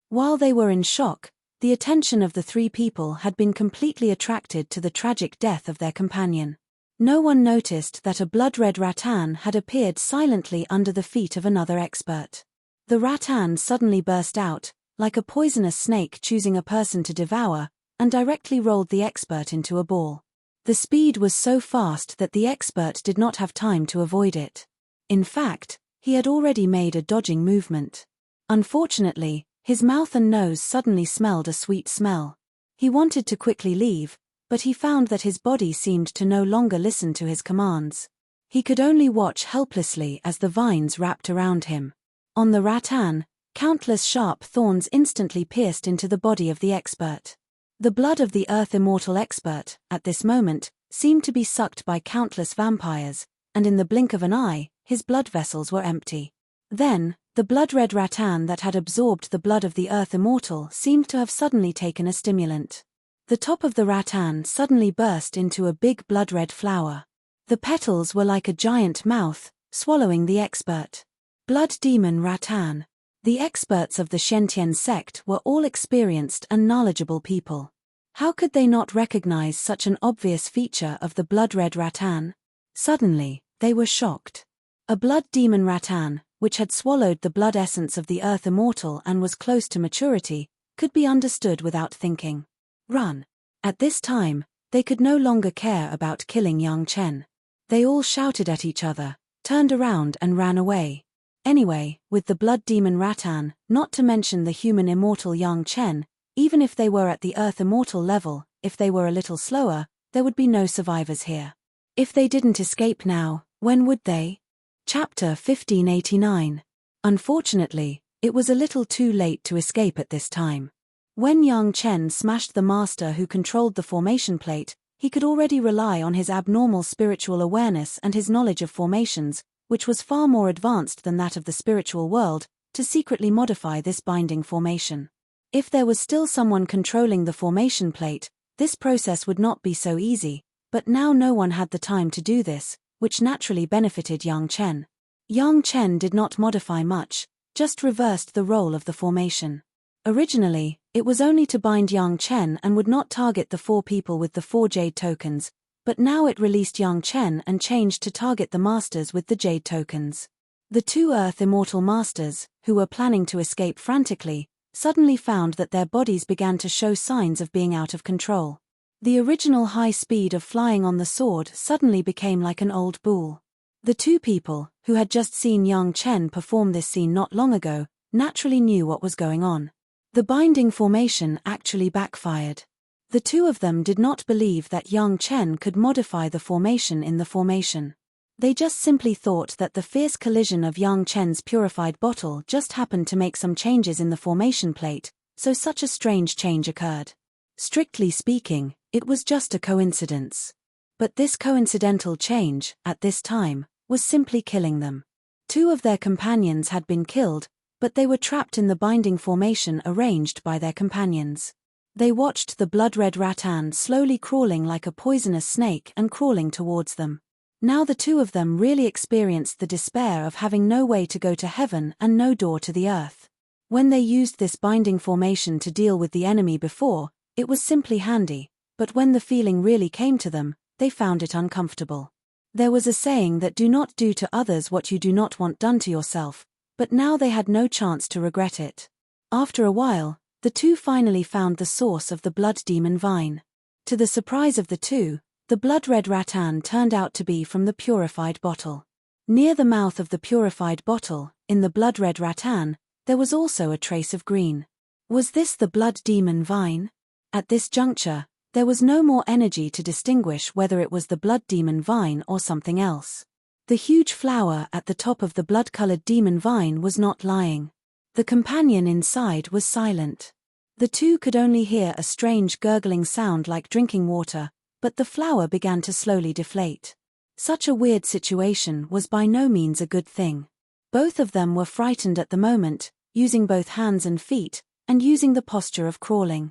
While they were in shock, the attention of the three people had been completely attracted to the tragic death of their companion. No one noticed that a blood-red rattan had appeared silently under the feet of another expert. The rattan suddenly burst out, like a poisonous snake choosing a person to devour, and directly rolled the expert into a ball. The speed was so fast that the expert did not have time to avoid it. In fact, he had already made a dodging movement. Unfortunately, his mouth and nose suddenly smelled a sweet smell. He wanted to quickly leave, but he found that his body seemed to no longer listen to his commands. He could only watch helplessly as the vines wrapped around him. On the rattan, countless sharp thorns instantly pierced into the body of the expert. The blood of the Earth-immortal expert, at this moment, seemed to be sucked by countless vampires, and in the blink of an eye, his blood vessels were empty. Then, the blood-red rattan that had absorbed the blood of the Earth-immortal seemed to have suddenly taken a stimulant. The top of the rattan suddenly burst into a big blood-red flower. The petals were like a giant mouth, swallowing the expert. Blood demon rattan. The experts of the Shen sect were all experienced and knowledgeable people. How could they not recognize such an obvious feature of the blood-red rattan? Suddenly, they were shocked. A blood demon rattan, which had swallowed the blood essence of the Earth-immortal and was close to maturity, could be understood without thinking. Run. At this time, they could no longer care about killing Yang Chen. They all shouted at each other, turned around and ran away. Anyway, with the blood demon rattan, not to mention the human immortal Yang Chen, even if they were at the Earth-immortal level, if they were a little slower, there would be no survivors here. If they didn't escape now, when would they? Chapter 1589. Unfortunately, it was a little too late to escape at this time. When Yang Chen smashed the master who controlled the formation plate, he could already rely on his abnormal spiritual awareness and his knowledge of formations, which was far more advanced than that of the spiritual world, to secretly modify this binding formation. If there was still someone controlling the formation plate, this process would not be so easy, but now no one had the time to do this, which naturally benefited Yang Chen. Yang Chen did not modify much, just reversed the role of the formation. Originally, it was only to bind Yang Chen and would not target the four people with the 4 jade tokens, but now it released Yang Chen and changed to target the masters with the jade tokens. The two Earth-immortal masters, who were planning to escape frantically, suddenly found that their bodies began to show signs of being out of control. The original high speed of flying on the sword suddenly became like an old bull. The two people, who had just seen Yang Chen perform this scene not long ago, naturally knew what was going on. The binding formation actually backfired. The two of them did not believe that Yang Chen could modify the formation in the formation. They just simply thought that the fierce collision of Yang Chen's purified bottle just happened to make some changes in the formation plate, so such a strange change occurred. Strictly speaking, it was just a coincidence. But this coincidental change, at this time, was simply killing them. Two of their companions had been killed, but they were trapped in the binding formation arranged by their companions. They watched the blood-red rattan slowly crawling like a poisonous snake and crawling towards them. Now the two of them really experienced the despair of having no way to go to heaven and no door to the earth. When they used this binding formation to deal with the enemy before, it was simply handy, but when the feeling really came to them, they found it uncomfortable. There was a saying that do not do to others what you do not want done to yourself, but now they had no chance to regret it. After a while, the two finally found the source of the blood demon vine. To the surprise of the two, the blood-red rattan turned out to be from the purified bottle. Near the mouth of the purified bottle, in the blood-red rattan, there was also a trace of green. Was this the blood demon vine? At this juncture, there was no more energy to distinguish whether it was the blood demon vine or something else. The huge flower at the top of the blood-colored demon vine was not lying. The companion inside was silent. The two could only hear a strange gurgling sound like drinking water, but the flower began to slowly deflate. Such a weird situation was by no means a good thing. Both of them were frightened at the moment, using both hands and feet, and using the posture of crawling.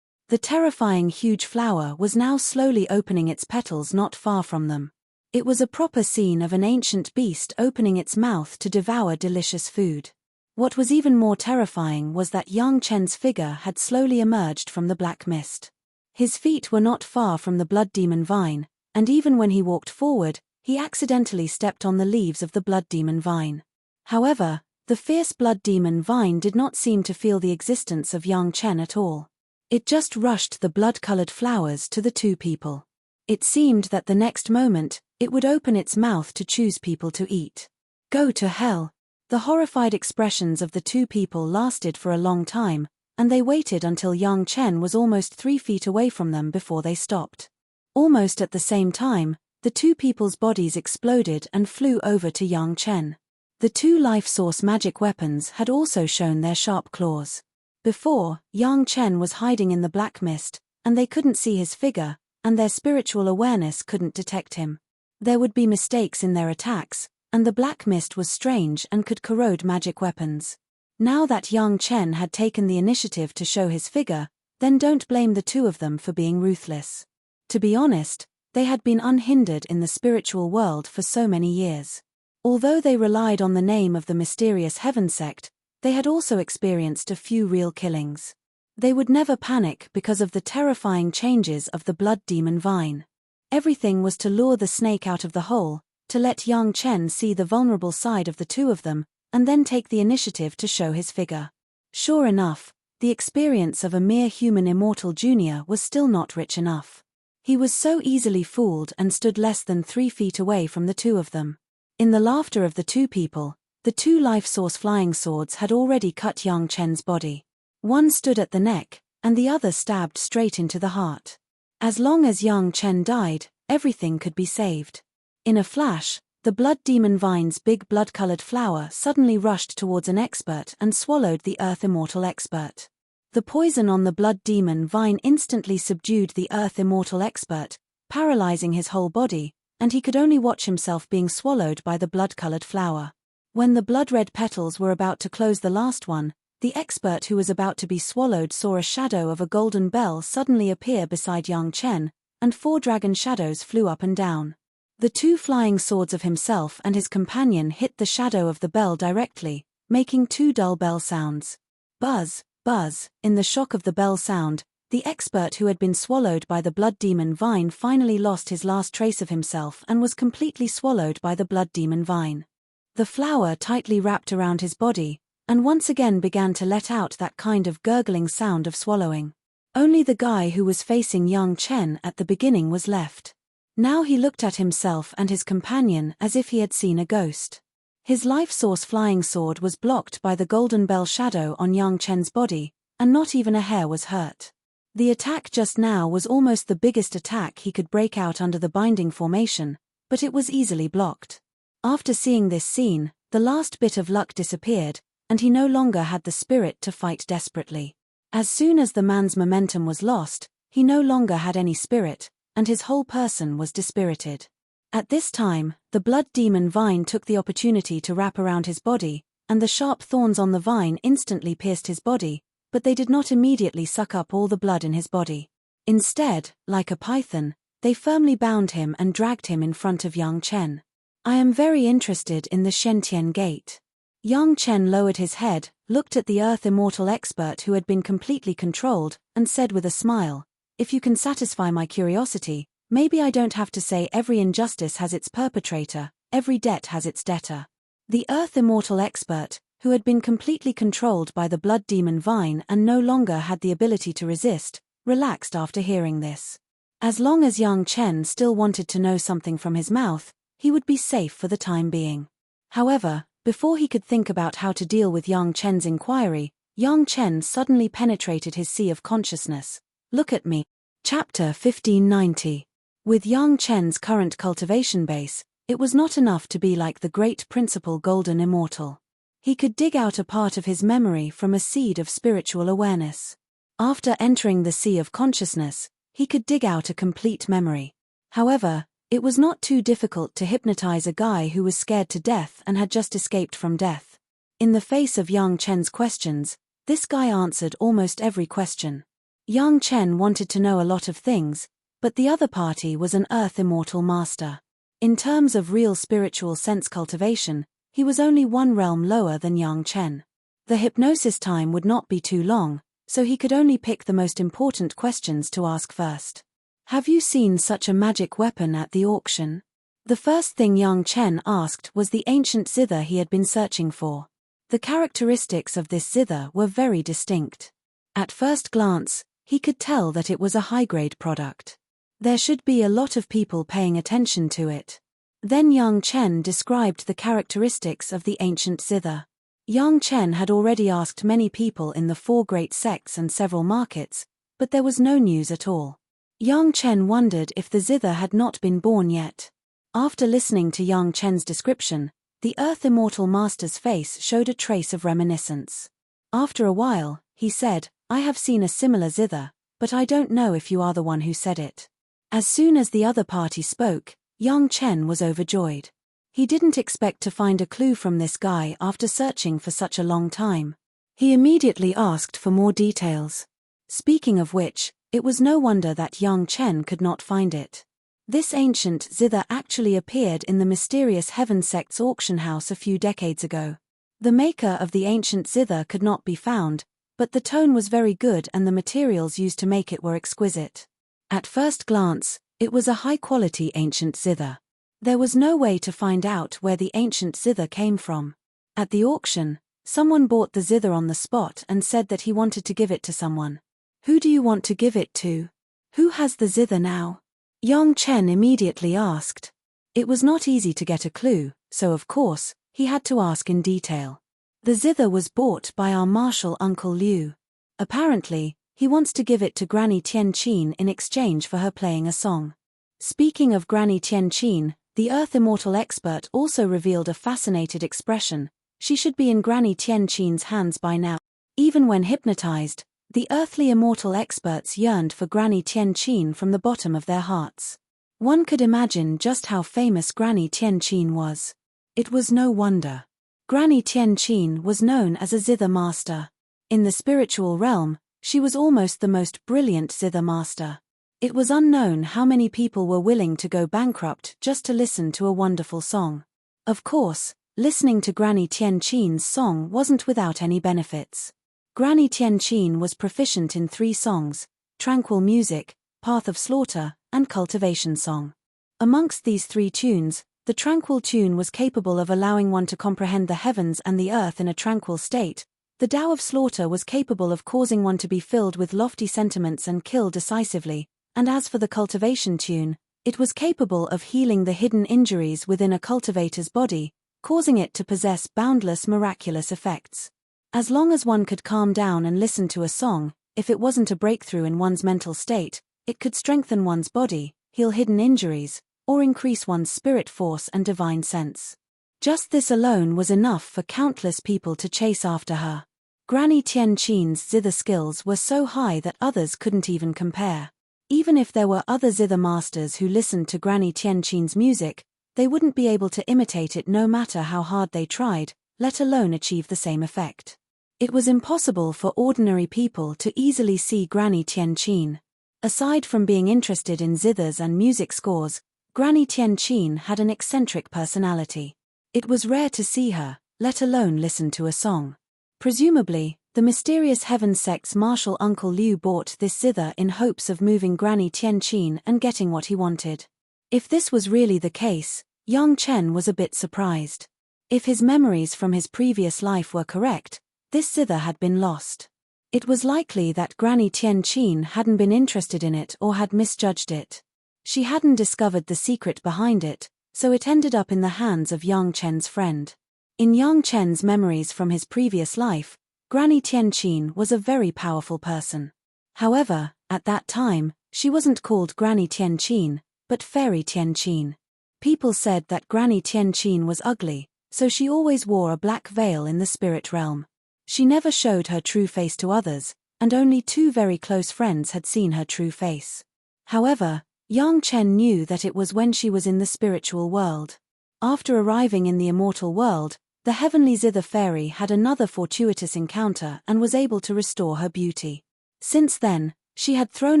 The terrifying huge flower was now slowly opening its petals not far from them. It was a proper scene of an ancient beast opening its mouth to devour delicious food. What was even more terrifying was that Yang Chen's figure had slowly emerged from the black mist. His feet were not far from the blood demon vine, and even when he walked forward, he accidentally stepped on the leaves of the blood demon vine. However, the fierce blood demon vine did not seem to feel the existence of Yang Chen at all. It just rushed the blood-colored flowers to the two people. It seemed that the next moment, it would open its mouth to choose people to eat. Go to hell! The horrified expressions of the two people lasted for a long time, and they waited until Yang Chen was almost 3 feet away from them before they stopped. Almost at the same time, the two people's bodies exploded and flew over to Yang Chen. The two life source magic weapons had also shown their sharp claws. Before, Yang Chen was hiding in the black mist, and they couldn't see his figure, and their spiritual awareness couldn't detect him. There would be mistakes in their attacks, and the black mist was strange and could corrode magic weapons. Now that Yang Chen had taken the initiative to show his figure, then don't blame the two of them for being ruthless. To be honest, they had been unhindered in the spiritual world for so many years. Although they relied on the name of the mysterious Heaven Sect, they had also experienced a few real killings. They would never panic because of the terrifying changes of the blood demon vine. Everything was to lure the snake out of the hole, to let Yang Chen see the vulnerable side of the two of them, and then take the initiative to show his figure. Sure enough, the experience of a mere human immortal junior was still not rich enough. He was so easily fooled and stood less than 3 feet away from the two of them. In the laughter of the two people, the two life source flying swords had already cut Yang Chen's body. One stood at the neck, and the other stabbed straight into the heart. As long as Yang Chen died, everything could be saved. In a flash, the blood demon vine's big blood-colored flower suddenly rushed towards an expert and swallowed the Earth Immortal expert. The poison on the blood demon vine instantly subdued the Earth Immortal expert, paralyzing his whole body, and he could only watch himself being swallowed by the blood-colored flower. When the blood-red petals were about to close the last one, the expert who was about to be swallowed saw a shadow of a golden bell suddenly appear beside Yang Chen, and 4 dragon shadows flew up and down. The 2 flying swords of himself and his companion hit the shadow of the bell directly, making 2 dull bell sounds. Buzz, buzz, in the shock of the bell sound, the expert who had been swallowed by the blood demon vine finally lost his last trace of himself and was completely swallowed by the blood demon vine. The flower tightly wrapped around his body, and once again began to let out that kind of gurgling sound of swallowing. Only the guy who was facing Yang Chen at the beginning was left. Now he looked at himself and his companion as if he had seen a ghost. His life source flying sword was blocked by the golden bell shadow on Yang Chen's body, and not even a hair was hurt. The attack just now was almost the biggest attack he could break out under the binding formation, but it was easily blocked. After seeing this scene, the last bit of luck disappeared, and he no longer had the spirit to fight desperately. As soon as the man's momentum was lost, he no longer had any spirit, and his whole person was dispirited. At this time, the blood demon vine took the opportunity to wrap around his body, and the sharp thorns on the vine instantly pierced his body, but they did not immediately suck up all the blood in his body. Instead, like a python, they firmly bound him and dragged him in front of Yang Chen. I am very interested in the Shentian Gate. Yang Chen lowered his head, looked at the Earth Immortal expert who had been completely controlled, and said with a smile, "If you can satisfy my curiosity, maybe I don't have to say every injustice has its perpetrator, every debt has its debtor." The Earth Immortal expert, who had been completely controlled by the blood demon vine and no longer had the ability to resist, relaxed after hearing this. As long as Yang Chen still wanted to know something from his mouth, he would be safe for the time being. However, Before he could think about how to deal with Yang Chen's inquiry, Yang Chen suddenly penetrated his sea of consciousness. Look at me. Chapter 1590. With Yang Chen's current cultivation base, it was not enough to be like the great principal golden immortal. He could dig out a part of his memory from a seed of spiritual awareness. After entering the sea of consciousness, he could dig out a complete memory. However, it was not too difficult to hypnotize a guy who was scared to death and had just escaped from death. In the face of Yang Chen's questions, this guy answered almost every question. Yang Chen wanted to know a lot of things, but the other party was an earth immortal master. In terms of real spiritual sense cultivation, he was only one realm lower than Yang Chen. The hypnosis time would not be too long, so he could only pick the most important questions to ask first. Have you seen such a magic weapon at the auction? The first thing Yang Chen asked was the ancient zither he had been searching for. The characteristics of this zither were very distinct. At first glance, he could tell that it was a high-grade product. There should be a lot of people paying attention to it. Then Yang Chen described the characteristics of the ancient zither. Yang Chen had already asked many people in the 4 great sects and several markets, but there was no news at all. Yang Chen wondered if the zither had not been born yet. After listening to Yang Chen's description, the Earth Immortal Master's face showed a trace of reminiscence. After a while, he said, I have seen a similar zither, but I don't know if you are the one who said it. As soon as the other party spoke, Yang Chen was overjoyed. He didn't expect to find a clue from this guy after searching for such a long time. He immediately asked for more details. Speaking of which, it was no wonder that Yang Chen could not find it. This ancient zither actually appeared in the mysterious Heaven Sect's auction house a few decades ago. The maker of the ancient zither could not be found, but the tone was very good and the materials used to make it were exquisite. At first glance, it was a high-quality ancient zither. There was no way to find out where the ancient zither came from. At the auction, someone bought the zither on the spot and said that he wanted to give it to someone. Who do you want to give it to? Who has the zither now? Yang Chen immediately asked. It was not easy to get a clue, so of course, he had to ask in detail. The zither was bought by our martial Uncle Liu. Apparently, he wants to give it to Granny Tianqin in exchange for her playing a song. Speaking of Granny Tianqin, the Earth Immortal expert also revealed a fascinated expression. She should be in Granny Tianqin's hands by now. Even when hypnotized, the earthly immortal experts yearned for Granny Tianqin from the bottom of their hearts. One could imagine just how famous Granny Tianqin was. It was no wonder. Granny Tianqin was known as a zither master. In the spiritual realm, she was almost the most brilliant zither master. It was unknown how many people were willing to go bankrupt just to listen to a wonderful song. Of course, listening to Granny Tianqin's song wasn't without any benefits. Granny Tianqin was proficient in 3 songs: Tranquil Music, Path of Slaughter, and Cultivation Song. Amongst these 3 tunes, the Tranquil tune was capable of allowing one to comprehend the heavens and the earth in a tranquil state. The Tao of Slaughter was capable of causing one to be filled with lofty sentiments and kill decisively, and as for the Cultivation tune, it was capable of healing the hidden injuries within a cultivator's body, causing it to possess boundless miraculous effects. As long as one could calm down and listen to a song, if it wasn't a breakthrough in one's mental state, it could strengthen one's body, heal hidden injuries, or increase one's spirit force and divine sense. Just this alone was enough for countless people to chase after her. Granny Tianqin's zither skills were so high that others couldn't even compare. Even if there were other zither masters who listened to Granny Tianqin's music, they wouldn't be able to imitate it no matter how hard they tried, let alone achieve the same effect. It was impossible for ordinary people to easily see Granny Tianqin. Aside from being interested in zithers and music scores, Granny Tianqin had an eccentric personality. It was rare to see her, let alone listen to a song. Presumably, the mysterious Heaven Sect's martial Uncle Liu bought this zither in hopes of moving Granny Tianqin and getting what he wanted. If this was really the case, Yang Chen was a bit surprised. If his memories from his previous life were correct, this zither had been lost. It was likely that Granny Tianqin hadn't been interested in it or had misjudged it. She hadn't discovered the secret behind it, so it ended up in the hands of Yang Chen's friend. In Yang Chen's memories from his previous life, Granny Tianqin was a very powerful person. However, at that time, she wasn't called Granny Tianqin, but Fairy Tianqin. People said that Granny Tianqin was ugly, so she always wore a black veil in the spirit realm. She never showed her true face to others, and only 2 very close friends had seen her true face. However, Yang Chen knew that it was when she was in the spiritual world. After arriving in the immortal world, the heavenly zither fairy had another fortuitous encounter and was able to restore her beauty. Since then, she had thrown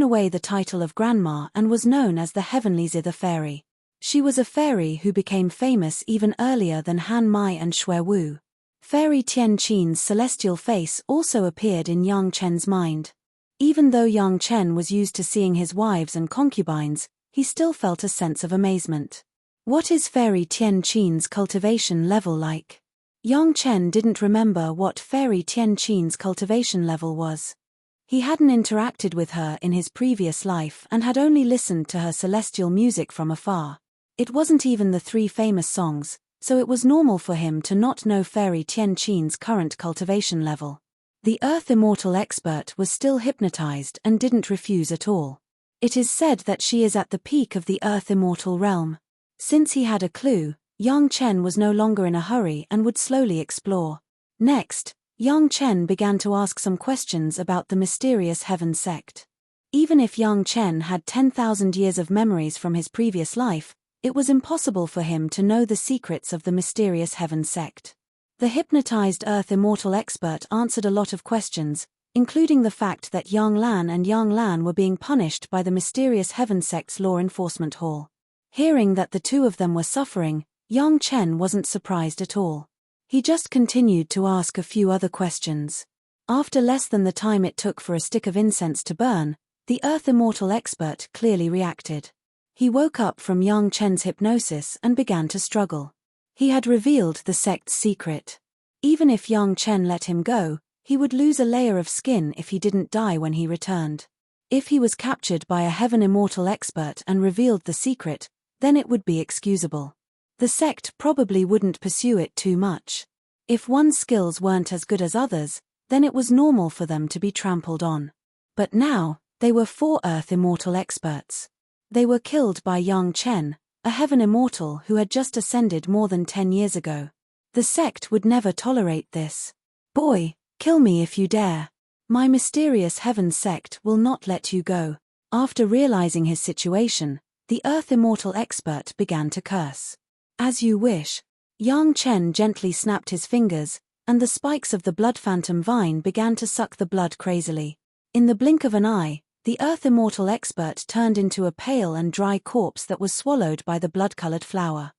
away the title of grandma and was known as the heavenly zither fairy. She was a fairy who became famous even earlier than Han Mai and Xue Wu. Fairy Tianqin's celestial face also appeared in Yang Chen's mind. Even though Yang Chen was used to seeing his wives and concubines, he still felt a sense of amazement. What is Fairy Tianqin's cultivation level like? Yang Chen didn't remember what Fairy Tianqin's cultivation level was. He hadn't interacted with her in his previous life and had only listened to her celestial music from afar. It wasn't even the 3 famous songs, so it was normal for him to not know Fairy Tianqin's current cultivation level. The Earth Immortal expert was still hypnotized and didn't refuse at all. It is said that she is at the peak of the Earth Immortal realm. Since he had a clue, Yang Chen was no longer in a hurry and would slowly explore. Next, Yang Chen began to ask some questions about the mysterious Heaven sect. Even if Yang Chen had 10,000 years of memories from his previous life, it was impossible for him to know the secrets of the mysterious Heaven sect. The hypnotized Earth Immortal expert answered a lot of questions, including the fact that Yang Lan and Yang Lan were being punished by the mysterious Heaven sect's law enforcement hall. Hearing that the 2 of them were suffering, Yang Chen wasn't surprised at all. He just continued to ask a few other questions. After less than the time it took for a stick of incense to burn, the Earth Immortal expert clearly reacted. He woke up from Yang Chen's hypnosis and began to struggle. He had revealed the sect's secret. Even if Yang Chen let him go, he would lose a layer of skin if he didn't die when he returned. If he was captured by a Heaven Immortal expert and revealed the secret, then it would be excusable. The sect probably wouldn't pursue it too much. If one's skills weren't as good as others, then it was normal for them to be trampled on. But now, they were 4 Earth Immortal experts. They were killed by Yang Chen, a Heaven Immortal who had just ascended more than 10 years ago. The sect would never tolerate this. Boy, kill me if you dare. My mysterious Heaven sect will not let you go. After realizing his situation, the Earth Immortal expert began to curse. As you wish. Yang Chen gently snapped his fingers, and the spikes of the blood phantom vine began to suck the blood crazily. In the blink of an eye, the Earth Immortal expert turned into a pale and dry corpse that was swallowed by the blood-colored flower.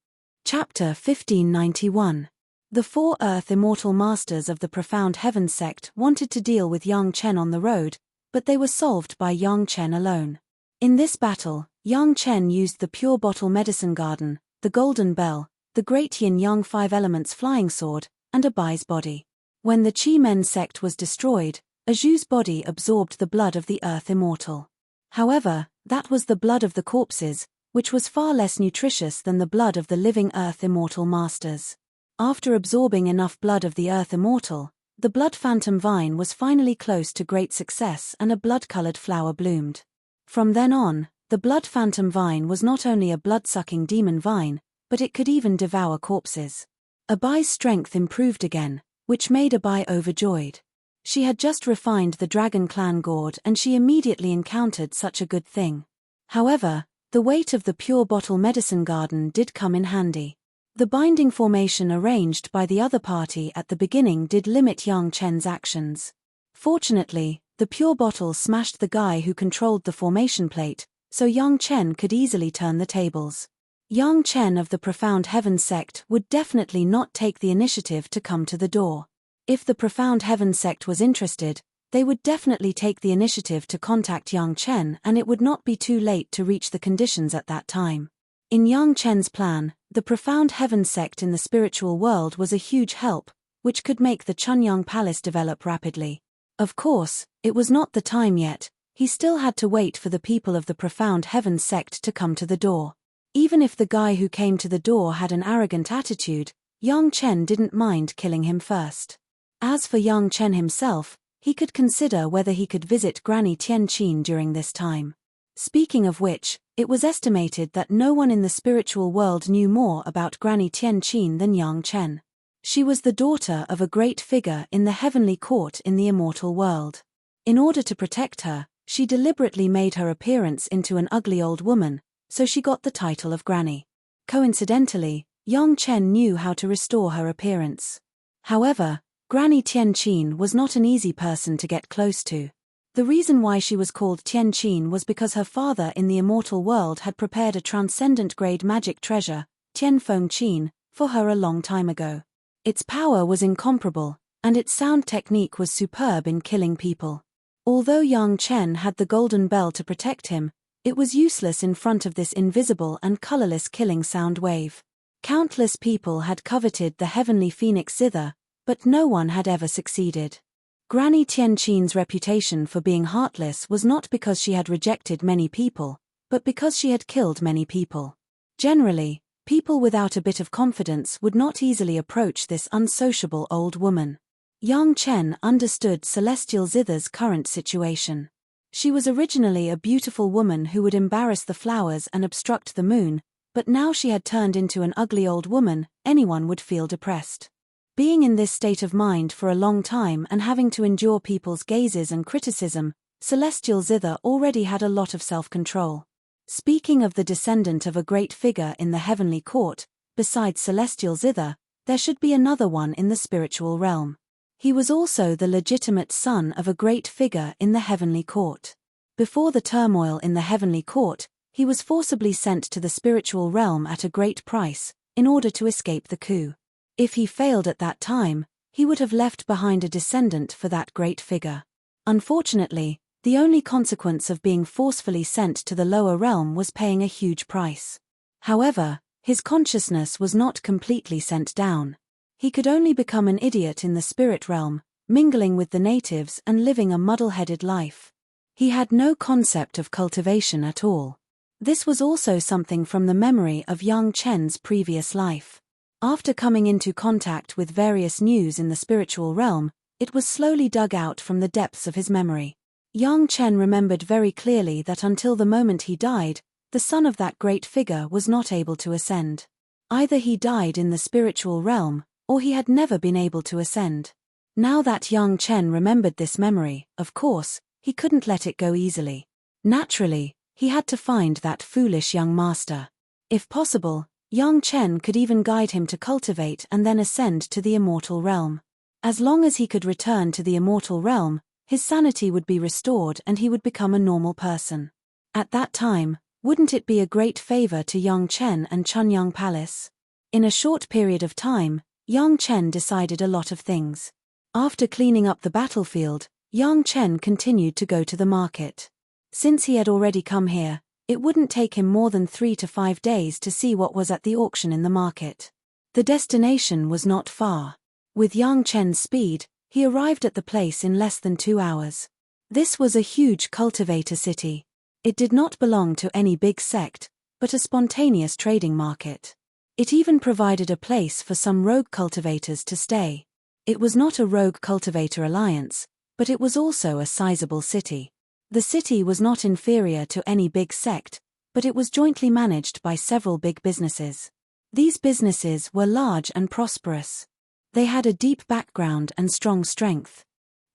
Chapter 1591. The 4 Earth Immortal Masters of the Profound Heaven sect wanted to deal with Yang Chen on the road, but they were solved by Yang Chen alone. In this battle, Yang Chen used the Pure Bottle Medicine Garden, the Golden Bell, the Great Yin-Yang 5 Elements Flying Sword, and a Bai's body. When the Qi Men sect was destroyed, Aju's body absorbed the blood of the Earth Immortal. However, that was the blood of the corpses, which was far less nutritious than the blood of the living Earth Immortal Masters. After absorbing enough blood of the Earth Immortal, the Blood Phantom Vine was finally close to great success and a blood-colored flower bloomed. From then on, the Blood Phantom Vine was not only a blood-sucking demon vine, but it could even devour corpses. Abai's strength improved again, which made Abai overjoyed. She had just refined the Dragon Clan gourd and she immediately encountered such a good thing. However, the weight of the Pure Bottle Medicine Garden did come in handy. The binding formation arranged by the other party at the beginning did limit Yang Chen's actions. Fortunately, the Pure Bottle smashed the guy who controlled the formation plate, so Yang Chen could easily turn the tables. Yang Chen of the Profound Heaven sect would definitely not take the initiative to come to the door. If the Profound Heaven sect was interested, they would definitely take the initiative to contact Yang Chen and it would not be too late to reach the conditions at that time. In Yang Chen's plan, the Profound Heaven sect in the spiritual world was a huge help, which could make the Chunyang Palace develop rapidly. Of course, it was not the time yet, he still had to wait for the people of the Profound Heaven sect to come to the door. Even if the guy who came to the door had an arrogant attitude, Yang Chen didn't mind killing him first. As for Yang Chen himself, he could consider whether he could visit Granny Tianqin during this time. Speaking of which, it was estimated that no one in the spiritual world knew more about Granny Tianqin than Yang Chen. She was the daughter of a great figure in the heavenly court in the immortal world. In order to protect her, she deliberately made her appearance into an ugly old woman, so she got the title of Granny. Coincidentally, Yang Chen knew how to restore her appearance. However, Granny Tianqin was not an easy person to get close to. The reason why she was called Tianqin was because her father in the immortal world had prepared a transcendent-grade magic treasure, Tianfeng Qin, for her a long time ago. Its power was incomparable, and its sound technique was superb in killing people. Although Yang Chen had the golden bell to protect him, it was useless in front of this invisible and colorless killing sound wave. Countless people had coveted the heavenly phoenix zither, but no one had ever succeeded. Granny Tianqin's reputation for being heartless was not because she had rejected many people, but because she had killed many people. Generally, people without a bit of confidence would not easily approach this unsociable old woman. Yang Chen understood Celestial Zither's current situation. She was originally a beautiful woman who would embarrass the flowers and obstruct the moon, but now she had turned into an ugly old woman. Anyone would feel depressed. Being in this state of mind for a long time and having to endure people's gazes and criticism, Celestial Zither already had a lot of self-control. Speaking of the descendant of a great figure in the heavenly court, besides Celestial Zither, there should be another one in the spiritual realm. He was also the legitimate son of a great figure in the heavenly court. Before the turmoil in the heavenly court, he was forcibly sent to the spiritual realm at a great price, in order to escape the coup. If he failed at that time, he would have left behind a descendant for that great figure. Unfortunately, the only consequence of being forcefully sent to the lower realm was paying a huge price. However, his consciousness was not completely sent down. He could only become an idiot in the spirit realm, mingling with the natives and living a muddle-headed life. He had no concept of cultivation at all. This was also something from the memory of Yang Chen's previous life. After coming into contact with various news in the spiritual realm, it was slowly dug out from the depths of his memory. Yang Chen remembered very clearly that until the moment he died, the son of that great figure was not able to ascend. Either he died in the spiritual realm, or he had never been able to ascend. Now that Yang Chen remembered this memory, of course, he couldn't let it go easily. Naturally, he had to find that foolish young master. If possible, Yang Chen could even guide him to cultivate and then ascend to the immortal realm. As long as he could return to the immortal realm, his sanity would be restored and he would become a normal person. At that time, wouldn't it be a great favor to Yang Chen and Chunyang Palace? In a short period of time, Yang Chen decided a lot of things. After cleaning up the battlefield, Yang Chen continued to go to the market. Since he had already come here, it wouldn't take him more than 3 to 5 days to see what was at the auction in the market. The destination was not far. With Yang Chen's speed, he arrived at the place in less than 2 hours. This was a huge cultivator city. It did not belong to any big sect, but a spontaneous trading market. It even provided a place for some rogue cultivators to stay. It was not a rogue cultivator alliance, but it was also a sizable city. The city was not inferior to any big sect, but it was jointly managed by several big businesses. These businesses were large and prosperous. They had a deep background and strong strength.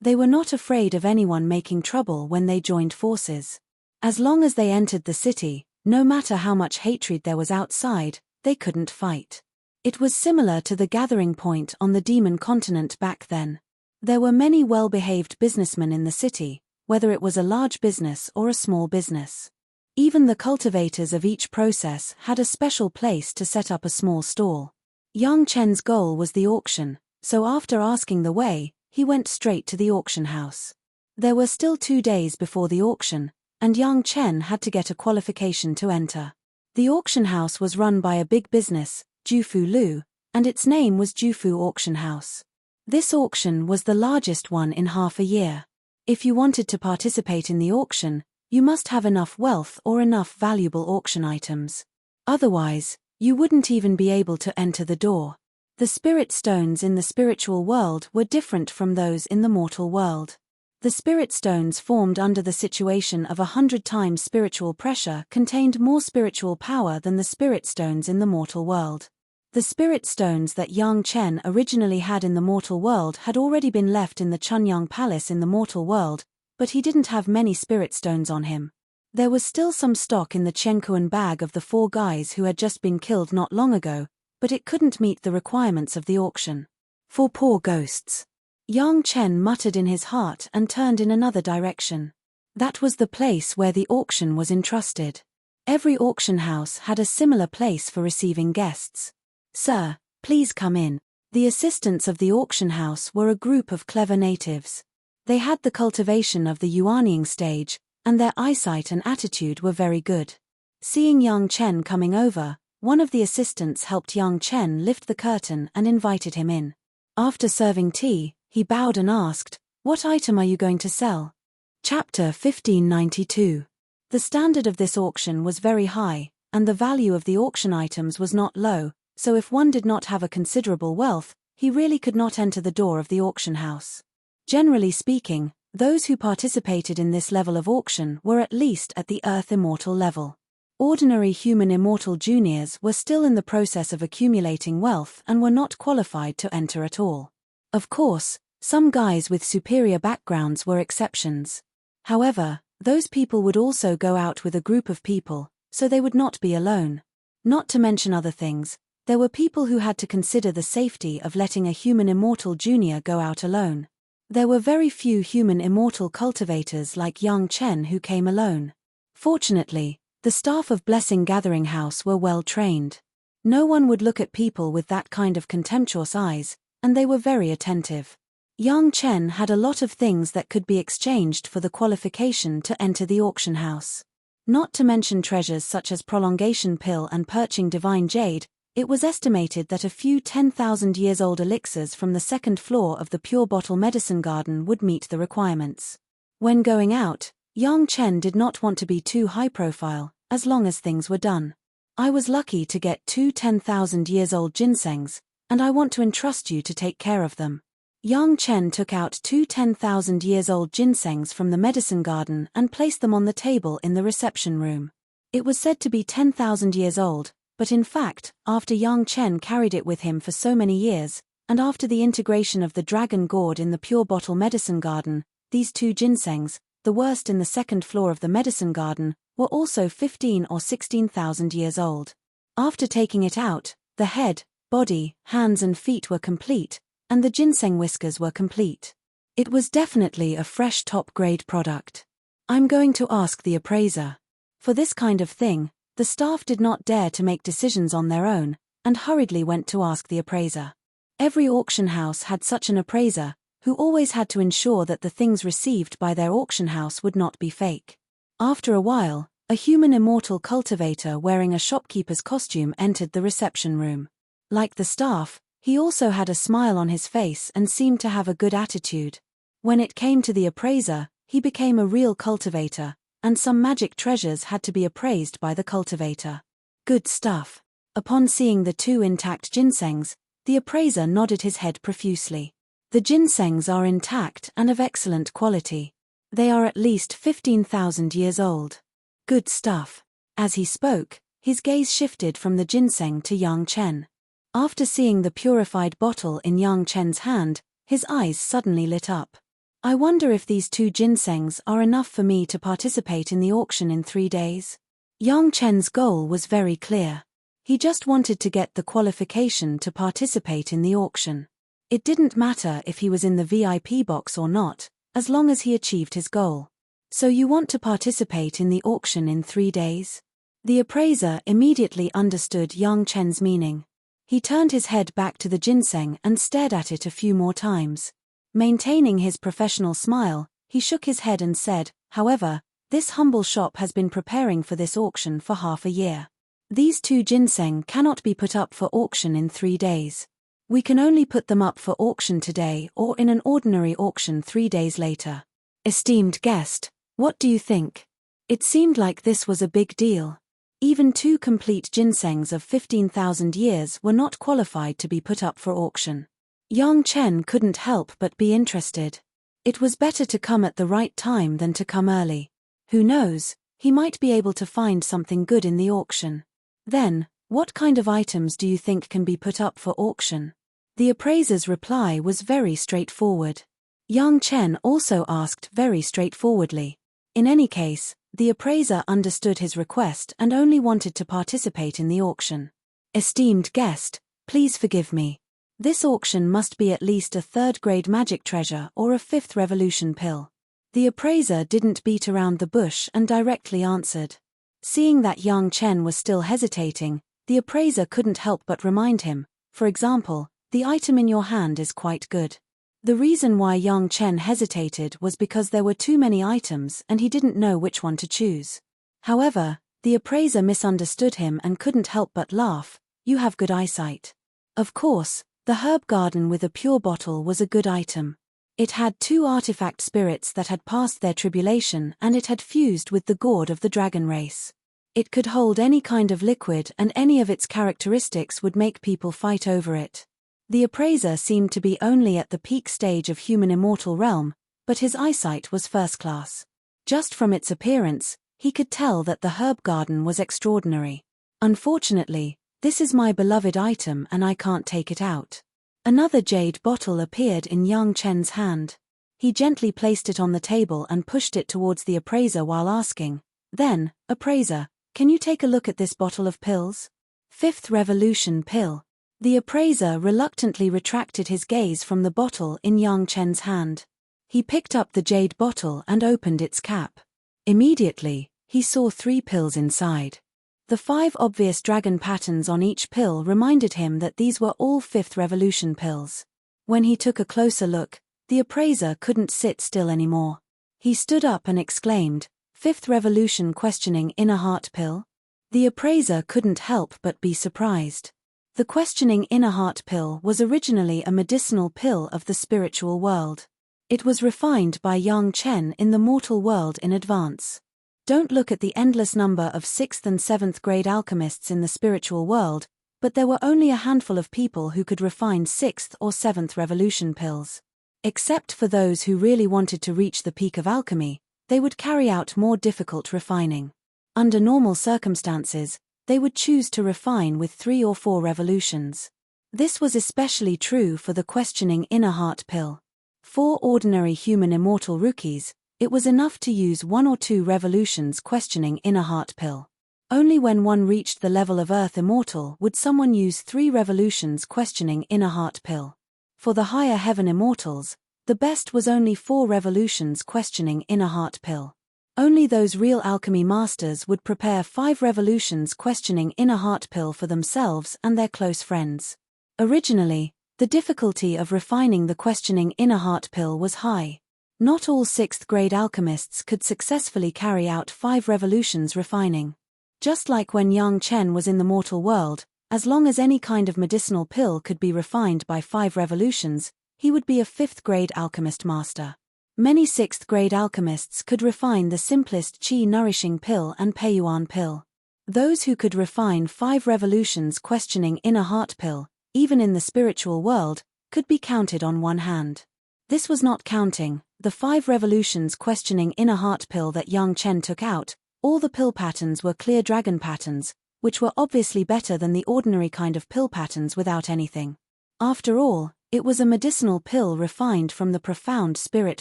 They were not afraid of anyone making trouble when they joined forces. As long as they entered the city, no matter how much hatred there was outside, they couldn't fight. It was similar to the gathering point on the Demon Continent back then. There were many well-behaved businessmen in the city, whether it was a large business or a small business. Even the cultivators of each process had a special place to set up a small stall. Yang Chen's goal was the auction, so after asking the way, he went straight to the auction house. There were still 2 days before the auction, and Yang Chen had to get a qualification to enter. The auction house was run by a big business, Jufu Lu, and its name was Jufu Auction House. This auction was the largest one in half a year. If you wanted to participate in the auction, you must have enough wealth or enough valuable auction items. Otherwise, you wouldn't even be able to enter the door. The spirit stones in the spiritual world were different from those in the mortal world. The spirit stones formed under the situation of 100 times spiritual pressure contained more spiritual power than the spirit stones in the mortal world. The spirit stones that Yang Chen originally had in the mortal world had already been left in the Chunyang Palace in the mortal world, but he didn't have many spirit stones on him. There was still some stock in the Chenkuan bag of the 4 guys who had just been killed not long ago, but it couldn't meet the requirements of the auction. For poor ghosts. Yang Chen muttered in his heart and turned in another direction. That was the place where the auction was entrusted. Every auction house had a similar place for receiving guests. "Sir, please come in." The assistants of the auction house were a group of clever natives. They had the cultivation of the Yuanying stage, and their eyesight and attitude were very good. Seeing Yang Chen coming over, one of the assistants helped Yang Chen lift the curtain and invited him in. After serving tea, he bowed and asked, "What item are you going to sell?" Chapter 1592. The standard of this auction was very high, and the value of the auction items was not low, so if one did not have a considerable wealth, he really could not enter the door of the auction house. Generally speaking, those who participated in this level of auction were at least at the Earth Immortal level. Ordinary human immortal juniors were still in the process of accumulating wealth and were not qualified to enter at all. Of course, some guys with superior backgrounds were exceptions. However, those people would also go out with a group of people, so they would not be alone. Not to mention other things, there were people who had to consider the safety of letting a human immortal junior go out alone. There were very few human immortal cultivators like Yang Chen who came alone. Fortunately, the staff of Blessing Gathering House were well trained. No one would look at people with that kind of contemptuous eyes, and they were very attentive. Yang Chen had a lot of things that could be exchanged for the qualification to enter the auction house. Not to mention treasures such as Prolongation Pill and Perching Divine Jade, it was estimated that a few 10,000 years old elixirs from the 2nd floor of the Pure Bottle Medicine Garden would meet the requirements. When going out, Yang Chen did not want to be too high profile, as long as things were done. "I was lucky to get 2 10,000 years old ginsengs, and I want to entrust you to take care of them." Yang Chen took out 2 10,000 years old ginsengs from the medicine garden and placed them on the table in the reception room. It was said to be 10,000 years old, but in fact, after Yang Chen carried it with him for so many years, and after the integration of the dragon gourd in the Pure Bottle Medicine Garden, these 2 ginsengs, the worst in the 2nd floor of the medicine garden, were also 15 or 16,000 years old. After taking it out, the head, body, hands and feet were complete, and the ginseng whiskers were complete. It was definitely a fresh top-grade product. "I'm going to ask the appraiser." For this kind of thing, the staff did not dare to make decisions on their own, and hurriedly went to ask the appraiser. Every auction house had such an appraiser, who always had to ensure that the things received by their auction house would not be fake. After a while, a human immortal cultivator wearing a shopkeeper's costume entered the reception room. Like the staff, he also had a smile on his face and seemed to have a good attitude. When it came to the appraiser, he became a real cultivator, and some magic treasures had to be appraised by the cultivator. Good stuff. Upon seeing the 2 intact ginsengs, the appraiser nodded his head profusely. The ginsengs are intact and of excellent quality. They are at least 15,000 years old. Good stuff. As he spoke, his gaze shifted from the ginseng to Yang Chen. After seeing the purified bottle in Yang Chen's hand, his eyes suddenly lit up. "I wonder if these 2 ginsengs are enough for me to participate in the auction in 3 days?" Yang Chen's goal was very clear. He just wanted to get the qualification to participate in the auction. It didn't matter if he was in the VIP box or not, as long as he achieved his goal. "So you want to participate in the auction in 3 days?" The appraiser immediately understood Yang Chen's meaning. He turned his head back to the ginseng and stared at it a few more times. Maintaining his professional smile, he shook his head and said, "However, this humble shop has been preparing for this auction for half a year. These 2 ginseng cannot be put up for auction in 3 days. We can only put them up for auction today or in an ordinary auction 3 days later. Esteemed guest, what do you think?" It seemed like this was a big deal. Even 2 complete ginsengs of 15,000 years were not qualified to be put up for auction. Yang Chen couldn't help but be interested. It was better to come at the right time than to come early. Who knows, he might be able to find something good in the auction. Then, what kind of items do you think can be put up for auction? The appraiser's reply was very straightforward. Yang Chen also asked very straightforwardly. In any case, the appraiser understood his request and only wanted to participate in the auction. Esteemed guest, please forgive me. This auction must be at least a 3rd-grade magic treasure or a 5th revolution pill. The appraiser didn't beat around the bush and directly answered. Seeing that Yang Chen was still hesitating, the appraiser couldn't help but remind him, for example, the item in your hand is quite good. The reason why Yang Chen hesitated was because there were too many items and he didn't know which one to choose. However, the appraiser misunderstood him and couldn't help but laugh. You have good eyesight. Of course, the herb garden with a pure bottle was a good item. It had 2 artifact spirits that had passed their tribulation and it had fused with the gourd of the dragon race. It could hold any kind of liquid and any of its characteristics would make people fight over it. The appraiser seemed to be only at the peak stage of human immortal realm, but his eyesight was first class. Just from its appearance, he could tell that the herb garden was extraordinary. Unfortunately, this is my beloved item and I can't take it out. Another jade bottle appeared in Yang Chen's hand. He gently placed it on the table and pushed it towards the appraiser while asking, "Then, appraiser, can you take a look at this bottle of pills?" 5th revolution pill. The appraiser reluctantly retracted his gaze from the bottle in Yang Chen's hand. He picked up the jade bottle and opened its cap. Immediately, he saw 3 pills inside. The 5 obvious dragon patterns on each pill reminded him that these were all 5th revolution pills. When he took a closer look, the appraiser couldn't sit still anymore. He stood up and exclaimed, "5th revolution questioning inner heart pill?" The appraiser couldn't help but be surprised. The questioning inner heart pill was originally a medicinal pill of the spiritual world. It was refined by Yang Chen in the mortal world in advance. Don't look at the endless number of 6th and 7th grade alchemists in the spiritual world, but there were only a handful of people who could refine 6th or 7th revolution pills. Except for those who really wanted to reach the peak of alchemy, they would carry out more difficult refining. Under normal circumstances, they would choose to refine with 3 or 4 revolutions. This was especially true for the questioning inner heart pill. For ordinary human immortal rookies, it was enough to use 1 or 2 revolutions questioning inner heart pill. Only when one reached the level of Earth Immortal would someone use 3 revolutions questioning inner heart pill. For the higher heaven immortals, the best was only 4 revolutions questioning inner heart pill. Only those real alchemy masters would prepare 5 revolutions questioning inner heart pill for themselves and their close friends. Originally, the difficulty of refining the questioning inner heart pill was high. Not all 6th grade alchemists could successfully carry out 5 revolutions refining. Just like when Yang Chen was in the mortal world, as long as any kind of medicinal pill could be refined by 5 revolutions, he would be a 5th grade alchemist master. Many 6th grade alchemists could refine the simplest qi nourishing pill and peiyuan pill. Those who could refine 5 revolutions questioning inner heart pill, even in the spiritual world, could be counted on one hand. This was not counting the 5 revolutions questioning inner heart pill that Yang Chen took out. All the pill patterns were clear dragon patterns, which were obviously better than the ordinary kind of pill patterns without anything. After all, it was a medicinal pill refined from the profound spirit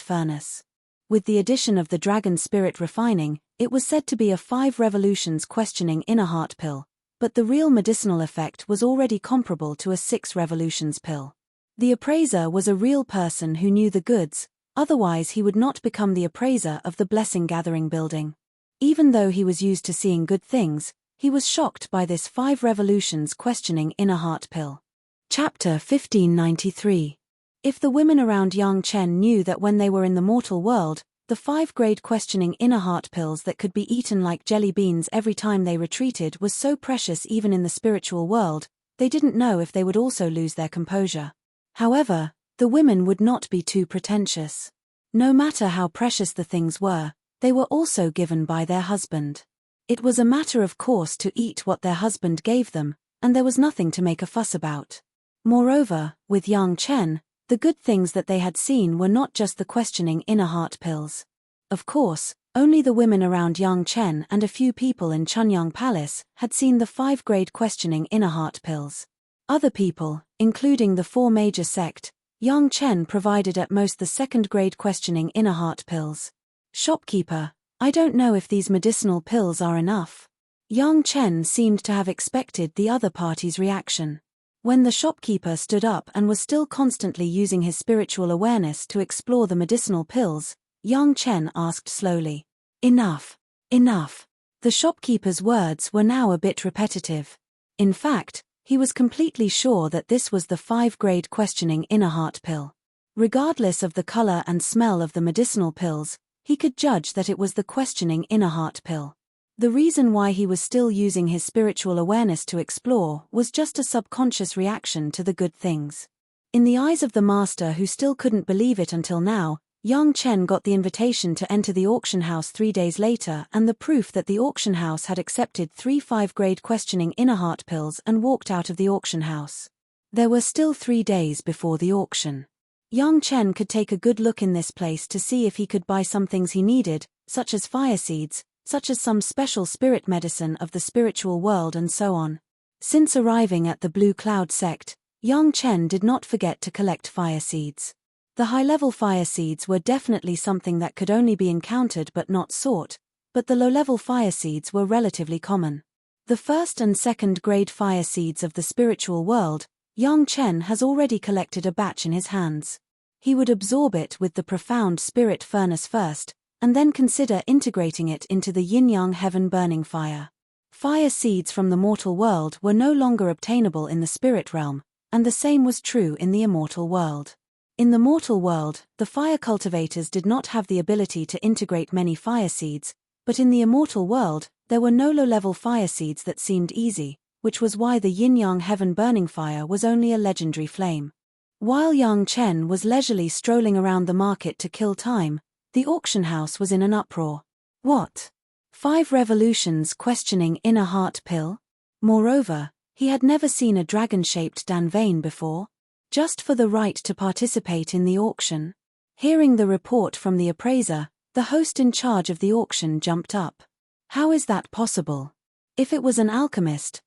furnace. With the addition of the dragon spirit refining, it was said to be a 5 revolutions questioning inner heart pill, but the real medicinal effect was already comparable to a 6 revolutions pill. The appraiser was a real person who knew the goods, otherwise he would not become the appraiser of the blessing gathering building. Even though he was used to seeing good things, he was shocked by this 5 revolutions questioning inner heart pill. Chapter 1593. If the women around Yang Chen knew that when they were in the mortal world, the 5-grade questioning inner heart pills that could be eaten like jelly beans every time they retreated was so precious even in the spiritual world, they didn't know if they would also lose their composure. However, the women would not be too pretentious. No matter how precious the things were, they were also given by their husband. It was a matter of course to eat what their husband gave them, and there was nothing to make a fuss about. Moreover, with Yang Chen, the good things that they had seen were not just the questioning inner heart pills. Of course, only the women around Yang Chen and a few people in Chunyang Palace had seen the 5-grade questioning inner heart pills. Other people, including the 4 major sect, Yang Chen provided at most the 2nd-grade questioning inner heart pills. Shopkeeper, I don't know if these medicinal pills are enough. Yang Chen seemed to have expected the other party's reaction. When the shopkeeper stood up and was still constantly using his spiritual awareness to explore the medicinal pills, Yang Chen asked slowly, "Enough, enough." The shopkeeper's words were now a bit repetitive. In fact, he was completely sure that this was the 5-grade questioning inner heart pill. Regardless of the color and smell of the medicinal pills, he could judge that it was the questioning inner heart pill. The reason why he was still using his spiritual awareness to explore was just a subconscious reaction to the good things. In the eyes of the master who still couldn't believe it until now, Yang Chen got the invitation to enter the auction house 3 days later and the proof that the auction house had accepted 3 5-grade questioning inner heart pills and walked out of the auction house. There were still 3 days before the auction. Yang Chen could take a good look in this place to see if he could buy some things he needed, such as fire seeds, such as some special spirit medicine of the spiritual world and so on. Since arriving at the Blue Cloud sect, Yang Chen did not forget to collect fire seeds. The high-level fire seeds were definitely something that could only be encountered but not sought, but the low-level fire seeds were relatively common. The 1st and 2nd grade fire seeds of the spiritual world, Yang Chen has already collected a batch in his hands. He would absorb it with the profound spirit furnace first, and then consider integrating it into the yin-yang heaven burning fire. Fire seeds from the mortal world were no longer obtainable in the spirit realm, and the same was true in the immortal world. In the mortal world, the fire cultivators did not have the ability to integrate many fire seeds, but in the immortal world, there were no low-level fire seeds that seemed easy, which was why the yin-yang heaven burning fire was only a legendary flame. While Yang Chen was leisurely strolling around the market to kill time, the auction house was in an uproar. What? 5 revolutions questioning inner heart pill? Moreover, he had never seen a dragon-shaped danvane before. Just for the right to participate in the auction? Hearing the report from the appraiser, the host in charge of the auction jumped up. How is that possible? If it was an alchemist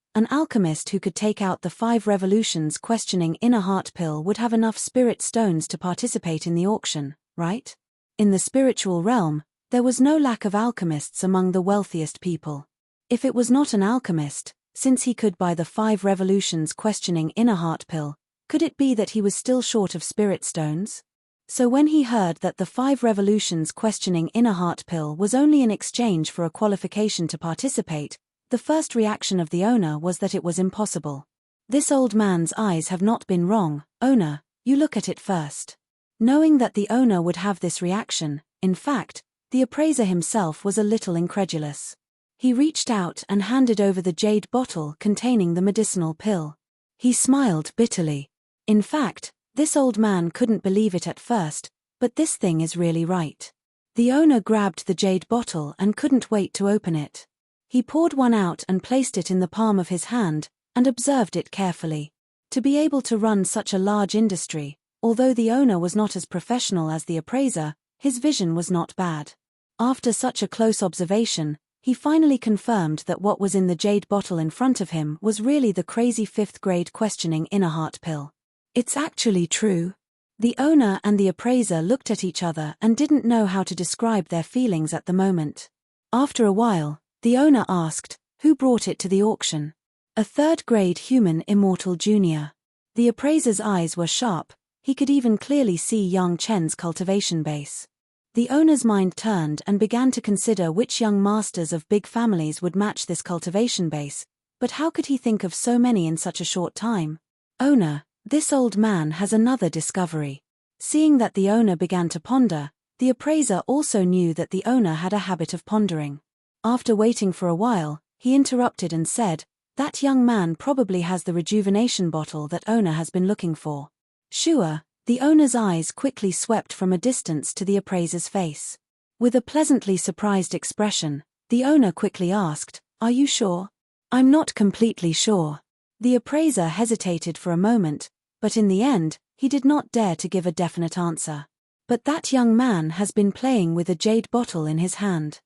who could take out the 5 revolutions questioning inner heart pill would have enough spirit stones to participate in the auction, right? In the spiritual realm, there was no lack of alchemists among the wealthiest people. If it was not an alchemist, since he could buy the 5 revolutions questioning inner heart pill, could it be that he was still short of spirit stones? So when he heard that the 5 revolutions questioning inner heart pill was only in exchange for a qualification to participate, the first reaction of the owner was that it was impossible. This old man's eyes have not been wrong, owner, you look at it first. Knowing that the owner would have this reaction, in fact, the appraiser himself was a little incredulous. He reached out and handed over the jade bottle containing the medicinal pill. He smiled bitterly. In fact, this old man couldn't believe it at first, but this thing is really right. The owner grabbed the jade bottle and couldn't wait to open it. He poured one out and placed it in the palm of his hand, and observed it carefully. To be able to run such a large industry, although the owner was not as professional as the appraiser, his vision was not bad. After such a close observation, he finally confirmed that what was in the jade bottle in front of him was really the crazy 5th-grade questioning inner heart pill. It's actually true. The owner and the appraiser looked at each other and didn't know how to describe their feelings at the moment. After a while, the owner asked, who brought it to the auction? A 3rd-grade human immortal junior. The appraiser's eyes were sharp. He could even clearly see Yang Chen's cultivation base. The owner's mind turned and began to consider which young masters of big families would match this cultivation base, but how could he think of so many in such a short time? Owner, this old man has another discovery. Seeing that the owner began to ponder, the appraiser also knew that the owner had a habit of pondering. After waiting for a while, he interrupted and said, that young man probably has the rejuvenation bottle that owner has been looking for. Sure, the owner's eyes quickly swept from a distance to the appraiser's face. With a pleasantly surprised expression, The owner quickly asked, "Are you sure?" "I'm not completely sure." The appraiser hesitated for a moment, but in the end, he did not dare to give a definite answer. "But that young man has been playing with a jade bottle in his hand.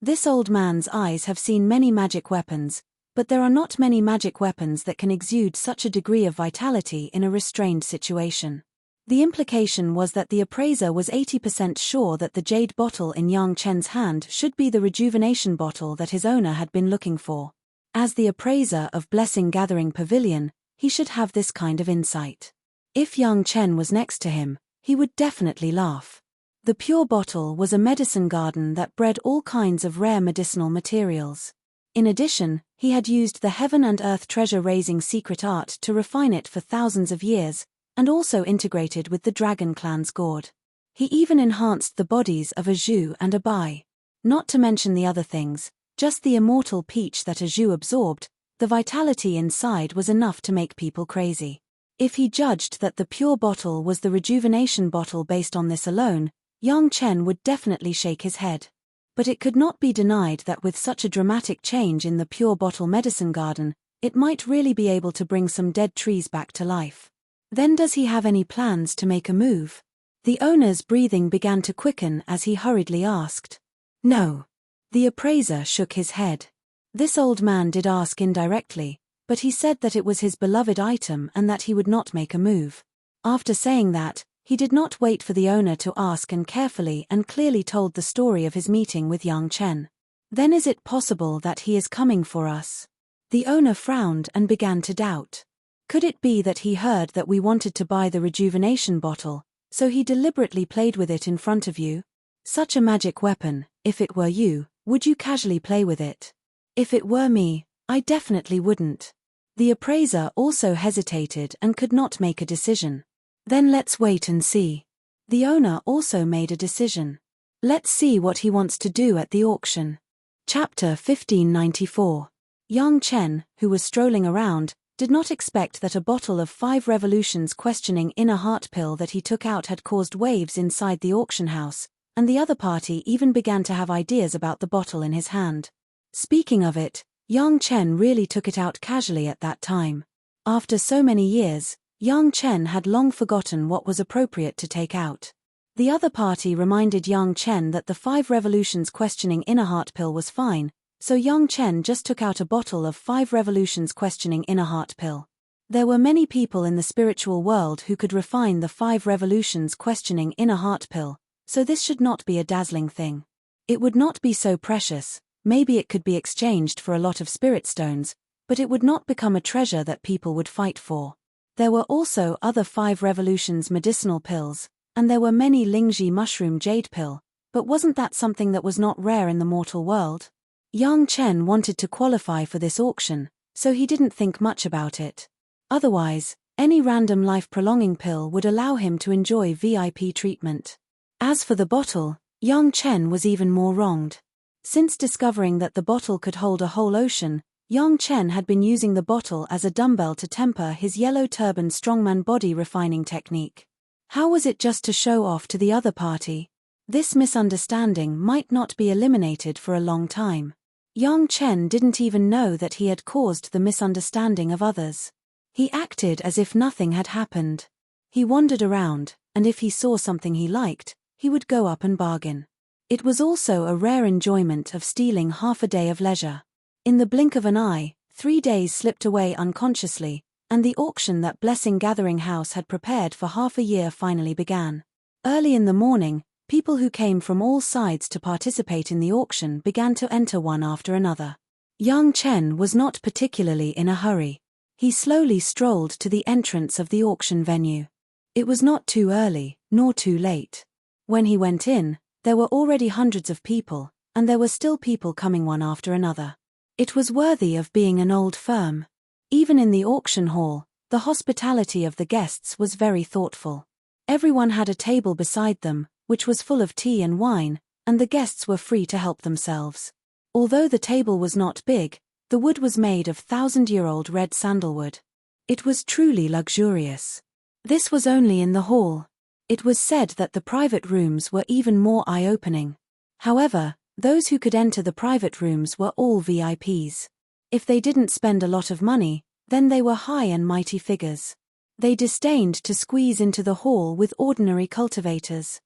This old man's eyes have seen many magic weapons, but there are not many magic weapons that can exude such a degree of vitality in a restrained situation." The implication was that the appraiser was 80% sure that the jade bottle in Yang Chen's hand should be the rejuvenation bottle that his owner had been looking for. As the appraiser of Blessing Gathering Pavilion, he should have this kind of insight. If Yang Chen was next to him, he would definitely laugh. The pure bottle was a medicine garden that bred all kinds of rare medicinal materials. In addition, he had used the heaven and earth treasure-raising secret art to refine it for thousands of years, and also integrated with the Dragon Clan's gourd. He even enhanced the bodies of a Zhu and a Bai. Not to mention the other things, just the immortal peach that a Zhu absorbed, the vitality inside was enough to make people crazy. If he judged that the pure bottle was the rejuvenation bottle based on this alone, Yang Chen would definitely shake his head. But it could not be denied that with such a dramatic change in the pure bottle medicine garden, it might really be able to bring some dead trees back to life. Then does he have any plans to make a move? The owner's breathing began to quicken as he hurriedly asked. No. The appraiser shook his head. This old man did ask indirectly, but he said that it was his beloved item and that he would not make a move. After saying that, he did not wait for the owner to ask and carefully and clearly told the story of his meeting with Yang Chen. Then is it possible that he is coming for us? The owner frowned and began to doubt. Could it be that he heard that we wanted to buy the rejuvenation bottle, so he deliberately played with it in front of you? Such a magic weapon, if it were you, would you casually play with it? If it were me, I definitely wouldn't. The appraiser also hesitated and could not make a decision. Then let's wait and see. The owner also made a decision. Let's see what he wants to do at the auction. Chapter 1594. Yang Chen, who was strolling around, did not expect that a bottle of 5 revolutions questioning inner heart pill that he took out had caused waves inside the auction house, and the other party even began to have ideas about the bottle in his hand. Speaking of it, Yang Chen really took it out casually at that time. After so many years, Yang Chen had long forgotten what was appropriate to take out. The other party reminded Yang Chen that the 5 revolutions questioning inner heart pill was fine, so Yang Chen just took out a bottle of 5 revolutions questioning inner heart pill. There were many people in the spiritual world who could refine the 5 revolutions questioning inner heart pill, so this should not be a dazzling thing. It would not be so precious, maybe it could be exchanged for a lot of spirit stones, but it would not become a treasure that people would fight for. There were also other 5 revolutions medicinal pills, and there were many Lingji mushroom jade pill, but wasn't that something that was not rare in the mortal world? Yang Chen wanted to qualify for this auction, so he didn't think much about it. Otherwise, any random life-prolonging pill would allow him to enjoy VIP treatment. As for the bottle, Yang Chen was even more wronged. Since discovering that the bottle could hold a whole ocean, Yang Chen had been using the bottle as a dumbbell to temper his yellow turban strongman body refining technique. How was it just to show off to the other party? This misunderstanding might not be eliminated for a long time. Yang Chen didn't even know that he had caused the misunderstanding of others. He acted as if nothing had happened. He wandered around, and if he saw something he liked, he would go up and bargain. It was also a rare enjoyment of stealing half a day of leisure. In the blink of an eye, 3 days slipped away unconsciously, and the auction that Blessing Gathering House had prepared for half a year finally began. Early in the morning, people who came from all sides to participate in the auction began to enter one after another. Yang Chen was not particularly in a hurry. He slowly strolled to the entrance of the auction venue. It was not too early, nor too late. When he went in, there were already hundreds of people, and there were still people coming one after another. It was worthy of being an old firm. Even in the auction hall, the hospitality of the guests was very thoughtful. Everyone had a table beside them, which was full of tea and wine, and the guests were free to help themselves. Although the table was not big, the wood was made of 1,000-year-old red sandalwood. It was truly luxurious. This was only in the hall. It was said that the private rooms were even more eye-opening. However, Those who could enter the private rooms were all VIPs. If they didn't spend a lot of money, then they were high and mighty figures. They disdained to squeeze into the hall with ordinary cultivators.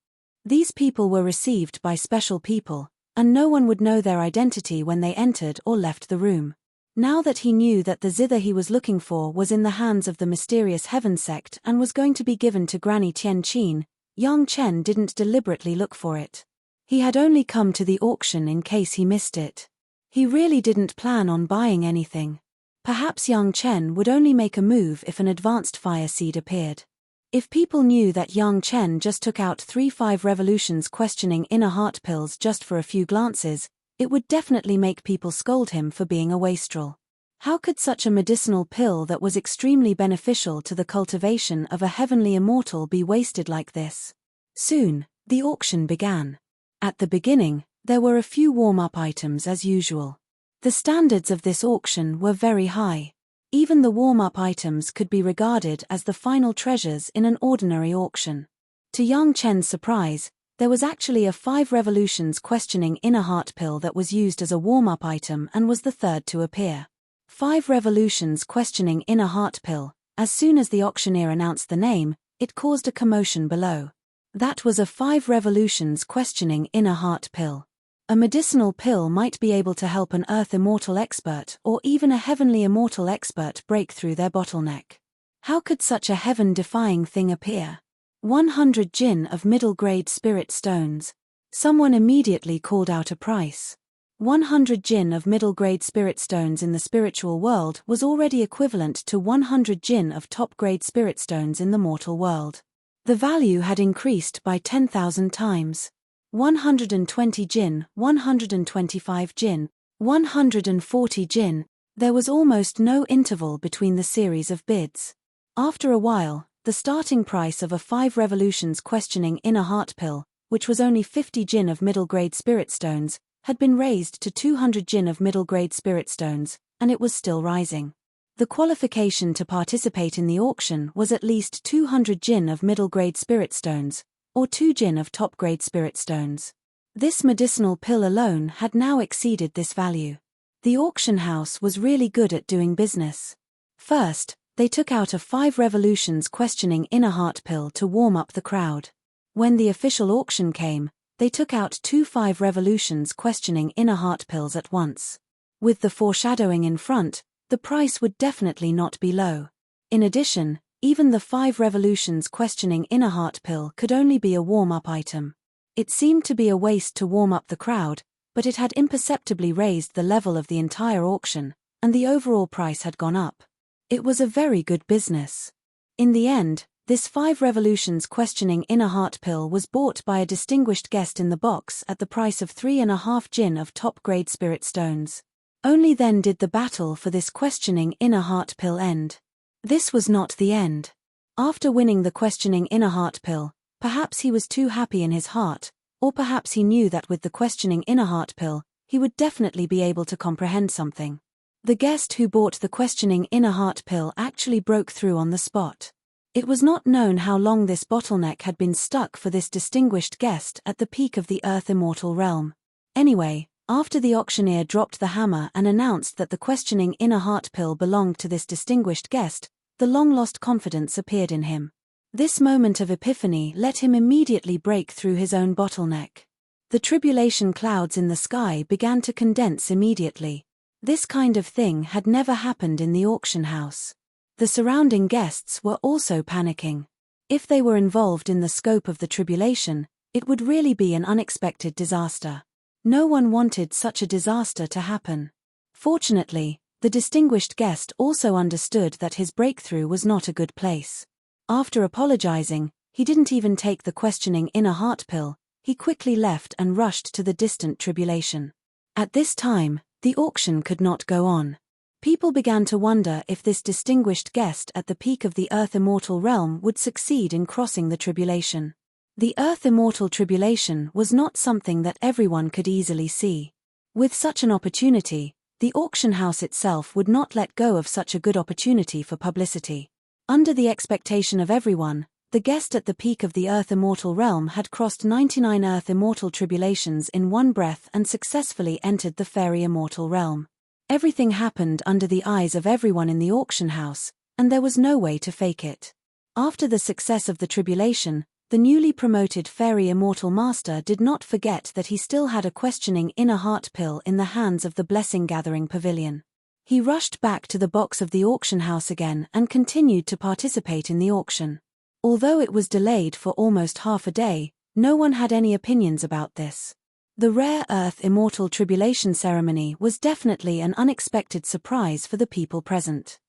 These people were received by special people, and no one would know their identity when they entered or left the room. Now that he knew that the zither he was looking for was in the hands of the mysterious heaven sect and was going to be given to Granny Tian Qin, Yang Chen didn't deliberately look for it. He had only come to the auction in case he missed it. He really didn't plan on buying anything. Perhaps Yang Chen would only make a move if an advanced fire seed appeared. If people knew that Yang Chen just took out 3-5 revolutions questioning inner heart pills just for a few glances, it would definitely make people scold him for being a wastrel. How could such a medicinal pill that was extremely beneficial to the cultivation of a heavenly immortal be wasted like this? Soon, the auction began. At the beginning, there were a few warm-up items as usual. The standards of this auction were very high. Even the warm-up items could be regarded as the final treasures in an ordinary auction. To Yang Chen's surprise, there was actually a 5 revolutions questioning inner heart pill that was used as a warm-up item and was the third to appear. 5 revolutions questioning inner heart pill. As soon as the auctioneer announced the name, it caused a commotion below. That was a 5 revolutions questioning inner heart pill. A medicinal pill might be able to help an earth immortal expert or even a heavenly immortal expert break through their bottleneck. How could such a heaven-defying thing appear? 100 jin of middle-grade spirit stones. Someone immediately called out a price. 100 jin of middle-grade spirit stones in the spiritual world was already equivalent to 100 jin of top-grade spirit stones in the mortal world. The value had increased by 10,000 times. 120 jin, 125 jin, 140 jin. There was almost no interval between the series of bids. After a while, the starting price of a 5 revolutions questioning inner heart pill, which was only 50 jin of middle-grade spirit stones, had been raised to 200 jin of middle-grade spirit stones, and it was still rising. The qualification to participate in the auction was at least 200 jin of middle-grade spirit stones, or 2 jin of top-grade spirit stones. This medicinal pill alone had now exceeded this value. The auction house was really good at doing business. First, they took out a 5 revolutions questioning inner heart pill to warm up the crowd. When the official auction came, they took out 2 5 revolutions questioning inner heart pills at once. With the foreshadowing in front, the price would definitely not be low. In addition, even the 5 revolutions questioning inner heart pill could only be a warm-up item. It seemed to be a waste to warm up the crowd, but it had imperceptibly raised the level of the entire auction, and the overall price had gone up. It was a very good business. In the end, this 5 revolutions questioning inner heart pill was bought by a distinguished guest in the box at the price of 3.5 jin of top-grade spirit stones. Only then did the battle for this questioning inner heart pill end. This was not the end. After winning the questioning inner heart pill, perhaps he was too happy in his heart, or perhaps he knew that with the questioning inner heart pill, he would definitely be able to comprehend something. The guest who bought the questioning inner heart pill actually broke through on the spot. It was not known how long this bottleneck had been stuck for this distinguished guest at the peak of the earth immortal realm. Anyway, after the auctioneer dropped the hammer and announced that the questioning inner heart pill belonged to this distinguished guest, the long-lost confidence appeared in him. This moment of epiphany let him immediately break through his own bottleneck. The tribulation clouds in the sky began to condense immediately. This kind of thing had never happened in the auction house. The surrounding guests were also panicking. If they were involved in the scope of the tribulation, it would really be an unexpected disaster. No one wanted such a disaster to happen. Fortunately, the distinguished guest also understood that his breakthrough was not a good place. After apologizing, he didn't even take the questioning inner heart pill. He quickly left and rushed to the distant tribulation. At this time, the auction could not go on. People began to wonder if this distinguished guest at the peak of the earth immortal realm would succeed in crossing the tribulation. The earth immortal tribulation was not something that everyone could easily see. With such an opportunity, the auction house itself would not let go of such a good opportunity for publicity. Under the expectation of everyone, The guest at the peak of the Earth Immortal realm had crossed 99 Earth Immortal tribulations in one breath and successfully entered the Fairy Immortal realm. Everything happened under the eyes of everyone in the auction house, and there was no way to fake it. After the success of the tribulation, the newly promoted Fairy Immortal Master did not forget that he still had a questioning inner heart pill in the hands of the Blessing Gathering Pavilion. He rushed back to the box of the auction house again and continued to participate in the auction. Although it was delayed for almost half a day, no one had any opinions about this. The rare Earth Immortal Tribulation ceremony was definitely an unexpected surprise for the people present.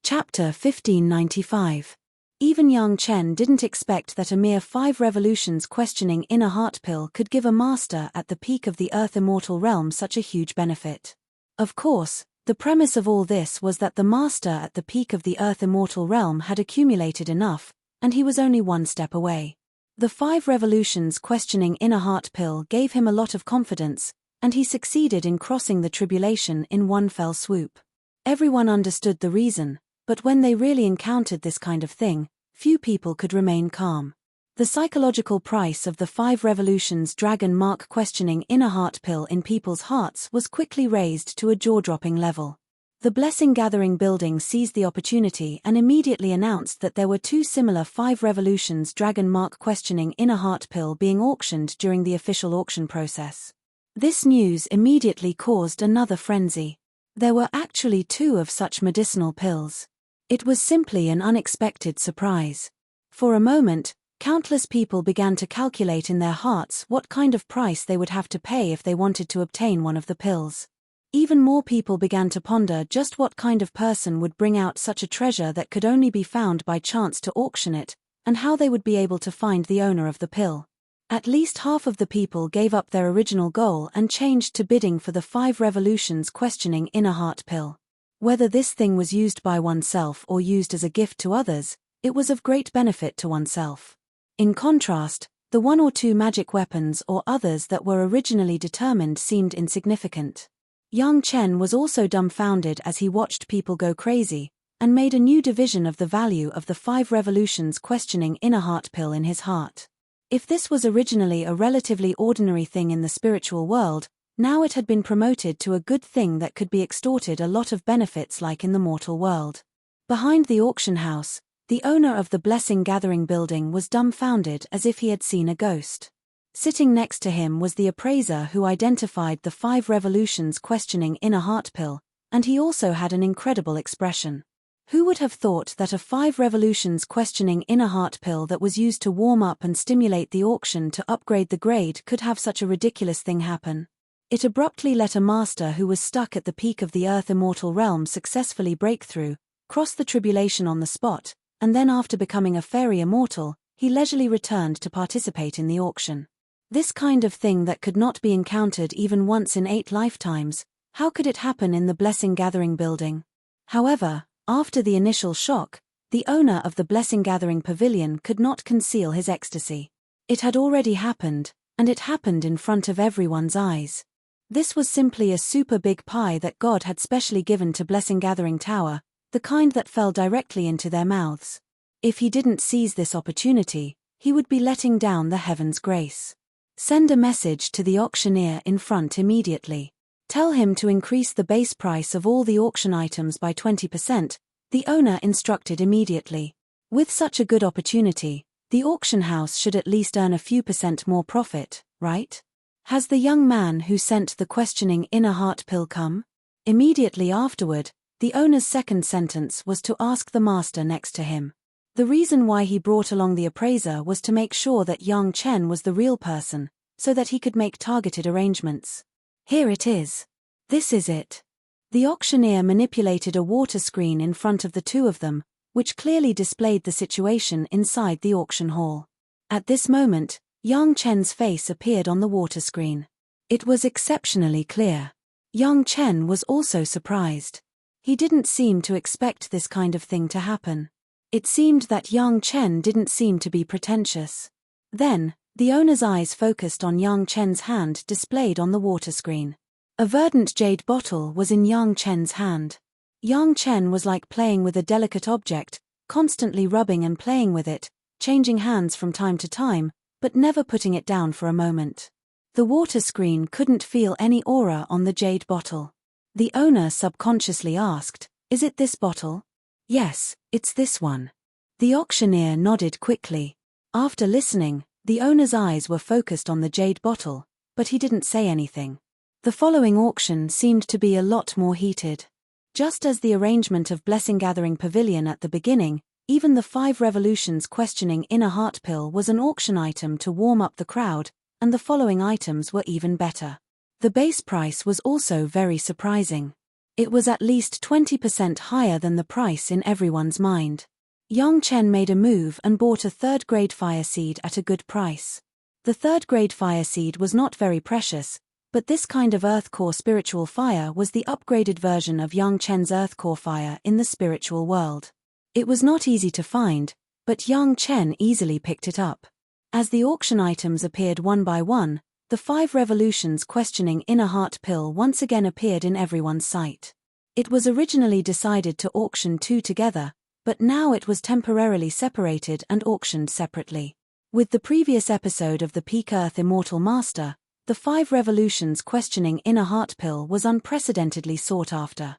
Chapter 1595. Even Yang Chen didn't expect that a mere 5 revolutions questioning inner heart pill could give a master at the peak of the Earth Immortal realm such a huge benefit. Of course, the premise of all this was that the master at the peak of the Earth Immortal realm had accumulated enough, and he was only one step away. The 5 revolutions questioning inner heart pill gave him a lot of confidence, and he succeeded in crossing the tribulation in one fell swoop. Everyone understood the reason, but when they really encountered this kind of thing, few people could remain calm. The psychological price of the 5 revolutions dragon mark questioning inner heart pill in people's hearts was quickly raised to a jaw-dropping level. The Blessing Gathering building seized the opportunity and immediately announced that there were 2 similar 5 revolutions dragon mark questioning inner heart pill being auctioned during the official auction process. This news immediately caused another frenzy. There were actually 2 of such medicinal pills. It was simply an unexpected surprise. For a moment, countless people began to calculate in their hearts what kind of price they would have to pay if they wanted to obtain one of the pills. Even more people began to ponder just what kind of person would bring out such a treasure that could only be found by chance to auction it, and how they would be able to find the owner of the pill. At least half of the people gave up their original goal and changed to bidding for the 5 revolutions questioning inner heart pill. Whether this thing was used by oneself or used as a gift to others, it was of great benefit to oneself. In contrast, the 1 or 2 magic weapons or others that were originally determined seemed insignificant. Yang Chen was also dumbfounded as he watched people go crazy, and made a new division of the value of the 5 revolutions questioning inner heart pill in his heart. If this was originally a relatively ordinary thing in the spiritual world, now it had been promoted to a good thing that could be extorted a lot of benefits like in the mortal world. Behind the auction house, the owner of the Blessing Gathering building was dumbfounded as if he had seen a ghost. Sitting next to him was the appraiser who identified the 5 revolutions questioning inner heart pill, and he also had an incredible expression. Who would have thought that a 5 revolutions questioning inner heart pill that was used to warm up and stimulate the auction to upgrade the grade could have such a ridiculous thing happen? It abruptly let a master who was stuck at the peak of the Earth Immortal realm successfully break through, cross the tribulation on the spot, and then after becoming a Fairy Immortal, he leisurely returned to participate in the auction. This kind of thing that could not be encountered even once in 8 lifetimes, how could it happen in the Blessing Gathering building? However, after the initial shock, the owner of the Blessing Gathering Pavilion could not conceal his ecstasy. It had already happened, and it happened in front of everyone's eyes. This was simply a super big pie that God had specially given to Blessing Gathering Tower, the kind that fell directly into their mouths. If he didn't seize this opportunity, he would be letting down the heaven's grace. Send a message to the auctioneer in front immediately. Tell him to increase the base price of all the auction items by 20%, the owner instructed immediately. With such a good opportunity, the auction house should at least earn a few % more profit, right? Has the young man who sent the questioning inner heart pill come? Immediately afterward, the owner's second sentence was to ask the master next to him. The reason why he brought along the appraiser was to make sure that Yang Chen was the real person, so that he could make targeted arrangements. Here it is. This is it. The auctioneer manipulated a water screen in front of the 2 of them, which clearly displayed the situation inside the auction hall. At this moment, Yang Chen's face appeared on the water screen. It was exceptionally clear. Yang Chen was also surprised. He didn't seem to expect this kind of thing to happen. It seemed that Yang Chen didn't seem to be pretentious. Then, the owner's eyes focused on Yang Chen's hand displayed on the water screen. A verdant jade bottle was in Yang Chen's hand. Yang Chen was like playing with a delicate object, constantly rubbing and playing with it, changing hands from time to time, but never putting it down for a moment. The water screen couldn't feel any aura on the jade bottle. The owner subconsciously asked, "Is it this bottle?" "Yes, it's this one." The auctioneer nodded quickly. After listening, the owner's eyes were focused on the jade bottle, but he didn't say anything. The following auction seemed to be a lot more heated. Just as the arrangement of Blessing Gathering Pavilion at the beginning, even the 5 revolutions questioning inner heart pill was an auction item to warm up the crowd, and the following items were even better. The base price was also very surprising. It was at least 20% higher than the price in everyone's mind. Yang Chen made a move and bought a 3rd grade fire seed at a good price. The 3rd grade fire seed was not very precious, but this kind of earth core spiritual fire was the upgraded version of Yang Chen's earth core fire in the spiritual world. It was not easy to find, but Yang Chen easily picked it up. As the auction items appeared one by one, the 5 revolutions questioning inner heart pill once again appeared in everyone's sight. It was originally decided to auction 2 together, but now it was temporarily separated and auctioned separately. With the previous episode of the Peak Earth Immortal Master, the 5 revolutions questioning inner heart pill was unprecedentedly sought after.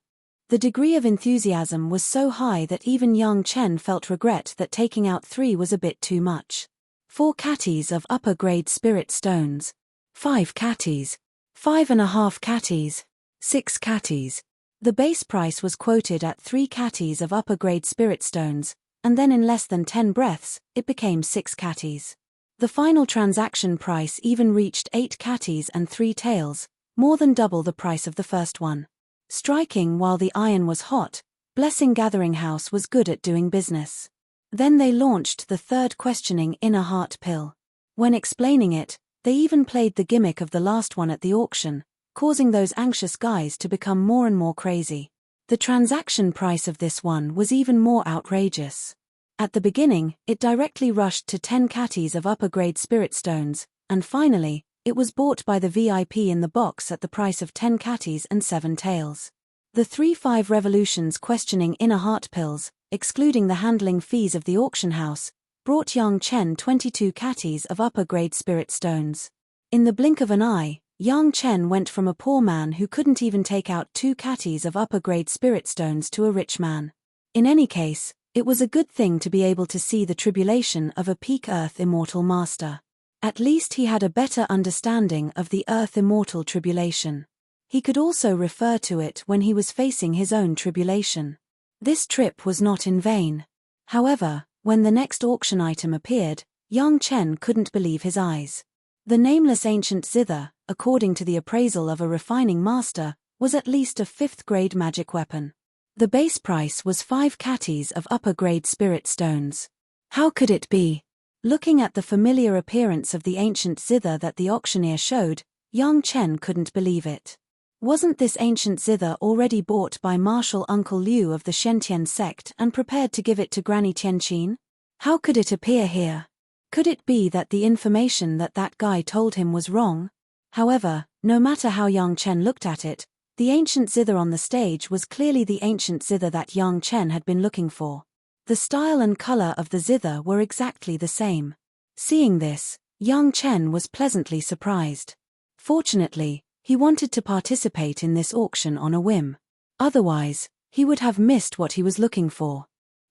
The degree of enthusiasm was so high that even Yang Chen felt regret that taking out 3 was a bit too much. 4 catties of upper grade spirit stones. 5 catties. 5.5 catties. 6 catties. The base price was quoted at 3 catties of upper grade spirit stones, and then in less than 10 breaths, it became 6 catties. The final transaction price even reached 8 catties and 3 tails, more than double the price of the first one. Striking while the iron was hot, Blessing Gathering House was good at doing business. Then they launched the 3rd questioning inner heart pill. When explaining it, they even played the gimmick of the last one at the auction, causing those anxious guys to become more and more crazy. The transaction price of this one was even more outrageous. At the beginning, it directly rushed to 10 catties of upper grade spirit stones, and finally, it was bought by the VIP in the box at the price of 10 catties and 7 tails. The 3-5 revolutions questioning inner heart pills, excluding the handling fees of the auction house, brought Yang Chen 22 catties of upper grade spirit stones. In the blink of an eye, Yang Chen went from a poor man who couldn't even take out 2 catties of upper grade spirit stones to a rich man. In any case, it was a good thing to be able to see the tribulation of a Peak Earth Immortal Master. At least he had a better understanding of the Earth Immortal tribulation. He could also refer to it when he was facing his own tribulation. This trip was not in vain. However, when the next auction item appeared, Yang Chen couldn't believe his eyes. The nameless ancient zither, according to the appraisal of a refining master, was at least a 5th grade magic weapon. The base price was 5 catties of upper grade spirit stones. How could it be? Looking at the familiar appearance of the ancient zither that the auctioneer showed, Yang Chen couldn't believe it. Wasn't this ancient zither already bought by Martial Uncle Liu of the Shentian sect and prepared to give it to Granny Tianqin? How could it appear here? Could it be that the information that guy told him was wrong? However, no matter how Yang Chen looked at it, the ancient zither on the stage was clearly the ancient zither that Yang Chen had been looking for. The style and color of the zither were exactly the same. Seeing this, Yang Chen was pleasantly surprised. Fortunately, he wanted to participate in this auction on a whim. Otherwise, he would have missed what he was looking for.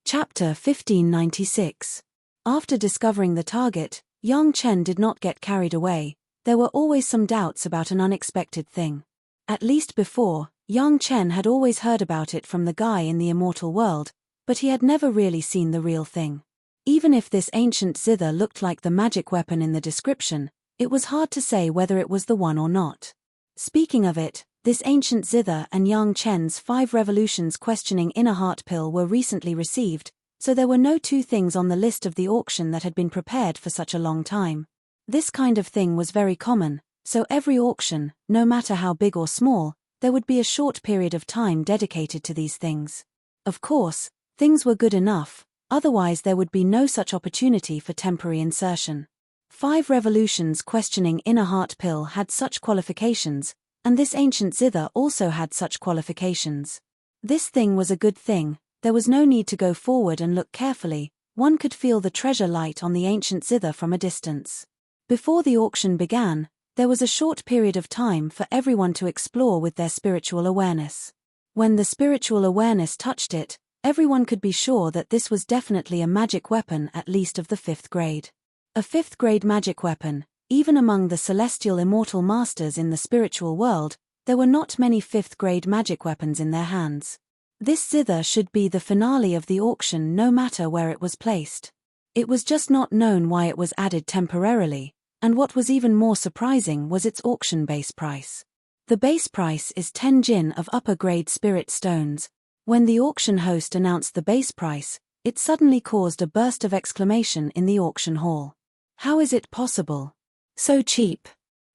Chapter 1596. After discovering the target, Yang Chen did not get carried away. There were always some doubts about an unexpected thing. At least before, Yang Chen had always heard about it from the guy in the immortal world, but he had never really seen the real thing. Even if this ancient zither looked like the magic weapon in the description, it was hard to say whether it was the one or not. Speaking of it, this ancient zither and Yang Chen's 5 revolutions questioning inner heart pill were recently received, so there were no 2 things on the list of the auction that had been prepared for such a long time. This kind of thing was very common, so every auction, no matter how big or small, there would be a short period of time dedicated to these things. Of course, things were good enough, otherwise there would be no such opportunity for temporary insertion. 5 revolutions questioning inner heart pill had such qualifications, and this ancient zither also had such qualifications. This thing was a good thing, there was no need to go forward and look carefully. One could feel the treasure light on the ancient zither from a distance. Before the auction began, there was a short period of time for everyone to explore with their spiritual awareness. When the spiritual awareness touched it, everyone could be sure that this was definitely a magic weapon, at least of the 5th grade. A 5th grade magic weapon. Even among the celestial immortal masters in the spiritual world, there were not many 5th grade magic weapons in their hands. This zither should be the finale of the auction no matter where it was placed. It was just not known why it was added temporarily, and what was even more surprising was its auction base price. The base price is 10 jinn of upper grade spirit stones. When the auction host announced the base price, it suddenly caused a burst of exclamation in the auction hall. How is it possible? So cheap.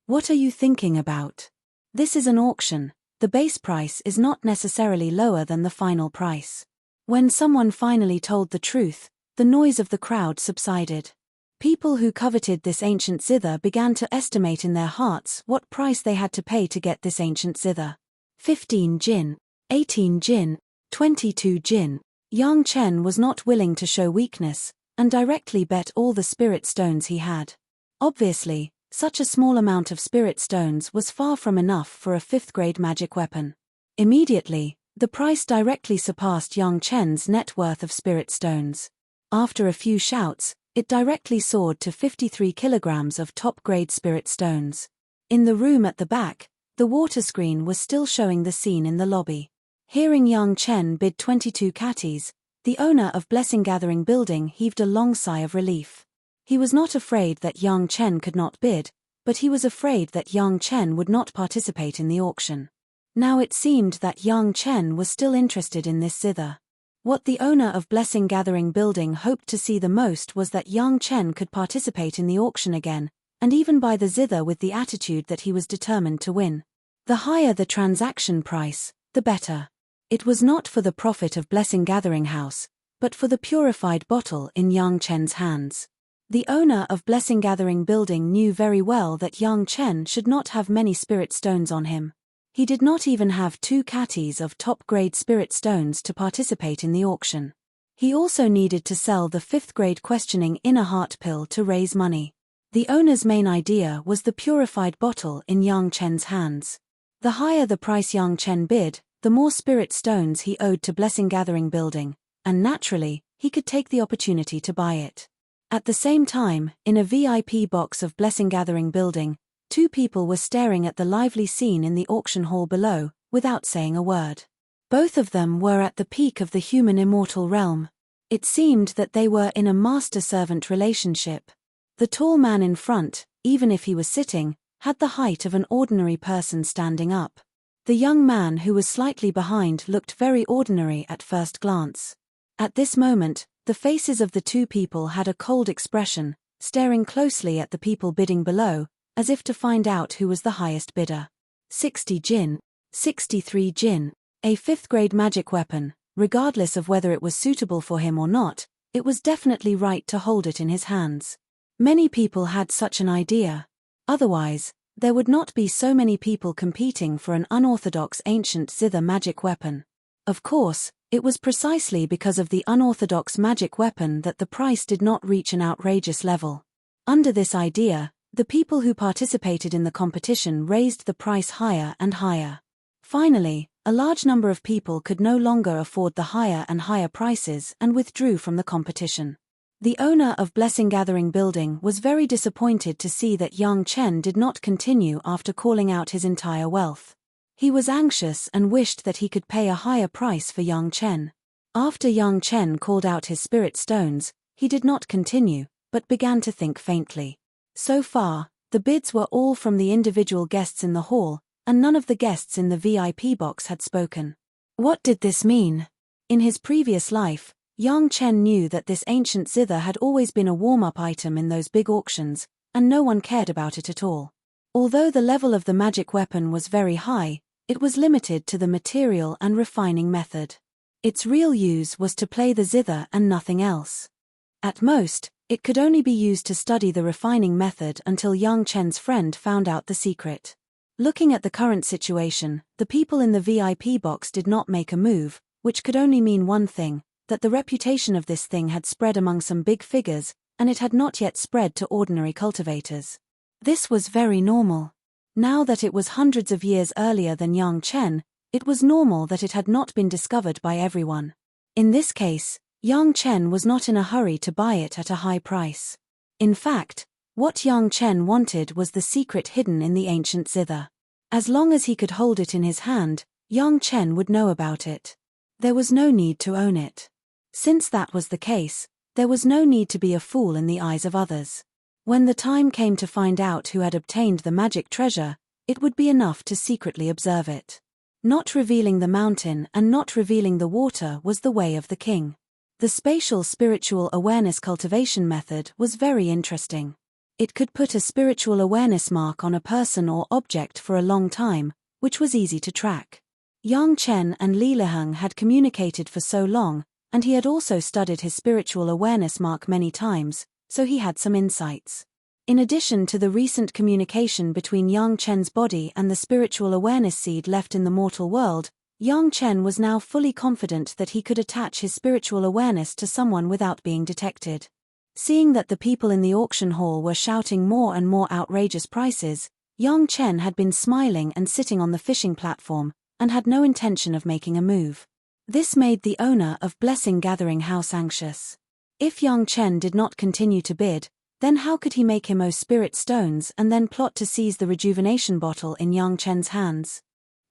What are you thinking about? This is an auction. The base price is not necessarily lower than the final price. When someone finally told the truth, the noise of the crowd subsided. People who coveted this ancient zither began to estimate in their hearts what price they had to pay to get this ancient zither. 15 jinn, 18 jinn, 22 jinn. Yang Chen was not willing to show weakness, and directly bet all the spirit stones he had. Obviously, such a small amount of spirit stones was far from enough for a 5th grade magic weapon. Immediately, the price directly surpassed Yang Chen's net worth of spirit stones. After a few shouts, it directly soared to 53 kilograms of top-grade spirit stones. In the room at the back, the water screen was still showing the scene in the lobby. Hearing Yang Chen bid 22 catties, the owner of Blessing Gathering Building heaved a long sigh of relief. He was not afraid that Yang Chen could not bid, but he was afraid that Yang Chen would not participate in the auction. Now it seemed that Yang Chen was still interested in this zither. What the owner of Blessing Gathering Building hoped to see the most was that Yang Chen could participate in the auction again, and even buy the zither with the attitude that he was determined to win. The higher the transaction price, the better. It was not for the profit of Blessing Gathering House, but for the purified bottle in Yang Chen's hands. The owner of Blessing Gathering Building knew very well that Yang Chen should not have many spirit stones on him. He did not even have 2 catties of top-grade spirit stones to participate in the auction. He also needed to sell the 5th grade questioning inner heart pill to raise money. The owner's main idea was the purified bottle in Yang Chen's hands. The higher the price Yang Chen bid, the more spirit stones he owed to Blessing Gathering Building, and naturally, he could take the opportunity to buy it. At the same time, in a VIP box of Blessing Gathering Building, 2 people were staring at the lively scene in the auction hall below, without saying a word. Both of them were at the peak of the human immortal realm. It seemed that they were in a master-servant relationship. The tall man in front, even if he was sitting, had the height of an ordinary person standing up. The young man who was slightly behind looked very ordinary at first glance. At this moment, the faces of the 2 people had a cold expression, staring closely at the people bidding below, as if to find out who was the highest bidder. 60 jinn, 63 jinn, a 5th grade magic weapon. Regardless of whether it was suitable for him or not, it was definitely right to hold it in his hands. Many people had such an idea. Otherwise, there would not be so many people competing for an unorthodox ancient zither magic weapon. Of course, it was precisely because of the unorthodox magic weapon that the price did not reach an outrageous level. Under this idea, the people who participated in the competition raised the price higher and higher. Finally, a large number of people could no longer afford the higher and higher prices and withdrew from the competition. The owner of Blessing Gathering Building was very disappointed to see that Yang Chen did not continue after calling out his entire wealth. He was anxious and wished that he could pay a higher price for Yang Chen. After Yang Chen called out his spirit stones, he did not continue, but began to think faintly. So far, the bids were all from the individual guests in the hall, and none of the guests in the VIP box had spoken. What did this mean? In his previous life, Yang Chen knew that this ancient zither had always been a warm-up item in those big auctions, and no one cared about it at all. Although the level of the magic weapon was very high, it was limited to the material and refining method. Its real use was to play the zither and nothing else. At most, it could only be used to study the refining method until Yang Chen's friend found out the secret. Looking at the current situation, the people in the VIP box did not make a move, which could only mean one thing: that the reputation of this thing had spread among some big figures, and it had not yet spread to ordinary cultivators. This was very normal. Now that it was hundreds of years earlier than Yang Chen, it was normal that it had not been discovered by everyone. In this case, Yang Chen was not in a hurry to buy it at a high price. In fact, what Yang Chen wanted was the secret hidden in the ancient zither. As long as he could hold it in his hand, Yang Chen would know about it. There was no need to own it. Since that was the case, there was no need to be a fool in the eyes of others. When the time came to find out who had obtained the magic treasure, it would be enough to secretly observe it. Not revealing the mountain and not revealing the water was the way of the king. The spatial spiritual awareness cultivation method was very interesting. It could put a spiritual awareness mark on a person or object for a long time, which was easy to track. Yang Chen and Li Liheng had communicated for so long, and he had also studied his spiritual awareness mark many times, so he had some insights. In addition to the recent communication between Yang Chen's body and the spiritual awareness seed left in the mortal world, Yang Chen was now fully confident that he could attach his spiritual awareness to someone without being detected. Seeing that the people in the auction hall were shouting more and more outrageous prices, Yang Chen had been smiling and sitting on the fishing platform, and had no intention of making a move. This made the owner of Blessing Gathering House anxious. If Yang Chen did not continue to bid, then how could he make him owe spirit stones and then plot to seize the rejuvenation bottle in Yang Chen's hands?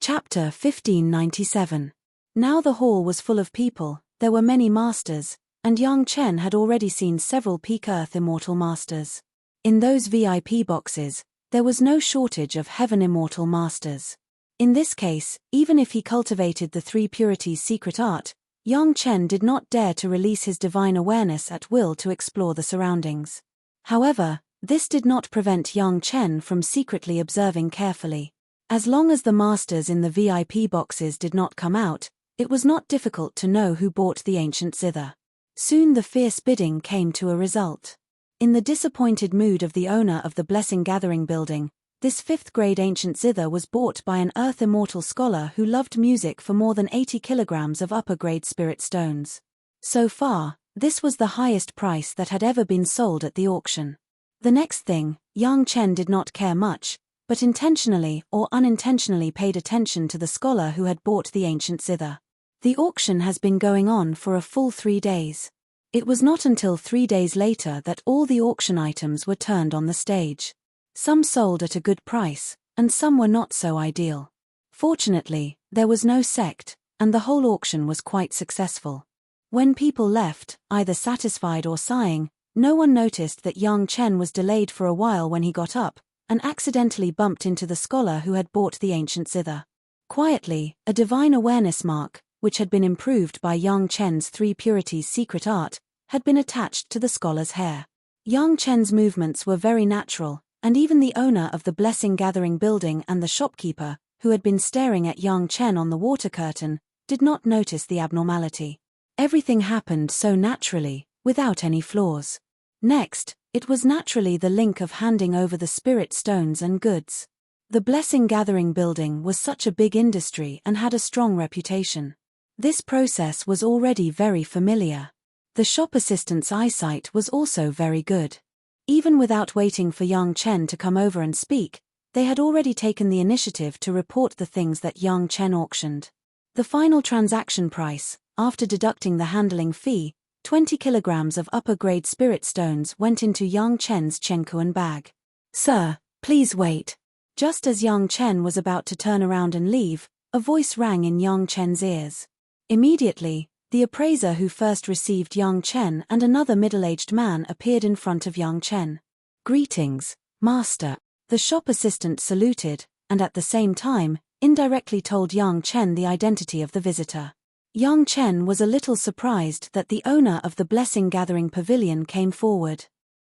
Chapter 1597. Now the hall was full of people, there were many masters, and Yang Chen had already seen several peak Earth Immortal Masters. In those VIP boxes, there was no shortage of Heaven Immortal Masters. In this case, even if he cultivated the three purities secret art, Yang Chen did not dare to release his divine awareness at will to explore the surroundings. However, this did not prevent Yang Chen from secretly observing carefully. As long as the masters in the VIP boxes did not come out, it was not difficult to know who bought the ancient zither. Soon the fierce bidding came to a result. In the disappointed mood of the owner of the Blessing Gathering building, this 5th-grade ancient zither was bought by an Earth Immortal scholar who loved music for more than 80 kilograms of upper-grade spirit stones. So far, this was the highest price that had ever been sold at the auction. The next thing, Yang Chen did not care much, but intentionally or unintentionally paid attention to the scholar who had bought the ancient zither. The auction has been going on for a full 3 days. It was not until 3 days later that all the auction items were turned on the stage. Some sold at a good price, and some were not so ideal. Fortunately, there was no sect, and the whole auction was quite successful. When people left, either satisfied or sighing, no one noticed that Yang Chen was delayed for a while when he got up, and accidentally bumped into the scholar who had bought the ancient zither. Quietly, a divine awareness mark, which had been improved by Yang Chen's three purities secret art, had been attached to the scholar's hair. Yang Chen's movements were very natural, and even the owner of the Blessing Gathering building and the shopkeeper, who had been staring at Yang Chen on the water curtain, did not notice the abnormality. Everything happened so naturally, without any flaws. Next, it was naturally the link of handing over the spirit stones and goods. The Blessing Gathering building was such a big industry and had a strong reputation. This process was already very familiar. The shop assistant's eyesight was also very good. Even without waiting for Yang Chen to come over and speak, they had already taken the initiative to report the things that Yang Chen auctioned. The final transaction price, after deducting the handling fee, 20 kilograms of upper-grade spirit stones went into Yang Chen's Chenkuan bag. "Sir, please wait." Just as Yang Chen was about to turn around and leave, a voice rang in Yang Chen's ears. Immediately, the appraiser who first received Yang Chen and another middle-aged man appeared in front of Yang Chen. "Greetings, Master." The shop assistant saluted, and at the same time, indirectly told Yang Chen the identity of the visitor. Yang Chen was a little surprised that the owner of the Blessing Gathering Pavilion came forward.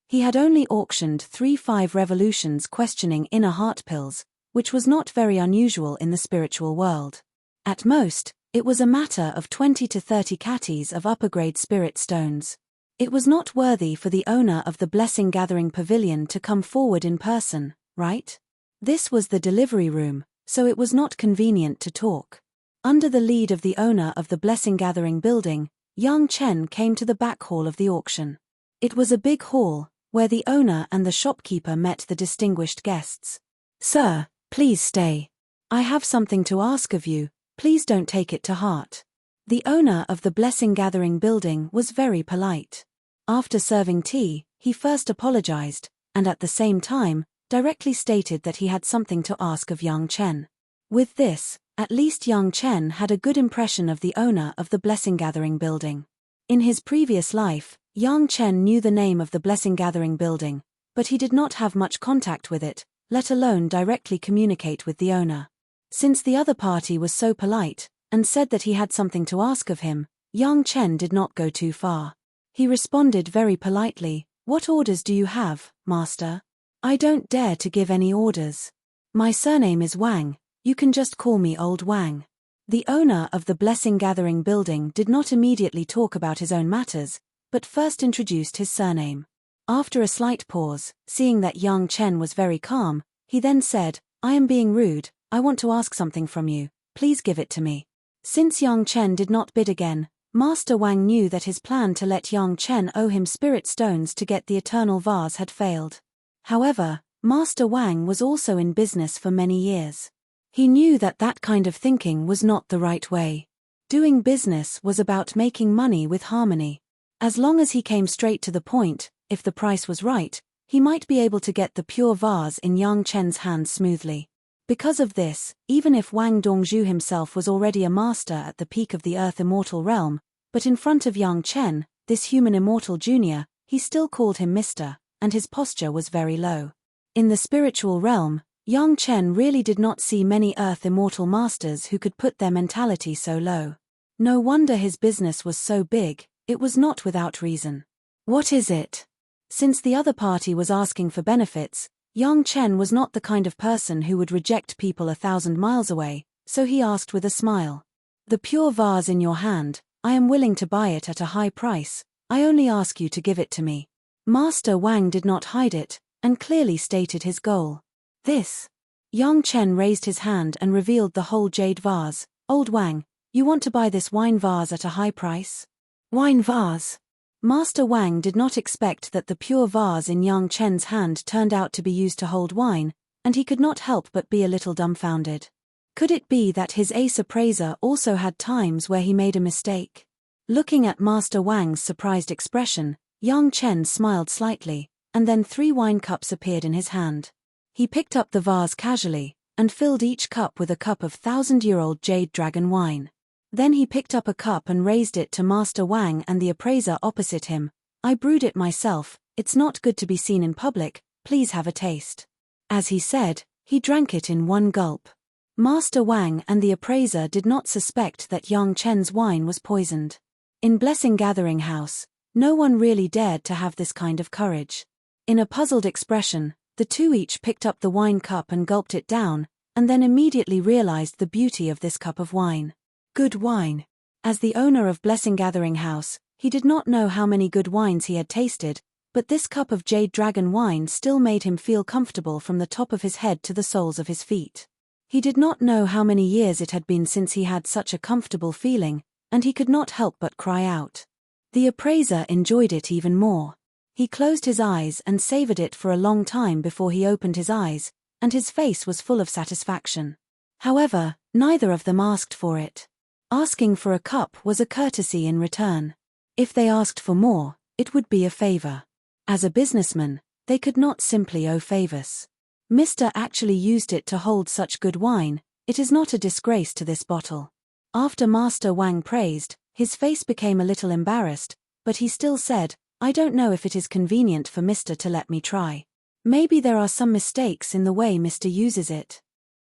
He had only auctioned 3-5 revolutions questioning inner heart pills, which was not very unusual in the spiritual world. At most, it was a matter of 20 to 30 catties of upper-grade spirit stones. It was not worthy for the owner of the Blessing Gathering Pavilion to come forward in person, right? This was the delivery room, so it was not convenient to talk. Under the lead of the owner of the Blessing Gathering building, Yang Chen came to the back hall of the auction. It was a big hall, where the owner and the shopkeeper met the distinguished guests. "Sir, please stay. I have something to ask of you, please don't take it to heart." The owner of the Blessing Gathering building was very polite. After serving tea, he first apologized, and at the same time, directly stated that he had something to ask of Yang Chen. With this, at least Yang Chen had a good impression of the owner of the Blessing Gathering building. In his previous life, Yang Chen knew the name of the Blessing Gathering building, but he did not have much contact with it, let alone directly communicate with the owner. Since the other party was so polite, and said that he had something to ask of him, Yang Chen did not go too far. He responded very politely, "What orders do you have, master? I don't dare to give any orders. My surname is Wang, you can just call me Old Wang." The owner of the Blessing Gathering building did not immediately talk about his own matters, but first introduced his surname. After a slight pause, seeing that Yang Chen was very calm, he then said, "I am being rude, I want to ask something from you, please give it to me." Since Yang Chen did not bid again, Master Wang knew that his plan to let Yang Chen owe him spirit stones to get the eternal vase had failed. However, Master Wang was also in business for many years. He knew that that kind of thinking was not the right way. Doing business was about making money with harmony. As long as he came straight to the point, if the price was right, he might be able to get the pure vase in Yang Chen's hands smoothly. Because of this, even if Wang Dongzhu himself was already a master at the peak of the Earth Immortal realm, but in front of Yang Chen, this human immortal junior, he still called him Mr., and his posture was very low. In the spiritual realm, Yang Chen really did not see many Earth Immortal masters who could put their mentality so low. No wonder his business was so big, it was not without reason. "What is it?" Since the other party was asking for benefits, Yang Chen was not the kind of person who would reject people 1,000 miles away, so he asked with a smile. "The pure vase in your hand, I am willing to buy it at a high price, I only ask you to give it to me." Master Wang did not hide it, and clearly stated his goal. "This." Yang Chen raised his hand and revealed the whole jade vase. "Old Wang, you want to buy this wine vase at a high price?" "Wine vase?" Master Wang did not expect that the pure vase in Yang Chen's hand turned out to be used to hold wine, and he could not help but be a little dumbfounded. Could it be that his ace appraiser also had times where he made a mistake? Looking at Master Wang's surprised expression, Yang Chen smiled slightly, and then 3 wine cups appeared in his hand. He picked up the vase casually, and filled each cup with a cup of 1,000-year-old jade dragon wine. Then he picked up a cup and raised it to Master Wang and the appraiser opposite him. "I brewed it myself, it's not good to be seen in public, please have a taste." As he said, he drank it in one gulp. Master Wang and the appraiser did not suspect that Yang Chen's wine was poisoned. In Blessing Gathering House, no one really dared to have this kind of courage. In a puzzled expression, the two each picked up the wine cup and gulped it down, and then immediately realized the beauty of this cup of wine. Good wine. As the owner of Blessing Gathering House, he did not know how many good wines he had tasted, but this cup of jade dragon wine still made him feel comfortable from the top of his head to the soles of his feet. He did not know how many years it had been since he had such a comfortable feeling, and he could not help but cry out. The appraiser enjoyed it even more. He closed his eyes and savored it for a long time before he opened his eyes, and his face was full of satisfaction. However, neither of them asked for it. Asking for a cup was a courtesy in return. If they asked for more, it would be a favor. As a businessman, they could not simply owe favors. Mr. actually used it to hold such good wine, it is not a disgrace to this bottle. After Master Wang praised, his face became a little embarrassed, but he still said, "I don't know if it is convenient for Mr. to let me try. Maybe there are some mistakes in the way Mr. uses it."